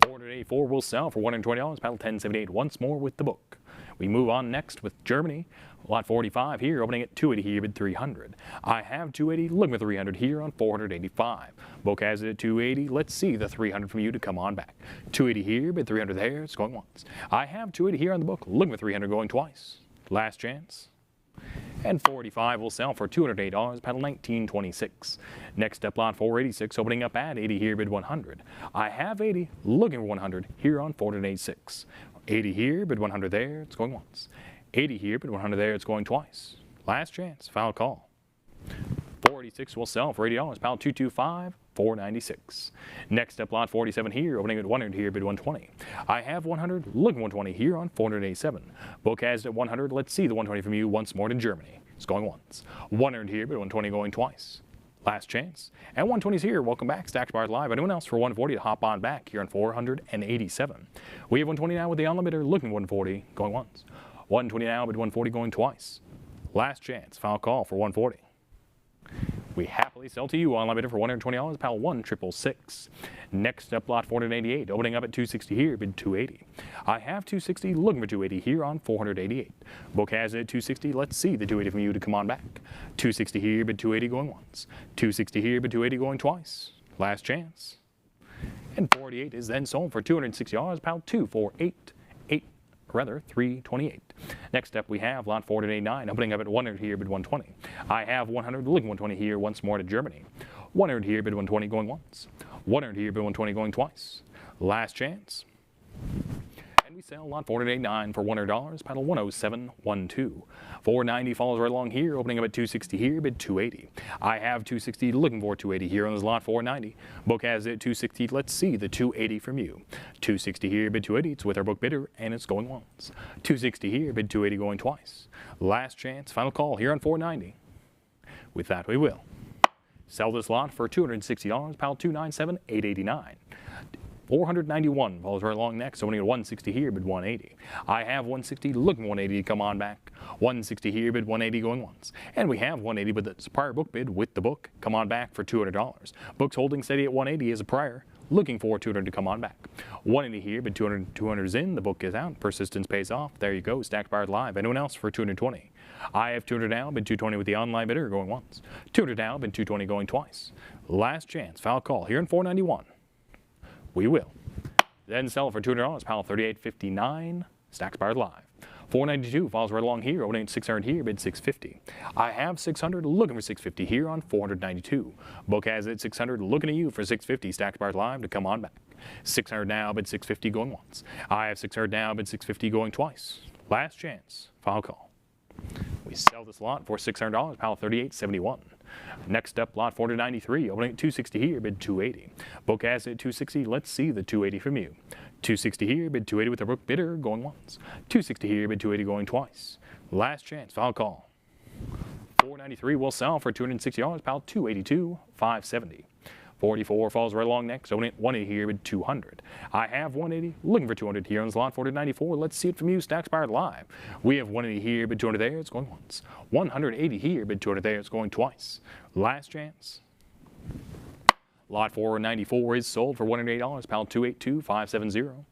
484 will sell for $120, paddle 1078 once more with the book. We move on next with Germany. Lot 45 here, opening at 280 here, bid 300. I have 280, looking at 300 here on 485. Book has it at 280. Let's see the 300 from you to come on back. 280 here, bid 300 there, it's going once. I have 280 here on the book, looking at 300 going twice. Last chance. And 485 will sell for $208, paddle 1926. Next up, lot 486, opening up at 80 here, bid 100. I have 80, looking for 100 here on 486. 80 here, bid 100 there, it's going once. 80 here, bid 100 there, it's going twice. Last chance, foul call. 486 will sell for $80, paddle 225, 496. Next up, lot 47 here, opening at 100 here, bid 120. I have 100, looking 120 here on 487. Book has it at 100. Let's see the 120 from you once more to Germany. It's going once. 100 here, bid 120 going twice. Last chance. And 120's here. Welcome back. Stacked Bars Live. Anyone else for 140 to hop on back here on 487. We have 120 now with the unlimited looking 140 going once. 120 now, but 140 going twice. Last chance. Final call for 140. We happily sell to you on limiter for $120, pal 1666. Next up, lot 488, opening up at 260 here, bid 280. I have 260, looking for 280 here on 488. Book has it at 260, let's see the 280 from you to come on back. 260 here, bid 280 going once. 260 here, bid 280 going twice. Last chance. And 488 is then sold for $260, pal 328. Next up we have lot 489, opening up at 100 here, bid 120. I have 100, looking 120 here, once more to Germany. 100 here, bid 120 going once. 100 here, bid 120 going twice. Last chance. And we sell lot 489 for $100, paddle 10712. 490 follows right along here, opening up at 260 here, bid 280. I have 260, looking for 280 here on this lot 490. Book has it 260, let's see the 280 from you. 260 here, bid 280, it's with our book bidder, and it's going once. 260 here, bid 280 going twice. Last chance, final call here on 490. With that we will sell this lot for $260, pal 297,889. 491 follows right along next, opening at 160 here, bid 180. I have 160, looking 180 to come on back. 160 here, bid 180 going once. And we have 180 with the prior book bid with the book. Come on back for $200. Book's holding steady at 180 as a prior. Looking for 200 to come on back. 180 here, bid 200 is in. The book is out. Persistence pays off. There you go. Stacked Bars Live. Anyone else for 220? I have 200 now, bid 220 with the online bidder going once. 200 now, bid 220 going twice. Last chance. Foul call here in 491. We will then sell it for $200, pal 38.59. Stacked Bars Live. 492 falls right along here, opening at 600 here, bid 650. I have 600, looking for 650 here on 492. Book has it 600, looking at you for 650. Stacked Bars Live to come on back. 600 now, bid 650 going once. I have 600 now, bid 650 going twice. Last chance. Final call. We sell this lot for $600, pal 38.71. Next up, lot 493, opening at 260 here, bid 280. Book has it 260, let's see the 280 from you. 260 here, bid 280 with the book bidder going once. 260 here, bid 280 going twice. Last chance, final call. 493 will sell for $260, pal 282,570. 44 falls right along next, opening at 180 here, bid 200. I have 180, looking for 200 here on this lot 494. Let's see it from you, Stacked Bars Live. We have 180 here, bid 200 there, it's going once. 180 here, bid 200 there, it's going twice. Last chance. Lot 494 is sold for $108, pal 282,570.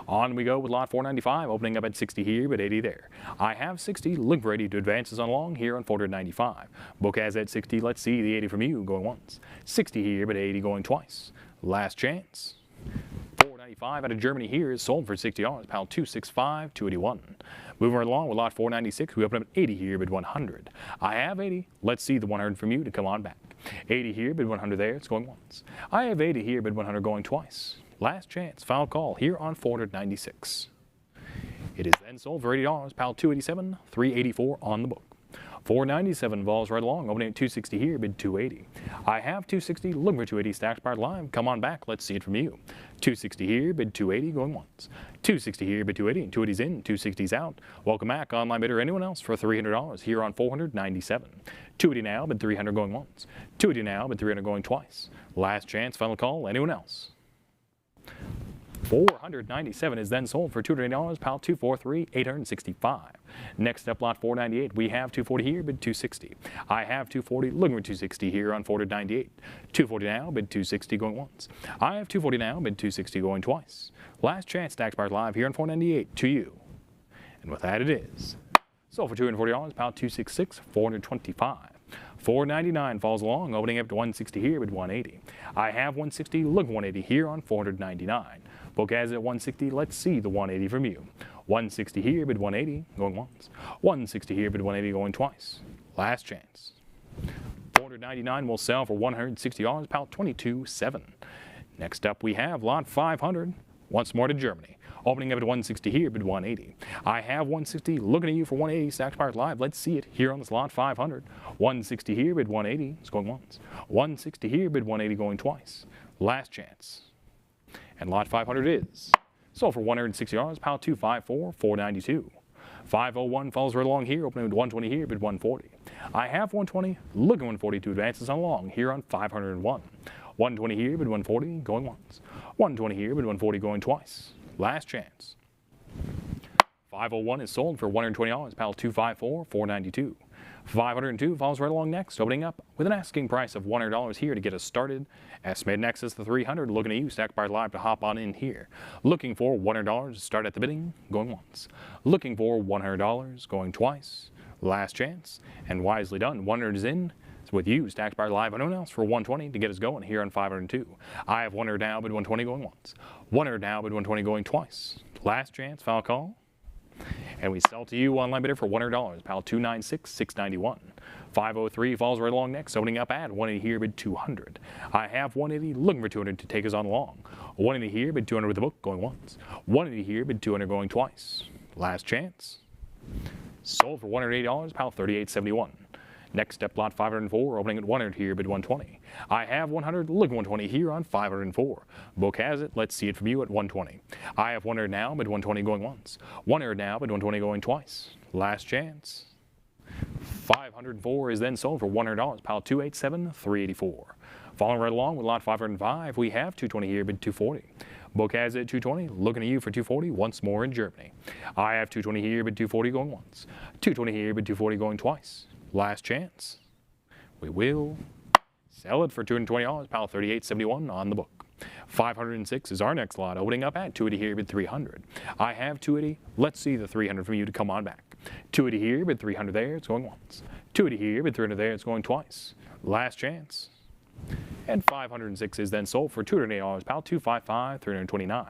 On we go with lot 495, opening up at 60 here, but 80 there. I have 60, looking for 80 to advances on long here on 495. Book has at 60, let's see the 80 from you going once. 60 here, but 80 going twice. Last chance. 495 out of Germany here is sold for $60, pal 265,281. Moving right along with lot 496, we open up at 80 here, bid 100. I have 80, let's see the 100 from you to come on back. 80 here, bid 100 there, it's going once. I have 80 here, bid 100 going twice. Last chance, final call here on 496. It is then sold for $80, pal 287, 384 on the book. 497 falls right along, opening at 260 here, bid 280. I have 260, looking for 280, Stacked Bars Live. Come on back, let's see it from you. 260 here, bid 280, going once. 260 here, bid 280, and 280's in, 260's out. Welcome back, online bidder, anyone else for $300 here on 497. 280 now, bid 300 going once. 280 now, bid 300 going twice. Last chance, final call, anyone else? 497 is then sold for $280, pal 243,865. Next up, lot 498, we have 240 here, bid 260. I have 240, looking for 260 here on 498. 240 now, bid 260 going once. I have 240 now, bid 260 going twice. Last chance, Stacked Bars Live here on 498 to you. And with that it is. Sold for $240, pal 266, 425. 499 falls along, opening up to 160 here, bid 180. I have 160, looking 180 here on 499. Book has it at 160, let's see the 180 from you. 160 here, bid 180, going once. 160 here, bid 180, going twice. Last chance. 499 will sell for $160, pal 22.7. Next up we have lot 500, once more to Germany. Opening up at 160 here, bid 180. I have 160, looking at you for 180, Stacked Bars Live. Let's see it here on this lot 500. 160 here, bid 180, it's going once. 160 here, bid 180, going twice. Last chance. And lot 500 is sold for $160, pal 254, 492. 501 falls right along here, opening with 120 here, bid 140. I have 120, looking 142 advances on long here on 501. 120 here, bid 140, going once. 120 here, bid 140, going twice. Last chance. 501 is sold for $120, pal 254, 492. 502 follows right along next, opening up with an asking price of $100 here to get us started. Estimated next is the 300, looking at you, Stack Buyers Live, to hop on in here. Looking for $100 to start at the bidding, going once. Looking for $100, going twice. Last chance, and wisely done. 100 is in. It's with you, Stack Buyers Live, and no one else, for 120 to get us going here on 502. I have 100 now, bid 120 going once. 100 now, bid 120 going twice. Last chance, foul call. And we sell to you online bidder for $100, pal 296, 691. 503 falls right along next, opening up at 180 here, bid 200. I have 180, looking for 200 to take us on along. 180 here, bid 200 with the book, going once. 180 here, bid 200 going twice. Last chance. Sold for $180, pal 3871. Next step, lot 504, opening at 100 here, bid 120. I have 100, looking 120 here on 504. Book has it, let's see it from you at 120. I have 100 now, bid 120 going once. 100 now, bid 120 going twice. Last chance. 504 is then sold for $100, pal 287, 384. Following right along with lot 505, we have 220 here, bid 240. Book has it 220, looking at you for 240 once more in Germany. I have 220 here, bid 240 going once. 220 here, bid 240 going twice. Last chance. We will sell it for $220, pal 3871 on the book. 506 is our next lot, opening up at 280 here, bid 300. I have 280. Let's see the 300 from you to come on back. 280 here, bid 300 there, it's going once. 280 here, bid 300 there, it's going twice. Last chance. And 506 is then sold for $208, pal 255, 329.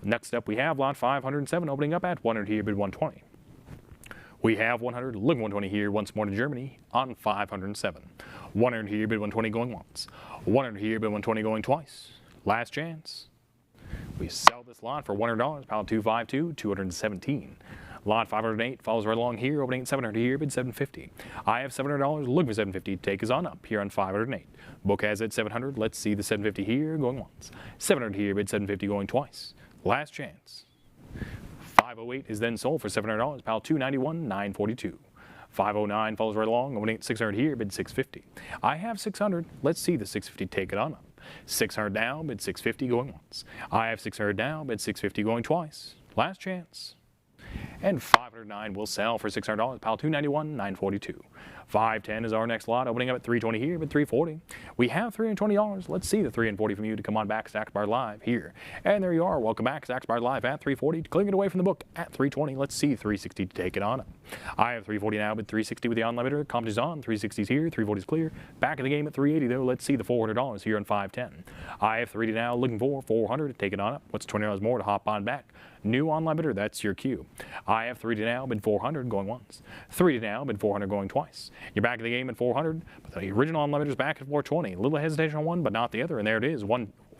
Next up we have lot 507, opening up at 100 here, bid 120. We have 100, looking 120 here, once more to Germany on 507. 100 here, bid 120 going once. 100 here, bid 120 going twice. Last chance. We sell this lot for $100, pal 252, 217. Lot 508 follows right along here, opening at 700 here, bid 750. I have $700, looking for 750, take us on up here on 508. Book has it 700, let's see the 750 here, going once. 700 here, bid 750 going twice. Last chance. 508 is then sold for $700, pal 291, 942. 509 follows right along, opening at 600 here, bid 650. I have 600, let's see the 650, take it on up. 600 now, bid 650 going once. I have 600 now, bid 650 going twice. Last chance. And 509 will sell for $600, pal 291, 942. 510 is our next lot, opening up at 320 here, but 340. We have $320. Let's see the 340 from you to come on back, Stack Buyers Live here. And there you are. Welcome back, Stack Buyers Live at 340. Clearing it away from the book at 320. Let's see 360 to take it on up. I have 340 now, but 360 with the online bidder. Company's on. 360's here. 340's clear. Back in the game at 380 though. Let's see the $400 here on 510. I have 380 now, looking for 400 to take it on up. What's $20 more to hop on back? New online bidder, that's your cue. I have 380 now, bid 400 going once. 380 now, bid 400 going twice. You're back in the game at 400, but the original online bidder's back at 420. A little hesitation on one, but not the other, and there it is.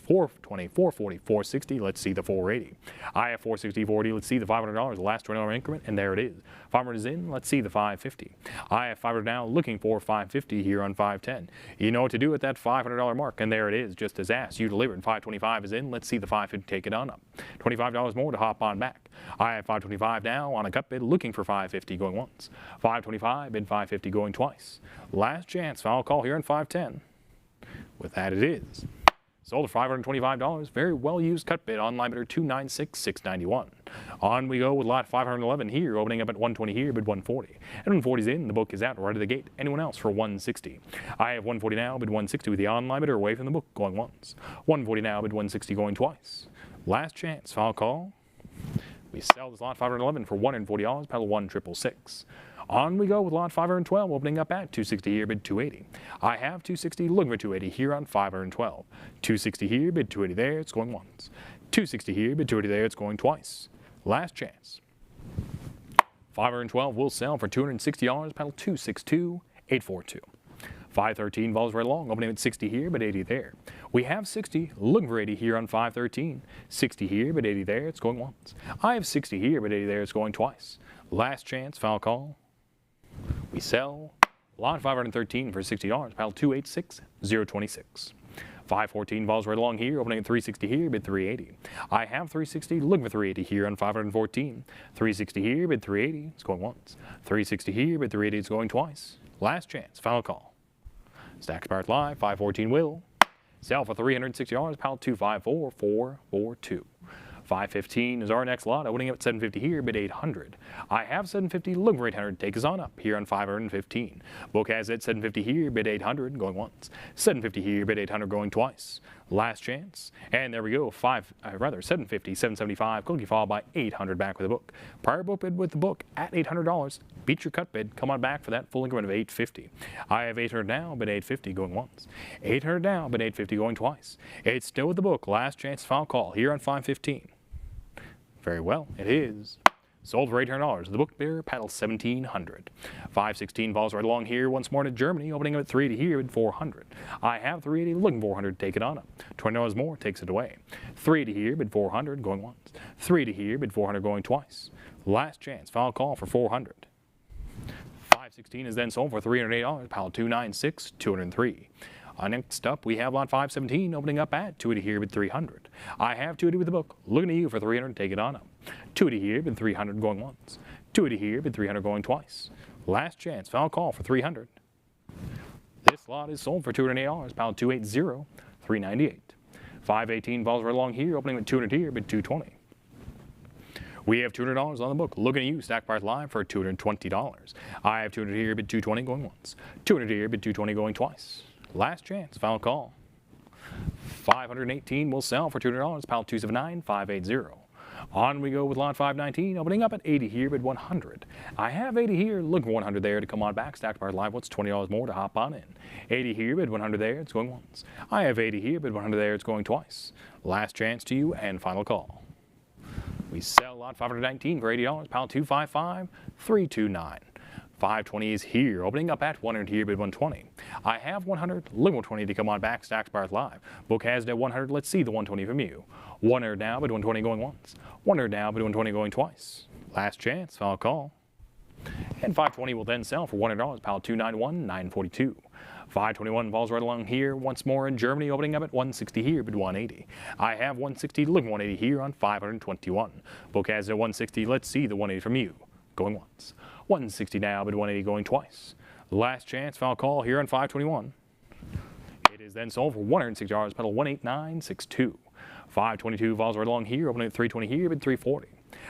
420, 440, 460. Let's see the 480. I have 460, 480. Let's see the $500, the last $20 increment, and there it is. 500 is in. Let's see the 550. I have 500 now, looking for 550 here on 510. You know what to do at that $500 mark, and there it is, just as asked. You delivered. 525 is in. Let's see the 550. Take it on up. $25 more to hop on back. I have 525 now on a cut bid, looking for 550 going once. 525 bid 550 going twice. Last chance. Foul call here on 510. With that, it is. Sold for $525. Very well used cut bid. Online bidder 296, 691. On we go with lot 511 here, opening up at 120 here, bid 140. And 140's in. The book is out right at the gate. Anyone else for 160? I have 140 now, bid 160 with the online bidder away from the book, going once. 140 now, bid 160 going twice. Last chance. Foul call. We sell this lot 511 for $140, pedal 1666. On we go with lot 512, opening up at 260 here, bid 280. I have 260, looking for 280 here on 512. 260 here, bid 280 there, it's going once. 260 here, bid 280 there, it's going twice. Last chance. 512 will sell for $260, pedal 262, 842. 513 falls right along, opening at 60 here, but 80 there. We have 60, looking for 80 here on 513. 60 here, but 80 there, it's going once. I have 60 here, but 80 there, it's going twice. Last chance, foul call. We sell lot 513 for $60, pile 286, 026. 514 falls right along here, opening at 360 here, bid 380. I have 360, looking for 380 here on 514. 360 here, bid 380, it's going once. 360 here, bid 380, it's going twice. Last chance, final call. Stacks Powered Live, 514 will sell for $360, pile 254, 442. 515 is our next lot, opening up at 750 here, bid 800. I have 750, looking for 800, take us on up here on 515. Book has it 750 here, bid 800, going once. 750 here, bid 800, going twice. Last chance, and there we go, 750, 775, quickly followed by 800 back with the book. Prior book bid with the book at $800, beat your cut bid, come on back for that full increment of 850. I have 800 now, bid 850, going once. 800 now, bid 850, going twice. It's still with the book, last chance, final call, here on 515. Very well, it is. Sold for $800. The book bidder paddles 1,700. 516 falls right along here once more to Germany, opening up at 380 here at 400. I have 380, looking 400, take it on up. $20 more, takes it away. 380 here, bid 400, going once. 380 here, bid 400, going twice. Last chance, final call for 400. 516 is then sold for $308, pile 296, 203. Next up, we have lot 517 opening up at 280 here, bid 300. I have 280 with the book, looking at you for 300, take it on up. 280 here, bid 300, going once. 280 here, bid 300, going twice. Last chance, final call for 300. This lot is sold for $208, pile 280, 398. 518 falls right along here, opening at 200 here, bid 220. We have $200 on the book, looking at you, Stack Price Live for $220. I have 200 here, bid 220, going once. 200 here, bid 220, going twice. Last chance, final call. 518 will sell for $200, pile 279, 580. On we go with lot 519, opening up at 80 here, bid 100. I have 80 here, looking for 100 there to come on back. Stacked Price Live, what's $20 more to hop on in? 80 here, bid 100 there, it's going once. I have 80 here, bid 100 there, it's going twice. Last chance to you and final call. We sell lot 519 for $80, pile 255, 329. 520 is here, opening up at 100 here, bid 120. I have 100, looking 120 to come on back, Stacks Price Live. Book has it at 100, let's see the 120 from you. 100 now, bid 120 going once. 100 now, bid 120 going twice. Last chance, final call. And 520 will then sell for $100, pile 291, 942. 521 falls right along here once more in Germany, opening up at 160 here, bid 180. I have 160, looking 180 here on 521. Book has it at 160, let's see the 180 from you. Going once. 160 now, bid 180 going twice. Last chance, final call here on 521. It is then sold for $160, pedal 18962. 522 falls right along here, opening at 320 here, bid 340.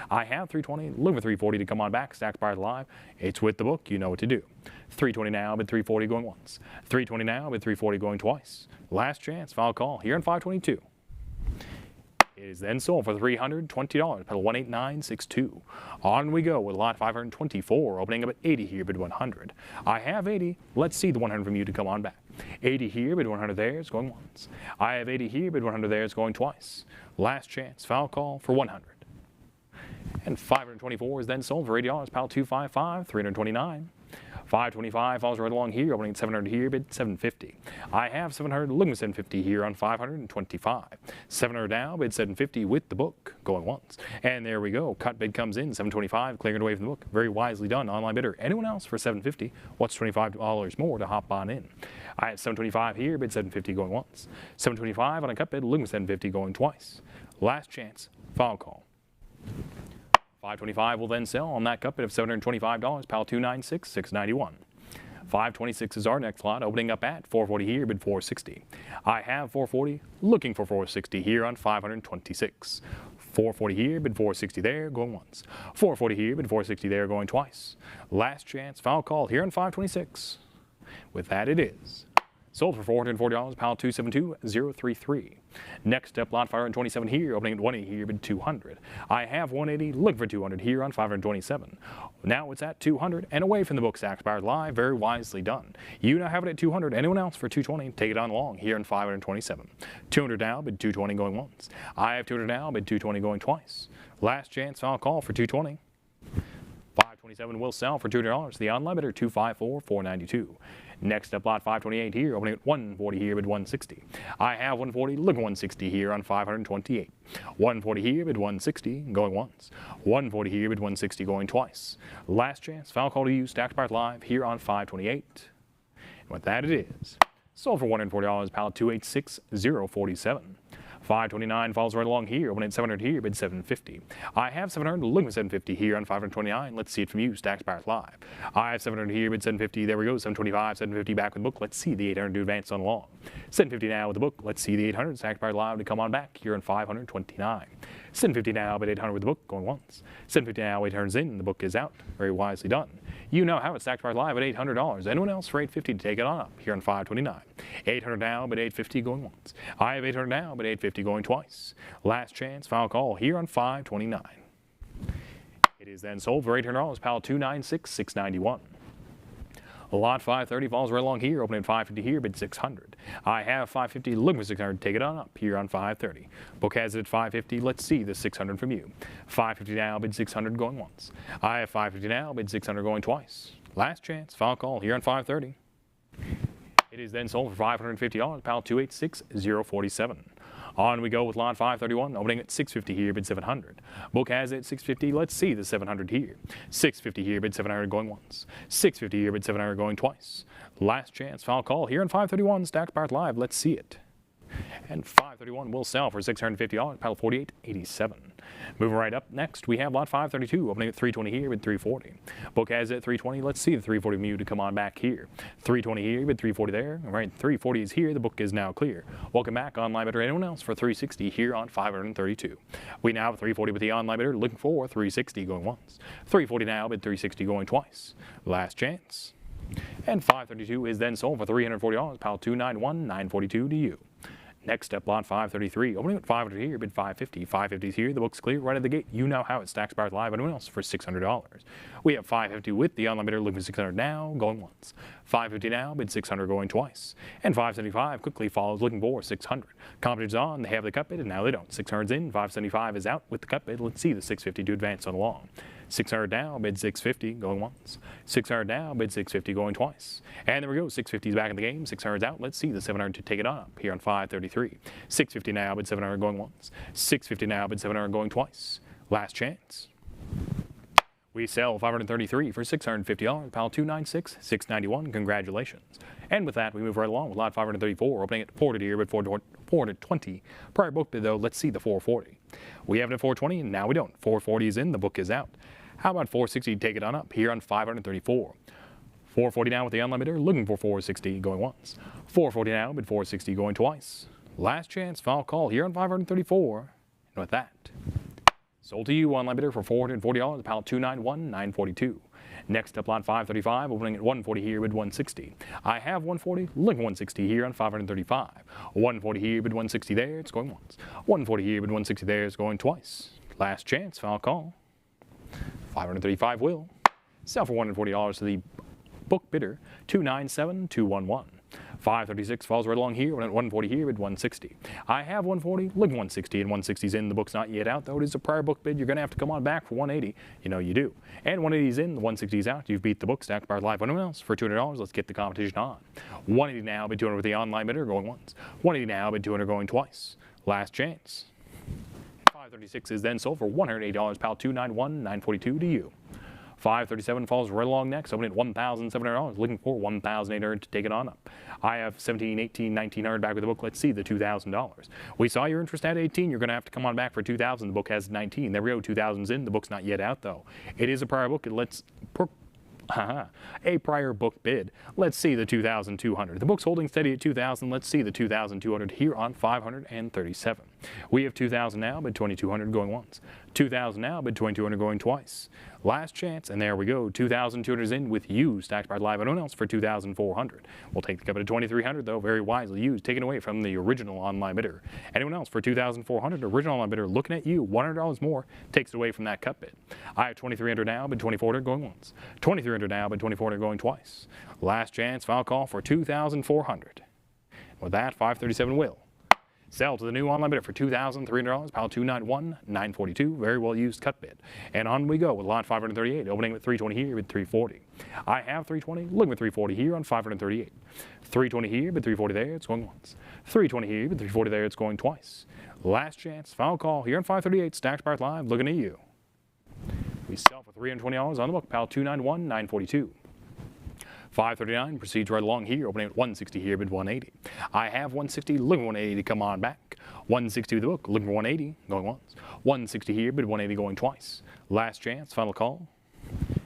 I have 320, looking for 340 to come on back, Stacked Price Live. It's with the book, you know what to do. 320 now, bid 340 going once. 320 now, bid 340 going twice. Last chance, final call here on 522. It is then sold for $320, pedal 18962. On we go with lot 524, opening up at 80 here, bid 100. I have 80, let's see the 100 from you to come on back. 80 here, bid 100 there, it's going once. I have 80 here, bid 100 there, it's going twice. Last chance, foul call for 100. And 524 is then sold for $80, pile 255, 329. 525 falls right along here, opening at 700 here, bid 750. I have 700, looking at 750 here on 525. 700 now, bid 750 with the book, going once. And there we go, cut bid comes in, 725, clearing it away from the book. Very wisely done, online bidder. Anyone else for 750? What's $25 more to hop on in? I have 725 here, bid 750 going once. 725 on a cut bid, looking at 750 going twice. Last chance, foul call. 525 will then sell on that cut bid of $725, pile 296, 691. 526 is our next lot, opening up at 440 here, bid 460. I have 440, looking for 460 here on 526. 440 here, bid 460 there, going once. 440 here, bid 460 there, going twice. Last chance, foul call here on 526. With that it is. Sold for $440, pile 272033. Next up, lot 527 here, opening at 180 here, bid 200. I have 180, looking for 200 here on 527. Now it's at 200 and away from the book, Stacks Powered Live. Very wisely done. You now have it at 200. Anyone else for 220? Take it on along here on 527. 200 now, bid 220 going once. I have 200 now, bid 220 going twice. Last chance, foul call for 220. 527 will sell for $200. The online bidder 254, 492. Next up, lot 528 here, opening at 140 here, bid 160. I have 140, looking 160 here on 528. 140 here, bid 160, going once. 140 here, bid 160, going twice. Last chance, foul call to you, Stacked Price Live here on 528. And with that it is. Sold for $140, pile 286047. 529 falls right along here, opening at 700 here, bid 750. I have 700, looking for 750 here on 529. Let's see it from you, Stacks Buyers Live. I have 700 here, bid 750. There we go, 725, 750 back with the book. Let's see the 800 to advance on along. 750 now with the book. Let's see the 800, Stacks Buyers Live to come on back here on 529. 750 now, bid 800 with the book, going once. 750 now, 800's in, the book is out. Very wisely done. You now have it, Stacks Buyers Live at $800. Anyone else for 850 to take it on up here on 529. 800 now, but 850 going once. I have 800 now, but 850 going twice. Last chance, final call here on 529. It is then sold for $800, pal 296,691. Lot 530 falls right along here, opening at 550 here, bid 600. I have 550, looking for 600, take it on up here on 530. Book has it at 550, let's see the 600 from you. 550 now, bid 600 going once. I have 550 now, bid 600 going twice. Last chance, final call here on 530. It is then sold for $550, pal 286,047. On we go with lot 531, opening at 650 here, bid 700. Book has it 650, let's see the 700 here. 650 here, bid 700 going once. 650 here, bid 700 going twice. Last chance, final call here on 531, Stacks Buyers Live, let's see it. And 531 will sell for $650, pal 48.87. Moving right up next, we have lot 532, opening at 320 here, bid 340. Book has it 320, let's see the 340 mu to come on back here. 320 here, bid 340 there. All right, 340 is here, the book is now clear. Welcome back, online bidder. Anyone else for 360 here on 532. We now have 340 with the online bidder, looking for 360 going once. 340 now, bid 360 going twice. Last chance. And 532 is then sold for $340, pal 291,942 to you. Next up, lot 533, opening at 500 here, bid 550. 550 is here, the book's clear right at the gate. You now have it, Stacks Buyers Live. Anyone else for $600? We have 550 with the online bidder, looking for 600 now, going once. 550 now, bid 600 going twice. And 575 quickly follows, looking for 600. Competition's on, they have the cut bid, and now they don't. 600's in, 575 is out with the cut bid. Let's see the 650 to advance on along. 600 now, bid 650, going once. 600 now, bid 650, going twice. And there we go, 650's back in the game, 600's out. Let's see the 700 to take it on up here on 533. 650 now, bid 700 going once. 650 now, bid 700 going twice. Last chance. We sell 533 for $650, pal 296,691. Congratulations. And with that, we move right along with lot 534, opening at 400 here, bid 420. Prior book bid though, let's see the 440. We have it at 420, and now we don't. 440 is in, the book is out. How about 460 to take it on up here on 534? 440 now with the online bidder, looking for 460 going once. 440 now, bid 460 going twice. Last chance, final call here on 534. And with that, sold to you, online bidder, for $440, pal 291,942. Next up, lot 535, opening at 140 here, bid 160. I have 140, looking for 160 here on 535. 140 here, bid 160 there, it's going once. 140 here, bid 160 there, it's going twice. Last chance, final call. 535 will sell for $140 to the book bidder, 297,211. 536 falls right along here, at 140 here, bid 160. I have 140, looking 160, and 160's in. The book's not yet out, though. It is a prior book bid. You're going to have to come on back for 180. You know you do. And 180's in, the 160's out. You've beat the book, Stacks Buyers Live. Anyone else for $200? Let's get the competition on. 180 now, bid 200 with the online bidder, going once. 180 now, bid 200 going twice. Last chance. 536 is then sold for $180, pal 291,942 to you. 537 falls right along next, opening at $1,700, looking for $1,800 to take it on up. I have 17, 18, 1900 back with the book. Let's see the $2,000. We saw your interest at 18. You're going to have to come on back for 2,000. The book has 19. There we go. 2,000's in. The book's not yet out though. It is a prior book. A prior book bid. Let's see the 2,200. The book's holding steady at 2,000. Let's see the 2,200 here on 537. We have 2,000 now, bid 2,200 going once. 2,000 now, bid 2,200 going twice. Last chance, and there we go. 2,200 is in with you, Stacks Buyers Live. Anyone else for 2,400? We'll take the cup at 2,300 though, very wisely used, taken away from the original online bidder. Anyone else for 2,400? Original online bidder looking at you, $100 more, takes it away from that cup bid. I have 2,300 now, bid 2,400 going once. 2,300 now, bid 2,400 going twice. Last chance, final call for 2,400. With that, 537 will sell to the new online bidder for $2,300, pile 291,942. Very well used cut bid. And on we go with lot 538, opening with 320 here, bid 340. I have 320, looking with 340 here on 538. 320 here, bid 340 there, it's going once. 320 here, bid 340 there, it's going twice. Last chance, final call here on 538, Stacks Buyers Live, looking at you. We sell for $320 on the book, pile 291,942. 539 proceeds right along here, opening at 160 here, bid 180. I have 160, looking for 180 to come on back. 160 with the book, looking for 180, going once. 160 here, bid 180 going twice. Last chance, final call.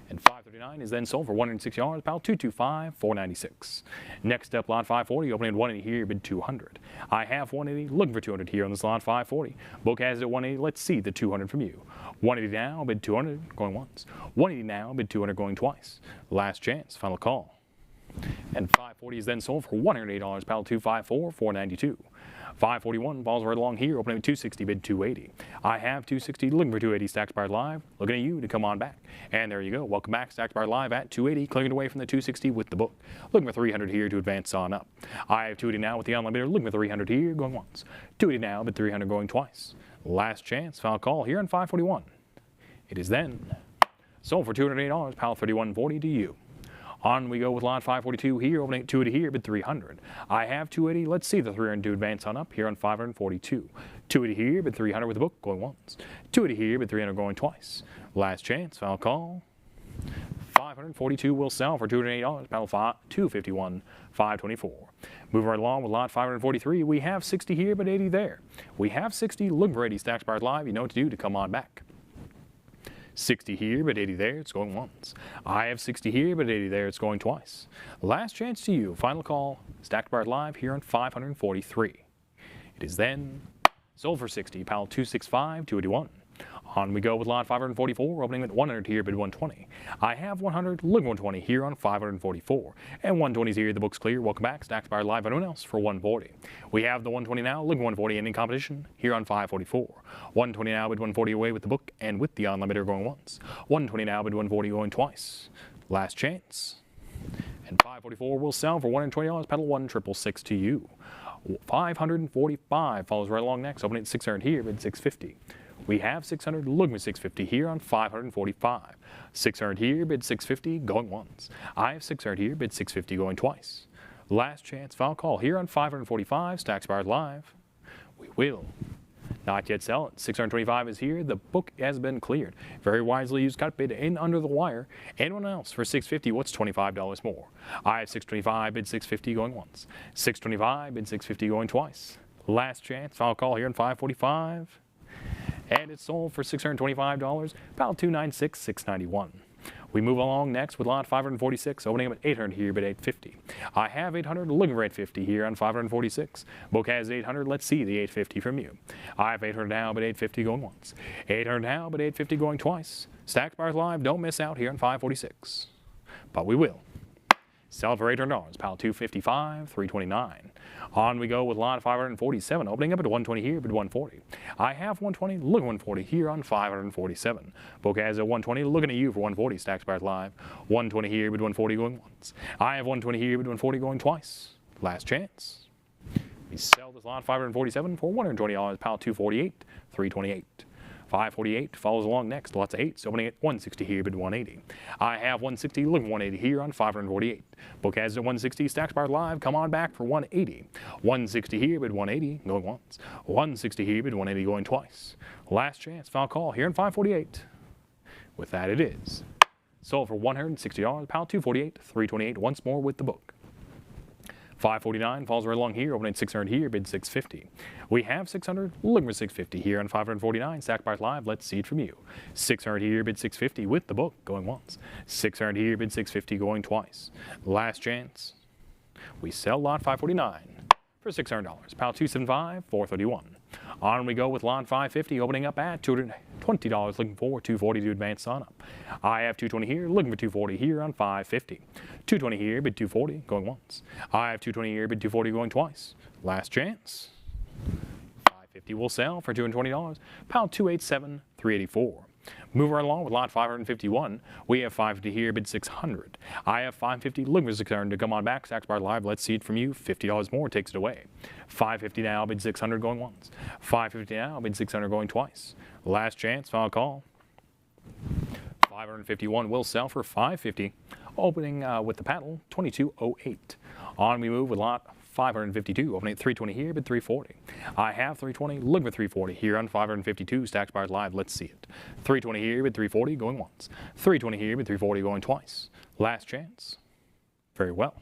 And 539 is then sold for $160, pal 225, 496. Next up, lot 540, opening at 180 here, bid 200. I have 180, looking for 200 here on this lot 540. Book has it at 180, let's see the 200 from you. 180 now, bid 200, going once. 180 now, bid 200, going twice. Last chance, final call. And 540 is then sold for $108, pal 254, 492. 541 falls right along here, opening at 260, bid 280. I have 260, looking for 280, Stacks Bar Live, looking at you to come on back. And there you go, welcome back, Stacks Bar Live at 280, clicking away from the 260 with the book. Looking for 300 here to advance on up. I have 280 now with the online bidder, looking for 300 here, going once. 280 now, bid 300 going twice. Last chance, final call here on 541. It is then sold for $208, pal 3140 to you. On we go with lot 542 here, opening at 280 here, bid 300. I have 280, let's see the 300 to advance on up here on 542. 280 here, bid 300 with the book, going once. 280 here, bid 300 going twice. Last chance, final call. 542 will sell for $208, paddle 251, 524. Moving right along with lot 543, we have 60 here, but 80 there. We have 60, looking for 80, Stacks Bars Live, you know what to do to come on back. 60 here, but 80 there, it's going once. I have 60 here, but 80 there, it's going twice. Last chance to you, final call, Stacked Bars Live here on 543. It is then sold for 60, pal 265, 281. On we go with lot 544, opening with 100 here, bid 120. I have 100, looking 120 here on 544. And 120 is here, the book's clear. Welcome back, Stacks Bar Live, anyone else for 140. We have the 120 now, looking 140 ending competition here on 544. 120 now, bid 140 away with the book and with the online bidder going once. 120 now, bid 140 going twice. Last chance. And 544 will sell for $120, pedal 1,666 to you. 545 follows right along next, opening at 600 here, bid 650. We have 600, looking at 650 here on 545. 600 here, bid 650, going once. I have 600 here, bid 650, going twice. Last chance, final call here on 545, Stacks Bars Live. We will not yet sell it. 625 is here, the book has been cleared. Very wisely used cut bid in under the wire. Anyone else for 650, what's $25 more? I have 625, bid 650, going once. 625, bid 650, going twice. Last chance, final call here on 545. And it's sold for $625, about $296, $691. We move along next with lot 546, opening up at 800 here, but 850. I have 800, looking for 850 here on 546. Book has 800, let's see the 850 from you. I have 800 now, but 850 going once. 800 now, but 850 going twice. Stacks Bars Live, don't miss out here on 546. But we will. Sell it for $800, pal 255, 329. On we go with lot 547, opening up at 120 here, bid 140. I have 120, look at 140 here on 547. Book has a 120, looking at you for 140, Stacks Bars Live. 120 here, bid 140 going once. I have 120 here, bid 140 going twice. Last chance. We sell this lot 547 for $120, pal 248, 328. 548 follows along next, lots of 8s, opening at 160 here, bid 180. I have 160, looking 180 here on 548. Book has it at 160, Stacks Bars Live, come on back for 180. 160 here, bid 180, going once. 160 here, bid 180, going twice. Last chance, final call here on 548. With that it is. Sold for $160, pal 248, 328, once more with the book. 549 falls right along here, opening at 600 here, bid 650. We have 600, looking for 650 here on 549, Stacks Bars Live, let's see it from you. 600 here, bid 650 with the book, going once. 600 here, bid 650, going twice. Last chance. We sell lot 549 for $600, pal 275, 431. On we go with lot 550, opening up at $220, looking for 240 to advance on up. I have 220 here, looking for 240 here on 550. 220 here, bid 240, going once. I have 220 here, bid 240, going twice. Last chance. 550 will sell for $220, pound 287, 384. Moving right along with lot 551, we have 550 here, bid 600. I have 550, looking for 600 to come on back. Stacks Bars Live, let's see it from you. $50 more takes it away. 550 now, bid 600 going once. 550 now, bid 600 going twice. Last chance, final call. 551 will sell for 550, opening with the paddle 2208. On we move with lot 552, opening at 320 here, bid 340. I have 320, looking for 340 here on 552, Stacks Bars Live, let's see it. 320 here, bid 340, going once. 320 here, bid 340, going twice. Last chance. Very well.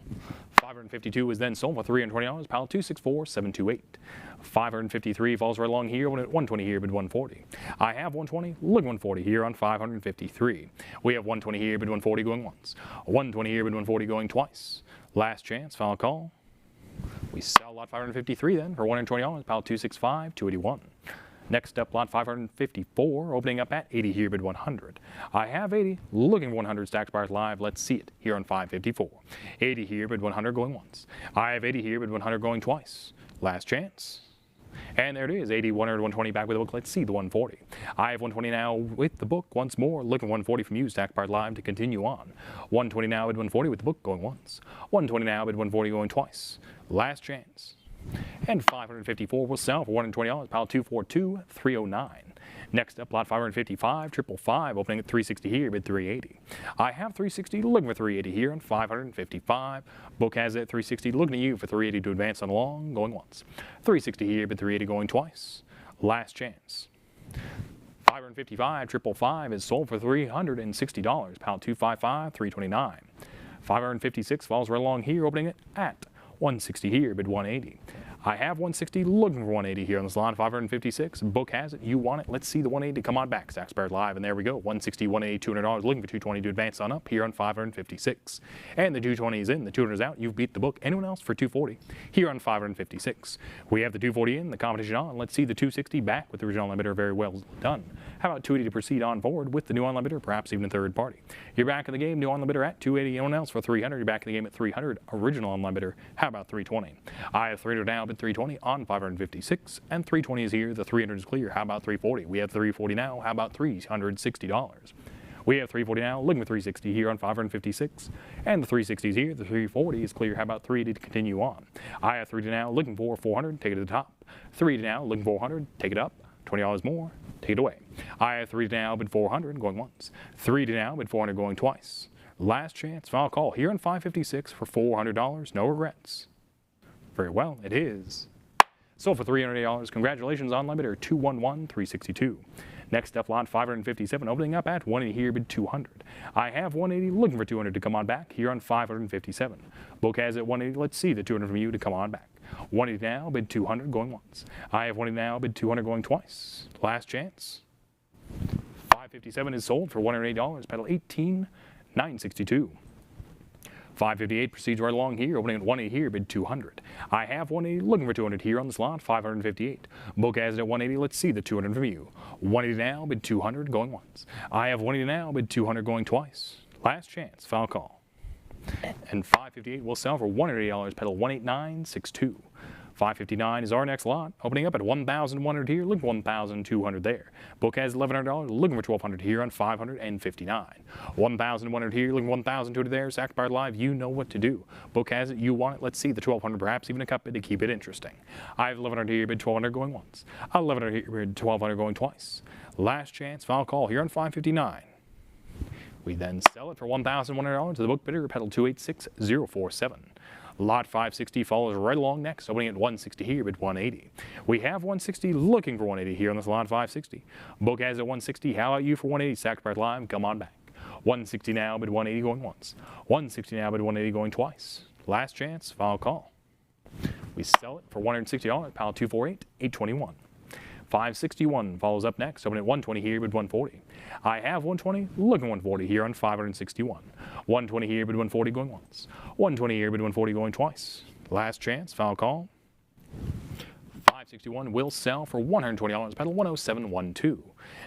552 is then sold for $320, pile 264728. 553 falls right along here, 120 here, bid 140. I have 120, look 140 here on 553. We have 120 here, bid 140 going once. 120 here, bid 140 going twice. Last chance, final call. We sell lot 553 then for $120, pile 265, 281. Next up, lot 554, opening up at 80 here, bid 100. I have 80, looking for 100, Stacks Buyers Live. Let's see it here on 554. 80 here, bid 100 going once. I have 80 here, bid 100 going twice. Last chance. And there it is, 80, 100, 120 back with the book. Let's see the 140. I have 120 now with the book once more, looking 140 from you, Stacks Buyers Live, to continue on. 120 now, bid 140 with the book going once. 120 now, bid 140 going twice. Last chance. And 554 will sell for $120, pile 242, 309. Next up, lot 555, 555, opening at 360 here, bid 380. I have 360, looking for 380 here on 555. Book has it at 360, looking at you for 380 to advance on along, going once. 360 here, bid 380 going twice. Last chance. 555, 555 is sold for $360, pile 255, 329. 556 falls right along here, opening it at 160 here, bid 180. I have 160, looking for 180 here on this line, 556. Book has it, you want it. Let's see the 180. Come on back, Stacks Buyers Live, and there we go. 160, 180, $200, looking for 220 to advance on up here on 556. And the 220 is in, the 200 is out. You've beat the book. Anyone else for 240 here on 556. We have the 240 in, the competition on. Let's see the 260 back with the original online bidder. Very well done. How about 280 to proceed on forward with the new online bidder, perhaps even a third party. You're back in the game, new online bidder at 280. Anyone else for 300? You're back in the game at 300. Original online bidder. How about 320? I have 300 now, but 320 on 556, and 320 is here. The 300 is clear. How about 340? We have 340 now. How about $360? We have 340 now, looking for 360 here on 556, and the 360 is here. The 340 is clear. How about 380 to continue on? I have 380 now, looking for 400. Take it to the top. 380 now, looking for 400. Take it up. $20 more. Take it away. I have 380 now, bid 400 going once. 380 now, bid 400 going twice. Last chance, final call here on 556 for $400. No regrets. Very well, it is. Sold for $380. Congratulations, online bidder 211-362. Next up, lot 557, opening up at 180 here, bid 200. I have 180, looking for 200 to come on back here on 557. Book has it 180. Let's see the 200 from you to come on back. 180 now, bid 200 going once. I have 180 now, bid 200 going twice. Last chance. 557 is sold for $180. Pedal 18,962. 558 proceeds right along here, opening at 180 here, bid 200. I have 180, looking for 200 here on the slot, 558. Book has it at 180, let's see the 200 from you. 180 now, bid 200, going once. I have 180 now, bid 200, going twice. Last chance, final call. And 558 will sell for $180, pedal 18962. 559 is our next lot, opening up at 1,100 here, looking for 1,200 there. Book has $1,100, looking for 1,200 here on 559. 1,100 here, looking for 1,200 there. Stacks Buyers Live, you know what to do. Book has it, you want it. Let's see the 1,200, perhaps even a cup bid to keep it interesting. I have 1,100 here, bid 1,200 going once. 1,100 here, bid 1,200 going twice. Last chance, final call here on 559. We then sell it for $1,100 to the book bidder, pedal 286047. Lot 560 follows right along next, opening at 160 here, bid 180. We have 160, looking for 180 here on this lot 560. Book has at 160. How about you for 180? Stacks Buyers Live, come on back. 160 now, bid 180 going once. 160 now, bid 180 going twice. Last chance, final call. We sell it for $160, pile 248, 821. 561 follows up next, opening at 120 here, bid 140. I have 120, looking 140 here on 561. 120 here, bid 140 going once. 120 here, bid 140 going twice. Last chance, final call. 561 will sell for $120, pedal 10712.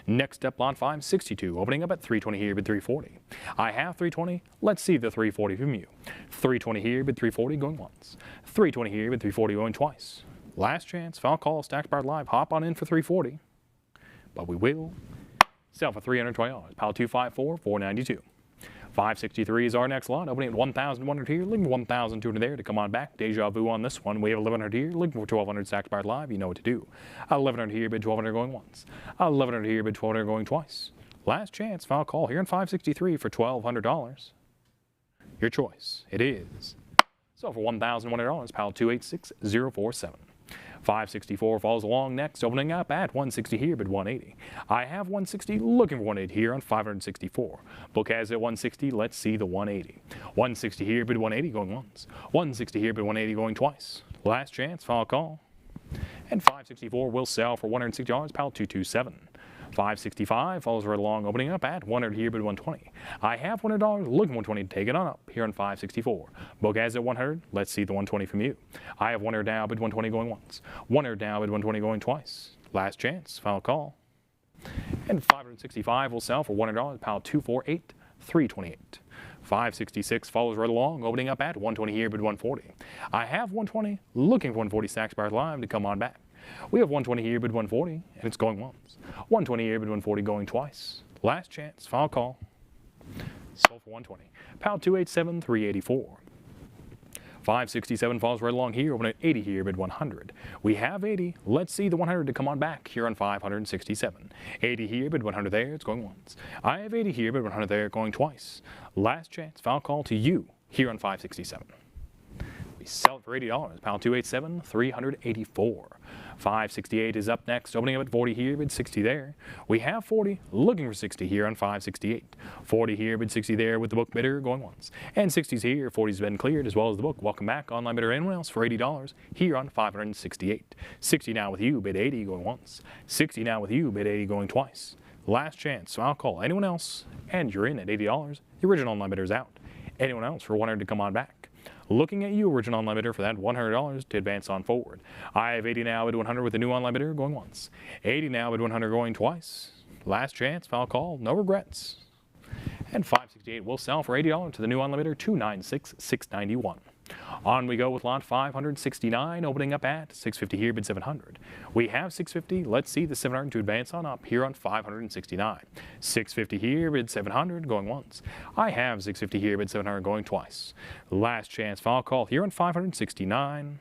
Next up, lot 562, opening up at 320 here, bid 340. I have 320, let's see the 340 from you. 320 here, bid 340 going once. 320 here, bid 340 going twice. Last chance, final call, Stacks Buyers Live, hop on in for 340. But we will sell for $320, pile 254, 492. 563 is our next lot, opening at 1,100 here, looking 1,200 there to come on back. Deja vu on this one. We have 1,100 here, looking for 1,200 Stacks Buyers Live. You know what to do. 1,100 here, bid 1,200 going once. 1,100 here, bid 1,200 going twice. Last chance, final call here in 563 for $1,200. Your choice. It is. So for $1,100, pile 286047. 564 follows along next, opening up at 160 here, bid 180. I have 160, looking for 180 here on 564. Book has it at 160, let's see the 180. 160 here, bid 180 going once. 160 here, bid 180 going twice. Last chance, final call. And 564 will sell for $160, pal 227. 565 follows right along, opening up at 100 here, bid 120. I have $100, looking 120 to take it on up here on 564. Book has it 100, let's see the 120 from you. I have 100 now, bid 120 going once. 100 now, bid 120 going twice. Last chance, final call. And 565 will sell for $100, pal 248, 328. 566 follows right along, opening up at 120 here, bid 140. I have 120, looking for 140 Stacks Buyers Live to come on back. We have 120 here, bid 140, and it's going once. 120 here, bid 140 going twice. Last chance, final call. Sold for 120. Pal 287, 384. 567 falls right along here, open at 80 here, bid 100. We have 80. Let's see the 100 to come on back here on 567. 80 here, bid 100 there, it's going once. I have 80 here, bid 100 there, going twice. Last chance, final call to you here on 567. We sell it for $80, pound 287, 384. 568 is up next, opening up at 40 here, bid 60 there. We have 40, looking for 60 here on 568. 40 here, bid 60 there with the book bidder going once. And 60's here, 40's been cleared as well as the book. Welcome back, online bidder, anyone else for $80 here on 568. 60 now with you, bid 80 going once. 60 now with you, bid 80 going twice. Last chance, so I'll call anyone else, and you're in at $80. The original online bidder is out. Anyone else for 100 to come on back. Looking at you, original online bidder, for that $100 to advance on forward. I have 80 now, bid 100 with the new online bidder going once. 80 now, bid 100 going twice. Last chance, final call, no regrets. And 568 will sell for $80 to the new online bidder, 296,691. On we go with lot 569, opening up at 650 here, bid 700. We have 650. Let's see the 700 to advance on up here on 569. 650 here, bid 700, going once. I have 650 here, bid 700, going twice. Last chance, final call here on 569.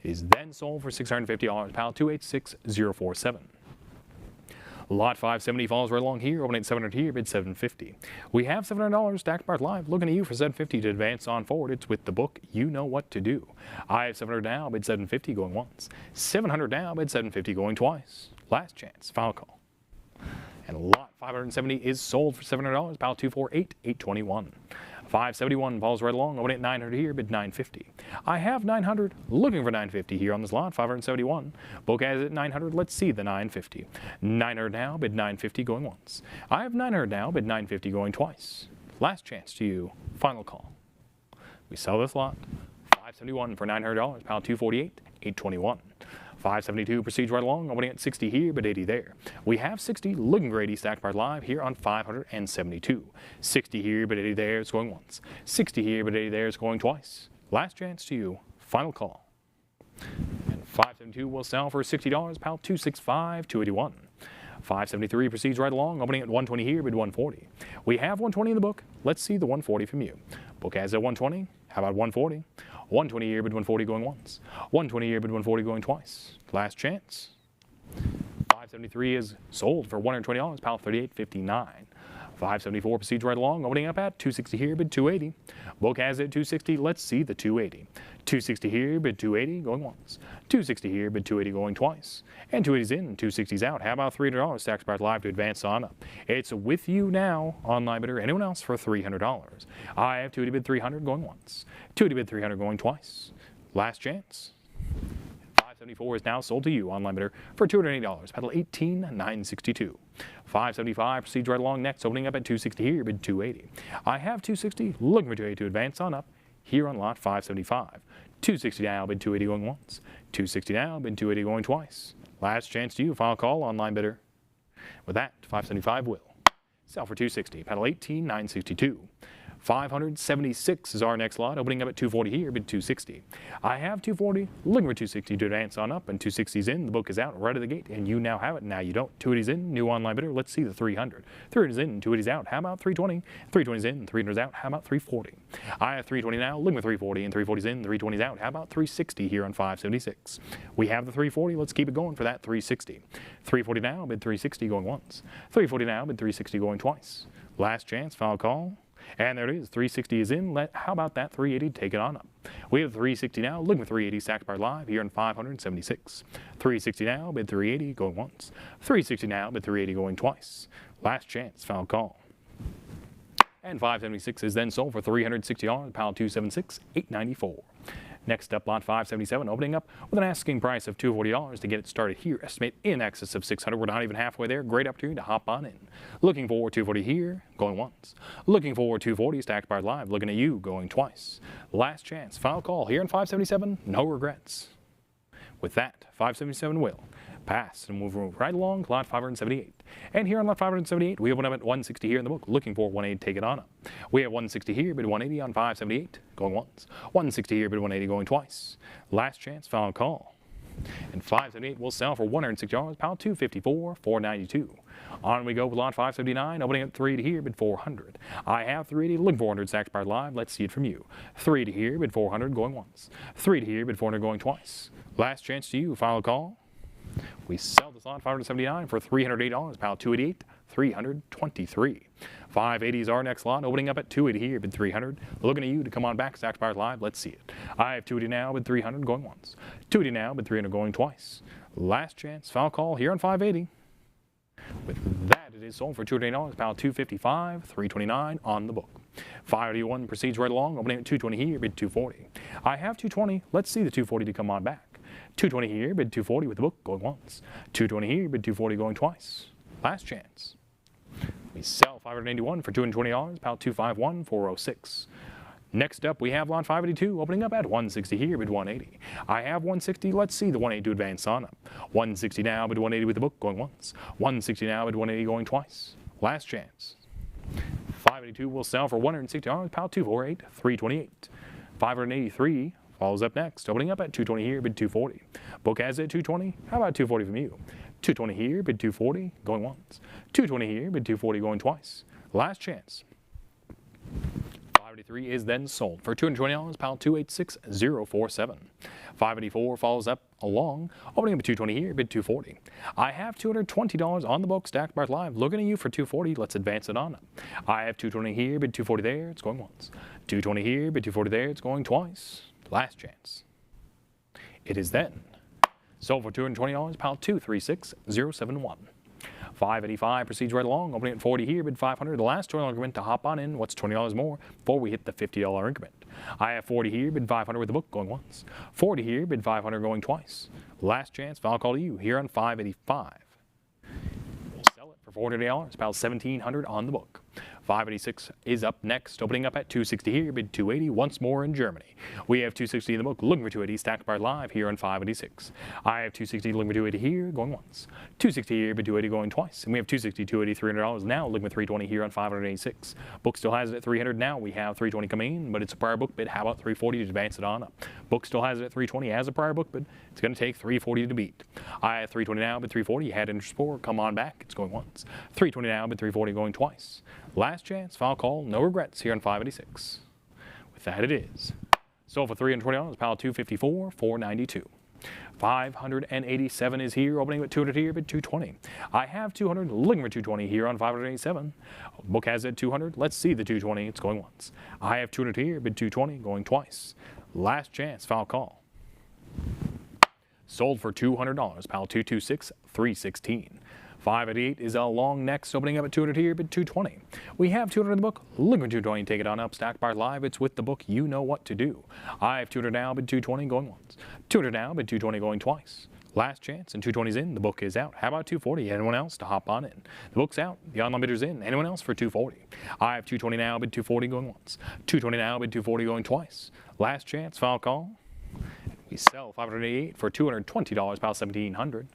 It is then sold for $650, pal 286047. Lot 570 falls right along here, opening at 700 here, bid 750. We have $700 Stacks Buyers Live, looking at you for 750 to advance on forward. It's with the book, you know what to do. I have 700 now, bid 750 going once. 700 now, bid 750 going twice. Last chance, final call. And lot 570 is sold for $700, pal 248, 821. 571 falls right along, opening at 900 here, bid 950. I have 900, looking for 950 here on this lot, 571. Book has it at 900, let's see the 950. 900 now, bid 950 going once. I have 900 now, bid 950 going twice. Last chance to you, final call. We sell this lot, 571 for $900, pound 248, 821. 572 proceeds right along, opening at 60 here, but 80 there. We have 60, looking for 80 Stacks Buyers Live here on 572. 60 here, but 80 there, it's going once. 60 here, but 80 there, it's going twice. Last chance to you, final call. And 572 will sell for $60, pal 265, 281. 573 proceeds right along, opening at 120 here, bid 140. We have 120 in the book. Let's see the 140 from you. Book has it 120. How about 140? 120 here, bid 140 going once. 120 here, bid 140 going twice. Last chance. 573 is sold for $120, pal 38.59. 574 proceeds right along, opening up at 260 here, bid 280. Book has it 260. Let's see the 280. 260 here, bid 280 going once. 260 here, bid 280 going twice. And 280's in, 260's out. How about $300 Stacks Buyers Live to advance on up? It's with you now, online bidder. Anyone else for $300? I have 280 bid 300 going once. 280 bid 300 going twice. Last chance. 574 is now sold to you, online bidder, for $280. Pedal 18,962. 575 proceeds right along next, opening up at 260 here, bid 280. I have 260, looking for 280 to advance on up here on lot 575. 260 now, bid 280 going once. 260 now, bid 280 going twice. Last chance to you, final call, online bidder. With that, 575 will sell for 260. Pedal 18,962. 576 is our next lot, opening up at 240 here, bid 260. I have 240, looking for 260 to advance on up, and 260's in. The book is out right at the gate, and you now have it. Now you don't. 280's in, new online bidder. Let's see the 300. 300's in, 280's out. How about 320? 320's in, 300's out. How about 340? I have 320 now, looking for 340, and 340's in, 320's out. How about 360 here on 576? We have the 340. Let's keep it going for that 360. 340 now, bid 360 going once. 340 now, bid 360 going twice. Last chance, final call. And there it is. 360 is in. How about that 380? Take it on up. We have 360 now. Looking for 380 stacked bar live here in 576. 360 now. Bid 380 going once. 360 now. Bid 380 going twice. Last chance. Foul call. And 576 is then sold for $360. Pile 276, $894. Next up, lot 577, opening up with an asking price of $240 to get it started here. Estimate in excess of $600. We're not even halfway there. Great opportunity to hop on in. Looking for 240 here, going once. Looking for 240, stacked bar live, looking at you, going twice. Last chance, final call here in 577, no regrets. With that, 577 will pass and move right along to lot 578. And here on lot 578, we open up at 160 here in the book, looking for 180, take it on up. We have 160 here, bid 180 on 578, going once. 160 here, bid 180, going twice. Last chance, final call. And 578 will sell for $160, pile 254, $492. On we go with lot 579, opening at 380 here, bid 400. I have 380, looking for 400, stacked bar live, let's see it from you. 380 here, bid 400, going once. 380 here, bid 400, going twice. Last chance to you, final call. We sell this lot 579 for $308, pile 288, 323. 580 is our next lot, opening up at 280 here, bid 300. Looking at you to come on back, stacked bar live, let's see it. I have 280 now, bid 300, going once. 280 now, bid 300, going twice. Last chance, foul call here on 580. With that, it is sold for $280, pile 255, 329 on the book. 581 proceeds right along, opening at 220 here, bid 240. I have 220, let's see the 240 to come on back. 220 here, bid 240 with the book, going once. 220 here, bid 240 going twice. Last chance. We sell 581 for $220, pile 251, 406. Next up, we have lot 582, opening up at 160 here, bid 180. I have 160, let's see the 180 to advance on up. 160 now, bid 180 with the book, going once. 160 now, bid 180 going twice. Last chance. 582 will sell for $160, pile 248, 328. 583 follows up next, opening up at 220 here, bid 240. Book has it 220. How about 240 from you? 220 here, bid 240, going once. 220 here, bid 240, going twice. Last chance. 583 is then sold for $220, pile 286047. 584 follows up along, opening up at 220 here, bid 240. I have $220 on the book, stacked bar live, looking at you for 240, let's advance it on up. I have 220 here, bid 240 there, it's going once. 220 here, bid 240 there, it's going twice. Last chance. It is then sold for $220, pile 236071. 585 proceeds right along, opening at 40 here, bid 500. The last $20 increment to hop on in. What's $20 more before we hit the $50 increment? I have 40 here, bid 500 with the book, going once. 40 here, bid 500 going twice. Last chance, final call to you here on 585. We'll sell it for $400, pile 1700 on the book. 586 is up next, opening up at 260 here, bid 280 once more in Germany. We have 260 in the book, looking for 280, stacked bar live here on 586. I have 260 looking for 280 here, going once. 260 here, bid 280 going twice. And we have 260, 280, $300 now, looking for 320 here on 586. Book still has it at 300 now. We have 320 coming in, but it's a prior book bid. How about 340 to advance it on up? Book still has it at 320 as a prior book bid. It's going to take 340 to beat. I have 320 now, bid 340. You had interest for, come on back. It's going once. 320 now, bid 340 going twice. Last chance, foul call, no regrets here on 586. With that it is. Sold for $320, pile 254, 492. 587 is here, opening with 200 here, bid 220. I have 200, looking for 220 here on 587. Book has it 200, let's see the 220, it's going once. I have 200 here, bid 220, going twice. Last chance, foul call. Sold for $200, pile 226, 316. 588 is along next, opening up at 200 here, bid 220. We have 200 in the book, looking for 220, take it on up, stack bar live, it's with the book, you know what to do. I have 200 now, bid 220, going once. 200 now, bid 220, going twice. Last chance, and 220's in, the book is out. How about 240? Anyone else to hop on in? The book's out, the online bidder's in. Anyone else for 240? I have 220 now, bid 240, going once. 220 now, bid 240, going twice. Last chance, foul call. We sell 588 for $220, pile 1700.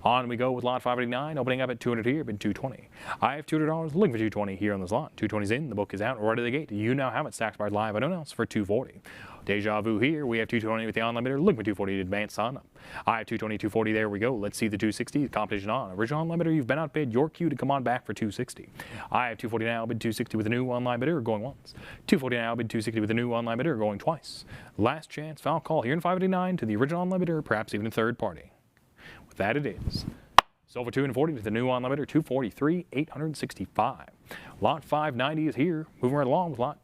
On we go with lot 589, opening up at 200 here, bid 220. I have $200, looking for 220 here on this lot. 220's in, the book is out, right at the gate. You now have it, stacked bar live, anyone else for 240. Deja vu here, we have 220 with the online bidder, looking for 240 to advance on up. I have 220, 240, there we go. Let's see the 260, competition on. Original online bidder, you've been outbid, your cue to come on back for 260. I have 240 now, bid 260 with a new online bidder, going once. 240 now, bid 260 with a new online bidder, going twice. Last chance, foul call here in 589 to the original online bidder, perhaps even a third party. With that it is. Sold for $240 to the new online bidder, $243,865. Lot 590 is here, moving right along with lot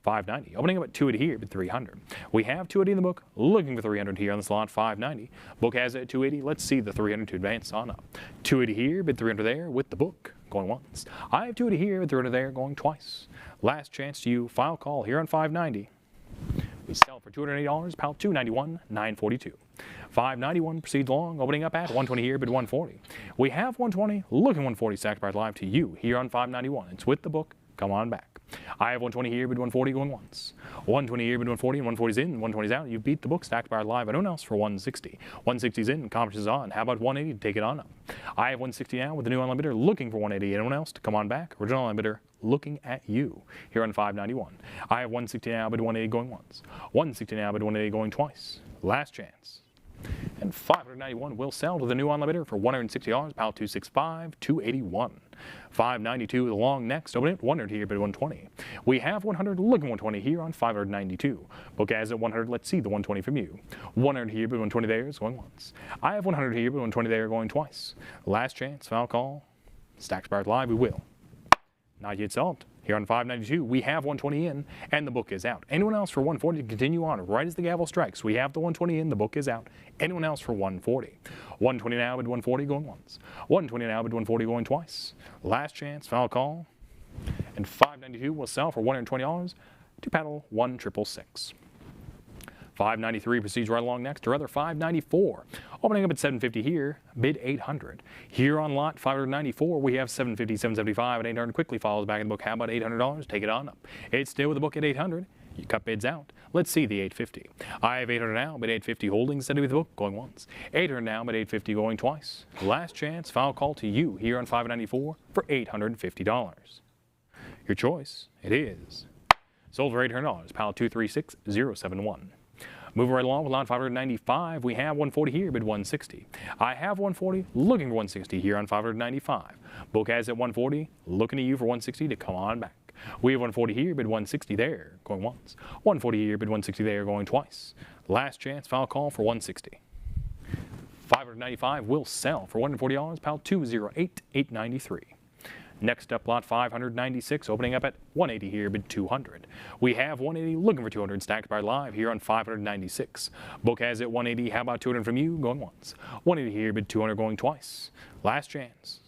590. Opening up at 280 here, but 300. We have 280 in the book, looking for 300 here on this lot 590. Book has it at 280. Let's see the 300 to advance on up. 280 here, but 300 there with the book going once. I have 280 here, but 300 there going twice. Last chance to you. Final call here on 590. We sell for $280, pal 291, 942. 591 proceeds along, opening up at 120 here, bid 140. We have 120, looking 140, stacked price live to you here on 591. It's with the book. Come on back. I have 120 here, bid 140 going once. 120 here, bid 140, and 140's in, 120's out. You beat the book, stacked bar live. Anyone else for 160? 160's in, conference is on. How about 180 to take it on up? I have 160 now with the new online bidder looking for 180. Anyone else to come on back? Original online bidder looking at you here on 591. I have 160 now, bid 180 going once. 160 now, bid 180 going twice. Last chance. And 591 will sell to the new online bidder for $160, pal 265, 281. 592 the long next, open it 100 here, bid 120. We have 100, looking 120 here on 592. Book as at 100, let's see the 120 from you. 100 here, bid 120 there is going once. I have 100 here, bid 120 there going twice. Last chance, final call. Stacks Bar live, we will. Not yet solved. Here on 592, we have 120 in, and the book is out. Anyone else for 140 to continue on right as the gavel strikes? We have the 120 in, the book is out. Anyone else for 140? 120 now, bid 140 going once. 120 now, bid 140 going twice. Last chance, final call. And 592 will sell for $120 to paddle 1666. 593 proceeds right along next, or rather 594. Opening up at 750 here, bid 800. Here on lot 594, we have 750, 775, and 800 quickly follows back in the book. How about $800? Take it on up. It's still with the book at 800. You cut bids out. Let's see the 850. I have 800 now, but 850 holding steady with the book going once. 800 now, but 850 going twice. Last chance, final call to you here on 594 for $850. Your choice, it is. Sold for $800, pal 236071. Moving right along with lot 595, we have 140 here, bid 160. I have 140, looking for 160 here on 595. Book has at 140, looking at you for 160 to come on back. We have 140 here, bid 160 there, going once. 140 here, bid 160 there, going twice. Last chance, final call for 160. 595 will sell for $140, pal 208893. Next up, lot 596, opening up at 180 here, bid 200. We have 180, looking for 200, stacked by live here on 596. Book has it 180, how about 200 from you, going once. 180 here, bid 200, going twice. Last chance.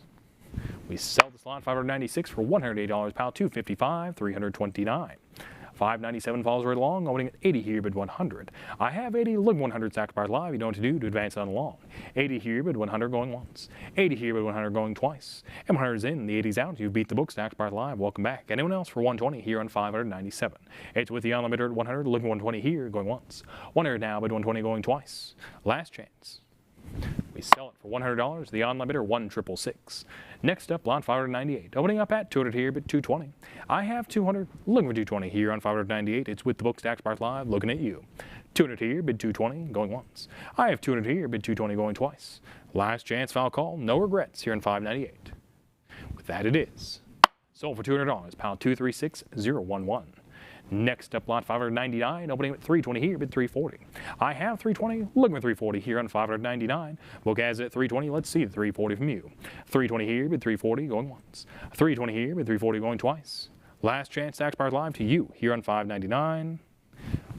We sell this lot 596 for $108, pal 255, 329. 597 follows right along, opening at 80 here, bid 100. I have 80, look 100, stacked by live. You know what to do to advance on along. 80 here, bid 100 going once. 80 here, bid 100 going twice. And 100's in, the 80's out. You beat the book, stacked by live. Welcome back. Anyone else for 120 here on 597? It's with the online bidder at 100, looking 120 here, going once. 100 now, bid 120 going twice. Last chance. We sell it for $100, the online bidder 1666. Next up, lot 598, opening up at 200 here, bid 220. I have 200, looking for 220 here on 598. It's with the book, stacked by live, looking at you. 200 here, bid 220, going once. I have 200 here, bid 220, going twice. Last chance, foul call, no regrets here on 598. With that, it is sold for $200, pound 236011. Next up, lot 599, opening at 320 here, bid 340. I have 320, looking at 340 here on 599. Book has it at 320, let's see the 340 from you. 320 here, bid 340, going once. 320 here, bid 340, going twice. Last chance, stacks bar live to you here on 599.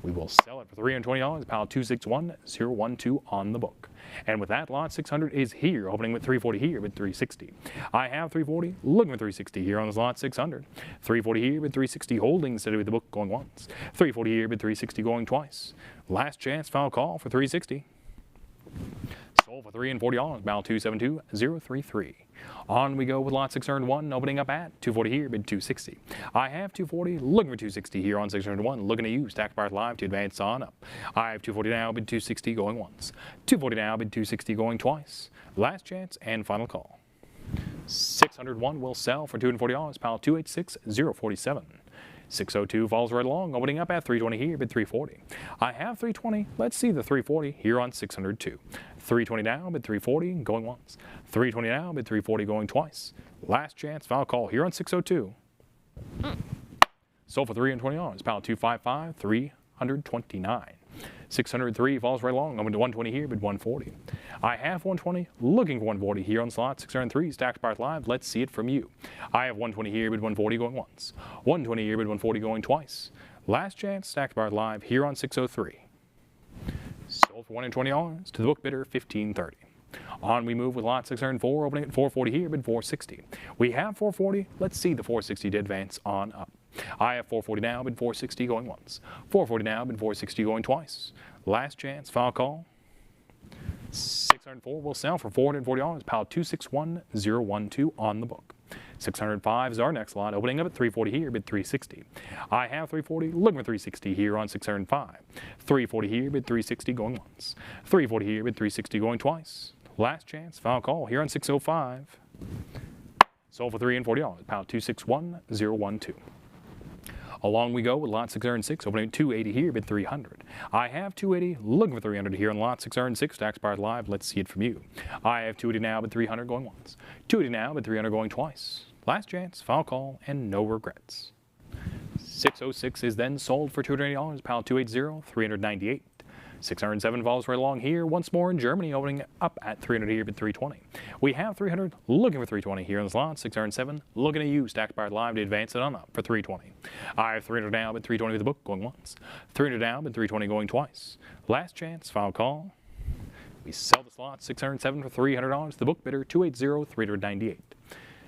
We will sell it for $320, pound 261012 on the book. And with that, lot 600 is here, opening with 340 here, bid 360. I have 340, looking at 360 here on this lot 600. 340 here, bid 360, holding steady with the book going once. 340 here, bid 360 going twice. Last chance, final call for 360. Sold for $340, balance 272033. On we go with lot 601, opening up at 240 here, bid 260. I have 240, looking for 260 here on 601, looking at you, stacked bar live to advance on up. I have 240 now, bid 260 going once. 240 now, bid 260 going twice. Last chance and final call. 601 will sell for $240, pal 286047. 602 falls right along, opening up at 320 here, bid 340. I have 320, let's see the 340 here on 602. 320 now, bid 340, going once. 320 now, bid 340, going twice. Last chance, final call here on 602. Sold for $320, pound 255, 329. 603 falls right along. I'm into 120 here, bid 140. I have 120, looking for 140 here on slot 603, Stacks Bars Live. Let's see it from you. I have 120 here, bid 140 going once. 120 here, bid 140 going twice. Last chance, Stacks Bars Live here on 603. Sold for $120 to the book bidder, 1530. On we move with lot 604, opening at 440 here, bid 460. We have 440. Let's see the 460 to advance on up. I have 440 now, bid 460 going once. 440 now, bid 460 going twice. Last chance, final call. 604 will sell for $440, pile 261012 on the book. 605 is our next lot, opening up at 340 here, bid 360. I have 340, looking for 360 here on 605. 340 here, bid 360 going once. 340 here, bid 360 going twice. Last chance, final call here on 605. Sold for $340, pile 261012. Along we go with lot 606, opening at 280 here, bid 300. I have 280, looking for 300 here on lot 606, Stacks Bars Live. Let's see it from you. I have 280 now, bid 300 going once. 280 now, bid 300 going twice. Last chance, final call, and no regrets. 606 is then sold for $280, pile 280, 398. 607 falls right along here, once more in Germany, opening up at 300 here, bid 320. We have 300, looking for 320 here in the slot, 607, looking at you, Stacks Bars Live to advance it on up for 320. I have 300 now, bid 320 with the book, going once. 300 now, bid 320 going twice. Last chance, final call. We sell the slot, 607 for $300, the book bidder, 280, 398.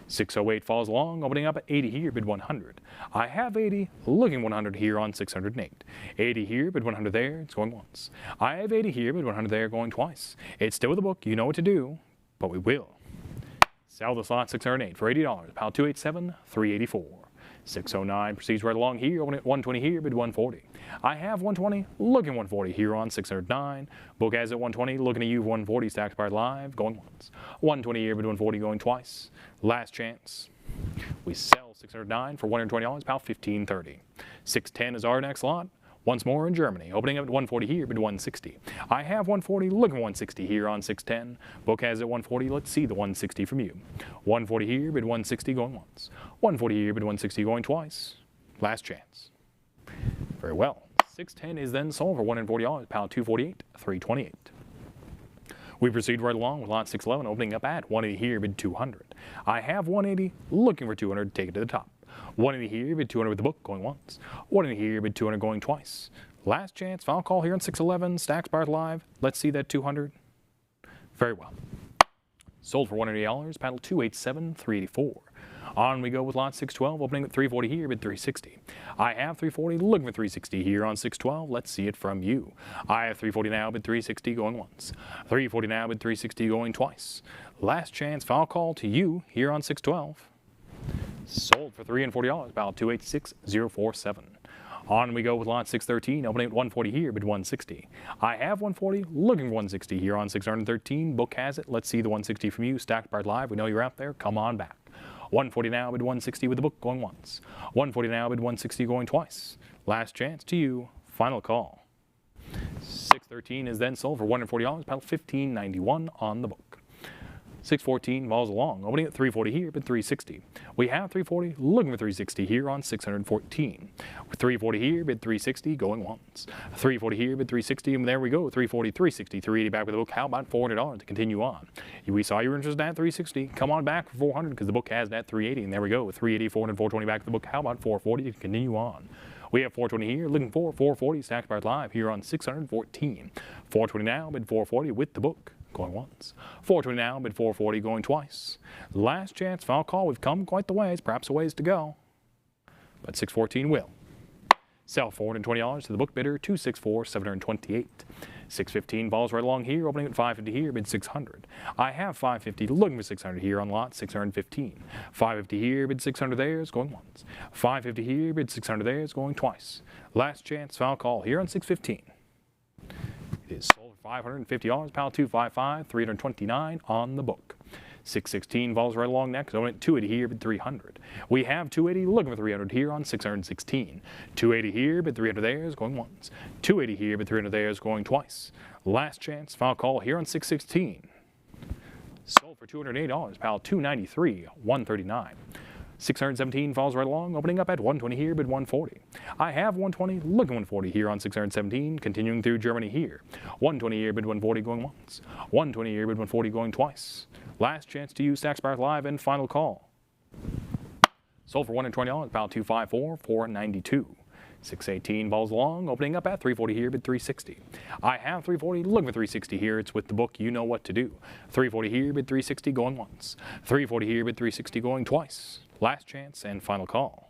608 falls along, opening up at 80 here, bid 100. I have 80, looking 100 here on 608. 80 here, bid 100 there, it's going once. I have 80 here, bid 100 there, going twice. It's still with the book, you know what to do, but we will. Sell the slot 608 for $80, pile 287, 384. 609 proceeds right along here, opening at 120 here, bid 140. I have 120, looking 140 here on 609. Book has it 120, looking at you 140, Stacks Bars Live, going once. 120 here, bid 140 going twice. Last chance. We sell 609 for $120, pal 1530. 610 is our next lot. Once more in Germany, opening up at 140 here, bid 160. I have 140, looking 160 here on 610. Book has it 140, let's see the 160 from you. 140 here, bid 160 going once. 140 here, bid 160 going twice. Last chance. Very well. 610 is then sold for $140, pal 248, 328. We proceed right along with lot 611, opening up at 180 here, bid 200. I have 180, looking for 200, take it to the top. 180 here, bid 200 with the book, going once. 180 here, bid 200 going twice. Last chance, final call here on 611, Stacks Bars Live. Let's see that 200. Very well. Sold for $180, paddle 287, 384. On we go with lot 612, opening at 340 here, bid 360. I have 340, looking for 360 here on 612. Let's see it from you. I have 340 now, bid 360 going once. 340 now, bid 360 going twice. Last chance, final call to you here on 612. Sold for $340, about 286,047. On we go with lot 613, opening at 140 here, bid 160. I have 140, looking for 160 here on 613. Book has it. Let's see the 160 from you. Stacks Bars Live, we know you're out there. Come on back. 140 now, bid 160 with the book, going once. 140 now, bid 160 going twice. Last chance to you. Final call. 613 is then sold for $140, about 1591 on the book. 614 falls along, opening at 340 here, bid 360. We have 340, looking for 360 here on 614. 340 here, bid 360, going once. 340 here, bid 360, and there we go, 340, 360, 380 back with the book. How about $400 to continue on? We saw you were interested at 360. Come on back for 400 because the book has it at 380, and there we go, 380, 400, 420 back with the book. How about 440 to continue on? We have 420 here, looking for 440, Stacks Bars Live here on 614. 420 now, bid 440 with the book. Going once. 420 now, bid 440 going twice. Last chance, final call. We've come quite the ways, perhaps a ways to go. But 614 will. Sell $420 to the book bidder, 264,728. 615 falls right along here, opening at 550 here, bid 600. I have 550, looking for 600 here on lot 615. 550 here, bid 600 there, is going once. 550 here, bid 600 there, is going twice. Last chance, final call here on 615. It is sold for $550, pal 255, 329 on the book. 616 falls right along next, opening at 280 here, bid 300. We have 280, looking for 300 here on 616. 280 here, bid 300 there, is going once. 280 here, bid 300 there, is going twice. Last chance, final call here on 616. Sold for $208, pal 293, 139. 617 falls right along, opening up at 120 here, bid 140. I have 120, looking 140 here on 617, continuing through Germany here. 120 here, bid 140 going once. 120 here, bid 140 going twice. Last chance to use Stack Spark Live and final call. Sold for $120, pal 254, 492. 618 falls along, opening up at 340 here, bid 360. I have 340, looking for 360 here. It's with the book, you know what to do. 340 here, bid 360 going once. 340 here, bid 360 going twice. Last chance and final call.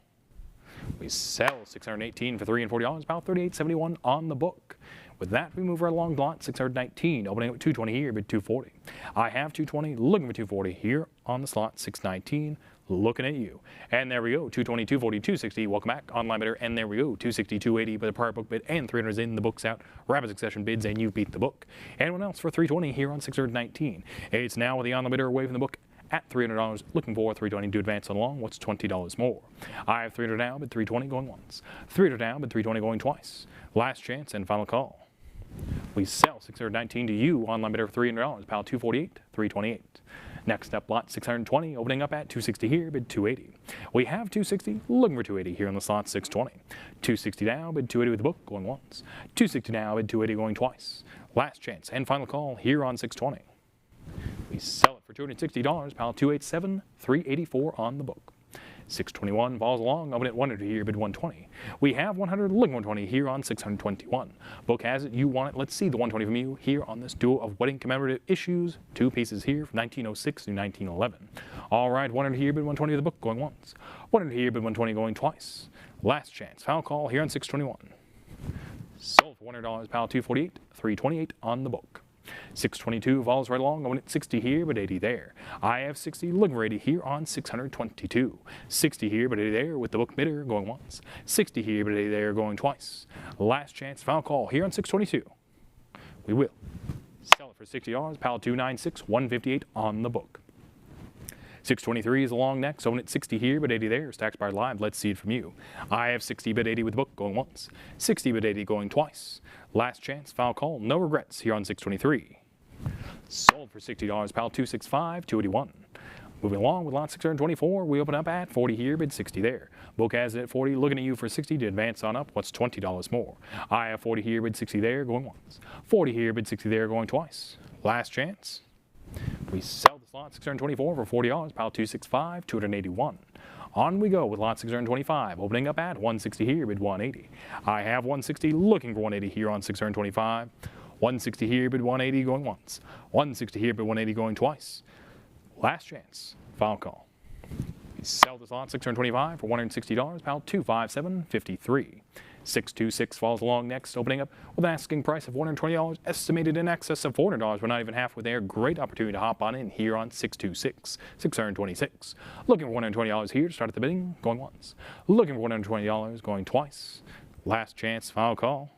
We sell 618 for $340, about $38.71 on the book. With that, we move right along lot 619, opening up at 220 here, bid 240. I have 220, looking for 240 here on the slot 619. Looking at you. And there we go, 220, 240, 260. Welcome back, online bidder. And there we go, 260, 280 with a prior book bid, and 300 in the book's out. Rapid succession bids, and you beat the book. Anyone else for 320 here on 619? It's now with the online bidder away from the book at $300, looking for 320 to advance on along. What's $20 more? I have 300 now, bid 320 going once. 300 now, bid 320 going twice. Last chance and final call. We sell 619 to you, online bidder for $300, pal 248, 328. Next up, lot 620, opening up at 260 here, bid 280. We have 260, looking for 280 here on the slot 620. 260 now, bid 280 with the book, going once. 260 now, bid 280 going twice. Last chance and final call here on 620. We sell it for $260, pal 287, 384 on the book. 621 falls along, open at 100 here, bid 120. We have 100, looking 120 here on 621. Book has it, you want it, let's see the 120 from you here on this duo of wedding commemorative issues. Two pieces here from 1906 through 1911. All right, 100 here, bid 120 of the book, going once. 100 here, bid 120 going twice. Last chance, foul call here on 621. Sold for $100, pal 248, 328 on the book. 622 falls right along, going at 60 here, but 80 there. I have 60, looking for 80 here on 622. 60 here, but 80 there with the book bidder going once. 60 here, but 80 there going twice. Last chance, final call here on 622. We will sell it for $60, pal 296, 158 on the book. 623 is along next, open at 60 here, but 80 there. Stack Spark Live, let's see it from you. I have 60 bid 80 with the book going once. 60 bid 80 going twice. Last chance, foul call, no regrets here on 623. Sold for $60, pal 265, 281. Moving along with lot 624, we open up at 40 here, bid 60 there. Book has it at 40, looking at you for 60 to advance on up. What's $20 more? I have 40 here, bid 60 there, going once. 40 here, bid 60 there, going twice. Last chance. We sell the slot 624 for $40, pal 265, 281. On we go with lot 625, opening up at 160 here, bid 180. I have 160, looking for 180 here on 625. 160 here, bid 180 going once. 160 here, bid 180 going twice. Last chance, final call. We sell this lot 625 for $160, pal 257.53. 626 falls along next, opening up with an asking price of $120, estimated in excess of $400. We're not even halfway there. Great opportunity to hop on in here on 626, 626. Looking for $120 here to start at the bidding, going once. Looking for $120, going twice. Last chance, final call.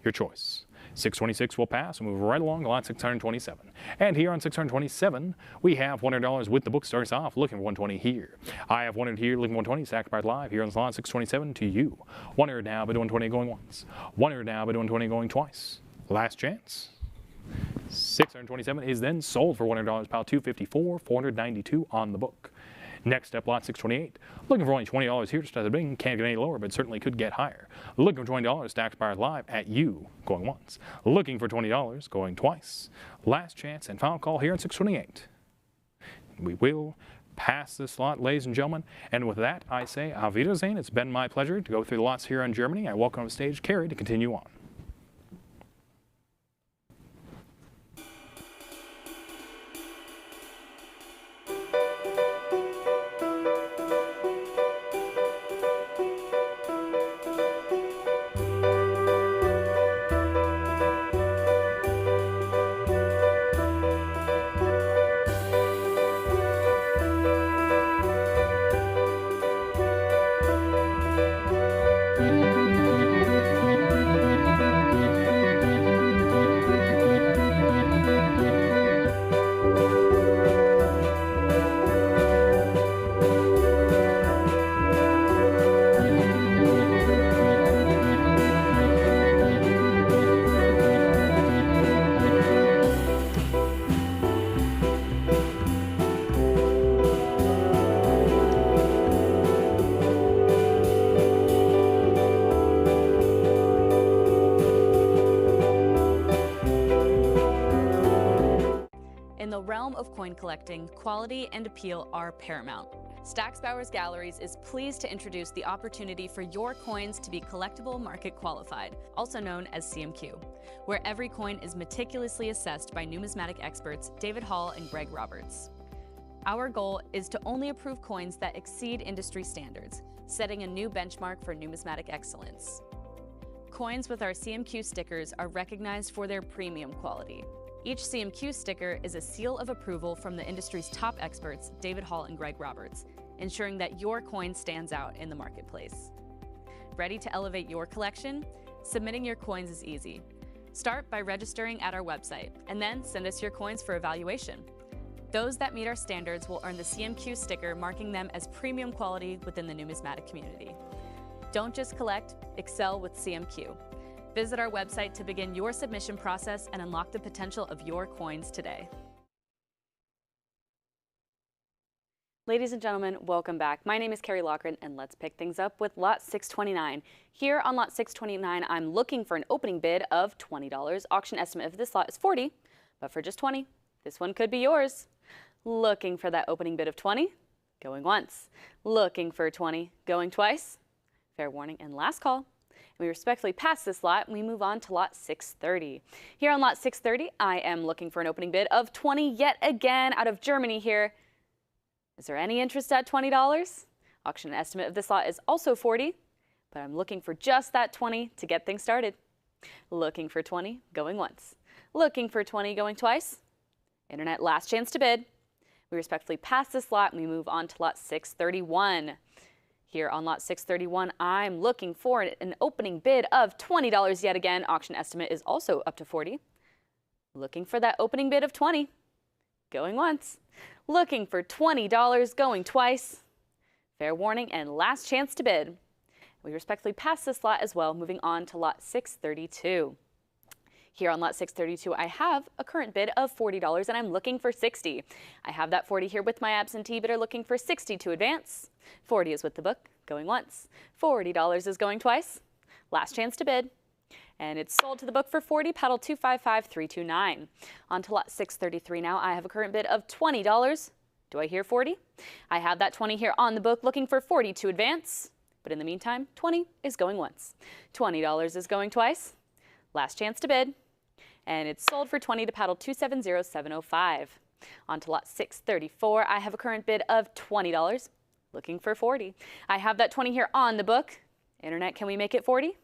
Your choice. 626 will pass and move right along to lot 627. And here on 627, we have $100 with the book starts off, looking for 120 here. I have 100 here, looking for 120, Stack Spark Live here on lot 627 to you. 100 now, bid 120 going once. 100 now, bid 120 going twice. Last chance. 627 is then sold for $100, pal 254, 492 on the book. Next up, lot 628. Looking for only $20 here to start the bidding. Can't get any lower, but certainly could get higher. Looking for $20, Stack Spark Live at you, going once. Looking for $20, going twice. Last chance and final call here on 628. We will pass this lot, ladies and gentlemen. And with that, I say Auf Wiedersehen. It's been my pleasure to go through the lots here in Germany. I welcome on stage Carrie to continue on. In the realm of coin collecting, quality and appeal are paramount. Stack's Bowers Galleries is pleased to introduce the opportunity for your coins to be collectible market qualified, also known as CMQ, where every coin is meticulously assessed by numismatic experts David Hall and Greg Roberts. Our goal is to only approve coins that exceed industry standards, setting a new benchmark for numismatic excellence. Coins with our CMQ stickers are recognized for their premium quality. Each CMQ sticker is a seal of approval from the industry's top experts, David Hall and Greg Roberts, ensuring that your coin stands out in the marketplace. Ready to elevate your collection? Submitting your coins is easy. Start by registering at our website, and then send us your coins for evaluation. Those that meet our standards will earn the CMQ sticker, marking them as premium quality within the numismatic community. Don't just collect, excel with CMQ. Visit our website to begin your submission process and unlock the potential of your coins today. Ladies and gentlemen, welcome back. My name is Carrie Loughran, and let's pick things up with lot 629. Here on lot 629, I'm looking for an opening bid of $20. Auction estimate of this lot is $40, but for just $20, this one could be yours. Looking for that opening bid of $20, going once. Looking for $20, going twice. Fair warning and last call. We respectfully pass this lot and we move on to lot 630. Here on lot 630, I am looking for an opening bid of $20 yet again out of Germany here. Is there any interest at $20? Auction estimate of this lot is also $40, but I'm looking for just that $20 to get things started. Looking for $20, going once. Looking for $20, going twice. Internet last chance to bid. We respectfully pass this lot and we move on to lot 631. Here on lot 631, I'm looking for an opening bid of $20 yet again. Auction estimate is also up to $40. Looking for that opening bid of $20. Going once. Looking for $20, going twice. Fair warning and last chance to bid. We respectfully pass this lot as well, moving on to lot 632. Here on lot 632, I have a current bid of $40 and I'm looking for $60. I have that $40 here with my absentee bidder looking for $60 to advance. $40 is with the book, going once. $40 is going twice. Last chance to bid. And it's sold to the book for $40, paddle 255329. On to lot 633 now. I have a current bid of $20. Do I hear 40? I have that 20 here on the book looking for 40 to advance. But in the meantime, 20 is going once. $20 is going twice. Last chance to bid. And it's sold for 20 to paddle 270705. On to lot 634, I have a current bid of $20, looking for 40. I have that 20 here on the book. Internet, can we make it 40?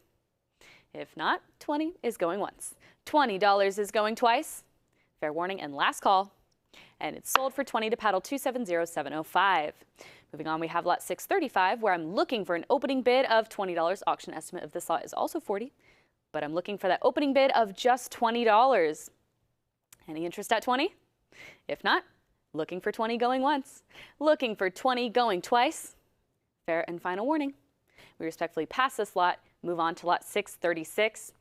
If not, 20 is going once. $20 is going twice. Fair warning and last call. And it's sold for 20 to paddle 270705. Moving on, we have lot 635, where I'm looking for an opening bid of $20. Auction estimate of this lot is also 40. But I'm looking for that opening bid of just $20. Any interest at 20? If not, looking for 20 going once. Looking for 20 going twice. Fair and final warning. We respectfully pass this lot, move on to lot 636.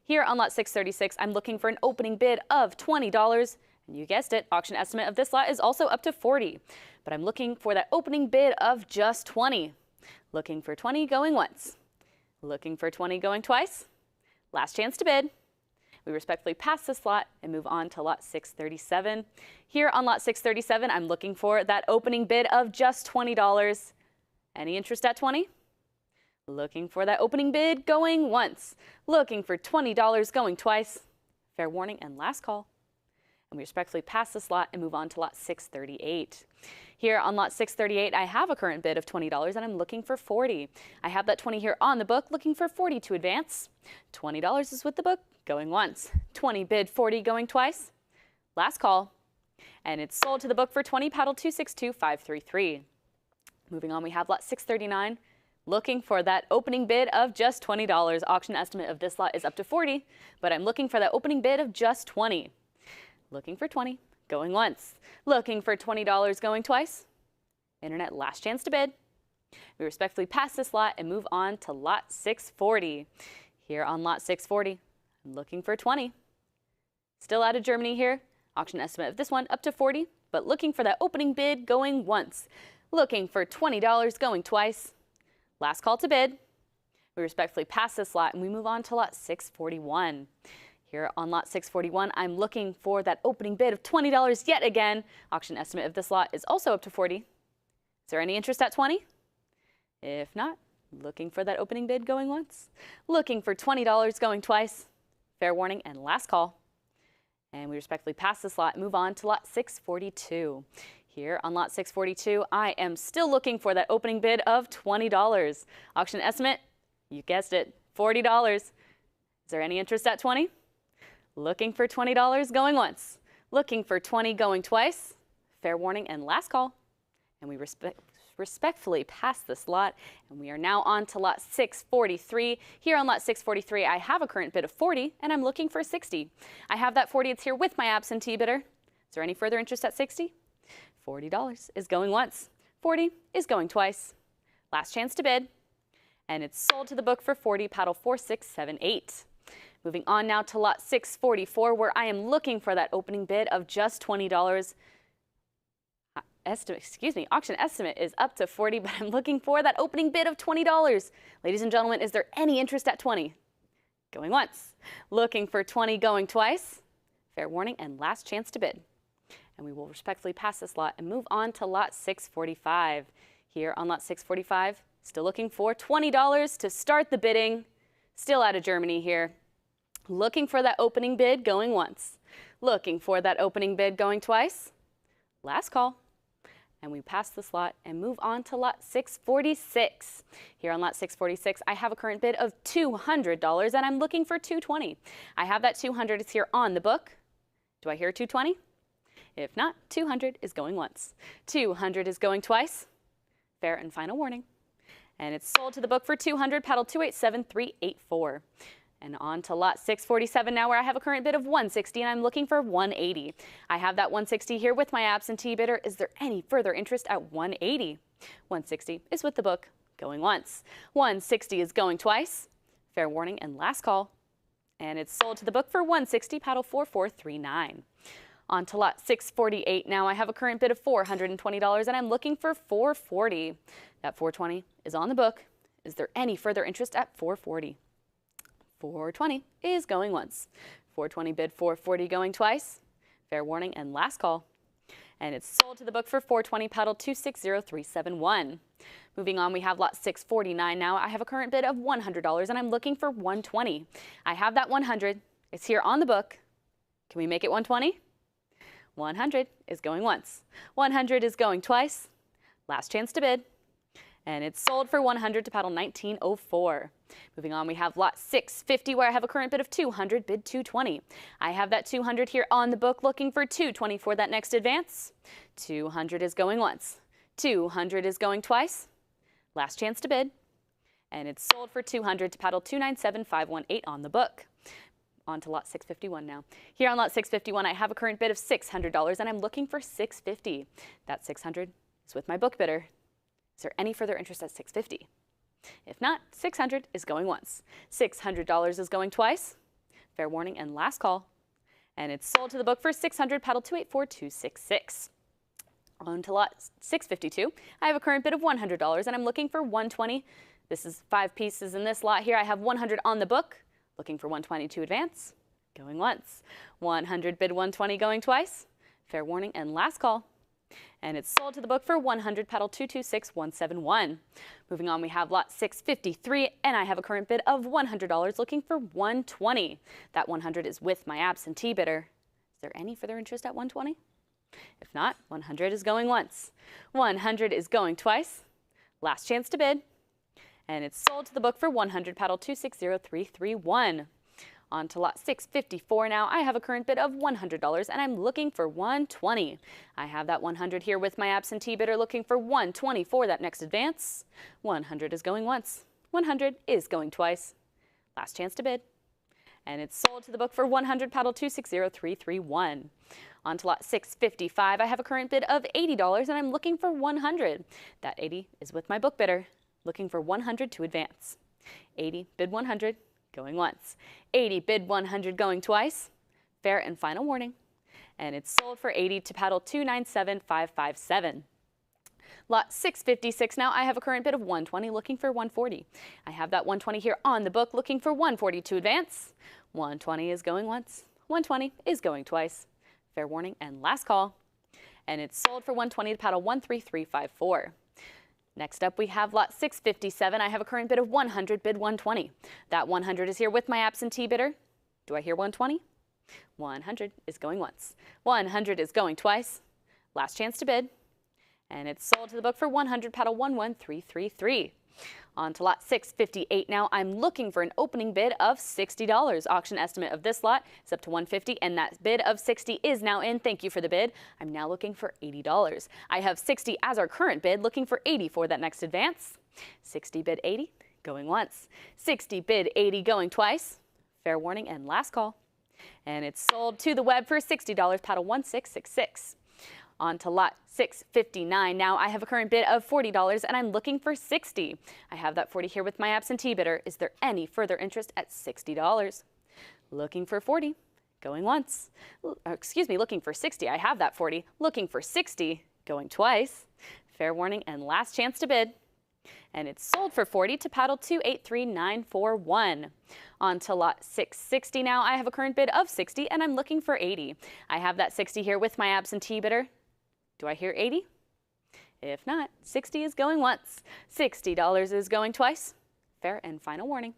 Here on lot 636, I'm looking for an opening bid of $20. And you guessed it, auction estimate of this lot is also up to 40. But I'm looking for that opening bid of just 20. Looking for 20 going once. Looking for 20 going twice. Last chance to bid. We respectfully pass this lot and move on to lot 637. Here on lot 637, I'm looking for that opening bid of just $20. Any interest at 20? Looking for that opening bid going once. Looking for $20 going twice. Fair warning and last call. And we respectfully pass this lot and move on to lot 638. Here on lot 638, I have a current bid of $20 and I'm looking for 40. I have that 20 here on the book, looking for 40 to advance. $20 is with the book, going once. 20 bid, 40 going twice. Last call. And it's sold to the book for 20, paddle 262533. Moving on, we have lot 639. Looking for that opening bid of just $20. Auction estimate of this lot is up to 40, but I'm looking for that opening bid of just 20. Looking for 20, going once. Looking for $20 going twice. Internet last chance to bid. We respectfully pass this lot and move on to lot 640. Here on lot 640, I'm looking for 20. Still out of Germany here. Auction estimate of this one up to 40, but looking for that opening bid going once. Looking for $20 going twice. Last call to bid. We respectfully pass this lot and we move on to lot 641. Here on lot 641, I'm looking for that opening bid of $20 yet again. Auction estimate of this lot is also up to 40. Is there any interest at 20? If not, looking for that opening bid going once. Looking for $20 going twice. Fair warning and last call. And we respectfully pass this lot and move on to lot 642. Here on lot 642, I am still looking for that opening bid of $20. Auction estimate, you guessed it, $40. Is there any interest at 20? Looking for $20 going once. Looking for 20 going twice. Fair warning and last call. And we respectfully pass this lot, and we are now on to lot 643. Here on lot 643, I have a current bid of 40, and I'm looking for 60. I have that 40, it's here with my absentee bidder. Is there any further interest at 60? $40 is going once. 40 is going twice. Last chance to bid, and it's sold to the book for 40, paddle 4678. Moving on now to lot 644, where I am looking for that opening bid of just $20. Auction estimate is up to 40, but I'm looking for that opening bid of $20. Ladies and gentlemen, is there any interest at 20? Going once. Looking for 20 going twice. Fair warning and last chance to bid. And we will respectfully pass this lot and move on to lot 645. Here on lot 645, still looking for $20 to start the bidding. Still out of Germany here. Looking for that opening bid going once. Looking for that opening bid going twice. Last call. And we pass this lot and move on to lot 646. Here on lot 646, I have a current bid of $200, and I'm looking for $220. I have that $200, it's here on the book. Do I hear $220? If not, $200 is going once. $200 is going twice. Fair and final warning. And it's sold to the book for $200, paddle 287384. And on to lot 647 now, where I have a current bid of $160, and I'm looking for $180. I have that $160 here with my absentee bidder. Is there any further interest at $180? $160 is with the book, going once. $160 is going twice. Fair warning and last call. And it's sold to the book for $160, paddle 4439. On to lot 648 now. I have a current bid of $420, and I'm looking for $440. That $420 is on the book. Is there any further interest at $440? $420 is going once. $420 bid, $440 going twice. Fair warning and last call. And it's sold to the book for $420, paddle 260371. Moving on, we have lot 649 now. I have a current bid of $100, and I'm looking for $120. I have that $100. It's here on the book. Can we make it $120? $100 is going once. $100 is going twice. Last chance to bid. And it's sold for $100 to paddle 1904. Moving on, we have lot 650, where I have a current bid of $200, bid $220. I have that $200 here on the book, looking for $220 for that next advance. $200 is going once. $200 is going twice. Last chance to bid. And it's sold for $200 to paddle 297518 on the book. On to lot 651 now. Here on lot 651, I have a current bid of $600, and I'm looking for $650. That $600 is with my book bidder. Is there any further interest at $650? If not, $600 is going once. $600 is going twice. Fair warning and last call. And it's sold to the book for $600, paddle 284266. On to lot 652. I have a current bid of $100, and I'm looking for $120. This is 5 pieces in this lot here. I have $100 on the book, looking for $120 to advance. Going once. $100 bid, $120 going twice. Fair warning and last call. And it's sold to the book for $100, paddle 226171. Moving on, we have lot 653, and I have a current bid of $100, looking for $120. That $100 is with my absentee bidder. Is there any further interest at $120? If not, $100 is going once. $100 is going twice. Last chance to bid. And it's sold to the book for $100, paddle 260331. On to lot 654 now. I have a current bid of $100, and I'm looking for $120. I have that $100 here with my absentee bidder, looking for $120 for that next advance. $100 is going once. $100 is going twice. Last chance to bid. And it's sold to the book for $100, paddle 260331. On to lot 655. I have a current bid of $80, and I'm looking for $100. That $80 is with my book bidder, looking for $100 to advance. $80 bid $100. Going once. $80 bid $100 going twice. Fair and final warning. And it's sold for $80 to paddle 297557. Lot 656 now. I have a current bid of $120, looking for $140. I have that $120 here on the book, looking for $140 to advance. 120 is going once. 120 is going twice. Fair warning and last call. And it's sold for 120 to paddle 13354. Next up, we have lot 657. I have a current bid of 100, bid 120. That 100 is here with my absentee bidder. Do I hear 120? 100 is going once. 100 is going twice. Last chance to bid. And it's sold to the book for 100, paddle 11333. On to lot 658 now. I'm looking for an opening bid of $60. Auction estimate of this lot is up to $150, and that bid of $60 is now in. Thank you for the bid. I'm now looking for $80. I have $60 as our current bid, looking for $80 for that next advance. $60 bid $80, going once. $60 bid $80, going twice. Fair warning and last call. And it's sold to the web for $60, paddle 1666. On to lot 659 now. I have a current bid of $40 and I'm looking for $60. I have that $40 here with my absentee bidder. Is there any further interest at $60? Looking for $40, going once. Looking for $60. I have that $40. Looking for $60, going twice. Fair warning and last chance to bid. And it's sold for $40 to paddle 283941. On to lot 660 now. I have a current bid of $60 and I'm looking for $80. I have that $60 here with my absentee bidder. Do I hear $80? If not, $60 is going once. $60 is going twice. Fair and final warning.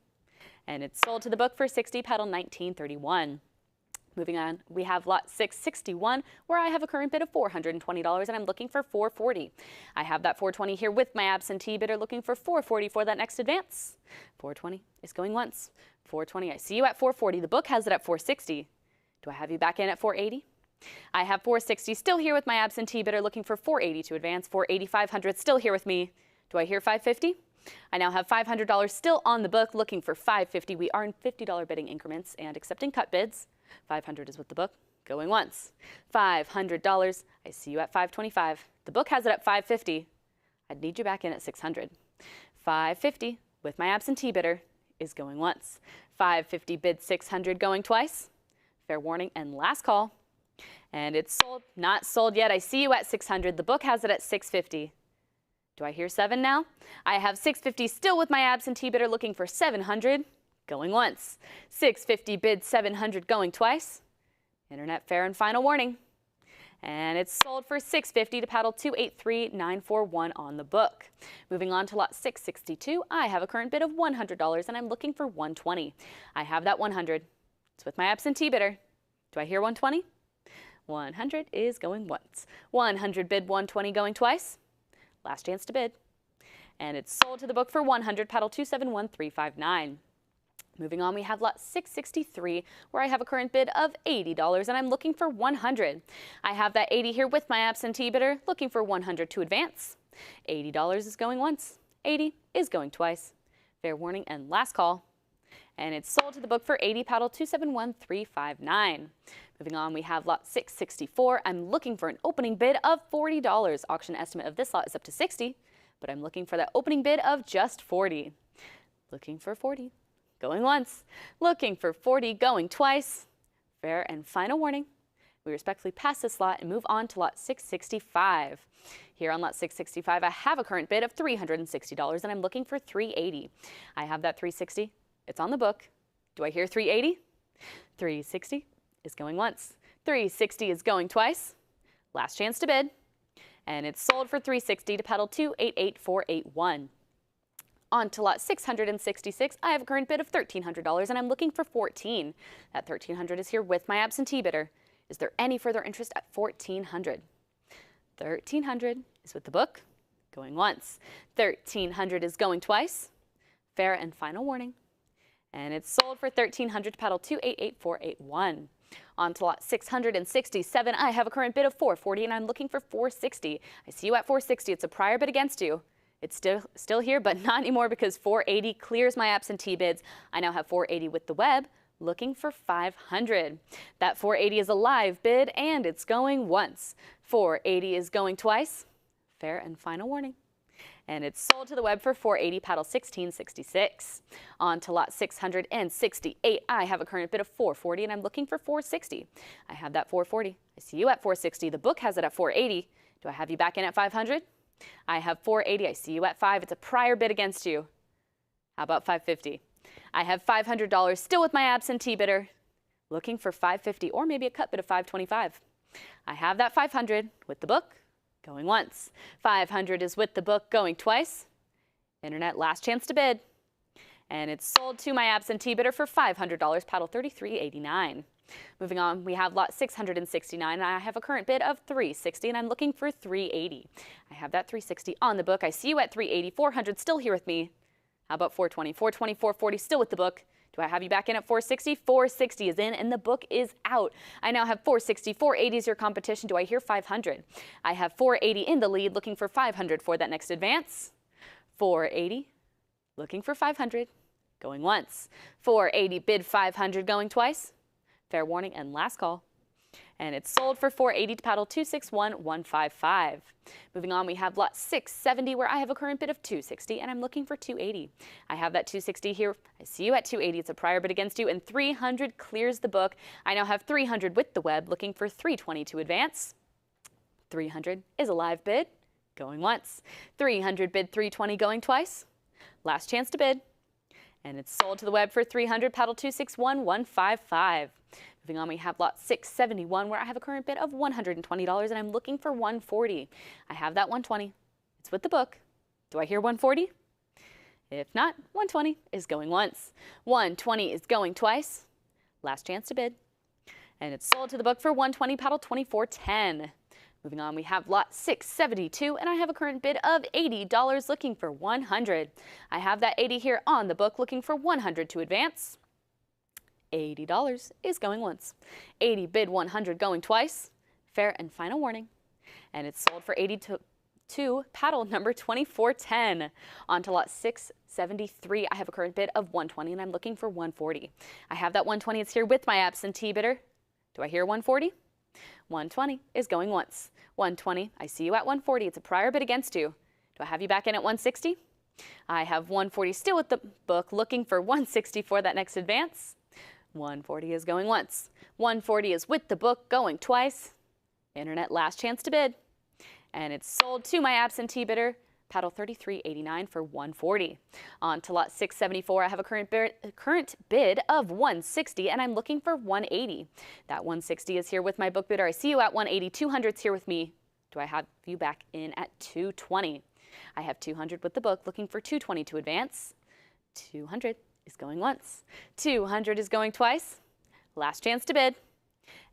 And it's sold to the book for $60, paddle 1931. Moving on, we have lot 661, where I have a current bid of $420 and I'm looking for $440. I have that $420 here with my absentee bidder, looking for $440 for that next advance. $420 is going once. $420, I see you at $440. The book has it at $460. Do I have you back in at $480? I have $460 still here with my absentee bidder, looking for $480 to advance. $480, $500 still here with me. Do I hear $550? I now have $500 still on the book, looking for $550. We are in $50 bidding increments and accepting cut bids. $500 is with the book, going once. $500, I see you at $525. The book has it at $550. I'd need you back in at $600. $550 with my absentee bidder is going once. $550 bid $600, going twice. Fair warning and last call. And it's sold, not sold yet. I see you at $600. The book has it at $650. Do I hear 7 now? I have $650 still with my absentee bidder, looking for $700, going once. $650 bid $700, going twice. Internet fair and final warning. And it's sold for $650 to paddle 283941 on the book. Moving on to lot 662, I have a current bid of $100 and I'm looking for $120. I have that $100. It's with my absentee bidder. Do I hear $120? $100 is going once. $100 bid $120, going twice. Last chance to bid. And it's sold to the book for $100, paddle 271359. Moving on, we have lot 663, where I have a current bid of $80 and I'm looking for $100. I have that $80 here with my absentee bidder, looking for $100 to advance. $80 is going once. $80 is going twice. Fair warning and last call. And it's sold to the book for $80, paddle 271359. Moving on, we have lot 664. I'm looking for an opening bid of $40. Auction estimate of this lot is up to $60, but I'm looking for that opening bid of just $40. Looking for $40, going once. Looking for $40, going twice. Fair and final warning. We respectfully pass this lot and move on to lot 665. Here on lot 665, I have a current bid of $360 and I'm looking for $380. I have that $360. It's on the book. Do I hear $380? $360 is going once. $360 is going twice. Last chance to bid. And it's sold for $360 to paddle 288481. On to lot 666, I have a current bid of $1,300 and I'm looking for $14. That $1,300 is here with my absentee bidder. Is there any further interest at $1,400? $1,300 is with the book, going once. $1,300 is going twice. Fair and final warning. And it's sold for $1,300 to paddle 288481. On to lot 667, I have a current bid of $440 and I'm looking for $460. I see you at $460. It's a prior bid against you. It's still here, but not anymore because $480 clears my absentee bids. I now have $480 with the web, looking for $500. That $480 is a live bid and it's going once. $480 is going twice. Fair and final warning. And it's sold to the web for $480, paddle 1666. On to lot 668, I have a current bid of $440 and I'm looking for $460. I have that $440. I see you at $460. The book has it at $480. Do I have you back in at $500? I have $480. I see you at $5. It's a prior bid against you. How about $550? I have $500 still with my absentee bidder, looking for $550 or maybe a cut bid of $525. I have that $500 with the book, going once. $500 is with the book, going twice. Internet, last chance to bid. And it's sold to my absentee bidder for $500, paddle 33.89. Moving on, we have lot 669, and I have a current bid of $360, and I'm looking for $380. I have that $360 on the book. I see you at $380, $400 still here with me. How about $420, $420, $440 still with the book. Do I have you back in at $460? $460 is in, and the book is out. I now have $460, $480 is your competition. Do I hear $500? I have $480 in the lead, looking for $500 for that next advance. $480, looking for $500, going once. $480, bid $500, going twice. Fair warning and last call. And it's sold for $480 to paddle 261155. Moving on, we have lot 670 where I have a current bid of $260 and I'm looking for $280. I have that $260 here. I see you at $280. It's a prior bid against you, and $300 clears the book. I now have $300 with the web, looking for $320 to advance. $300 is a live bid, going once. $300 bid $320, going twice. Last chance to bid. And it's sold to the web for $300, paddle 261155. Moving on, we have lot 671 where I have a current bid of $120 and I'm looking for $140. I have that $120. It's with the book. Do I hear $140? If not, $120 is going once. $120 is going twice. Last chance to bid. And it's sold to the book for $120, paddle 2410. Moving on, we have lot 672, and I have a current bid of $80, looking for $100. I have that $80 here on the book, looking for $100 to advance. $80 is going once. $80 bid $100, going twice. Fair and final warning. And it's sold for $80 to paddle number 2410. On to lot 673. I have a current bid of $120, and I'm looking for $140. I have that $120. It's here with my absentee bidder. Do I hear $140? $120 is going once. $120, I see you at $140. It's a prior bid against you. Do I have you back in at $160? I have $140 still with the book, looking for $160 for that next advance. $140 is going once. $140 is with the book, going twice. Internet, last chance to bid. And it's sold to my absentee bidder, paddle 33.89 for $140. On to lot 674, I have a current bid of $160, and I'm looking for $180. That $160 is here with my book bidder. I see you at $180. $200's here with me. Do I have you back in at $220? I have $200 with the book, looking for $220 to advance. $200 is going once. $200 is going twice. Last chance to bid.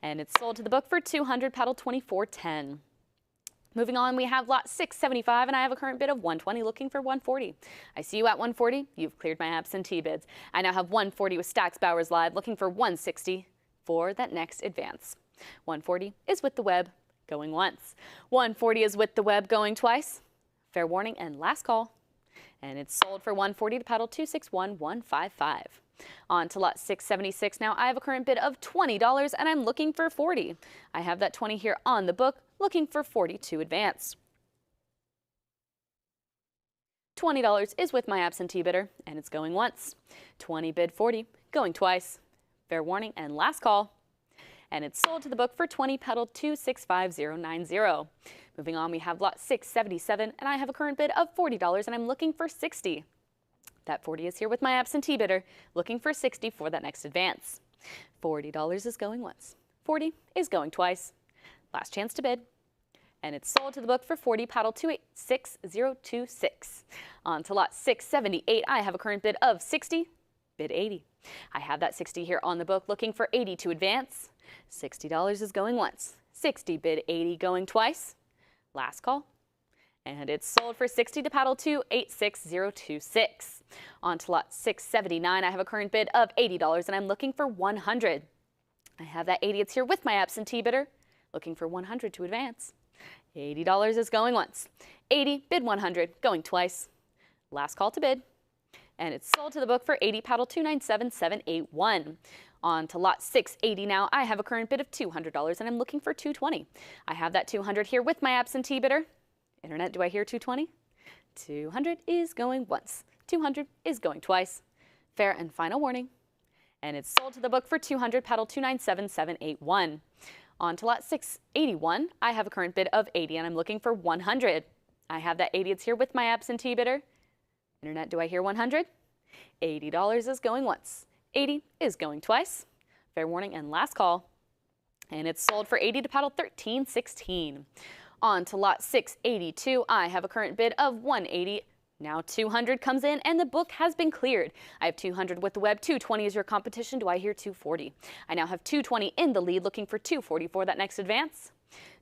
And it's sold to the book for $200, paddle 2410. Moving on, we have lot 675, and I have a current bid of $120, looking for $140. I see you at $140. You've cleared my absentee bids. I now have $140 with Stack's Bowers Live, looking for $160 for that next advance. $140 is with the web, going once. $140 is with the web, going twice. Fair warning and last call. And it's sold for $140 to paddle 261155. On to lot 676 now. I have a current bid of $20, and I'm looking for $40. I have that $20 here on the book, looking for $40 to advance. $20 is with my absentee bidder, and it's going once. $20 bid $40, going twice. Fair warning and last call. And it's sold to the book for $20, paddle 265090. Moving on, we have lot 677, and I have a current bid of $40, and I'm looking for $60. That $40 is here with my absentee bidder, looking for $60 for that next advance. $40 is going once. $40 is going twice. Last chance to bid. And it's sold to the book for $40, paddle 286026. On to lot 678, I have a current bid of $60, bid $80. I have that $60 here on the book, looking for $80 to advance. $60 is going once. $60 bid $80, going twice. Last call. And it's sold for $60 to paddle 286026. On to lot 679, I have a current bid of $80, and I'm looking for $100. I have that $80. It's here with my absentee bidder, looking for $100 to advance. $80 is going once. $80 bid $100, going twice. Last call to bid. And it's sold to the book for $80, paddle 297781. On to lot 680 now. I have a current bid of $200, and I'm looking for $220. I have that $200 here with my absentee bidder. Internet, do I hear $220? $200 is going once. $200 is going twice. Fair and final warning. And it's sold to the book for $200, paddle 297781. On to lot 681, I have a current bid of $80, and I'm looking for $100. I have that $80. It's here with my absentee bidder. Internet, do I hear $100? $80 is going once. 80 is going twice. Fair warning and last call. And it's sold for 80 to paddle 1316. On to lot 682. I have a current bid of 180. Now 200 comes in and the book has been cleared. I have 200 with the web. 220 is your competition. Do I hear 240? I now have 220 in the lead, looking for 240 for that next advance.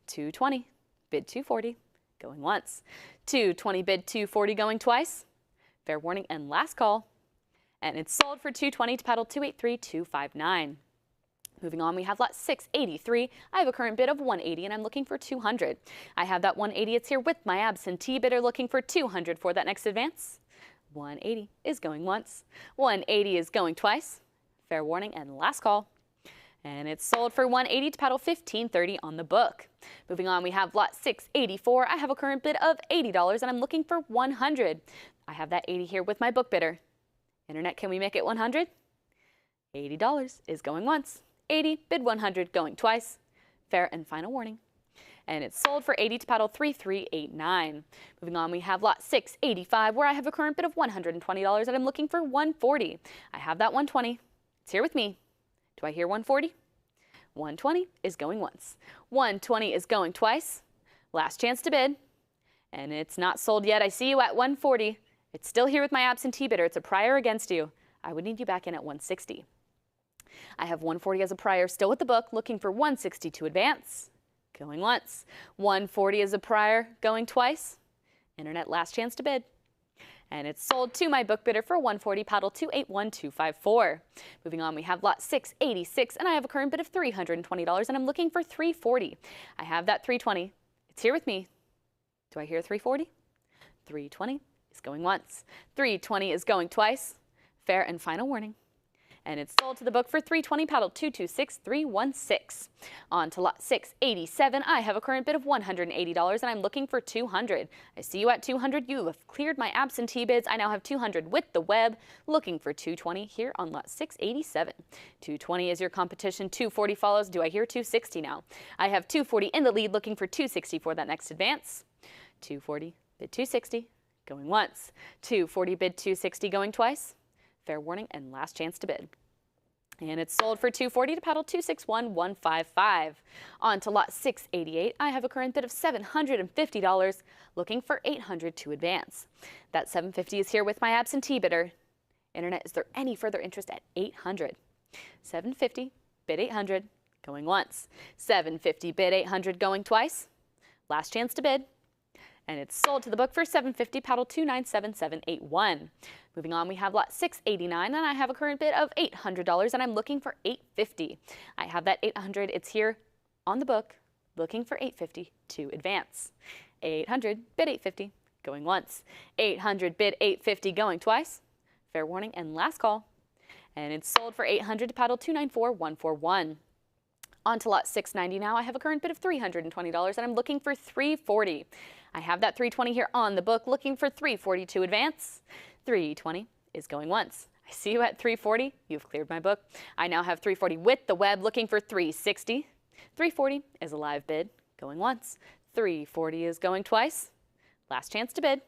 220, bid 240, going once. 220, bid 240, going twice. Fair warning and last call. And it's sold for 220 to paddle 283259. Moving on, we have lot 683. I have a current bid of 180 and I'm looking for 200. I have that 180. It's here with my absentee bidder, looking for 200 for that next advance. 180 is going once. 180 is going twice. Fair warning and last call. And it's sold for 180 to paddle 1530 on the book. Moving on, we have lot 684. I have a current bid of $80 and I'm looking for 100. I have that 80 here with my book bidder. Internet, can we make it 100? $80 is going once. 80, bid 100, going twice. Fair and final warning. And it's sold for 80 to paddle 3389. Moving on, we have lot 685, where I have a current bid of $120 and I'm looking for 140. I have that 120. It's here with me. Do I hear 140? 120 is going once. 120 is going twice. Last chance to bid. And it's not sold yet. I see you at 140. It's still here with my absentee bidder. It's a prior against you. I would need you back in at 160. I have 140 as a prior, still with the book, looking for 160 to advance. Going once. 140 as a prior, going twice. Internet, last chance to bid. And it's sold to my book bidder for 140, paddle 281254. Moving on, we have lot 686, and I have a current bid of $320, and I'm looking for 340. I have that 320. It's here with me. Do I hear 340? 320 is going once. 320 is going twice. Fair and final warning. And it's sold to the book for 320, paddle 226316. On to lot 687. I have a current bid of $180 and I'm looking for 200. I see you at 200. You have cleared my absentee bids. I now have 200 with the web, looking for 220 here on lot 687. 220 is your competition. 240 follows. Do I hear 260 now? I have 240 in the lead, looking for 260 for that next advance. 240, bid 260, going once. 240, bid 260, going twice. Fair warning and last chance to bid. And it's sold for 240 to paddle 261155. On to lot 688. I have a current bid of $750, looking for 800 to advance. That 750 is here with my absentee bidder. Internet, is there any further interest at 800? 750, bid 800, going once. 750, bid 800, going twice. Last chance to bid. And it's sold to the book for 750, paddle 297781. Moving on, we have lot 689, and I have a current bid of $800, and I'm looking for 850. I have that 800. It's here on the book, looking for 850 to advance. 800, bid 850, going once. 800, bid 850, going twice. Fair warning and last call. And it's sold for 800 to paddle 294141. On to lot 690 now. I have a current bid of $320, and I'm looking for 340. I have that 320 here on the book, looking for 340 to advance. 320 is going once. I see you at 340. You've cleared my book. I now have 340 with the web, looking for 360. 340 is a live bid, going once. 340 is going twice. Last chance to bid.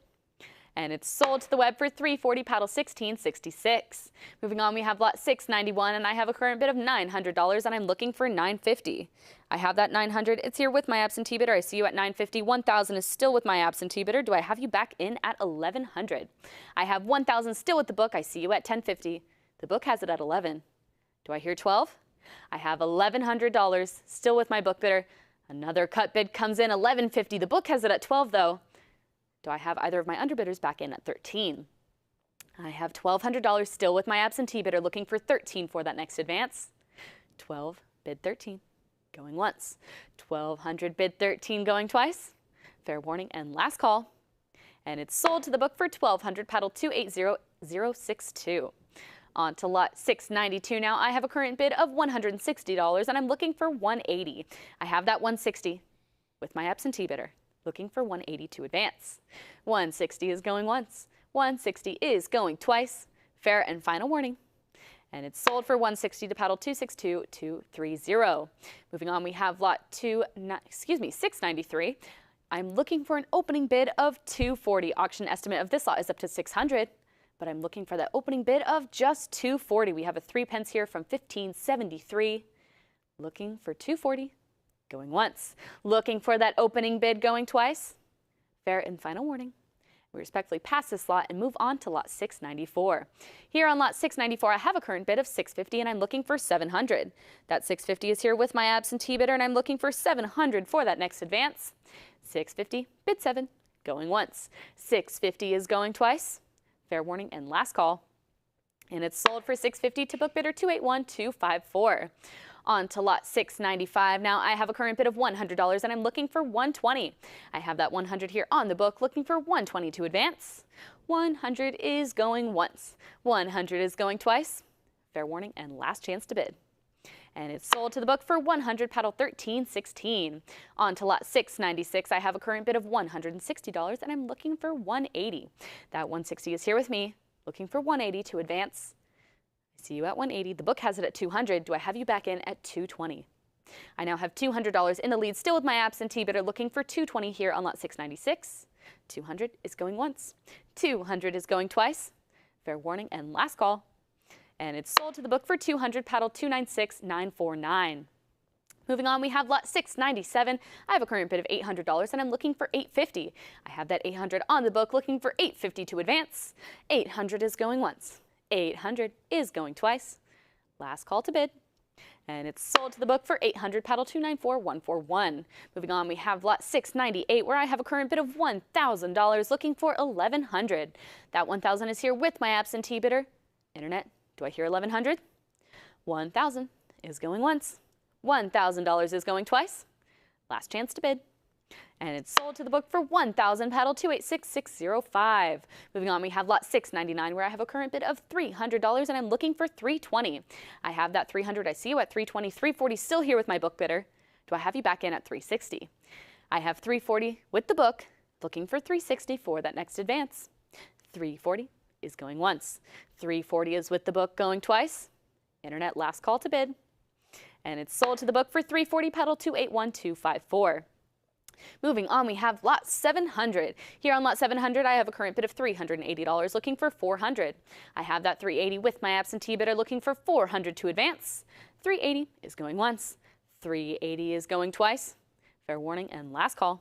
And it's sold to the web for 340, paddle 1666. Moving on, we have lot 691, and I have a current bid of $900, and I'm looking for 950. I have that 900. It's here with my absentee bidder. I see you at 950. 1,000 is still with my absentee bidder. Do I have you back in at 1,100? I have 1,000 still with the book. I see you at 1050. The book has it at 11. Do I hear 12? I have $1,100 still with my book bidder. Another cut bid comes in, 1150. The book has it at 12, though. Do I have either of my underbidders back in at 13? I have $1,200 still with my absentee bidder, looking for 13 for that next advance. 12, bid 13, going once. 1,200, bid 13, going twice. Fair warning and last call. And it's sold to the book for 1,200, paddle 280062. On to lot 692 now. I have a current bid of $160, and I'm looking for 180. I have that 160 with my absentee bidder, looking for 180 to advance. 160 is going once. 160 is going twice. Fair and final warning. And it's sold for 160 to paddle 262230. Moving on, we have lot 693. I'm looking for an opening bid of 240. Auction estimate of this lot is up to 600. but I'm looking for that opening bid of just $2.40. We have a 3 pence here from 1573. Looking for $2.40, going once. Looking for that opening bid, going twice. Fair and final warning. We respectfully pass this lot and move on to lot 694. Here on lot 694, I have a current bid of $6.50 and I'm looking for $700. That $6.50 is here with my absentee bidder and I'm looking for $700 for that next advance. $6.50, bid 7, going once. $6.50 is going twice. Fair warning and last call. And it's sold for $6.50 to book bidder 281254. On to lot 695. Now I have a current bid of $100 and I'm looking for $120. I have that $100 here on the book, looking for $120 to advance. $100 is going once. $100 is going twice. Fair warning and last chance to bid. And it's sold to the book for $100, paddle 1316. On to lot 696. I have a current bid of $160 and I'm looking for $180. That $160 is here with me, looking for $180 to advance. See you at $180. The book has it at $200. Do I have you back in at $220? I now have $200 in the lead, still with my absentee bidder, looking for $220 here on lot 696. $200 is going once. $200 is going twice. Fair warning and last call. And it's sold to the book for $200, paddle 296949. Moving on, we have lot 697. I have a current bid of $800 and I'm looking for $850. I have that $800 on the book, looking for $850 to advance. $800 is going once. $800 is going twice. Last call to bid. And it's sold to the book for $800, paddle 294141. Moving on, we have lot 698, where I have a current bid of $1,000, looking for $1,100. That $1,000 is here with my absentee bidder. Internet, do I hear $1,100? $1,000 is going once. $1,000 is going twice. Last chance to bid. And it's sold to the book for $1,000, paddle 286605. Moving on, we have lot 699, where I have a current bid of $300 and I'm looking for $320. I have that $300. I see you at $320, $340 still here with my book bidder. Do I have you back in at $360? I have $340 with the book, looking for $360 for that next advance. $340 is going once. $340 is with the book, going twice. Internet, last call to bid. And it's sold to the book for $340, paddle 281254. Moving on, we have lot 700. Here on lot 700, I have a current bid of $380, looking for $400. I have that $380 with my absentee bidder, looking for $400 to advance. $380 is going once. $380 is going twice. Fair warning and last call.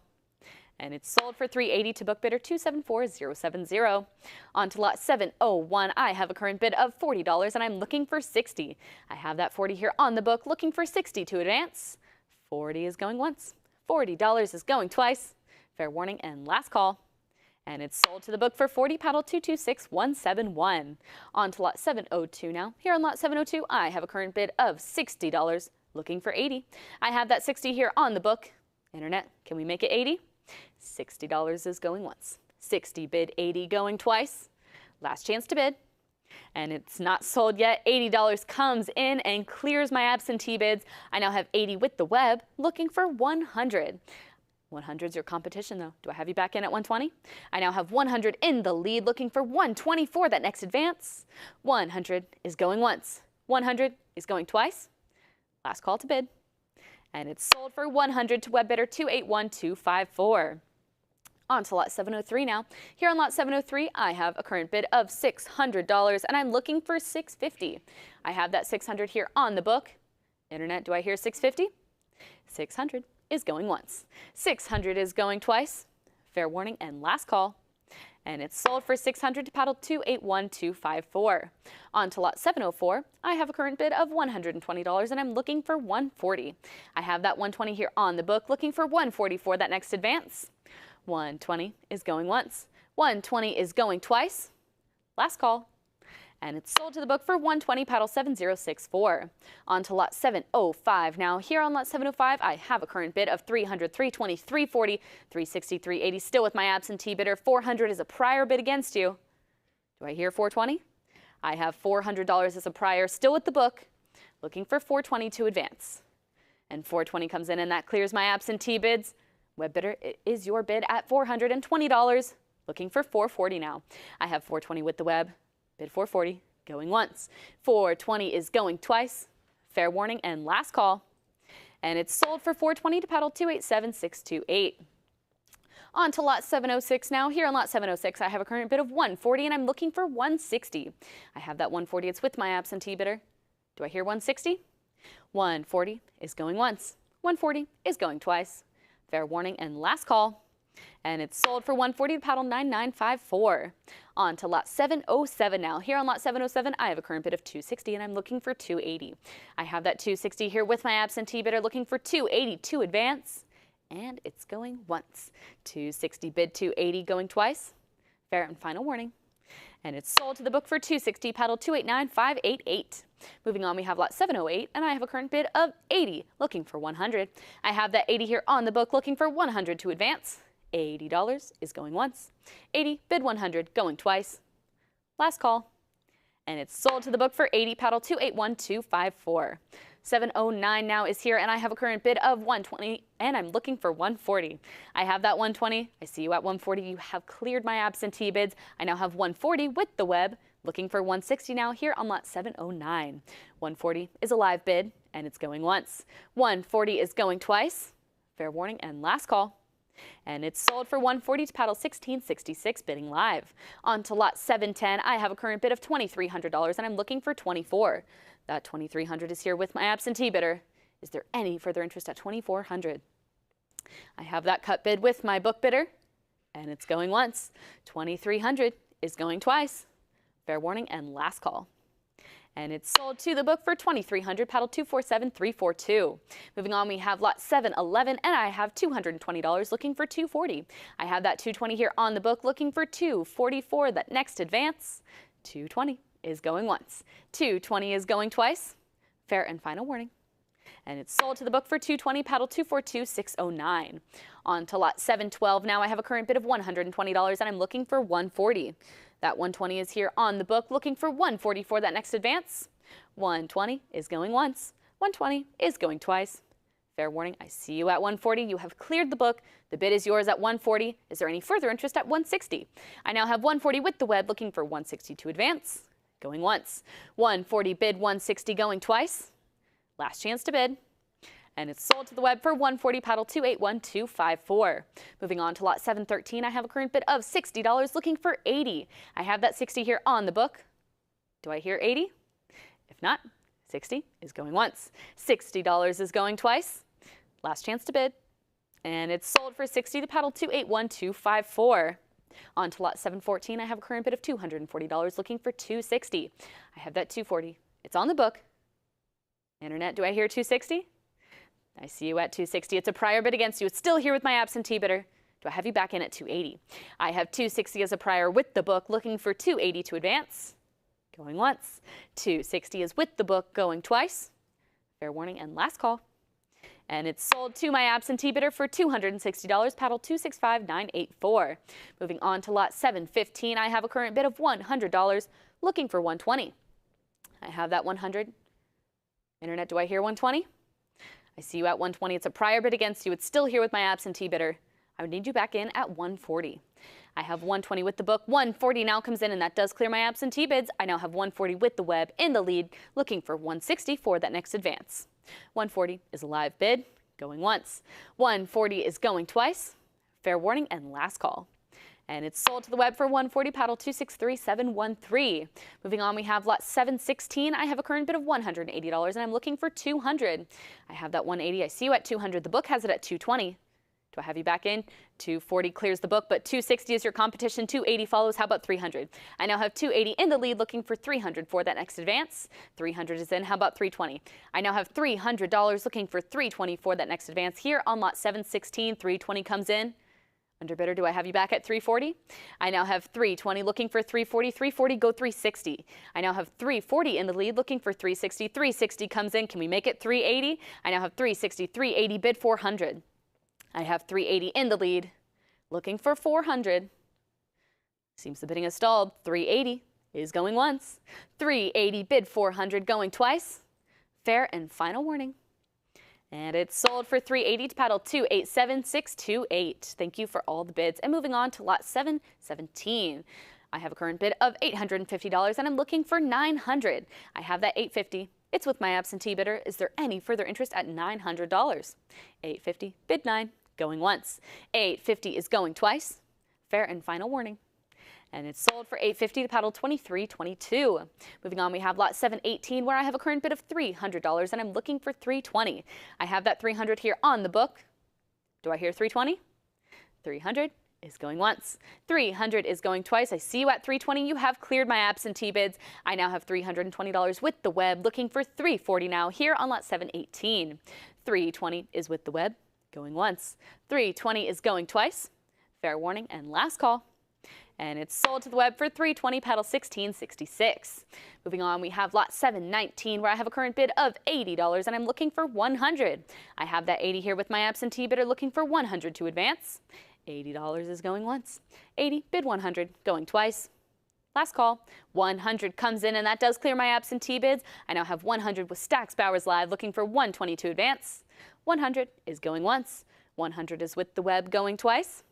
And it's sold for $380 to book bidder 274070. On to lot 701, I have a current bid of $40 and I'm looking for $60. I have that $40 here on the book, looking for $60 to advance. $40 is going once. $40 is going twice. Fair warning and last call. And it's sold to the book for $40, paddle 226171. On to lot 702 now. Here on lot 702, I have a current bid of $60, looking for $80. I have that $60 here on the book. Internet, can we make it $80? $60 is going once. $60 bid, $80 going twice. Last chance to bid. And it's not sold yet. $80 comes in and clears my absentee bids. I now have $80 with the web, looking for $100. $100 is your competition, though. Do I have you back in at $120? I now have $100 in the lead, looking for $120 for that next advance. $100 is going once. $100 is going twice. Last call to bid. And it's sold for $100 to web bidder 281254. On to lot 703 now. Here on lot 703, I have a current bid of $600 and I'm looking for $650. I have that $600 here on the book. Internet, do I hear $650? $600 is going once. $600 is going twice. Fair warning and last call. And it's sold for $600 to paddle 281254. On to lot 704, I have a current bid of $120 and I'm looking for $140. I have that $120 here on the book, looking for $140 for that next advance. $120 is going once. $120 is going twice. Last call. And it's sold to the book for $120, paddle 7064. On to lot 705 now. Here on lot 705, I have a current bid of $300, $320, $340, $360, $380. Still with my absentee bidder. $400 is a prior bid against you. Do I hear $420? I have $400 as a prior, still with the book, looking for $420 to advance. And $420 comes in and that clears my absentee bids. Web bidder, it is your bid at $420, looking for $440 now. I have $420 with the web, bid $440, going once. $420 is going twice. Fair warning and last call. And it's sold for $420 to paddle 287628. On to lot 706 now. Here on lot 706, I have a current bid of 140 and I'm looking for 160. I have that 140. It's with my absentee bidder. Do I hear 160? 140 is going once. 140 is going twice. Fair warning and last call. And it's sold for 140 to paddle 9954. On to lot 707 now. Here on lot 707, I have a current bid of 260 and I'm looking for 280. I have that 260 here with my absentee bidder looking for 280 to advance. And it's going once. 260 bid 280 going twice. Fair and final warning. And it's sold to the book for 260, paddle 289588. Moving on, we have lot 708, and I have a current bid of 80, looking for 100. I have that 80 here on the book, looking for 100 to advance. $80 is going once. 80, bid 100, going twice. Last call. And it's sold to the book for 80, paddle 281254. 709 now is here, and I have a current bid of 120, and I'm looking for 140. I have that 120. I see you at 140. You have cleared my absentee bids. I now have 140 with the web, looking for 160 now here on lot 709. 140 is a live bid, and it's going once. 140 is going twice. Fair warning and last call. And it's sold for 140 to paddle 1666, bidding live. On to lot 710, I have a current bid of $2,300 and I'm looking for 24. That 2,300 is here with my absentee bidder. Is there any further interest at 2,400? I have that cut bid with my book bidder and it's going once. 2,300 is going twice. Fair warning and last call. And it's sold to the book for 2,300, paddle 247342. Moving on, we have lot 711, and I have $220 looking for 240. I have that 220 here on the book looking for 244. That next advance, 220 is going once. 220 is going twice. Fair and final warning. And it's sold to the book for 220, paddle 242609. On to lot 712. Now I have a current bid of $120 and I'm looking for 140. That 120 is here on the book looking for 140 for that next advance. 120 is going once. 120 is going twice. Fair warning, I see you at 140. You have cleared the book. The bid is yours at 140. Is there any further interest at 160? I now have 140 with the web looking for 160 to advance. Going once. 140 bid 160 going twice. Last chance to bid. And it's sold to the web for 140, paddle 281254. Moving on to lot 713, I have a current bid of $60 looking for 80. I have that 60 here on the book. Do I hear 80? If not, 60 is going once. $60 is going twice. Last chance to bid. And it's sold for 60 to paddle 281254. On to lot 714, I have a current bid of $240 looking for 260. I have that 240. It's on the book. Internet, do I hear 260? I see you at 260. It's a prior bid against you. It's still here with my absentee bidder. Do I have you back in at 280? I have 260 as a prior with the book, looking for 280 to advance. Going once. 260 is with the book, going twice. Fair warning and last call. And it's sold to my absentee bidder for $260, paddle 265984. Moving on to lot 715, I have a current bid of $100, looking for 120. I have that 100. Internet, do I hear 120? I see you at 120. It's a prior bid against you. It's still here with my absentee bidder. I would need you back in at 140. I have 120 with the book. 140 now comes in, and that does clear my absentee bids. I now have 140 with the web in the lead, looking for 160 for that next advance. 140 is a live bid, going once. 140 is going twice. Fair warning and last call. And it's sold to the web for 140, paddle 263713. Moving on, we have lot 716. I have a current bid of $180 and I'm looking for 200. I have that 180. I see you at 200. The book has it at 220. Do I have you back in? 240 clears the book, but 260 is your competition. 280 follows. How about 300? I now have 280 in the lead, looking for 300 for that next advance. 300 is in. How about 320? I now have $300 looking for 320 for that next advance. Here on lot 716, 320 comes in. Underbidder, do I have you back at 340? I now have 320 looking for 340. 340 go 360. I now have 340 in the lead looking for 360. 360 comes in. Can we make it 380? I now have 360. 380 bid 400. I have 380 in the lead looking for 400. Seems the bidding has stalled. 380 is going once. 380 bid 400 going twice. Fair and final warning. And it's sold for 380 to paddle 287628. Thank you for all the bids. And moving on to lot 717. I have a current bid of $850 and I'm looking for 900. I have that 850. It's with my absentee bidder. Is there any further interest at $900? 850 bid 9 going once. 850 is going twice. Fair and final warning. And it's sold for $850 to paddle 2322. Moving on, we have lot 718 where I have a current bid of $300 and I'm looking for 320. I have that 300 here on the book. Do I hear 320? 300 is going once. 300 is going twice. I see you at 320. You have cleared my absentee bids. I now have $320 with the web, looking for 340 now here on lot 718. 320 is with the web, going once. 320 is going twice. Fair warning and last call. And it's sold to the web for 320, paddle 1666. Moving on, we have lot 719 where I have a current bid of $80 and I'm looking for 100. I have that 80 here with my absentee bidder looking for 100 to advance. $80 is going once. 80, bid 100, going twice. Last call. 100 comes in and that does clear my absentee bids. I now have 100 with Stacks Bowers Live looking for 120 to advance. 100 is going once. 100 is with the web, going twice.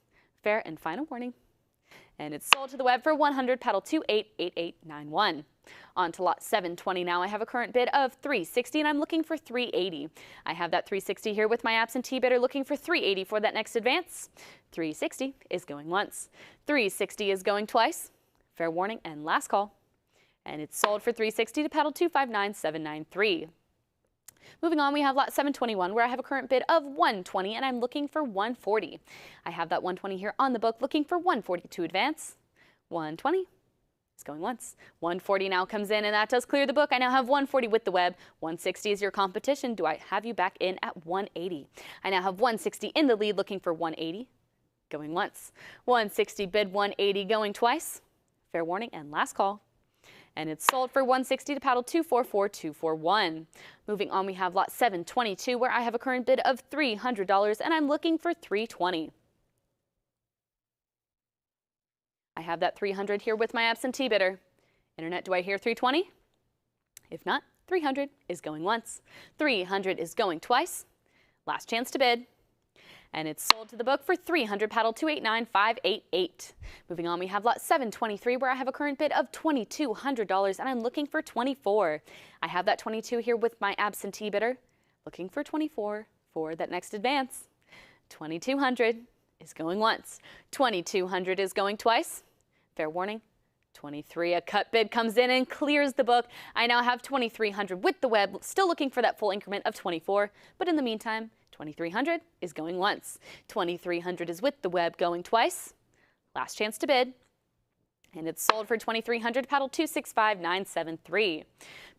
Fair and final warning. And it's sold to the web for 100, paddle 288891. On to lot 720 now. I have a current bid of 360 and I'm looking for 380. I have that 360 here with my absentee bidder looking for 380 for that next advance. 360 is going once. 360 is going twice. Fair warning and last call. And it's sold for 360 to paddle 259793. Moving on, we have lot 721 where I have a current bid of 120 and I'm looking for 140. I have that 120 here on the book looking for 140 to advance. 120 is going once. 140 now comes in and that does clear the book. I now have 140 with the web. 160 is your competition. Do I have you back in at 180? I now have 160 in the lead looking for 180. Going once. 160 bid 180 going twice. Fair warning and last call. And it's sold for 160 to paddle 244241. Moving on, we have lot 722 where I have a current bid of $300 and I'm looking for 320. I have that 300 here with my absentee bidder. Internet, do I hear 320? If not, 300 is going once. 300 is going twice. Last chance to bid. And it's sold to the book for 300, paddle 289588. Moving on, we have lot 723 where I have a current bid of $2,200 and I'm looking for 24. I have that 22 here with my absentee bidder, looking for 24 for that next advance. 2200 is going once. 2200 is going twice. Fair warning. 23, a cut bid comes in and clears the book. I now have 2300 with the web, still looking for that full increment of 24, but in the meantime, 2300 is going once. 2300 is with the web, going twice. Last chance to bid. And it's sold for 2300, paddle 265973.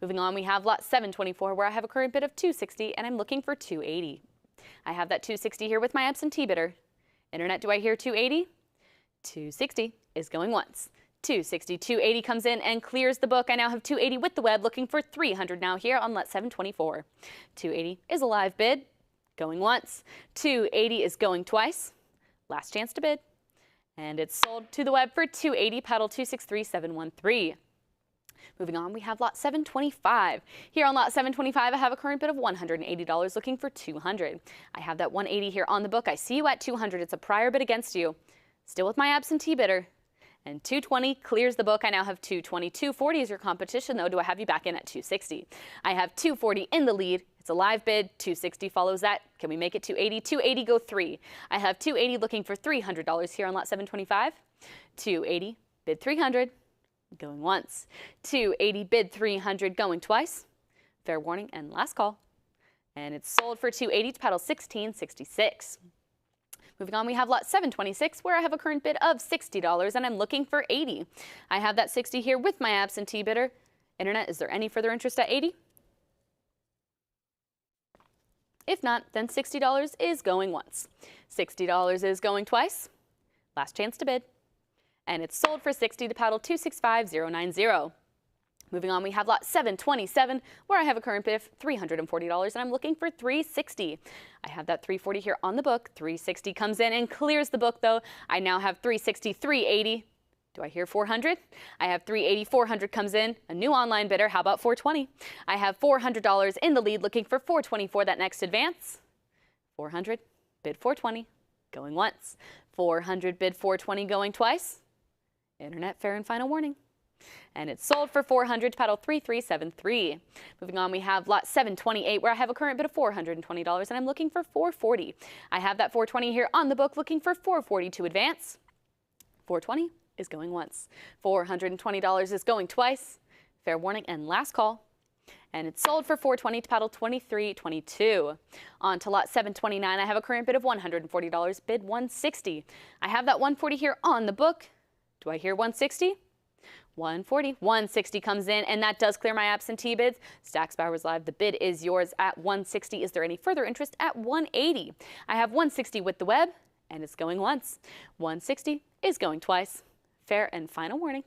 Moving on, we have lot 724 where I have a current bid of 260 and I'm looking for 280. I have that 260 here with my absentee bidder. Internet, do I hear 280? 260 is going once. 260, 280 comes in and clears the book. I now have 280 with the web, looking for 300 now here on lot 724. 280 is a live bid. Going once. 280 is going twice. Last chance to bid. And it's sold to the web for 280, paddle 263713. Moving on, we have lot 725. Here on lot 725, I have a current bid of $180, looking for 200. I have that 180 here on the book. I see you at 200. It's a prior bid against you. Still with my absentee bidder. And 220 clears the book. I now have 220. 240 is your competition, though. Do I have you back in at 260? I have 240 in the lead. It's a live bid. 260 follows that. Can we make it 280? 280 go 3. I have 280 looking for $300 here on lot 725. 280 bid 300 going once. 280 bid 300 going twice. Fair warning and last call. And it's sold for 280 to paddle 1666. Moving on, we have lot 726 where I have a current bid of $60 and I'm looking for 80. I have that 60 here with my absentee bidder. Internet, is there any further interest at 80? If not, then $60 is going once. $60 is going twice. Last chance to bid. And it's sold for 60 to paddle 265090. Moving on, we have lot 727 where I have a current bid of $340 and I'm looking for 360. I have that 340 here on the book. 360 comes in and clears the book, though. I now have 360, 380. Do I hear 400? I have 380, 400 comes in. A new online bidder. How about 420? I have $400 in the lead, looking for 420 for that next advance. 400, bid 420, going once. 400, bid 420, going twice. Internet, fair and final warning. And it's sold for 400 to paddle 3373. Moving on, we have lot 728 where I have a current bid of $420 and I'm looking for 440. I have that 420 here on the book looking for 440 to advance. 420 is going once. $420 is going twice. Fair warning and last call. And it's sold for 420 to paddle 2322. On to lot 729, I have a current bid of $140, bid 160. I have that 140 here on the book. Do I hear 160? 140. 160 comes in, and that does clear my absentee bids. Stacks Bowers Live, the bid is yours at 160. Is there any further interest at 180? I have 160 with the web, and it's going once. 160 is going twice. Fair and final warning.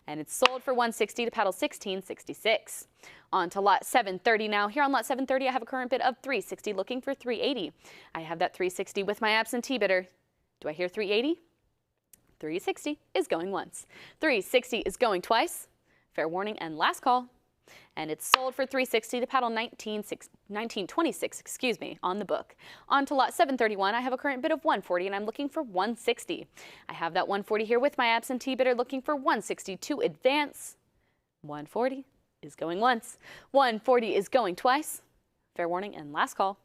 And it's sold for 160 to paddle 1666. On to lot 730 now. Here on lot 730, I have a current bid of 360, looking for 380. I have that 360 with my absentee bidder. Do I hear 380? 360 is going once. 360 is going twice. Fair warning and last call. And it's sold for 360 to paddle 1926, on the book. On to lot 731, I have a current bid of 140 and I'm looking for 160. I have that 140 here with my absentee bidder looking for 160 to advance. 140 is going once. 140 is going twice. Fair warning and last call.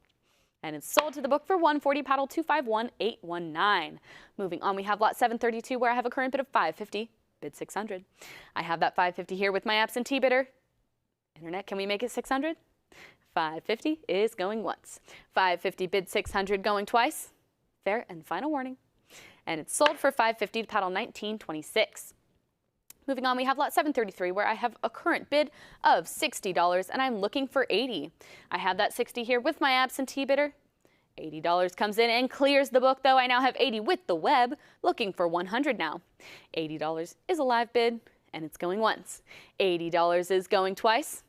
And it's sold to the book for 140, paddle 251819. Moving on, we have lot 732 where I have a current bid of 550, bid 600. I have that 550 here with my absentee bidder. Internet, can we make it 600? 550 is going once. 550 bid 600 going twice. Fair and final warning. And it's sold for 550 to paddle 1926. Moving on, we have lot 733 where I have a current bid of $60 and I'm looking for 80. I have that 60 here with my absentee bidder. $80 comes in and clears the book though. I now have 80 with the web, looking for 100 now. $80 is a live bid and it's going once. $80 is going twice.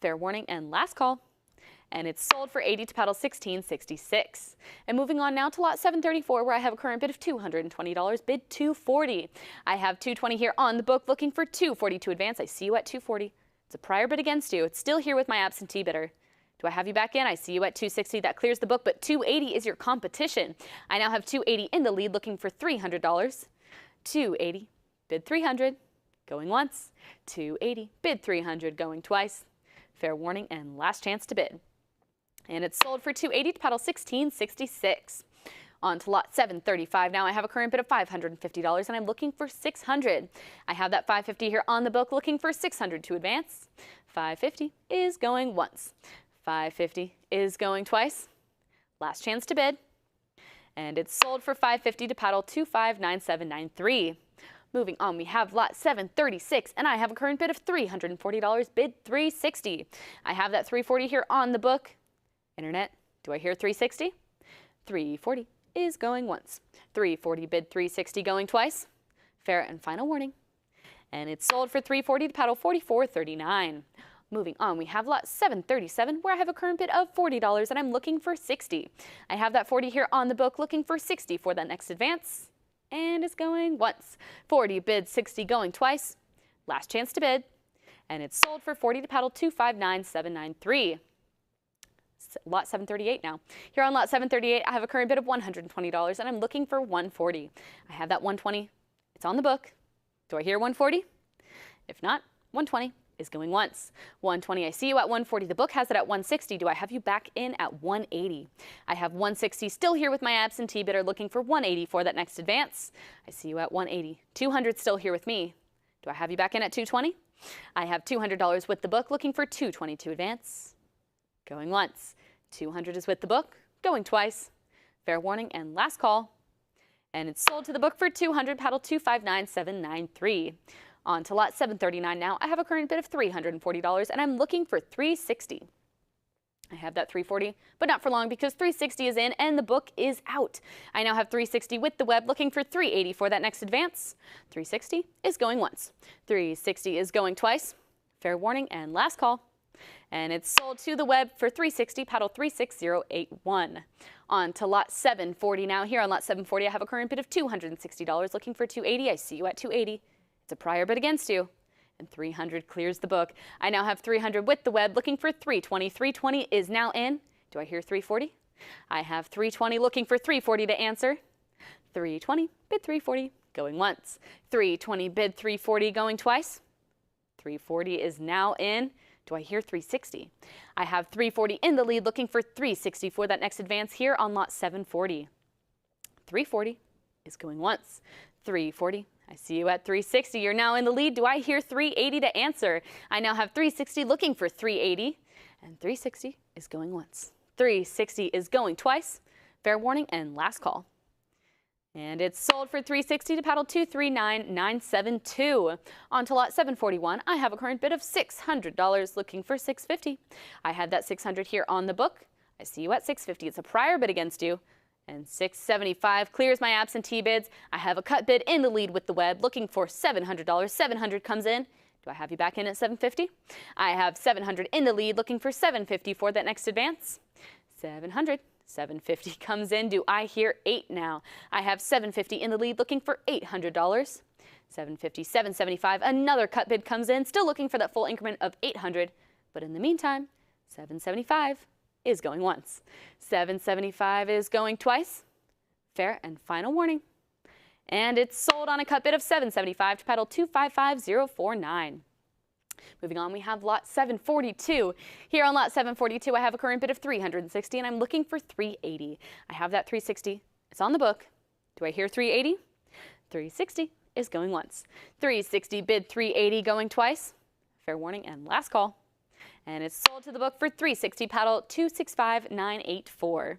Fair warning and last call. And it's sold for 80 to paddle 1666. And moving on now to lot 734 where I have a current bid of $220, bid 240. I have 220 here on the book looking for 240 to advance. I see you at 240. It's a prior bid against you. It's still here with my absentee bidder. Do I have you back in? I see you at 260. That clears the book, but 280 is your competition. I now have 280 in the lead looking for $300. 280, bid 300, going once. 280, bid 300, going twice. Fair warning and last chance to bid. And it's sold for 280 to paddle 1666. On to lot 735. Now I have a current bid of $550 and I'm looking for 600. I have that 550 here on the book looking for 600 to advance. 550 is going once. 550 is going twice. Last chance to bid. And it's sold for 550 to paddle 259793. Moving on, we have lot 736, and I have a current bid of $340, bid 360. I have that 340 here on the book. Internet, do I hear 360? 340 is going once. 340 bid 360 going twice. Fair and final warning. And it's sold for 340 to paddle 4439. Moving on, we have lot 737 where I have a current bid of $40 and I'm looking for 60. I have that 40 here on the book looking for 60 for that next advance. And it's going once. 40 bid 60 going twice. Last chance to bid. And it's sold for 40 to paddle 259793. Lot 738 now. Here on lot 738, I have a current bid of $120 and I'm looking for 140. I have that 120. It's on the book. Do I hear 140? If not, 120 is going once. 120, I see you at 140. The book has it at 160. Do I have you back in at 180? I have 160 still here with my absentee bidder looking for 180 for that next advance. I see you at 180. 200 still here with me. Do I have you back in at 220? I have $200 with the book looking for 220 to advance. Going once. 200 is with the book, going twice. Fair warning and last call. And it's sold to the book for 200, paddle 259793. On to lot 739 now. I have a current bid of $340 and I'm looking for 360. I have that 340, but not for long because 360 is in and the book is out. I now have 360 with the web looking for 380 for that next advance. 360 is going once. 360 is going twice. Fair warning and last call. And it's sold to the web for 360, paddle 36081. On to lot 740 now. Here on lot 740, I have a current bid of $260 looking for 280. I see you at 280. It's a prior bid against you. And 300 clears the book. I now have 300 with the web looking for 320. 320 is now in. Do I hear 340? I have 320 looking for 340 to answer. 320, bid 340, going once. 320, bid 340, going twice. 340 is now in. Do I hear 360? I have 340 in the lead, looking for 360 for that next advance here on lot 740. 340 is going once. 340. I see you at 360. You're now in the lead. Do I hear 380 to answer? I now have 360 looking for 380. And 360 is going once. 360 is going twice. Fair warning and last call. And it's sold for 360 to paddle 239972. On to lot 741, I have a current bid of $600 looking for 650. I had that 600 here on the book. I see you at 650. It's a prior bid against you. And 675 clears my absentee bids. I have a cut bid in the lead with the web looking for $700. 700 comes in. Do I have you back in at 750? I have 700 in the lead looking for 750 for that next advance. 700. 750 comes in. Do I hear 8 now? I have 750 in the lead looking for $800. 750, 775. Another cut bid comes in, still looking for that full increment of 800. But in the meantime, 775 is going once. 775 is going twice. Fair and final warning. And it's sold on a cut bid of 775 to paddle 255049. Moving on, we have lot 742. Here on lot 742, I have a current bid of 360, and I'm looking for 380. I have that 360. It's on the book. Do I hear 380? 360 is going once. 360 bid 380 going twice. Fair warning and last call. And it's sold to the book for 360, paddle 265984.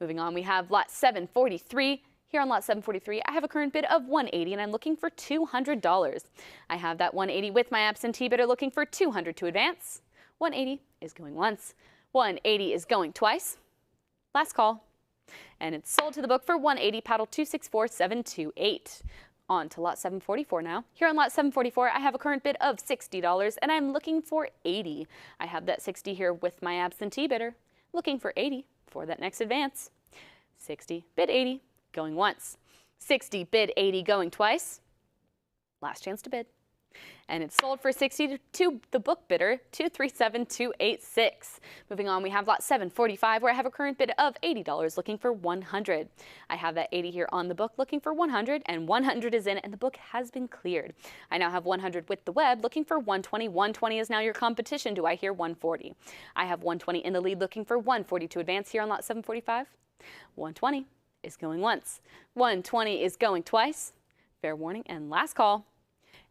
Moving on, we have lot 743. Here on lot 743, I have a current bid of 180 and I'm looking for $200. I have that 180 with my absentee bidder looking for 200 to advance. 180 is going once. 180 is going twice. Last call. And it's sold to the book for 180, paddle 264728. On to lot 744 now. Here on lot 744, I have a current bid of $60 and I'm looking for 80. I have that 60 here with my absentee bidder looking for 80 for that next advance. 60 bid 80. Going once. 60 bid 80 going twice. Last chance to bid. And it's sold for 60 to the book bidder 237286. Moving on, we have lot 745 where I have a current bid of $80 looking for 100. I have that 80 here on the book looking for 100 and 100 is in and the book has been cleared. I now have 100 with the web looking for 120. 120 is now your competition. Do I hear 140? I have 120 in the lead looking for 140 to advance here on lot 745. 120 is going once. 120 is going twice. Fair warning and last call.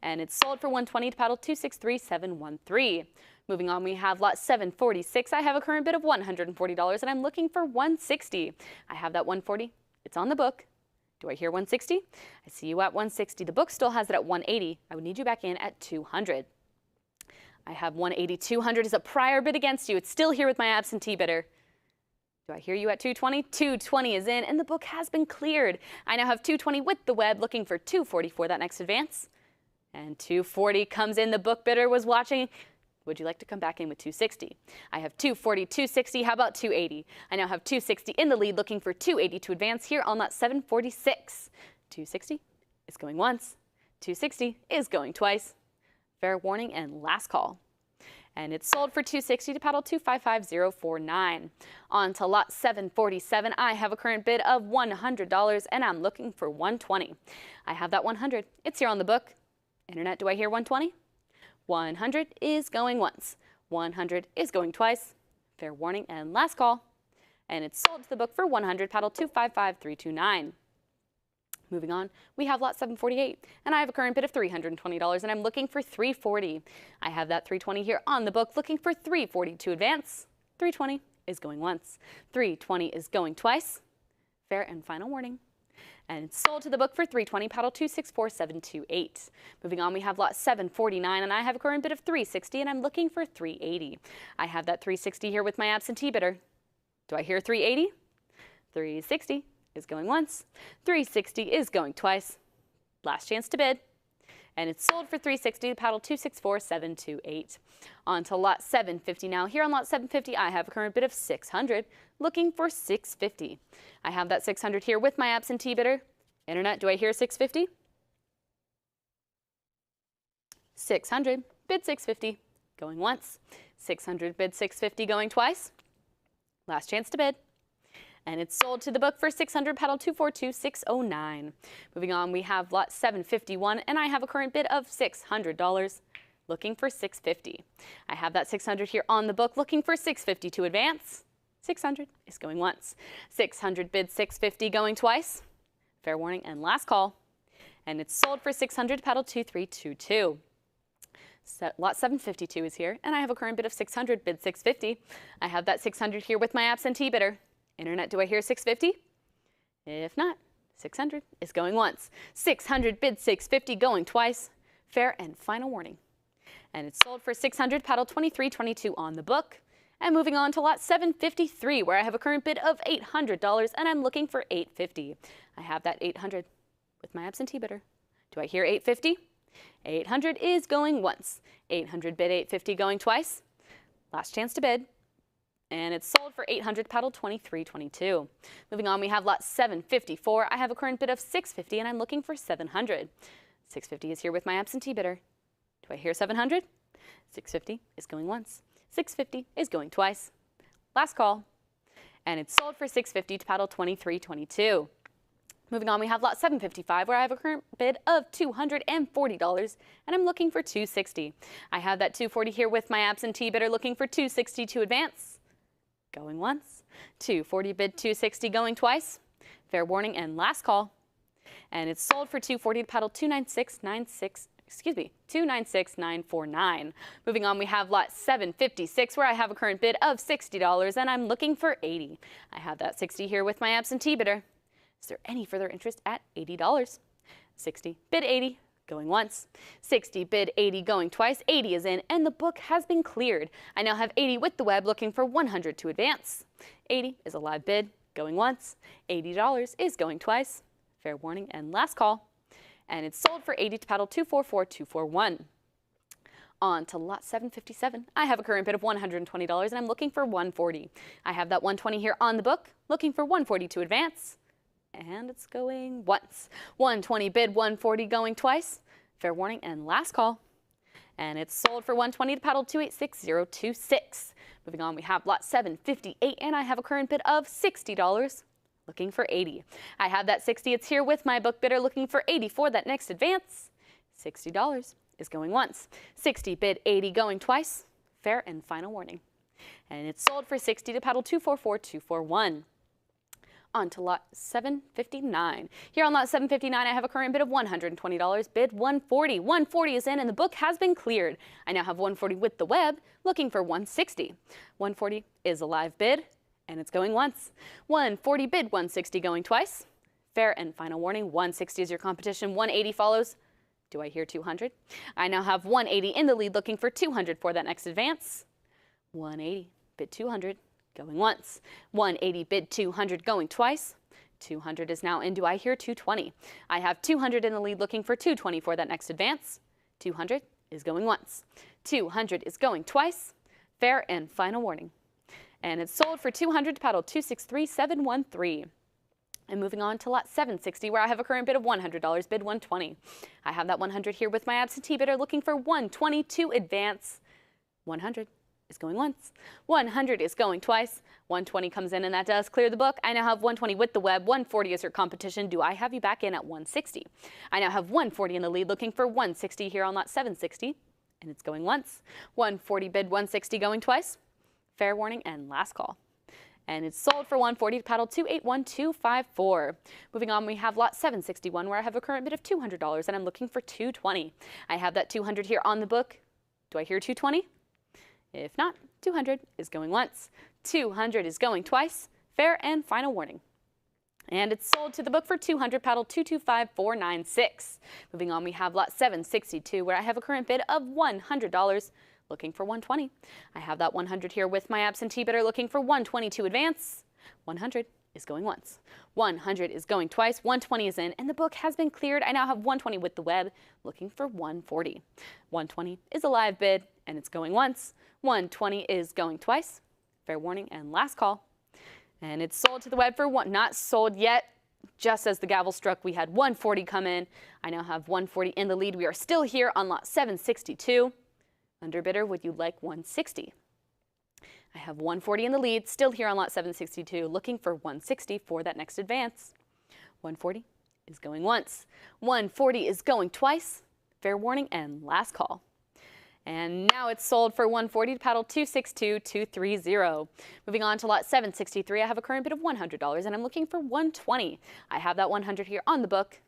And it's sold for 120 to paddle 263713. Moving on, we have lot 746. I have a current bid of $140 and I'm looking for 160. I have that 140. It's on the book. Do I hear 160? I see you at 160. The book still has it at 180. I would need you back in at 200. I have 180. 200 is a prior bid against you. It's still here with my absentee bidder. Do I hear you at 220? 220 is in and the book has been cleared. I now have 220 with the web looking for 240 for that next advance. And 240 comes in. The book bidder was watching. Would you like to come back in with 260? I have 240, 260. How about 280? I now have 260 in the lead looking for 280 to advance here on lot 746. 260 is going once. 260 is going twice. Fair warning and last call. And it's sold for 260 to paddle 255049. On to lot 747. I have a current bid of $100 and I'm looking for 120. I have that 100. It's here on the book. Internet, do I hear 120? 100 is going once. 100 is going twice. Fair warning and last call. And it's sold to the book for 100, paddle 255329. Moving on, we have lot 748, and I have a current bid of $320, and I'm looking for 340. I have that 320 here on the book, looking for 340 to advance. 320 is going once. 320 is going twice. Fair and final warning. And it's sold to the book for 320, paddle 264728. Moving on, we have lot 749, and I have a current bid of 360, and I'm looking for 380. I have that 360 here with my absentee bidder. Do I hear 380? 360 is going once. 360 is going twice. Last chance to bid. And it's sold for 360, paddle 264728. On to lot 750 now. Here on lot 750, I have a current bid of 600, looking for 650. I have that 600 here with my absentee bidder. Internet, do I hear 650? 600, bid 650, going once. 600, bid 650, going twice. Last chance to bid. And it's sold to the book for 600, paddle 242609. Moving on, we have lot 751, and I have a current bid of $600, looking for 650. I have that 600 here on the book, looking for 650 to advance. 600 is going once. 600 bid 650 going twice. Fair warning and last call. And it's sold for 600, paddle 2322. Lot 752 is here, and I have a current bid of 600, bid 650. I have that 600 here with my absentee bidder. Internet, do I hear 650? If not, 600 is going once. 600 bid 650 going twice. Fair and final warning. And it's sold for 600, paddle 2322 on the book. And moving on to lot 753, where I have a current bid of $800, and I'm looking for 850. I have that 800 with my absentee bidder. Do I hear 850? 800 is going once. 800 bid 850 going twice. Last chance to bid. And it's sold for 800, paddle 2322. Moving on, we have lot 754. I have a current bid of 650, and I'm looking for 700. 650 is here with my absentee bidder. Do I hear 700? 650 is going once. 650 is going twice. Last call. And it's sold for 650 to paddle 2322. Moving on, we have lot 755, where I have a current bid of $240, and I'm looking for 260. I have that 240 here with my absentee bidder, looking for 260 to advance. Going once. 240 bid 260 going twice. Fair warning and last call. And it's sold for 240 to paddle 296,949. Moving on, we have lot 756, where I have a current bid of $60, and I'm looking for 80. I have that 60 here with my absentee bidder. Is there any further interest at $80? 60 bid 80 going once. 60 bid 80 going twice. 80 is in, and the book has been cleared. I now have 80 with the web, looking for 100 to advance. 80 is a live bid going once. $80 is going twice. Fair warning and last call. And it's sold for 80 to paddle 244241. On to lot 757. I have a current bid of $120, and I'm looking for 140. I have that 120 here on the book, looking for 140 to advance. And it's going once. 120 bid 140 going twice. Fair warning and last call. And it's sold for 120 to paddle 286026. Moving on, we have lot 758, and I have a current bid of $60, looking for 80. I have that 60. It's here with my book bidder, looking for 80 for that next advance. $60 is going once. 60 bid 80 going twice. Fair and final warning. And it's sold for 60 to paddle 244241. On to lot 759. Here on lot 759, I have a current bid of $120, bid 140. 140 is in, and the book has been cleared. I now have 140 with the web, looking for 160. 140 is a live bid, and it's going once. 140 bid 160 going twice. Fair and final warning, 160 is your competition. 180 follows. Do I hear 200? I now have 180 in the lead, looking for 200 for that next advance. 180 bid 200. Going once. 180 bid 200 going twice. 200 is now in. Do I hear 220? I have 200 in the lead, looking for 220 for that next advance. 200 is going once. 200 is going twice. Fair and final warning. And it's sold for 200 to paddle 263713. And moving on to lot 760, where I have a current bid of $100, bid 120. I have that 100 here with my absentee bidder, looking for 120 to advance. 100 is going once. 100 is going twice. 120 comes in, and that does clear the book. I now have 120 with the web. 140 is your competition. Do I have you back in at 160? I now have 140 in the lead, looking for 160 here on lot 760, and it's going once. 140 bid 160 going twice. Fair warning and last call. And it's sold for 140 to paddle 281254. Moving on, we have lot 761, where I have a current bid of $200, and I'm looking for 220. I have that 200 here on the book. Do I hear 220? If not, 200 is going once. 200 is going twice. Fair and final warning. And it's sold to the book for 200, paddle 225496. Moving on, we have lot 762, where I have a current bid of $100, looking for 120. I have that 100 here with my absentee bidder, looking for 120 to advance. 100 is going once. 100 is going twice. 120 is in, and the book has been cleared. I now have 120 with the web, looking for 140. 120 is a live bid, and it's going once. 120 is going twice. Fair warning and last call. And it's sold to the web for one. Not sold yet. Just as the gavel struck, we had 140 come in. I now have 140 in the lead. We are still here on lot 762. Underbidder, would you like 160? I have 140 in the lead, still here on lot 762, looking for 160 for that next advance. 140 is going once. 140 is going twice. Fair warning and last call. And now it's sold for 140 to paddle 262230. Moving on to lot 763, I have a current bid of $100 and I'm looking for 120. I have that 100 here on the book.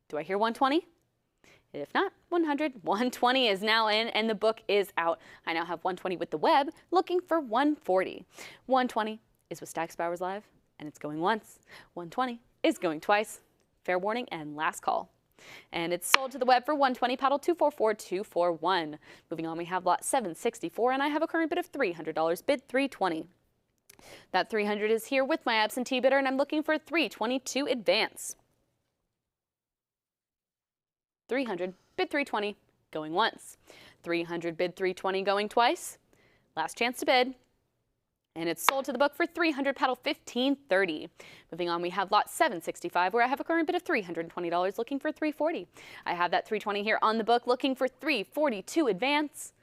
Do I hear 120? If not, 100. 120 is now in and the book is out. I now have 120 with the web, looking for 140. 120 is with Stacks Bowers Live and it's going once. 120 is going twice. Fair warning and last call. And it's sold to the web for 120, paddle 244241. Moving on, we have lot 764, and I have a current bid of $300, bid 320. That 300 is here with my absentee bidder, and I'm looking for 322 advance. 300, bid 320, going once. 300, bid 320, going twice. Last chance to bid. And it's sold to the book for 300, paddle 1530. Moving on, we have lot 765, where I have a current bid of $320, looking for 340. I have that 320 here on the book, looking for 342 advance.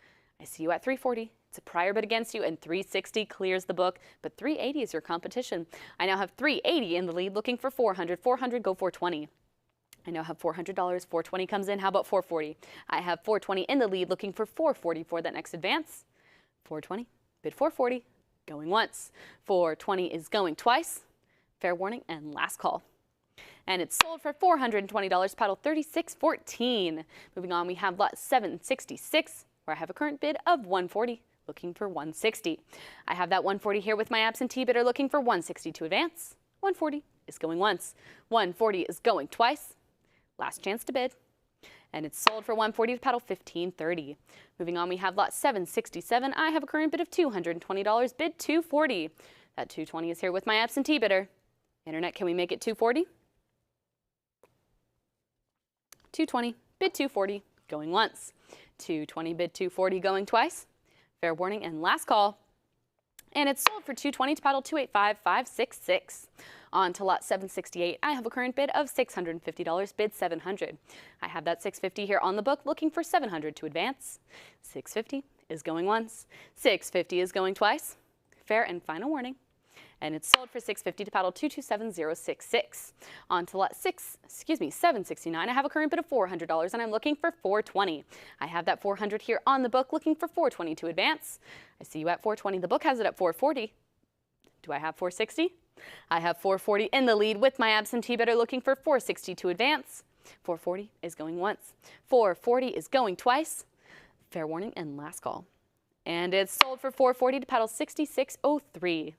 I see you at 340. It's a prior bid against you, and 360 clears the book, but 380 is your competition. I now have 380 in the lead, looking for 400. 400, go 420. I now have $400. 420 comes in. How about 440? I have 420 in the lead, looking for 440 for that next advance. 420, bid 440. Going once. 420 is going twice. Fair warning and last call. And it's sold for $420, paddle 3614. Moving on, we have lot 766, where I have a current bid of 140, looking for 160. I have that 140 here with my absentee bidder, looking for 160 to advance. 140 is going once. 140 is going twice. Last chance to bid. And it's sold for 140 to paddle 1530. Moving on, we have lot 767. I have a current bid of $220, bid 240. That 220 is here with my absentee bidder. Internet, can we make it 240? 220, bid 240, going once. 220, bid 240, going twice. Fair warning and last call. And it's sold for 220 to paddle 285566. On to lot 768, I have a current bid of $650, bid 700. I have that 650 here on the book, looking for 700 to advance. 650 is going once. 650 is going twice. Fair and final warning. And it's sold for 650 to paddle 227066. On to lot 769, I have a current bid of $400 and I'm looking for 420. I have that 400 here on the book, looking for 420 to advance. I see you at 420. The book has it at 440. Do I have 460? I have 440 in the lead with my absentee bidder, looking for 460 to advance. 440 is going once. 440 is going twice. Fair warning and last call. And it's sold for 440 to paddle 6603.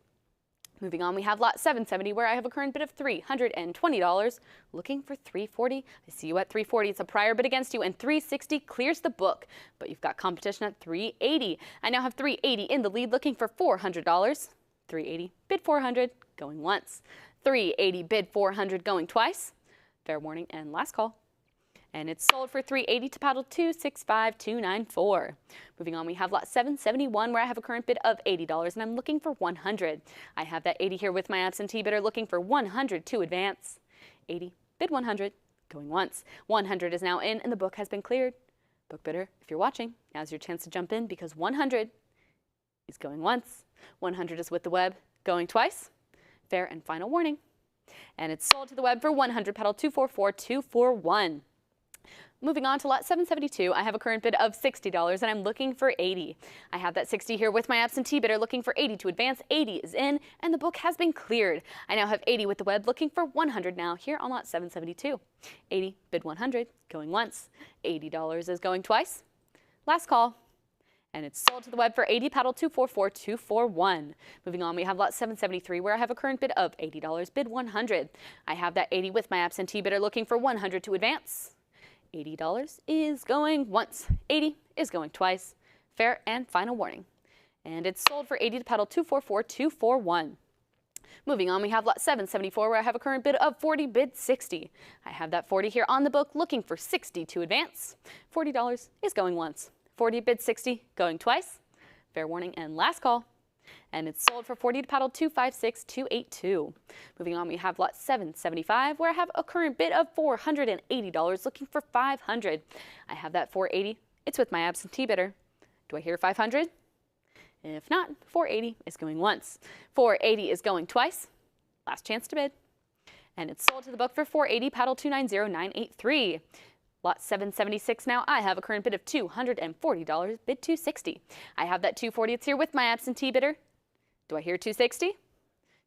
Moving on, we have lot 770, where I have a current bid of $320, looking for 340. I see you at 340. It's a prior bid against you, and 360 clears the book, but you've got competition at 380. I now have 380 in the lead, looking for $400. 380, bid 400, going once. 380, bid 400, going twice. Fair warning and last call. And it's sold for 380 to paddle 265294. Moving on, we have lot 771, where I have a current bid of $80 and I'm looking for 100. I have that 80 here with my absentee bidder, looking for 100 to advance. 80, bid 100, going once. 100 is now in and the book has been cleared. Book bidder, if you're watching, now's your chance to jump in, because 100 is going once. 100 is with the web, going twice. Fair and final warning. And it's sold to the web for 100, paddle 244241. Moving on to lot 772, I have a current bid of $60 and I'm looking for 80. I have that 60 here with my absentee bidder, looking for 80 to advance. 80 is in and the book has been cleared. I now have 80 with the web, looking for 100 now here on lot 772. 80, bid 100, going once. $80 is going twice. Last call. And it's sold to the web for 80, paddle 244241. Moving on, we have lot 773, where I have a current bid of $80, bid 100. I have that 80 with my absentee bidder, looking for 100 to advance. $80 is going once. 80 is going twice. Fair and final warning. And it's sold for 80 to paddle 244241. Moving on, we have lot 774, where I have a current bid of 40, bid 60. I have that 40 here on the book, looking for 60 to advance. $40 is going once. 40, bid 60, going twice. Fair warning and last call. And it's sold for 40 to paddle 256282. Moving on, we have lot 775, where I have a current bid of $480, looking for 500. I have that 480. It's with my absentee bidder. Do I hear 500? If not, 480 is going once. 480 is going twice. Last chance to bid. And it's sold to the book for 480, paddle 290983. Lot 776 now, I have a current bid of $240, bid 260. I have that 240, it's here with my absentee bidder. Do I hear 260?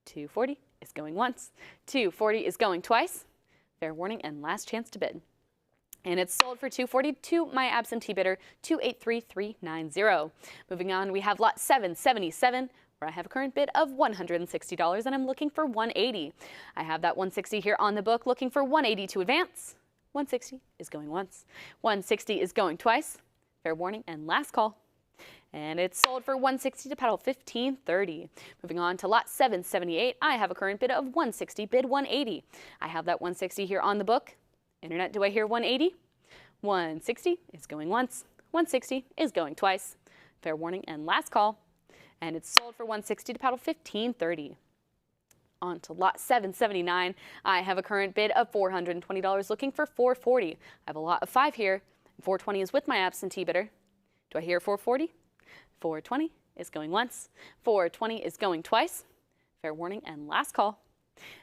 240 is going once. 240 is going twice. Fair warning and last chance to bid. And it's sold for $240 to my absentee bidder, $283,390. Moving on, we have lot 777, where I have a current bid of $160, and I'm looking for $180. I have that $160 here on the book, looking for $180 to advance. $160 is going once. $160 is going twice. Fair warning and last call. And it's sold for $160 to paddle $15.30. Moving on to lot 778, I have a current bid of $160, bid $180. I have that $160 here on the book. Internet, do I hear $180? $160 is going once. $160 is going twice. Fair warning and last call. And it's sold for $160 to paddle $15.30. On to lot 779, I have a current bid of $420, looking for $440. I have a lot of 5 here. $420 is with my absentee bidder. Do I hear $440? $420 is going once. $420 is going twice. Fair warning and last call.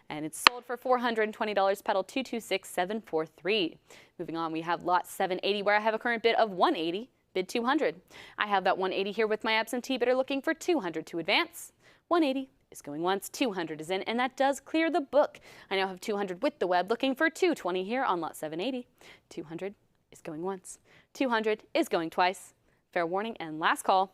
And it's sold for $420, pedal 226743. Moving on, we have lot 780, where I have a current bid of $180, bid $200. I have that $180 here with my absentee bidder, looking for $200 to advance. $180 is going once, $200 is in, and that does clear the book. I now have $200 with the web, looking for $220 here on lot 780. $200 is going once. $200 is going twice. Fair warning and last call.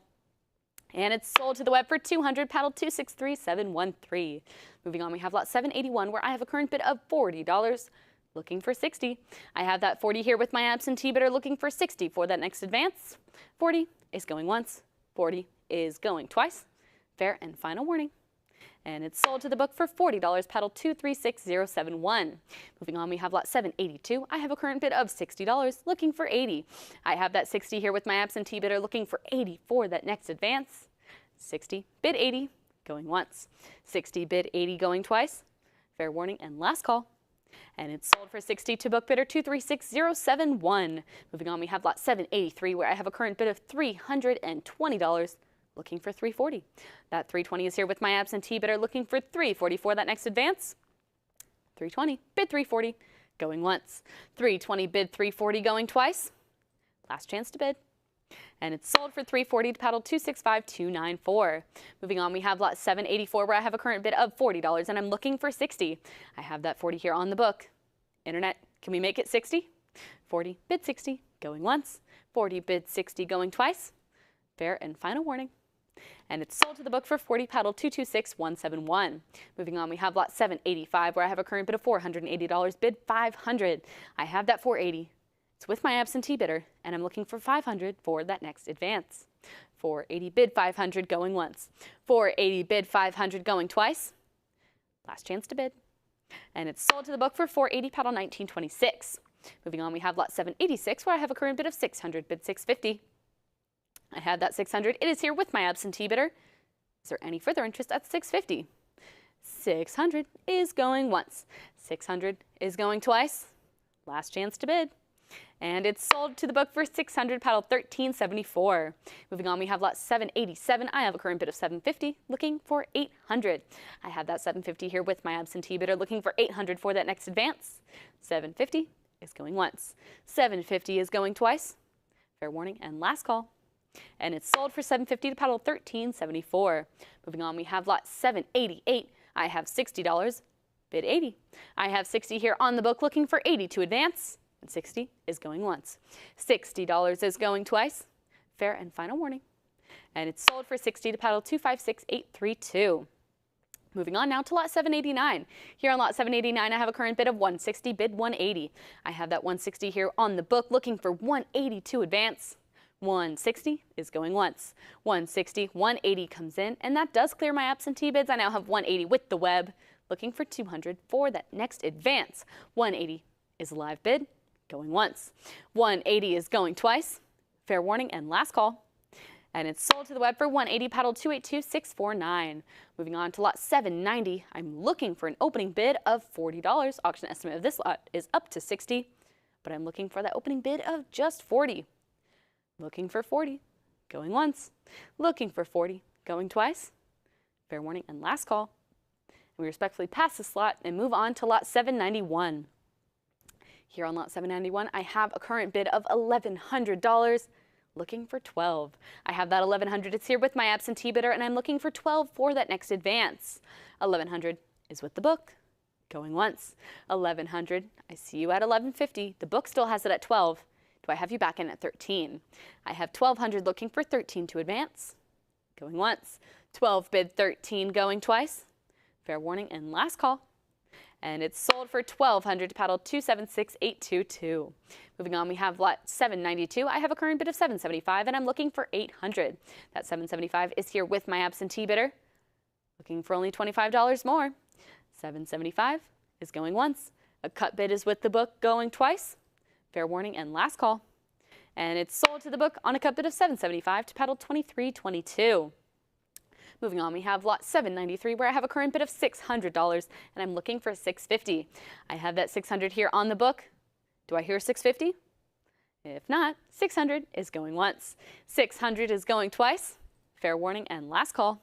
And it's sold to the web for $200, paddle 263713. Moving on, we have lot 781, where I have a current bid of $40, looking for $60. I have that $40 here with my absentee bidder, looking for $60 for that next advance. $40 is going once. $40 is going twice. Fair and final warning. And it's sold to the book for $40, paddle 236071. Moving on, we have lot 782. I have a current bid of $60, looking for $80. I have that $60 here with my absentee bidder, looking for $80 for that next advance. $60, bid $80, going once. $60, bid $80, going twice. Fair warning and last call. And it's sold for $60 to book bidder 236071. Moving on, we have lot 783, where I have a current bid of $320, looking for $340. That $320 is here with my absentee bidder, looking for $340 for that next advance. $320, bid $340, going once. $320, bid $340, going twice. Last chance to bid. And it's sold for $340 to paddle 265294. Moving on, we have lot 784, where I have a current bid of $40, and I'm looking for $60. I have that $40 here on the book. Internet, can we make it $60? $40, bid $60, going once. $40, bid $60, going twice. Fair and final warning. And it's sold to the book for $40, paddle 226171. Moving on, we have lot 785, where I have a current bid of $480, bid $500. I have that $480. It's with my absentee bidder, and I'm looking for $500 for that next advance. $480, bid $500, going once. $480, bid $500, going twice. Last chance to bid. And it's sold to the book for $480, paddle 1926. Moving on, we have lot 786, where I have a current bid of $600, bid $650. I had that $600. It is here with my absentee bidder. Is there any further interest at $650? $600 is going once. $600 is going twice. Last chance to bid. And it's sold to the book for $600, paddle 1374. Moving on, we have lot 787. I have a current bid of $750, looking for $800. I have that $750 here with my absentee bidder, looking for $800 for that next advance. $750 is going once. $750 is going twice. Fair warning and last call. And it's sold for $750 to paddle 1374. Moving on, we have lot 788. I have $60, bid $80. I have $60 here on the book, looking for $80 to advance. And $60 is going once. $60 is going twice. Fair and final warning. And it's sold for $60 to paddle 256832. Moving on now to lot 789. Here on lot 789, I have a current bid of $160, bid $180. I have that $160 here on the book, looking for $180 to advance. $160 is going once. $160, $180 comes in, and that does clear my absentee bids. I now have $180 with the web, looking for $200 for that next advance. $180 is a live bid, going once. $180 is going twice. Fair warning and last call. And it's sold to the web for $180, paddle 282649. Moving on to lot 790, I'm looking for an opening bid of $40. Auction estimate of this lot is up to $60, but I'm looking for that opening bid of just $40. Looking for $40, going once. Looking for $40, going twice. Fair warning and last call. And we respectfully pass this lot and move on to lot 791. Here on lot 791, I have a current bid of $1,100, looking for 12. I have that 1,100, it's here with my absentee bidder, and I'm looking for 12 for that next advance. 1,100 is with the book, going once. 1,100, I see you at 1,150. The book still has it at 12. Do I have you back in at 13? I have 1,200 looking for 13 to advance, going once. 12 bid 13 going twice. Fair warning and last call. And it's sold for 1,200 to paddle 276822. Moving on, we have lot 792. I have a current bid of 775 and I'm looking for 800. That 775 is here with my absentee bidder, looking for only $25 more. 775 is going once. A cut bid is with the book going twice. Fair warning and last call. And it's sold to the book on a cut bid of 775 to paddle 2322. Moving on, we have lot 793 where I have a current bid of $600 and I'm looking for 650. I have that 600 here on the book. Do I hear 650? If not, 600 is going once. 600 is going twice. Fair warning and last call.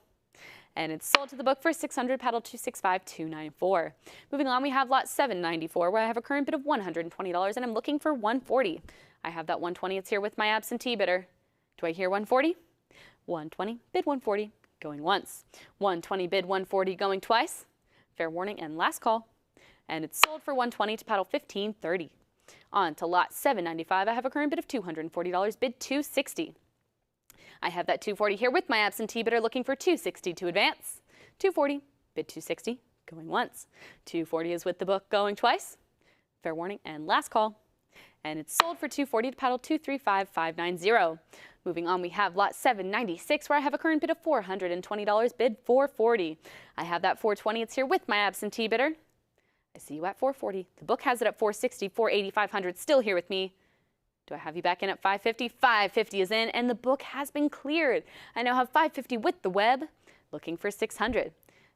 And it's sold to the book for 600, paddle 265294. Moving on, we have lot 794 where I have a current bid of $120 and I'm looking for 140. I have that 120, it's here with my absentee bidder. Do I hear 140? 120, bid 140. Going once. 120 bid 140 going twice. Fair warning and last call. And it's sold for 120 to paddle 1530. On to lot 795. I have a current bid of $240, bid 260. I have that 240 here with my absentee bidder looking for 260 to advance. 240 bid 260 going once. 240 is with the book going twice. Fair warning and last call. And it's sold for 240 to paddle 235590. Moving on, we have lot 796 where I have a current bid of $420, bid 440. I have that 420, it's here with my absentee bidder. I see you at 440. The book has it at 460, 480, 500, still here with me. Do I have you back in at 550? 550 is in and the book has been cleared. I now have 550 with the web, looking for 600.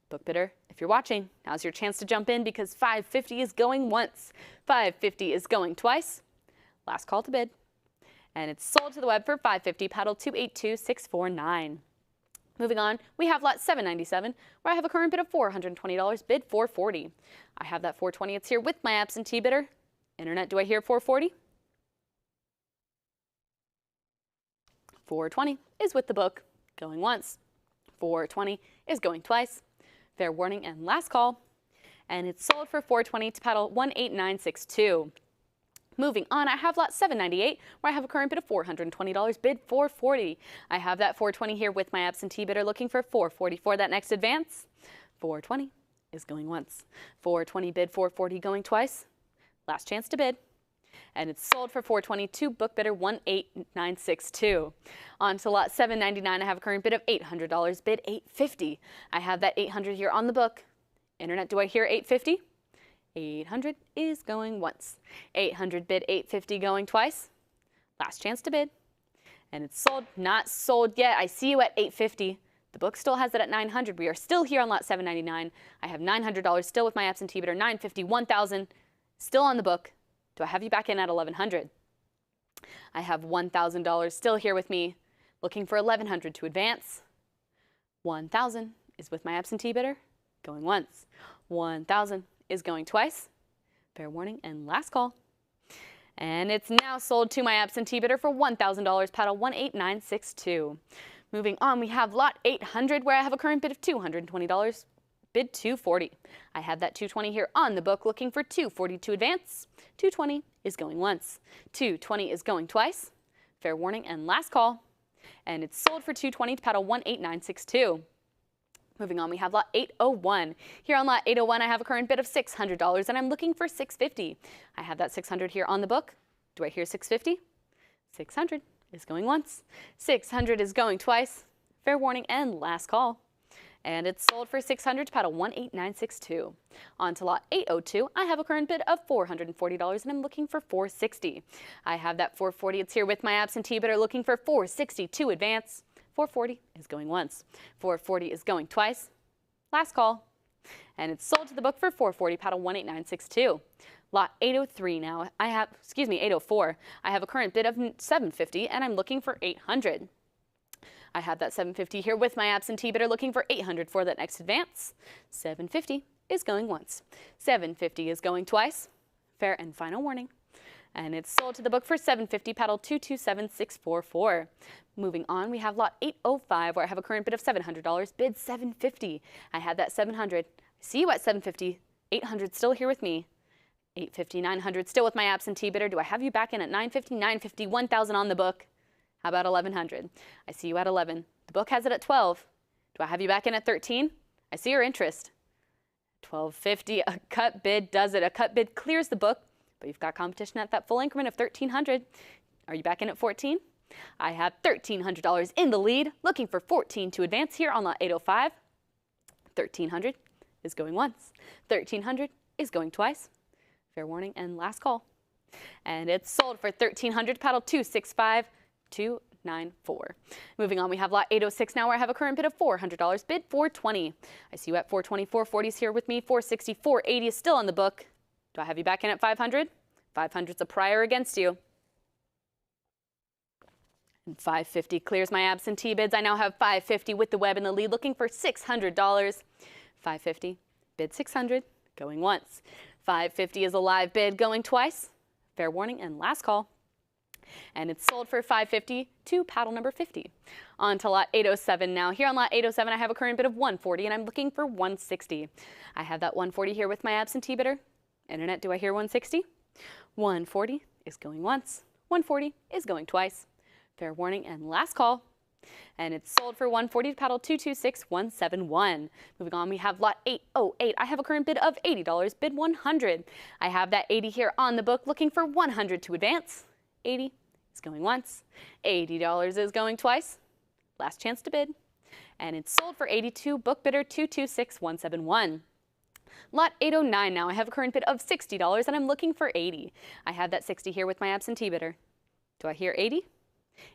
Book bidder, if you're watching, now's your chance to jump in because 550 is going once. 550 is going twice. Last call to bid. And it's sold to the web for 550, paddle 282649. Moving on, we have lot 797, where I have a current bid of $420, bid 440. I have that 420, it's here with my absentee bidder. Internet, do I hear 440? 420 is with the book, going once. 420 is going twice. Fair warning and last call. And it's sold for 420 to paddle 18962. Moving on, I have lot 798 where I have a current bid of $420, bid 440. I have that 420 here with my absentee bidder looking for 440 for that next advance. 420 is going once. 420 bid 440 going twice. Last chance to bid. And it's sold for 420 to book bidder 18962. On to lot 799, I have a current bid of $800, bid 850. I have that 800 here on the book. Internet, do I hear 850? 800 is going once. 800 bid 850 going twice. Last chance to bid. And it's sold, not sold yet. I see you at 850. The book still has it at 900. We are still here on lot 799. I have $900 still with my absentee bidder. 950, 1,000 still on the book. Do I have you back in at 1,100? I have $1,000 still here with me, looking for 1,100 to advance. 1,000 is with my absentee bidder, going once. 1,000 is going twice. Fair warning and last call. And it's now sold to my absentee bidder for $1,000, paddle 18962. Moving on, we have lot 800 where I have a current bid of $220, bid 240. I have that 220 here on the book looking for 240 to advance. 220 is going once. 220 is going twice. Fair warning and last call. And it's sold for 220 to paddle 18962. Moving on, we have lot 801. Here on lot 801, I have a current bid of $600 and I'm looking for 650. I have that 600 here on the book. Do I hear 650? 600 is going once. 600 is going twice. Fair warning and last call. And it's sold for 600 to paddle 18962. On to lot 802, I have a current bid of $440 and I'm looking for 460. I have that 440, it's here with my absentee bidder looking for 460 to advance. 440 is going once. 440 is going twice. Last call. And it's sold to the book for 440, paddle 18962. Lot 803 now, 804. I have a current bid of $750 and I'm looking for 800. I have that $750 here with my absentee bidder looking for $800 for that next advance. $750 is going once. $750 is going twice. Fair and final warning. And it's sold to the book for $750, paddle 227644. Moving on, we have lot 805, where I have a current bid of $700, bid $750. I had that $700. See you at $750. $800 still here with me. $850, $900 still with my absentee bidder. Do I have you back in at $950, $950, $1,000 on the book? How about $1,100? I see you at $11. The book has it at $12. Do I have you back in at $13? I see your interest. $12.50, a cut bid does it. A cut bid clears the book, but you've got competition at that full increment of $1,300. Are you back in at $14? I have $1,300 in the lead, looking for 14 to advance here on lot 805. $1,300 is going once. $1,300 is going twice. Fair warning and last call. And it's sold for $1,300, paddle 265294. Moving on, we have lot 806 now, where I have a current bid of $400, bid $420. I see you at $420, $440 is here with me. $460, $480 is still on the book. Do I have you back in at $500? $500's a prior against you. And $550 clears my absentee bids. I now have $550 with the web in the lead, looking for $600. $550, bid $600, going once. $550 is a live bid, going twice. Fair warning and last call. And it's sold for $550 to paddle number 50. On to lot 807 now. Here on lot 807, I have a current bid of $140, and I'm looking for $160. I have that $140 here with my absentee bidder. Internet, do I hear $160? $140 is going once. $140 is going twice. Fair warning and last call. And it's sold for $140 to paddle 226171. Moving on, we have lot 808. I have a current bid of $80, bid $100. I have that 80 here on the book, looking for 100 to advance. 80 is going once. $80 is going twice. Last chance to bid. And it's sold for 82, book bidder 226171. Lot 809 now. I have a current bid of $60, and I'm looking for 80. I have that 60 here with my absentee bidder. Do I hear 80?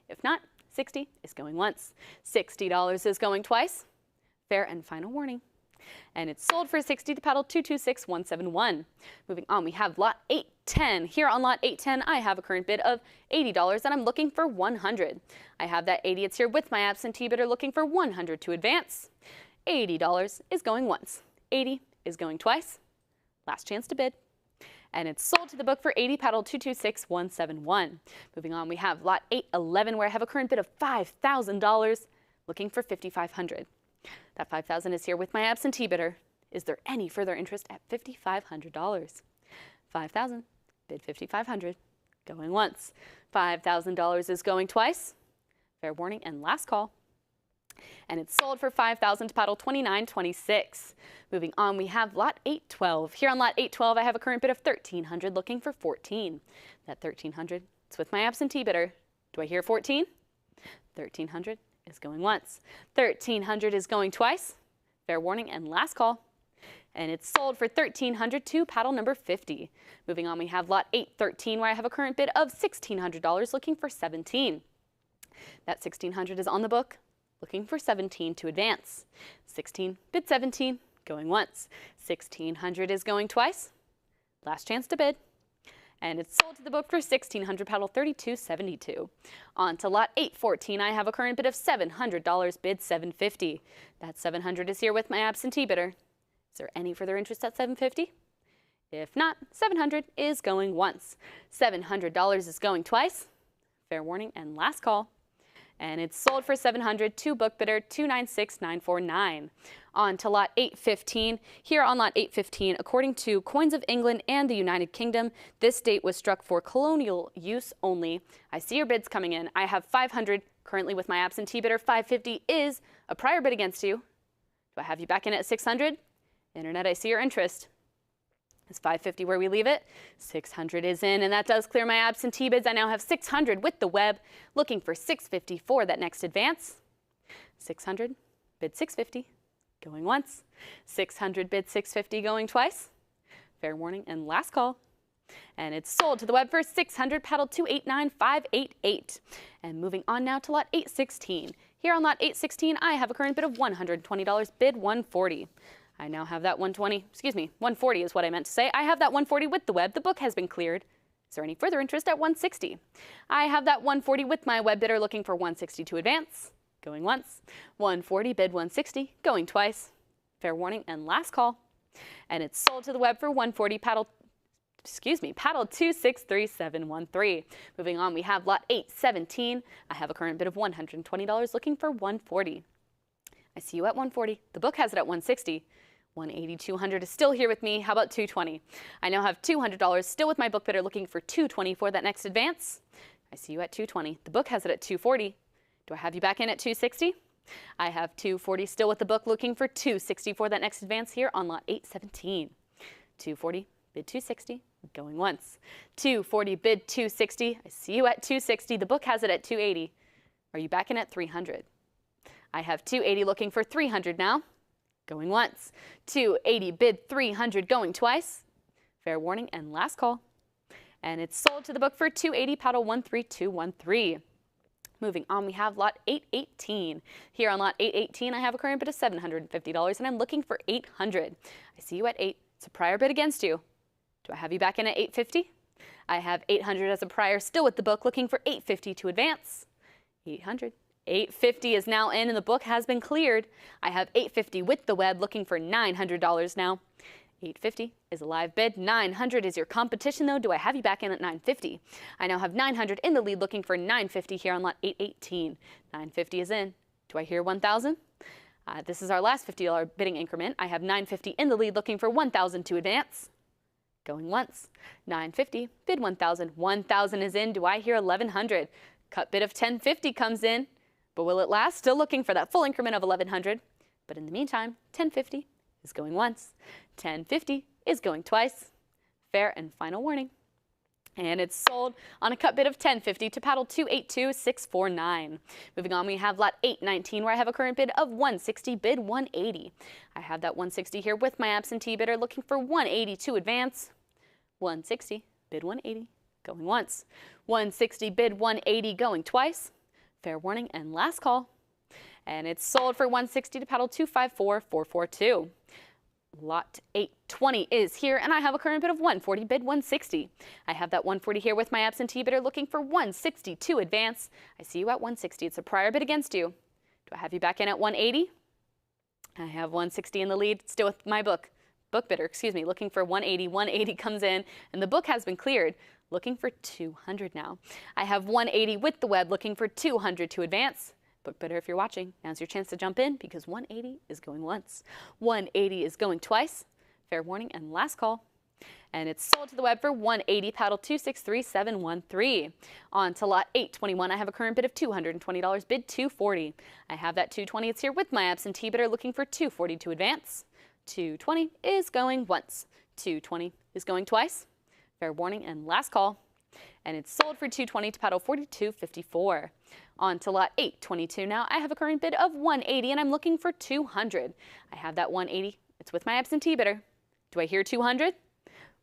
If not, 60 is going once. $60 is going twice. Fair and final warning. And it's sold for 60 to paddle 226171. Moving on, we have lot 810. Here on lot 810, I have a current bid of $80, and I'm looking for 100. I have that 80. It's here with my absentee bidder, looking for 100 to advance. $80 is going once. 80 is going twice. Last chance to bid. And it's sold to the book for 80, paddle 226171. Moving on, we have lot 811, where I have a current bid of $5,000, looking for $5,500. That $5,000 is here with my absentee bidder. Is there any further interest at $5,500? $5,000, bid $5,500, going once. $5,000 is going twice. Fair warning and last call. And it's sold for $5,000 to paddle 2926. Moving on, we have lot 812. Here on lot 812, I have a current bid of $1,300, looking for 14. That $1,300, it's with my absentee bidder. Do I hear 14? $1,300 is going once. $1,300 is going twice. Fair warning and last call. And it's sold for $1,300 to paddle number 50. Moving on, we have lot 813, where I have a current bid of $1,600, looking for 17. That $1,600 is on the book, looking for 17 to advance. 16, bid 17, going once. $1,600 is going twice. Last chance to bid. And it's sold to the book for $1,600, paddle 3272. On to lot 814, I have a current bid of $700, bid $750. That $700 is here with my absentee bidder. Is there any further interest at $750? If not, $700 is going once. $700 is going twice. Fair warning and last call. And it's sold for $700 to book bidder 296949. On to lot 815. Here on lot 815, according to Coins of England and the United Kingdom, this date was struck for colonial use only. I see your bids coming in. I have $500 currently with my absentee bidder. $550 is a prior bid against you. Do I have you back in at $600? Internet, I see your interest. Is $550 where we leave it? $600 is in, and that does clear my absentee bids. I now have $600 with the web, looking for $650 for that next advance. $600, bid $650, going once. $600, bid $650, going twice. Fair warning and last call. And it's sold to the web for $600, paddle 289588. And moving on now to lot 816. Here on lot 816, I have a current bid of $120, bid $140. I now have that $140 is what I meant to say. I have that $140 with the web. The book has been cleared. Is there any further interest at $160? I have that $140 with my web bidder, looking for $160 to advance. Going once. $140, bid $160, going twice. Fair warning and last call. And it's sold to the web for $140, paddle paddle 263713. Moving on, we have lot 817. I have a current bid of $120 looking for 140. I see you at 140. The book has it at 160. 180, 200 is still here with me. How about 220? I now have $200 still with my book bidder looking for 220 for that next advance. I see you at 220. The book has it at 240. Do I have you back in at 260? I have 240 still with the book looking for 260 for that next advance here on lot 817. 240, bid 260, going once. 240, bid 260. I see you at 260. The book has it at 280. Are you back in at 300? I have 280 looking for 300 now. Going once. 280, bid 300, going twice. Fair warning and last call. And it's sold to the book for 280, paddle 13213. Moving on, we have lot 818. Here on lot 818, I have a current bid of $750 and I'm looking for 800. I see you at 8. It's a prior bid against you. Do I have you back in at 850? I have 800 as a prior still with the book looking for 850 to advance. 800. 850 is now in and the book has been cleared. I have 850 with the web looking for $900 now. 850 is a live bid. 900 is your competition though. Do I have you back in at 950? I now have 900 in the lead looking for 950 here on lot 818. 950 is in. Do I hear 1,000? This is our last $50 bidding increment. I have 950 in the lead looking for 1,000 to advance. Going once. 950, bid 1,000. 1,000 is in. Do I hear 1,100? Cut bid of 1050 comes in. But will it last? Still looking for that full increment of 1,100. But in the meantime, 1050 is going once. 1050 is going twice. Fair and final warning. And it's sold on a cut bid of 1050 to paddle 282649. Moving on, we have lot 819 where I have a current bid of 160, bid 180. I have that 160 here with my absentee bidder looking for 180 to advance. 160, bid 180, going once. 160, bid 180, going twice. Fair warning and last call. And it's sold for 160 to paddle 254442. Lot 820 is here and I have a current bid of 140, bid 160. I have that 140 here with my absentee bidder looking for 160 to advance. I see you at 160. It's a prior bid against you. Do I have you back in at 180? I have 160 in the lead still with my book bidder, looking for 180. 180 comes in and the book has been cleared. Looking for 200 now. I have 180 with the web looking for 200 to advance. Book bidder, if you're watching, now's your chance to jump in because 180 is going once. 180 is going twice. Fair warning and last call. And it's sold to the web for 180, paddle 263713. On to lot 821, I have a current bid of $220, bid 240. I have that 220, it's here with my absentee bidder looking for 240 to advance. 220 is going once. 220 is going twice. Fair warning and last call. And it's sold for 220 to paddle 4254. On to lot 822 now. I have a current bid of 180 and I'm looking for 200. I have that 180. It's with my absentee bidder. Do I hear 200?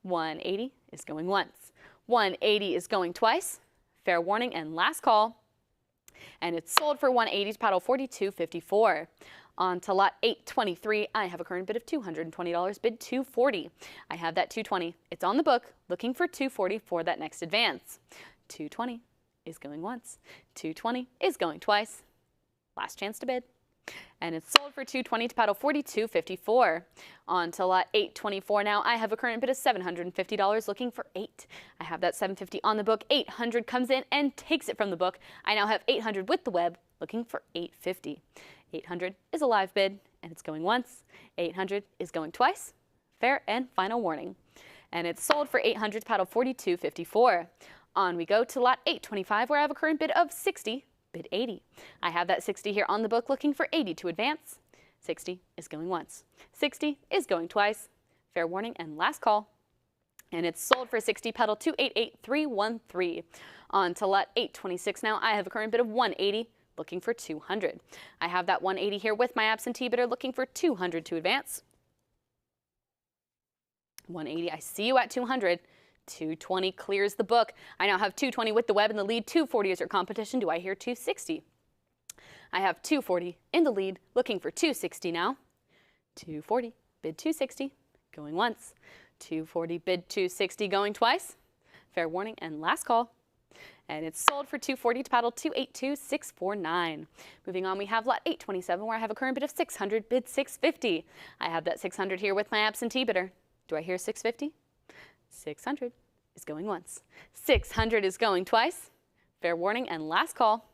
180 is going once. 180 is going twice. Fair warning and last call. And it's sold for 180 to paddle 4254. On to lot 823, I have a current bid of $220, bid 240. I have that 220. It's on the book, looking for 240 for that next advance. 220 is going once. 220 is going twice. Last chance to bid. And it's sold for 220 to paddle 4254. On to lot 824 now. I have a current bid of $750, looking for 8. I have that 750 on the book. 800 comes in and takes it from the book. I now have 800 with the web, looking for 850. 800 is a live bid and it's going once. 800 is going twice. Fair and final warning. And it's sold for 800 to paddle 4254. On we go to lot 825 where I have a current bid of 60, bid 80. I have that 60 here on the book looking for 80 to advance. 60 is going once. 60 is going twice. Fair warning and last call. And it's sold for 60, paddle 288313. On to lot 826 now. I have a current bid of 180. Looking for 200. I have that 180 here with my absentee bidder looking for 200 to advance. 180, I see you at 200. 220 clears the book. I now have 220 with the web in the lead. 240 is your competition. Do I hear 260? I have 240 in the lead, looking for 260 now. 240, bid 260, going once. 240, bid 260, going twice. Fair warning and last call. And it's sold for 240 to paddle 282649. Moving on, we have lot 827 where I have a current bid of 600, bid 650. I have that 600 here with my absentee bidder. Do I hear 650? 600 is going once. 600 is going twice. Fair warning and last call.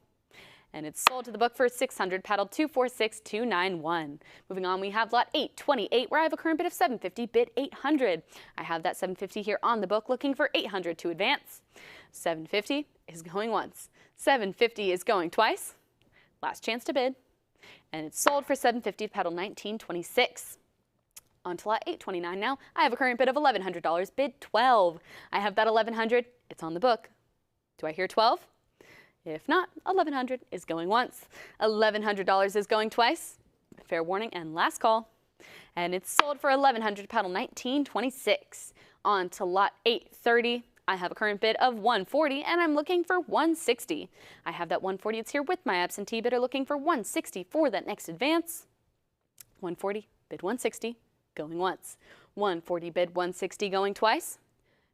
And it's sold to the book for 600, paddle 246291. Moving on, we have lot 828, where I have a current bid of 750, bid 800. I have that 750 here on the book, looking for 800 to advance. 750 is going once. 750 is going twice. Last chance to bid. And it's sold for 750, paddle 1926. On to lot 829 now. I have a current bid of $1,100, bid 12. I have that 1100, it's on the book. Do I hear 12? If not, 1100 is going once. $1,100 is going twice. Fair warning and last call. And it's sold for 1100, paddle 1926. On to lot 830. I have a current bid of 140 and I'm looking for 160. I have that 140, it's here with my absentee bidder looking for 160 for that next advance. 140, bid 160, going once. 140, bid 160, going twice.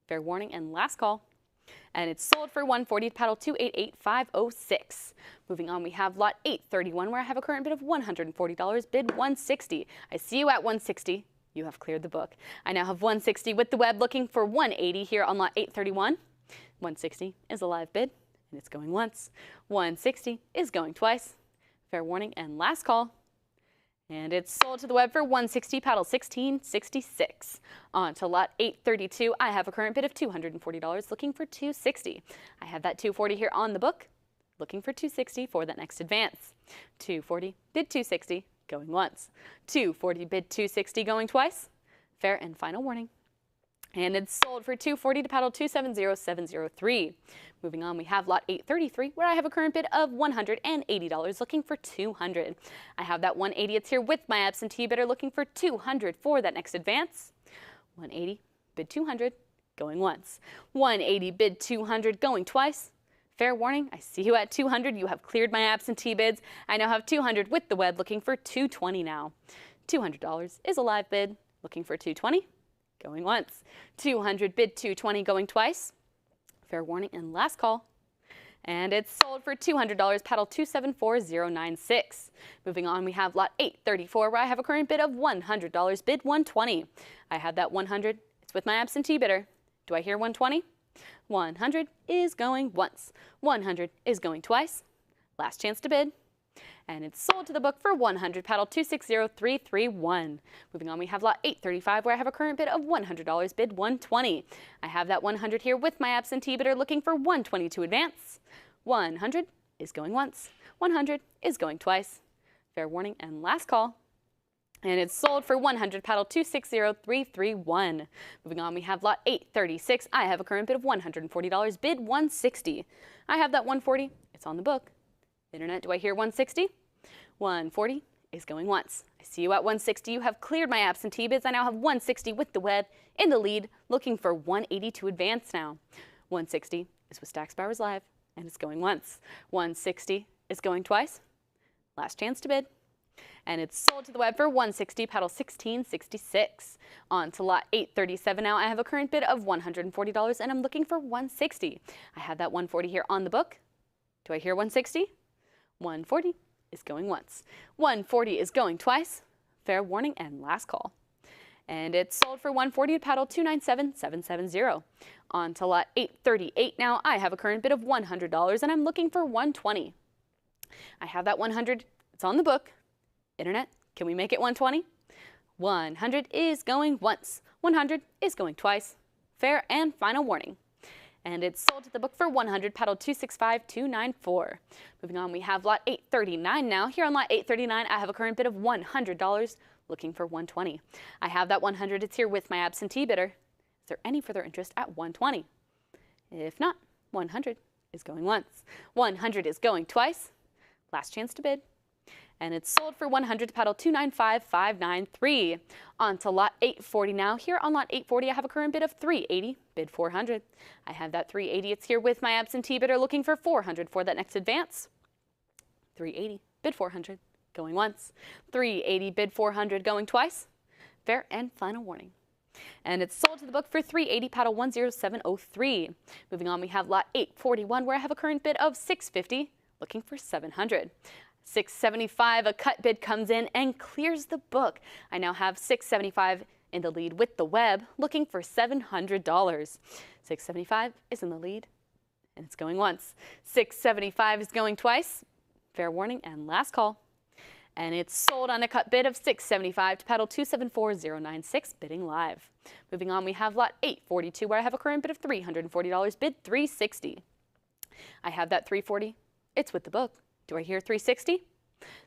Fair warning and last call. And it's sold for 140, paddle 288506. Moving on, we have lot 831, where I have a current bid of $140, bid 160. I see you at 160. You have cleared the book. I now have 160 with the web, looking for 180 here on lot 831. 160 is a live bid, and it's going once. 160 is going twice. Fair warning and last call. And it's sold to the web for 160, paddle 1666. On to lot 832, I have a current bid of $240, looking for 260. I have that 240 here on the book, looking for 260 for that next advance. 240, bid 260, going once. 240, bid 260, going twice. Fair and final warning. And it's sold for 240 to paddle 270703. Moving on, we have lot 833, where I have a current bid of $180, looking for 200. I have that 180, it's here with my absentee bidder looking for 200 for that next advance. 180, bid 200, going once. 180, bid 200, going twice. Fair warning, I see you at 200. You have cleared my absentee bids. I now have 200 with the web, looking for 220 now. $200 is a live bid, looking for 220, going once. 200, bid 220, going twice. Fair warning and last call. And it's sold for $200, paddle 274096. Moving on, we have lot 834, where I have a current bid of $100, bid 120. I have that 100, it's with my absentee bidder. Do I hear 120? 100 is going once. 100 is going twice. Last chance to bid. And it's sold to the book for 100, paddle 260331. Moving on, we have lot 835, where I have a current bid of $100, bid 120. I have that 100 here with my absentee bidder looking for 120 to advance. 100 is going once. 100 is going twice. Fair warning and last call. And it's sold for 100, paddle 260331. Moving on, we have lot 836. I have a current bid of $140, bid 160. I have that 140, it's on the book. Internet, do I hear 160? 140 is going once. I see you at 160. You have cleared my absentee bids. I now have 160 with the web in the lead, looking for 180 to advance now. 160 is with Stacks Bowers Live, and it's going once. 160 is going twice. Last chance to bid. And it's sold to the web for 160, paddle 1666. On to lot 837 now. I have a current bid of $140, and I'm looking for 160. I have that 140 here on the book. Do I hear 160? 140 is going once. 140 is going twice. Fair warning and last call. And it's sold for 140 at paddle 297770. On to lot 838 now. I have a current bid of $100 and I'm looking for 120. I have that 100. It's on the book. Internet, can we make it 120? 100 is going once. 100 is going twice. Fair and final warning. And it's sold to the book for 100, paddle 265294. Moving on, we have lot 839 now. Here on lot 839, I have a current bid of $100, looking for 120. I have that 100, it's here with my absentee bidder. Is there any further interest at 120? If not, 100 is going once. 100 is going twice. Last chance to bid. And it's sold for 100, paddle 295593. On to lot 840 now. Here on lot 840, I have a current bid of 380, bid 400. I have that 380. It's here with my absentee bidder looking for 400 for that next advance. 380, bid 400, going once. 380, bid 400, going twice. Fair and final warning. And it's sold to the book for 380, paddle 10703. Moving on, we have lot 841, where I have a current bid of 650, looking for 700. 675, a cut bid comes in and clears the book. I now have 675 in the lead with the web, looking for $700. 675 is in the lead, and it's going once. 675 is going twice. Fair warning and last call. And it's sold on a cut bid of 675 to paddle 274096, bidding live. Moving on, we have lot 842, where I have a current bid of $340, bid 360. I have that 340. It's with the book. Do I hear 360?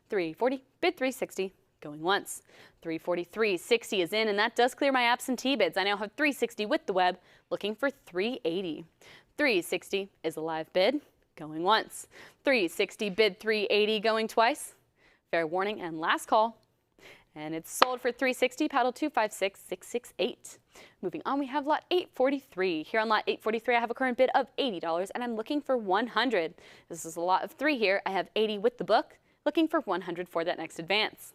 340, bid 360, going once. 340, 360 is in, and that does clear my absentee bids. I now have 360 with the web, looking for 380. 360 is a live bid, going once. 360, bid 380, going twice. Fair warning and last call. And it's sold for 360, paddle 256668. Moving on, we have lot 843. Here on lot 843, I have a current bid of $80, and I'm looking for 100. This is a lot of 3 here. I have 80 with the book, looking for 100 for that next advance.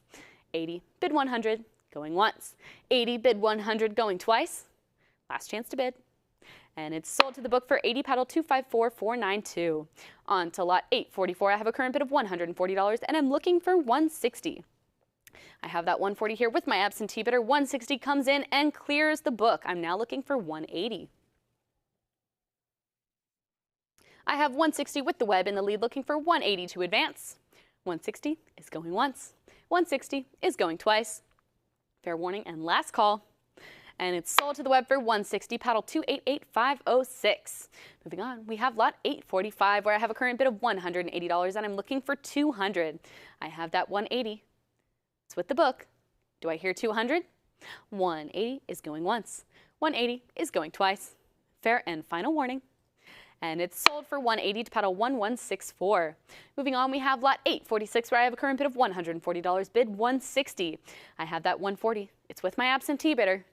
80, bid 100, going once. 80, bid 100, going twice. Last chance to bid. And it's sold to the book for 80, paddle 254492. On to lot 844, I have a current bid of $140, and I'm looking for 160. I have that 140 here with my absentee bidder. 160 comes in and clears the book. I'm now looking for 180. I have 160 with the web in the lead, looking for 180 to advance. 160 is going once. 160 is going twice. Fair warning and last call. And it's sold to the web for 160, paddle 288506. Moving on, we have lot 845, where I have a current bid of $180, and I'm looking for 200. I have that 180. It's with the book. Do I hear 200? 180 is going once. 180 is going twice. Fair and final warning. And it's sold for 180 to paddle 1164. Moving on, we have lot 846, where I have a current bid of $140, bid 160. I have that 140. It's with my absentee bidder.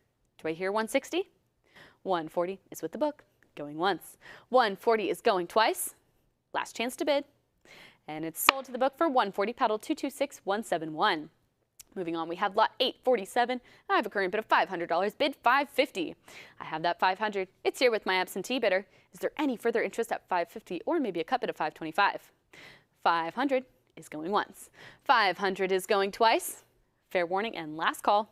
Do I hear 160? 140 is with the book, going once. 140 is going twice. Last chance to bid. And it's sold to the book for 140, paddle 226171. Moving on, we have lot 847. I have a current bid of $500, bid 550. I have that 500. It's here with my absentee bidder. Is there any further interest at 550 or maybe a cut bid of 525? 500 is going once. 500 is going twice. Fair warning and last call.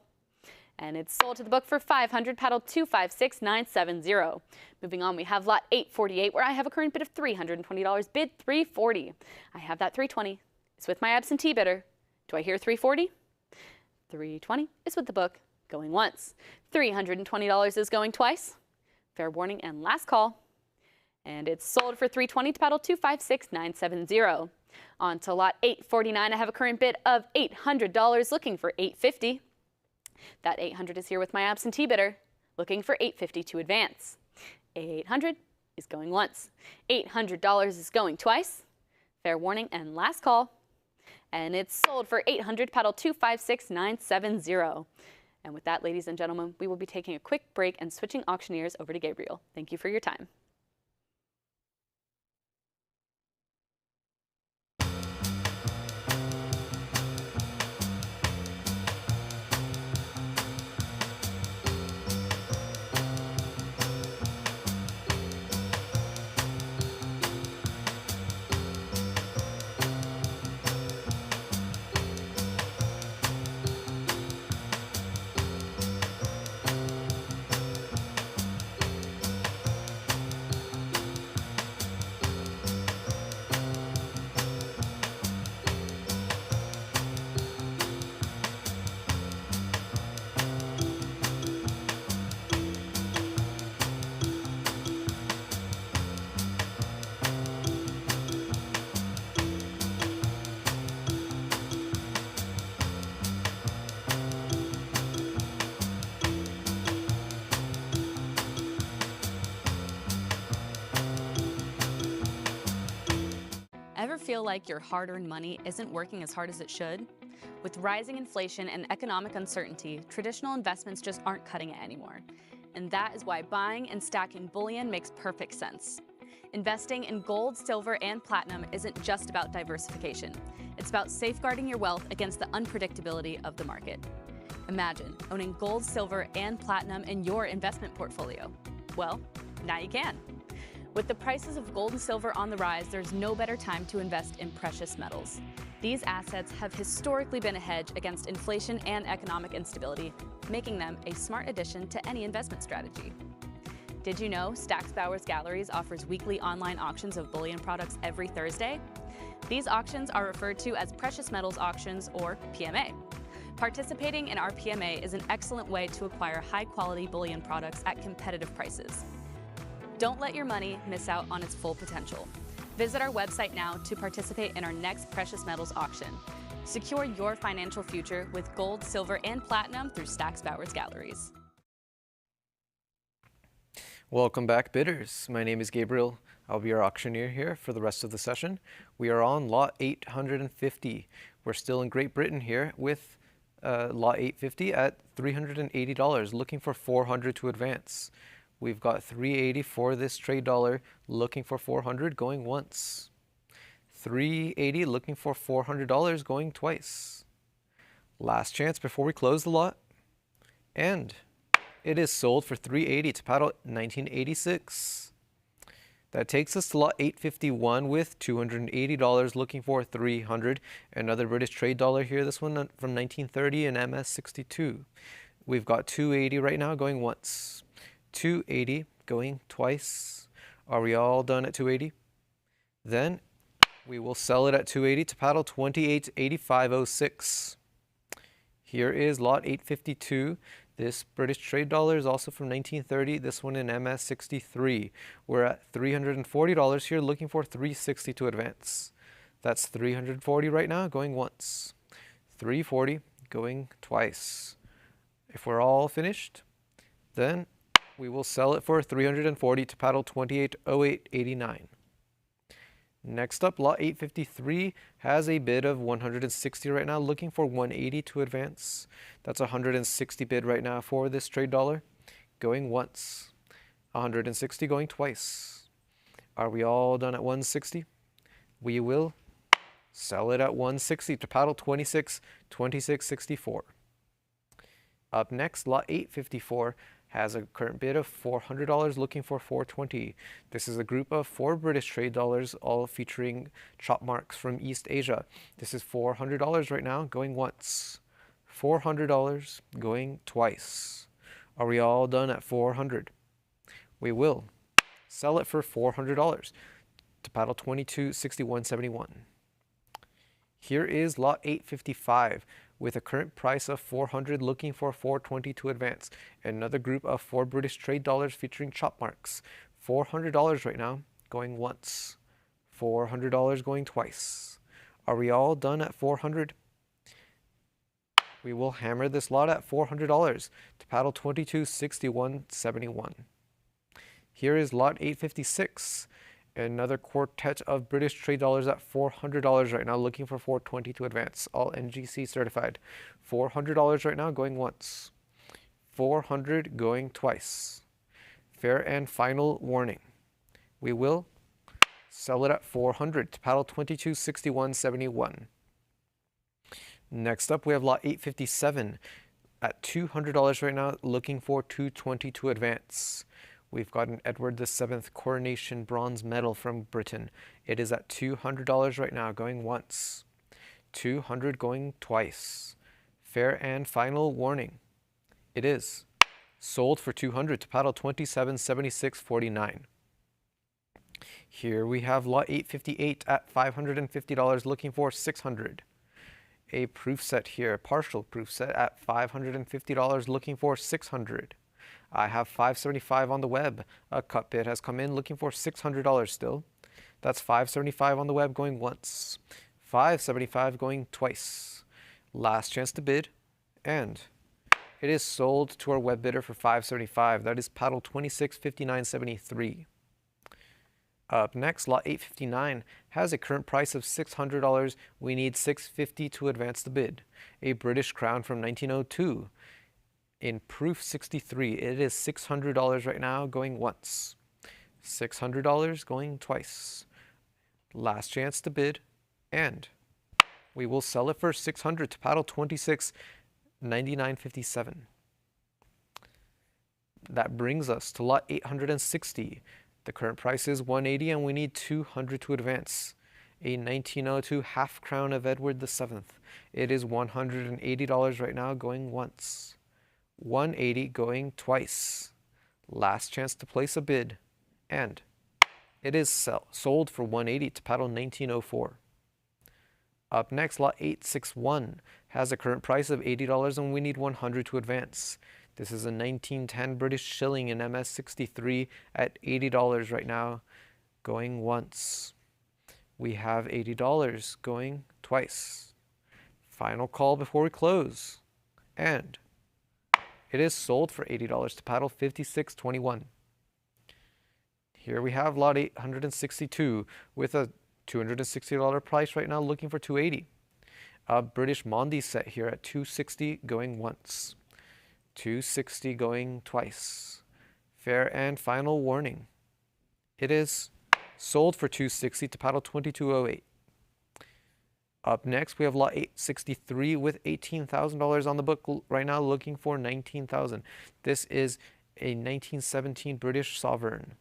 And it's sold to the book for 500, paddle 256970. Moving on, we have lot 848, where I have a current bid of $320, bid 340. I have that 320. It's with my absentee bidder. Do I hear 340? 320 is with the book, going once. $320 is going twice. Fair warning and last call. And it's sold for 320 to paddle 256970. On to lot 849, I have a current bid of $800, looking for $850. That 800 is here with my absentee bidder, looking for $850 to advance. 800 is going once. $800 is going twice. Fair warning and last call. And it's sold for $800, paddle 256970. And with that, ladies and gentlemen, we will be taking a quick break and switching auctioneers over to Gabriel. Thank you for your time. Ever feel like your hard-earned money isn't working as hard as it should? With rising inflation and economic uncertainty, traditional investments just aren't cutting it anymore. And that is why buying and stacking bullion makes perfect sense. Investing in gold, silver, and platinum isn't just about diversification. It's about safeguarding your wealth against the unpredictability of the market. Imagine owning gold, silver, and platinum in your investment portfolio. Well, now you can. With the prices of gold and silver on the rise, there's no better time to invest in precious metals. These assets have historically been a hedge against inflation and economic instability making them a smart addition to any investment strategy. Did you know Stack's Bowers Galleries offers weekly online auctions of bullion products every Thursday? These auctions are referred to as precious metals auctions, or PMA. Participating in our PMA is an excellent way to acquire high-quality bullion products at competitive prices. Don't let your money miss out on its full potential. Visit our website now to participate in our next precious metals auction. Secure your financial future with gold, silver, and platinum through Stack's Bowers Galleries. Welcome back, bidders. My name is Gabriel. I'll be your auctioneer here for the rest of the session. We are on lot 850. We're still in Great Britain here with lot 850 at $380, looking for 400 to advance. We've got 380 for this trade dollar, looking for 400, going once. 380 looking for $400, going twice. Last chance before we close the lot. And it is sold for 380 to paddle 1986. That takes us to lot 851 with $280, looking for 300. Another British trade dollar here, this one from 1930 and MS 62. We've got 280 right now, going once. 280 going twice. Are we all done at 280? Then we will sell it at 280 to paddle 2885.06. Here is lot 852. This British trade dollar is also from 1930. This one in MS 63. We're at $340 here, looking for 360 to advance. That's 340 right now, going once. 340 going twice. If we're all finished, then we will sell it for 340 to paddle 2808.89. Next up, lot 853 has a bid of 160 right now, looking for 180 to advance. That's 160 bid right now for this trade dollar, going once. 160 going twice. Are we all done at 160? We will sell it at 160 to paddle 26.64. Up next, lot 854 has a current bid of $400, looking for 420. This is a group of 4 British trade dollars, all featuring chop marks from East Asia. This is $400 right now, going once. $400 going twice. Are we all done at 400? We will sell it for $400 to paddle 22.61.71. Here is lot 855. With a current price of 400, looking for 420 to advance. Another group of 4 British trade dollars featuring chop marks. $400 right now, going once. $400 going twice. Are we all done at 400? We will hammer this lot at $400 to paddle 22.61.71. Here is lot 856. Another quartet of British trade dollars at $400 right now, looking for 420 to advance. All NGC certified. $400 right now, going once. 400 going twice. Fair and final warning. We will sell it at 400 to paddle 22.61.71. Next up, we have lot 857 at $200 right now, looking for 220 to advance. We've got an Edward VII coronation bronze medal from Britain. It is at $200 right now, going once. 200 going twice. Fair and final warning. It is sold for 200 to paddle 27.76.49. Here we have lot 858 at $550, looking for 600. A proof set here, partial proof set at $550, looking for 600. I have $575 on the web. A cut bid has come in, looking for $600 still. That's $575 on the web, going once. $575 going twice. Last chance to bid, and it is sold to our web bidder for $575. That is paddle 26.59.73. Up next, lot 859 has a current price of $600. We need $650 to advance the bid. A British crown from 1902. In proof 63, it is $600 right now, going once. $600 going twice. Last chance to bid, and we will sell it for $600 to paddle 26.99.57. That brings us to lot 860. The current price is $180 and we need $200 to advance. A 1902 half crown of Edward VII. It is $180 right now, going once. 180 going twice. Last chance to place a bid. And it is sold for 180 to paddle 1904. Up next, lot 861 has a current price of $80 and we need 100 to advance. This is a 1910 British shilling in MS63 at $80 right now, going once. We have $80 going twice. Final call before we close. And it is sold for $80 to paddle 5621. Here we have lot 862 with a $260 price right now, looking for 280. A British Mondi set here at 260 going once. 260 going twice. Fair and final warning. It is sold for 260 to paddle 2208. Up next, we have lot 863 with $18,000 on the book right now, looking for 19,000. This is a 1917 British sovereign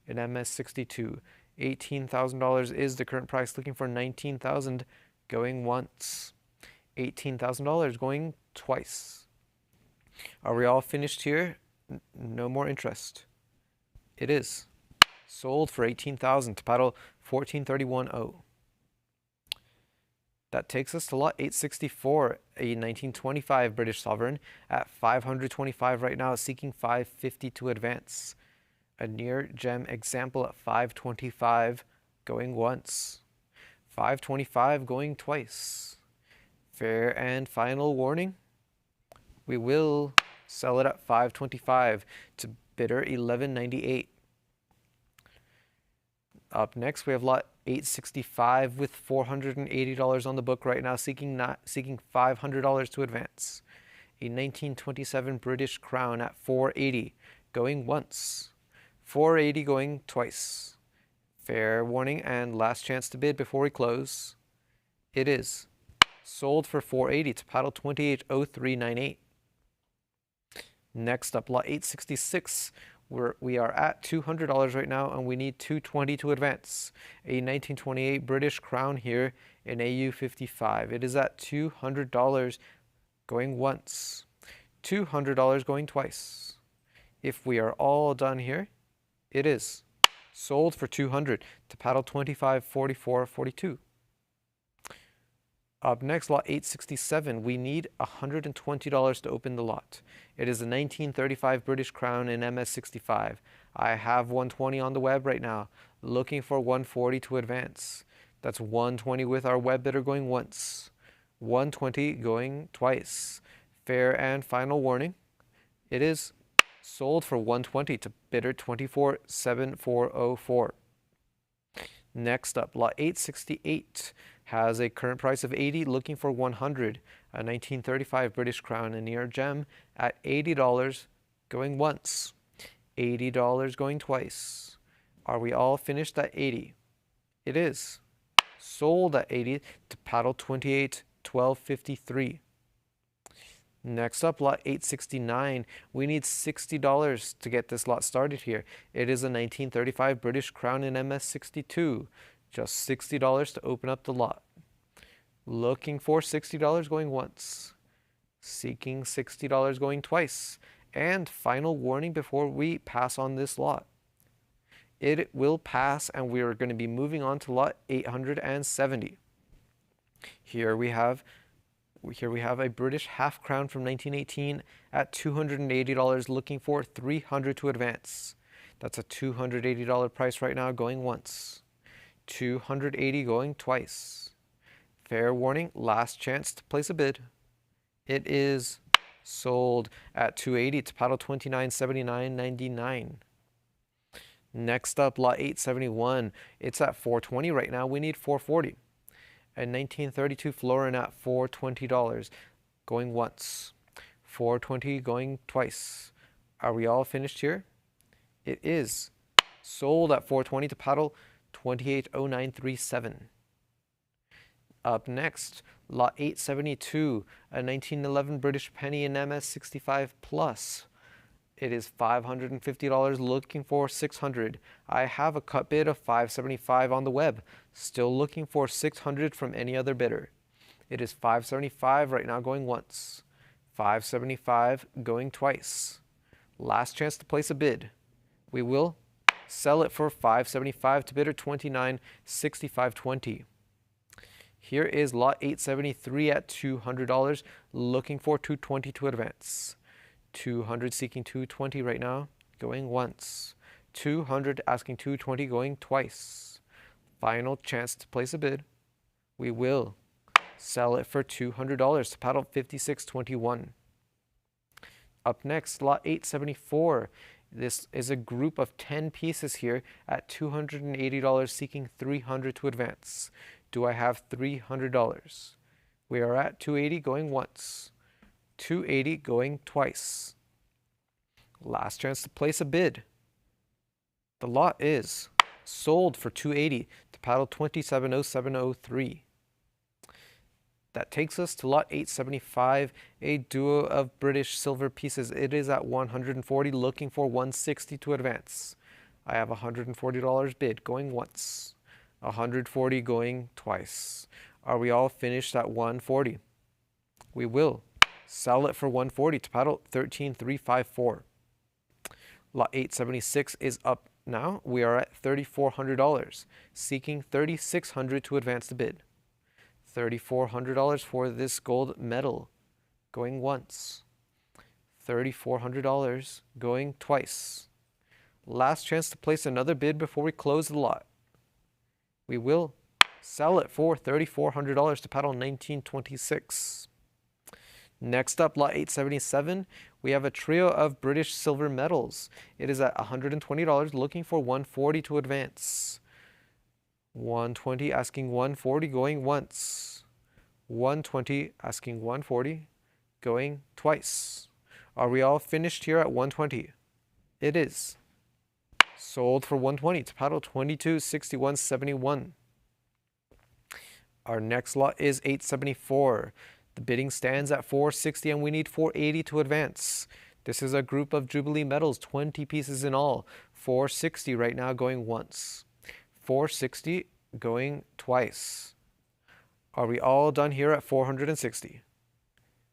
in MS62. $18,000 is the current price, looking for 19,000 going once. $18,000 going twice. Are we all finished here? No more interest. It is sold for 18,000 to paddle 1431.0. That takes us to lot 864, a 1925 British sovereign at 525 right now, seeking 550 to advance. A near gem example at 525 going once. 525 going twice. Fair and final warning. We will sell it at 525 to bidder 1198. Up next, we have lot 865 with $480 on the book right now, seeking $500 to advance. A 1927 British crown at 480 going once. 480 going twice. Fair warning and last chance to bid before we close. It is sold for 480 to paddle 2803.98. Next up, lot 866. We are at $200 right now and we need 220 to advance. A 1928 British crown here in AU55. It is at $200 going once. $200 going twice. If we are all done here, it is sold for 200 to paddle 2544.42. Up next, lot 867, we need $120 to open the lot. It is a 1935 British crown in MS65. I have 120 on the web right now, looking for 140 to advance. That's 120 with our web bidder going once. 120 going twice. Fair and final warning. It is sold for 120 to bidder 247404. Next up, lot 868 has a current price of 80, looking for 100. A 1935 British crown in near gem at $80 going once. $80 going twice. Are we all finished at 80? It is sold at 80 to paddle 2812.53. Next up, lot 869. We need $60 to get this lot started here. It is a 1935 British crown in MS62. Just $60 to open up the lot. Looking for $60 going once. Seeking $60 going twice. And final warning before we pass on this lot. It will pass and we are going to be moving on to lot 870. Here we have a British half crown from 1918 at $280, looking for 300 to advance. That's a $280 price right now going once. 280 going twice. Fair warning, last chance to place a bid. It is sold at 280 to paddle 2979.99. Next up, lot 871. It's at 420 right now. We need 440. A 1932 florin at $420 going once. 420 going twice. Are we all finished here? It is sold at 420 to paddle 2809.37. Up next, lot 872, a 1911 British penny in MS65 plus. It is $550, looking for 600. I have a cut bid of $575 on the web. Still looking for 600 from any other bidder. It is $575 right now going once. 575 going twice. Last chance to place a bid. We will sell it for 575 to bidder 2965.20. Here is lot 873 at $200, looking for 220 to advance. 200 seeking 220 right now, going once. 200 asking 220, going twice. Final chance to place a bid. We will sell it for $200 to paddle 5621. Up next, lot 874. This is a group of 10 pieces here at $280, seeking 300 to advance. Do I have $300? We are at 280 going once. 280 going twice. Last chance to place a bid. The lot is sold for 280 to paddle 270703. That takes us to lot 875, a duo of British silver pieces. It is at 140, looking for 160 to advance. I have $140 bid going once. 140 going twice. Are we all finished at 140? We will sell it for 140 to paddle 13354. Lot 876 is up now. We are at $3,400, seeking $3,600 to advance the bid. $3,400 for this gold medal, going once. $3,400 going twice. Last chance to place another bid before we close the lot. We will sell it for $3,400 to paddle 1926. Next up, lot 877, we have a trio of British silver medals. It is at $120, looking for 140 to advance. 120 asking 140, going once. 120 asking 140, going twice. Are we all finished here at 120? It is. Sold for 120 to paddle 2261.71. Our next lot is 874. The bidding stands at 460 and we need 480 to advance. This is a group of Jubilee medals, 20 pieces in all. 460 right now going once. 460 going twice. Are we all done here at 460?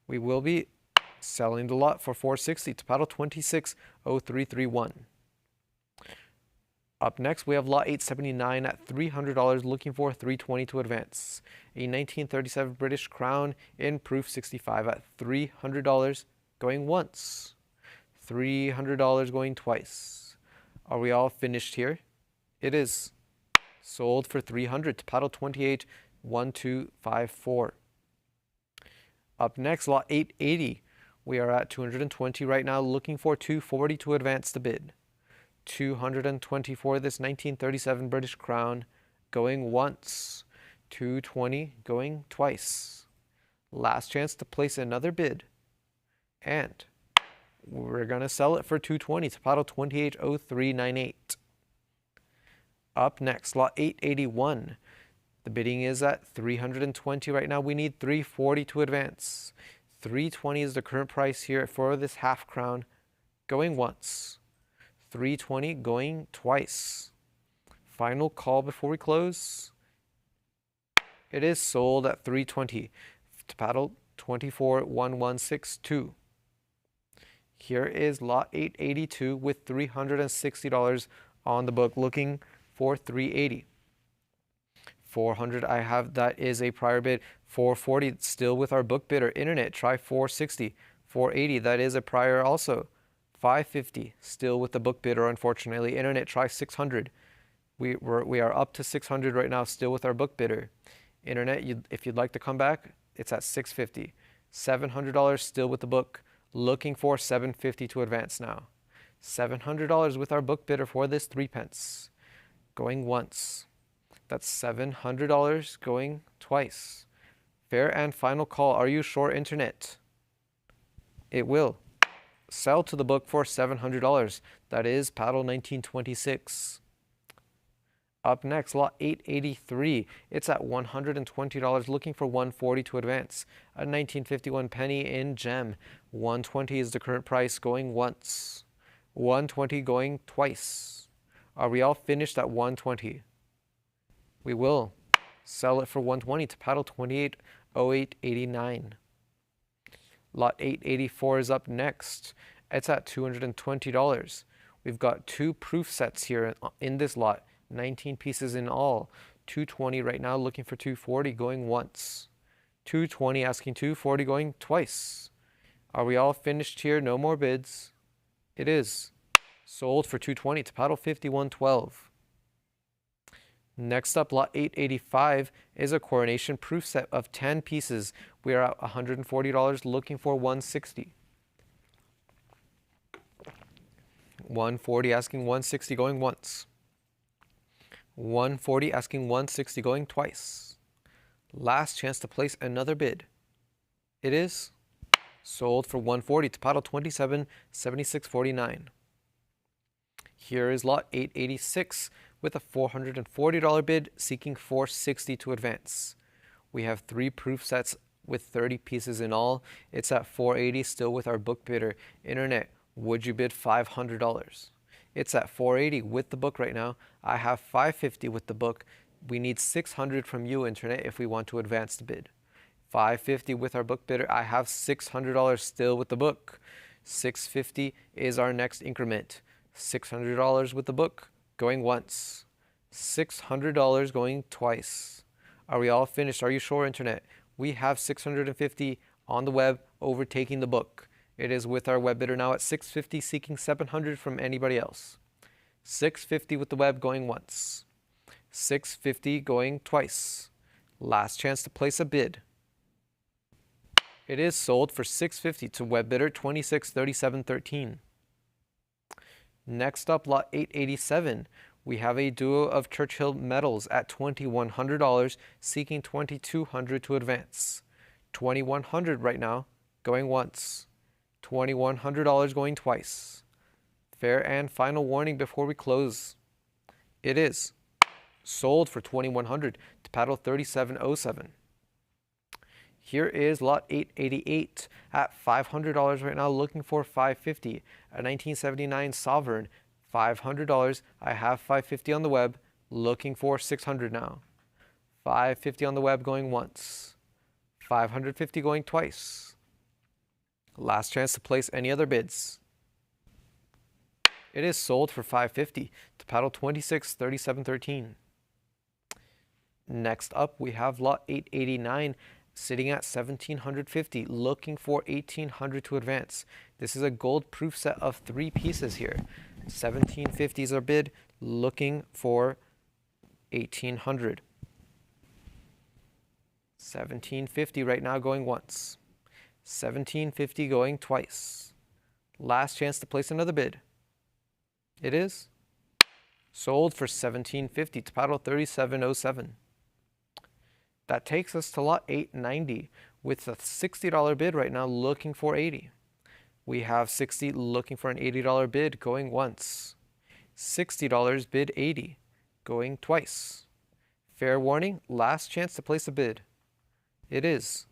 We will be selling the lot for 460 to paddle 260331. Up next, we have lot 879 at $300, looking for 320 to advance. A 1937 British crown in proof 65 at $300, going once. $300 going twice. Are we all finished here? It is. Sold for $300 to paddle 281254. Up next, lot 880. We are at 220 right now, looking for 240 to advance the bid. 220 for this 1937 British crown, going once. 220 going twice. Last chance to place another bid. And we're going to sell it for 220 to paddle 280398. Up next, lot 881. The bidding is at 320 right now. We need 340 to advance. 320 is the current price here for this half crown, going once. 320 going twice. Final call before we close. It is sold at 320 to paddle 241162. Here is lot 882 with $360 on the book, looking for 380. 400 I have, that is a prior bid. 440 still with our book bidder. Internet, try 460. 480, that is a prior also. 550 still with the book bidder, unfortunately. Internet, try 600. We are up to 600 right now, still with our book bidder. Internet, if you'd like to come back, it's at 650. $700 still with the book, looking for 750 to advance now. $700 with our book bidder for this 3 pence. Going once. That's $700 going twice. Fair and final call. Are you short internet? It will sell to the book for $700. That is paddle 1926. Up next, lot 883. It's at $120, looking for 140 to advance. A 1951 penny in gem. 120 is the current price, going once. 120 going twice. Are we all finished at 120? We will sell it for 120 to paddle 280889. Lot 884 is up next. It's at $220. We've got 2 proof sets here in this lot, 19 pieces in all. $220 right now, looking for $240, going once. $220 asking $240, going twice. Are we all finished here? No more bids. It is. Sold for $220 to paddle 5112. Next up, lot 885 is a coronation proof set of 10 pieces. We are at $140, looking for $160. $140 asking $160, going once. $140 asking $160, going twice. Last chance to place another bid. It is sold for $140 to paddle 2776.49. Here is lot 886 with a $440 bid, seeking $460 to advance. We have 3 proof sets with 30 pieces in all. It's at $480, still with our book bidder. Internet, would you bid $500? It's at $480 with the book right now. I have $550 with the book. We need $600 from you, Internet, if we want to advance the bid. $550 with our book bidder. I have $600 still with the book. $650 is our next increment. $600 with the book, going once. $600 going twice. Are we all finished? Are you sure, Internet? We have $650 on the web, overtaking the book. It is with our web bidder now at $650, seeking $700 from anybody else. $650 with the web, going once. $650 going twice. Last chance to place a bid. It is sold for $650 to web bidder 2637.13. Next up, lot 887. We have a duo of Churchill medals at $2,100, seeking $2,200 to advance. $2,100 right now, going once. $2,100 going twice. Fair and final warning before we close. It is sold for $2,100 to paddle 3707. Here is lot 888 at $500 right now, looking for $550. A 1979 Sovereign, $500. I have $550 on the web, looking for $600 now. $550 on the web, going once. $550 going twice. Last chance to place any other bids. It is sold for $550 to paddle 2637.13. Next up, we have lot 889 sitting at $1,750, looking for $1,800 to advance. This is a gold proof set of 3 pieces here. $1,750 is our bid, looking for $1,800. $1,750 right now, going once. $1,750 going twice. Last chance to place another bid. It is sold for $1,750 to paddle 3707. That takes us to lot 890 with a $60 bid right now, looking for $80. We have $60 looking for an $80 bid, going once. $60 bid $80, going twice. Fair warning, last chance to place a bid. It is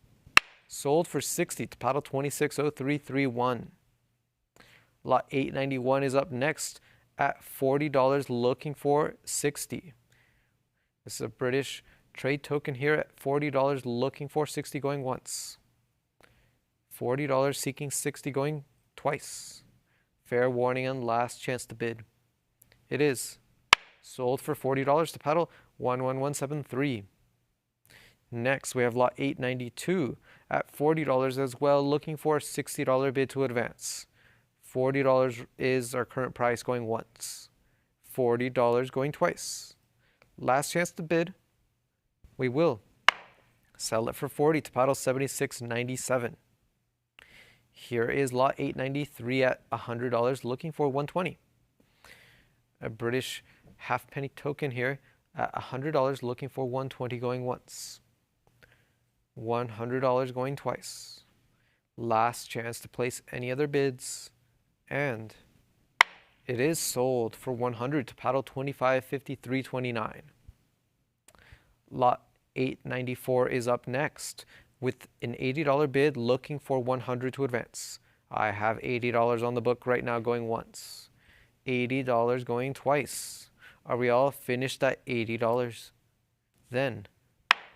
sold for $60 to paddle 2603.31. Lot 891 is up next at $40, looking for $60. This is a British trade token here at $40, looking for $60, going once. $40 seeking $60, going twice. Fair warning and last chance to bid. It is sold for $40 to paddle 11173. Next, we have lot 892 at $40 as well, looking for a $60 bid to advance. $40 is our current price, going once. $40 going twice. Last chance to bid. We will sell it for $40 to paddle 7697. Here is lot 893 at $100, looking for $120. A British halfpenny token here at $100, looking for $120, going once. $100 going twice. Last chance to place any other bids, and it is sold for $100 to paddle 2553.29. Lot 894 is up next with an $80 bid, looking for $100 to advance. I have $80 on the book right now, going once. $80 going twice. Are we all finished at $80? Then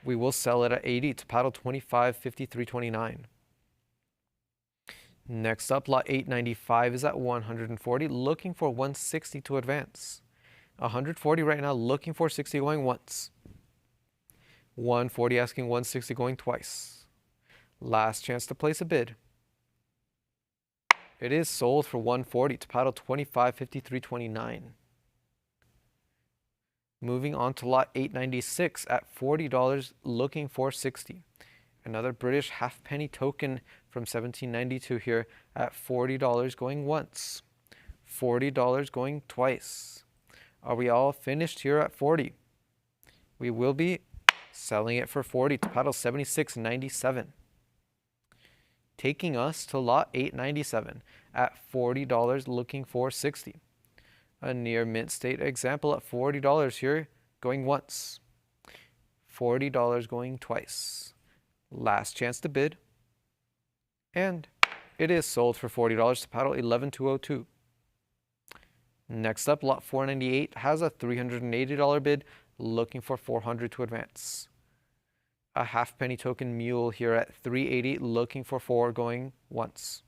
we will sell it at $80 to paddle 2553.29. Next up, lot 895 is at 140, looking for 160 to advance. 140 right now, looking for 60 going once. 140 asking 160 going twice. Last chance to place a bid. It is sold for 140 to paddle 25.53.29. Moving on to lot 896 at $40, looking for 60. Another British halfpenny token from 1792 here at $40 going once. $40 going twice. Are we all finished here at 40? We will be selling it for 40 to paddle 76.97. Taking us to lot 897 at $40, looking for 60. A near mint state example at $40 here, going once. $40 going twice. Last chance to bid. And it is sold for $40 to paddle 11.202. Next up, lot 498 has a $380 bid, looking for 400 to advance. A halfpenny token mule here at 380, looking for 4 going once.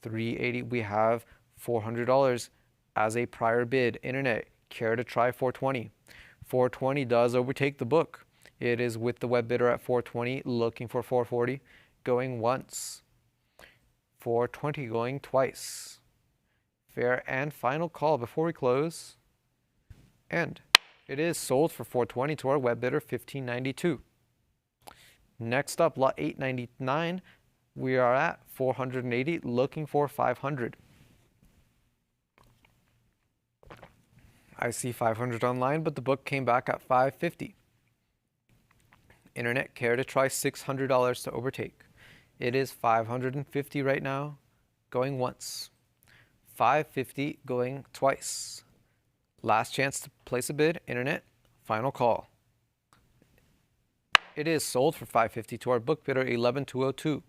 380, we have $400 as a prior bid. Internet, care to try 420? 420 does overtake the book. It is with the web bidder at 420, looking for 440, going once. 420 going twice. Fair and final call before we close. And it is sold for 420 to our web bidder, 1592. Next up, lot 899, we are at 480, looking for 500. I see 500 online, but the book came back at 550. Internet, care to try $600 to overtake? It is 550 right now, going once. 550 going twice. Last chance to place a bid. Internet, final call. It is sold for 550 to our book bidder, 11.202.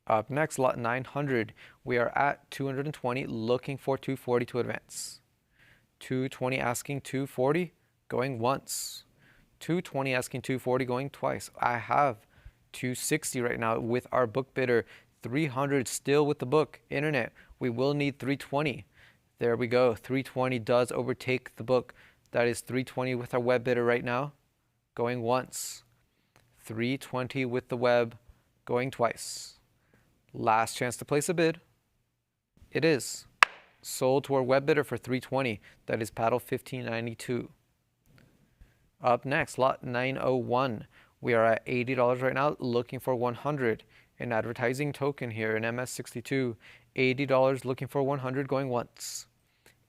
Up next, lot 900. We are at 220, looking for 240 to advance. 220 asking 240, going once. 220 asking 240, going twice. I have 260 right now with our book bidder. 300 still with the book. Internet, we will need 320. There we go. 320 does overtake the book. That is 320 with our web bidder right now, going once. 320 with the web, going twice. Last chance to place a bid. It is sold to our web bidder for 320. That is paddle 1592. Up next, lot 901. We are at $80 right now, looking for 100. An advertising token here in MS62. $80 looking for 100 going once.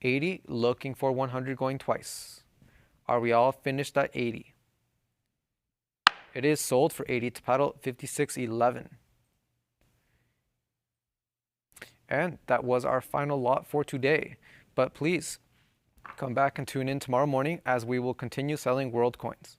80 looking for 100 going twice. Are we all finished at 80? It is sold for 80 to paddle 56.11. And that was our final lot for today. But please come back and tune in tomorrow morning as we will continue selling world coins.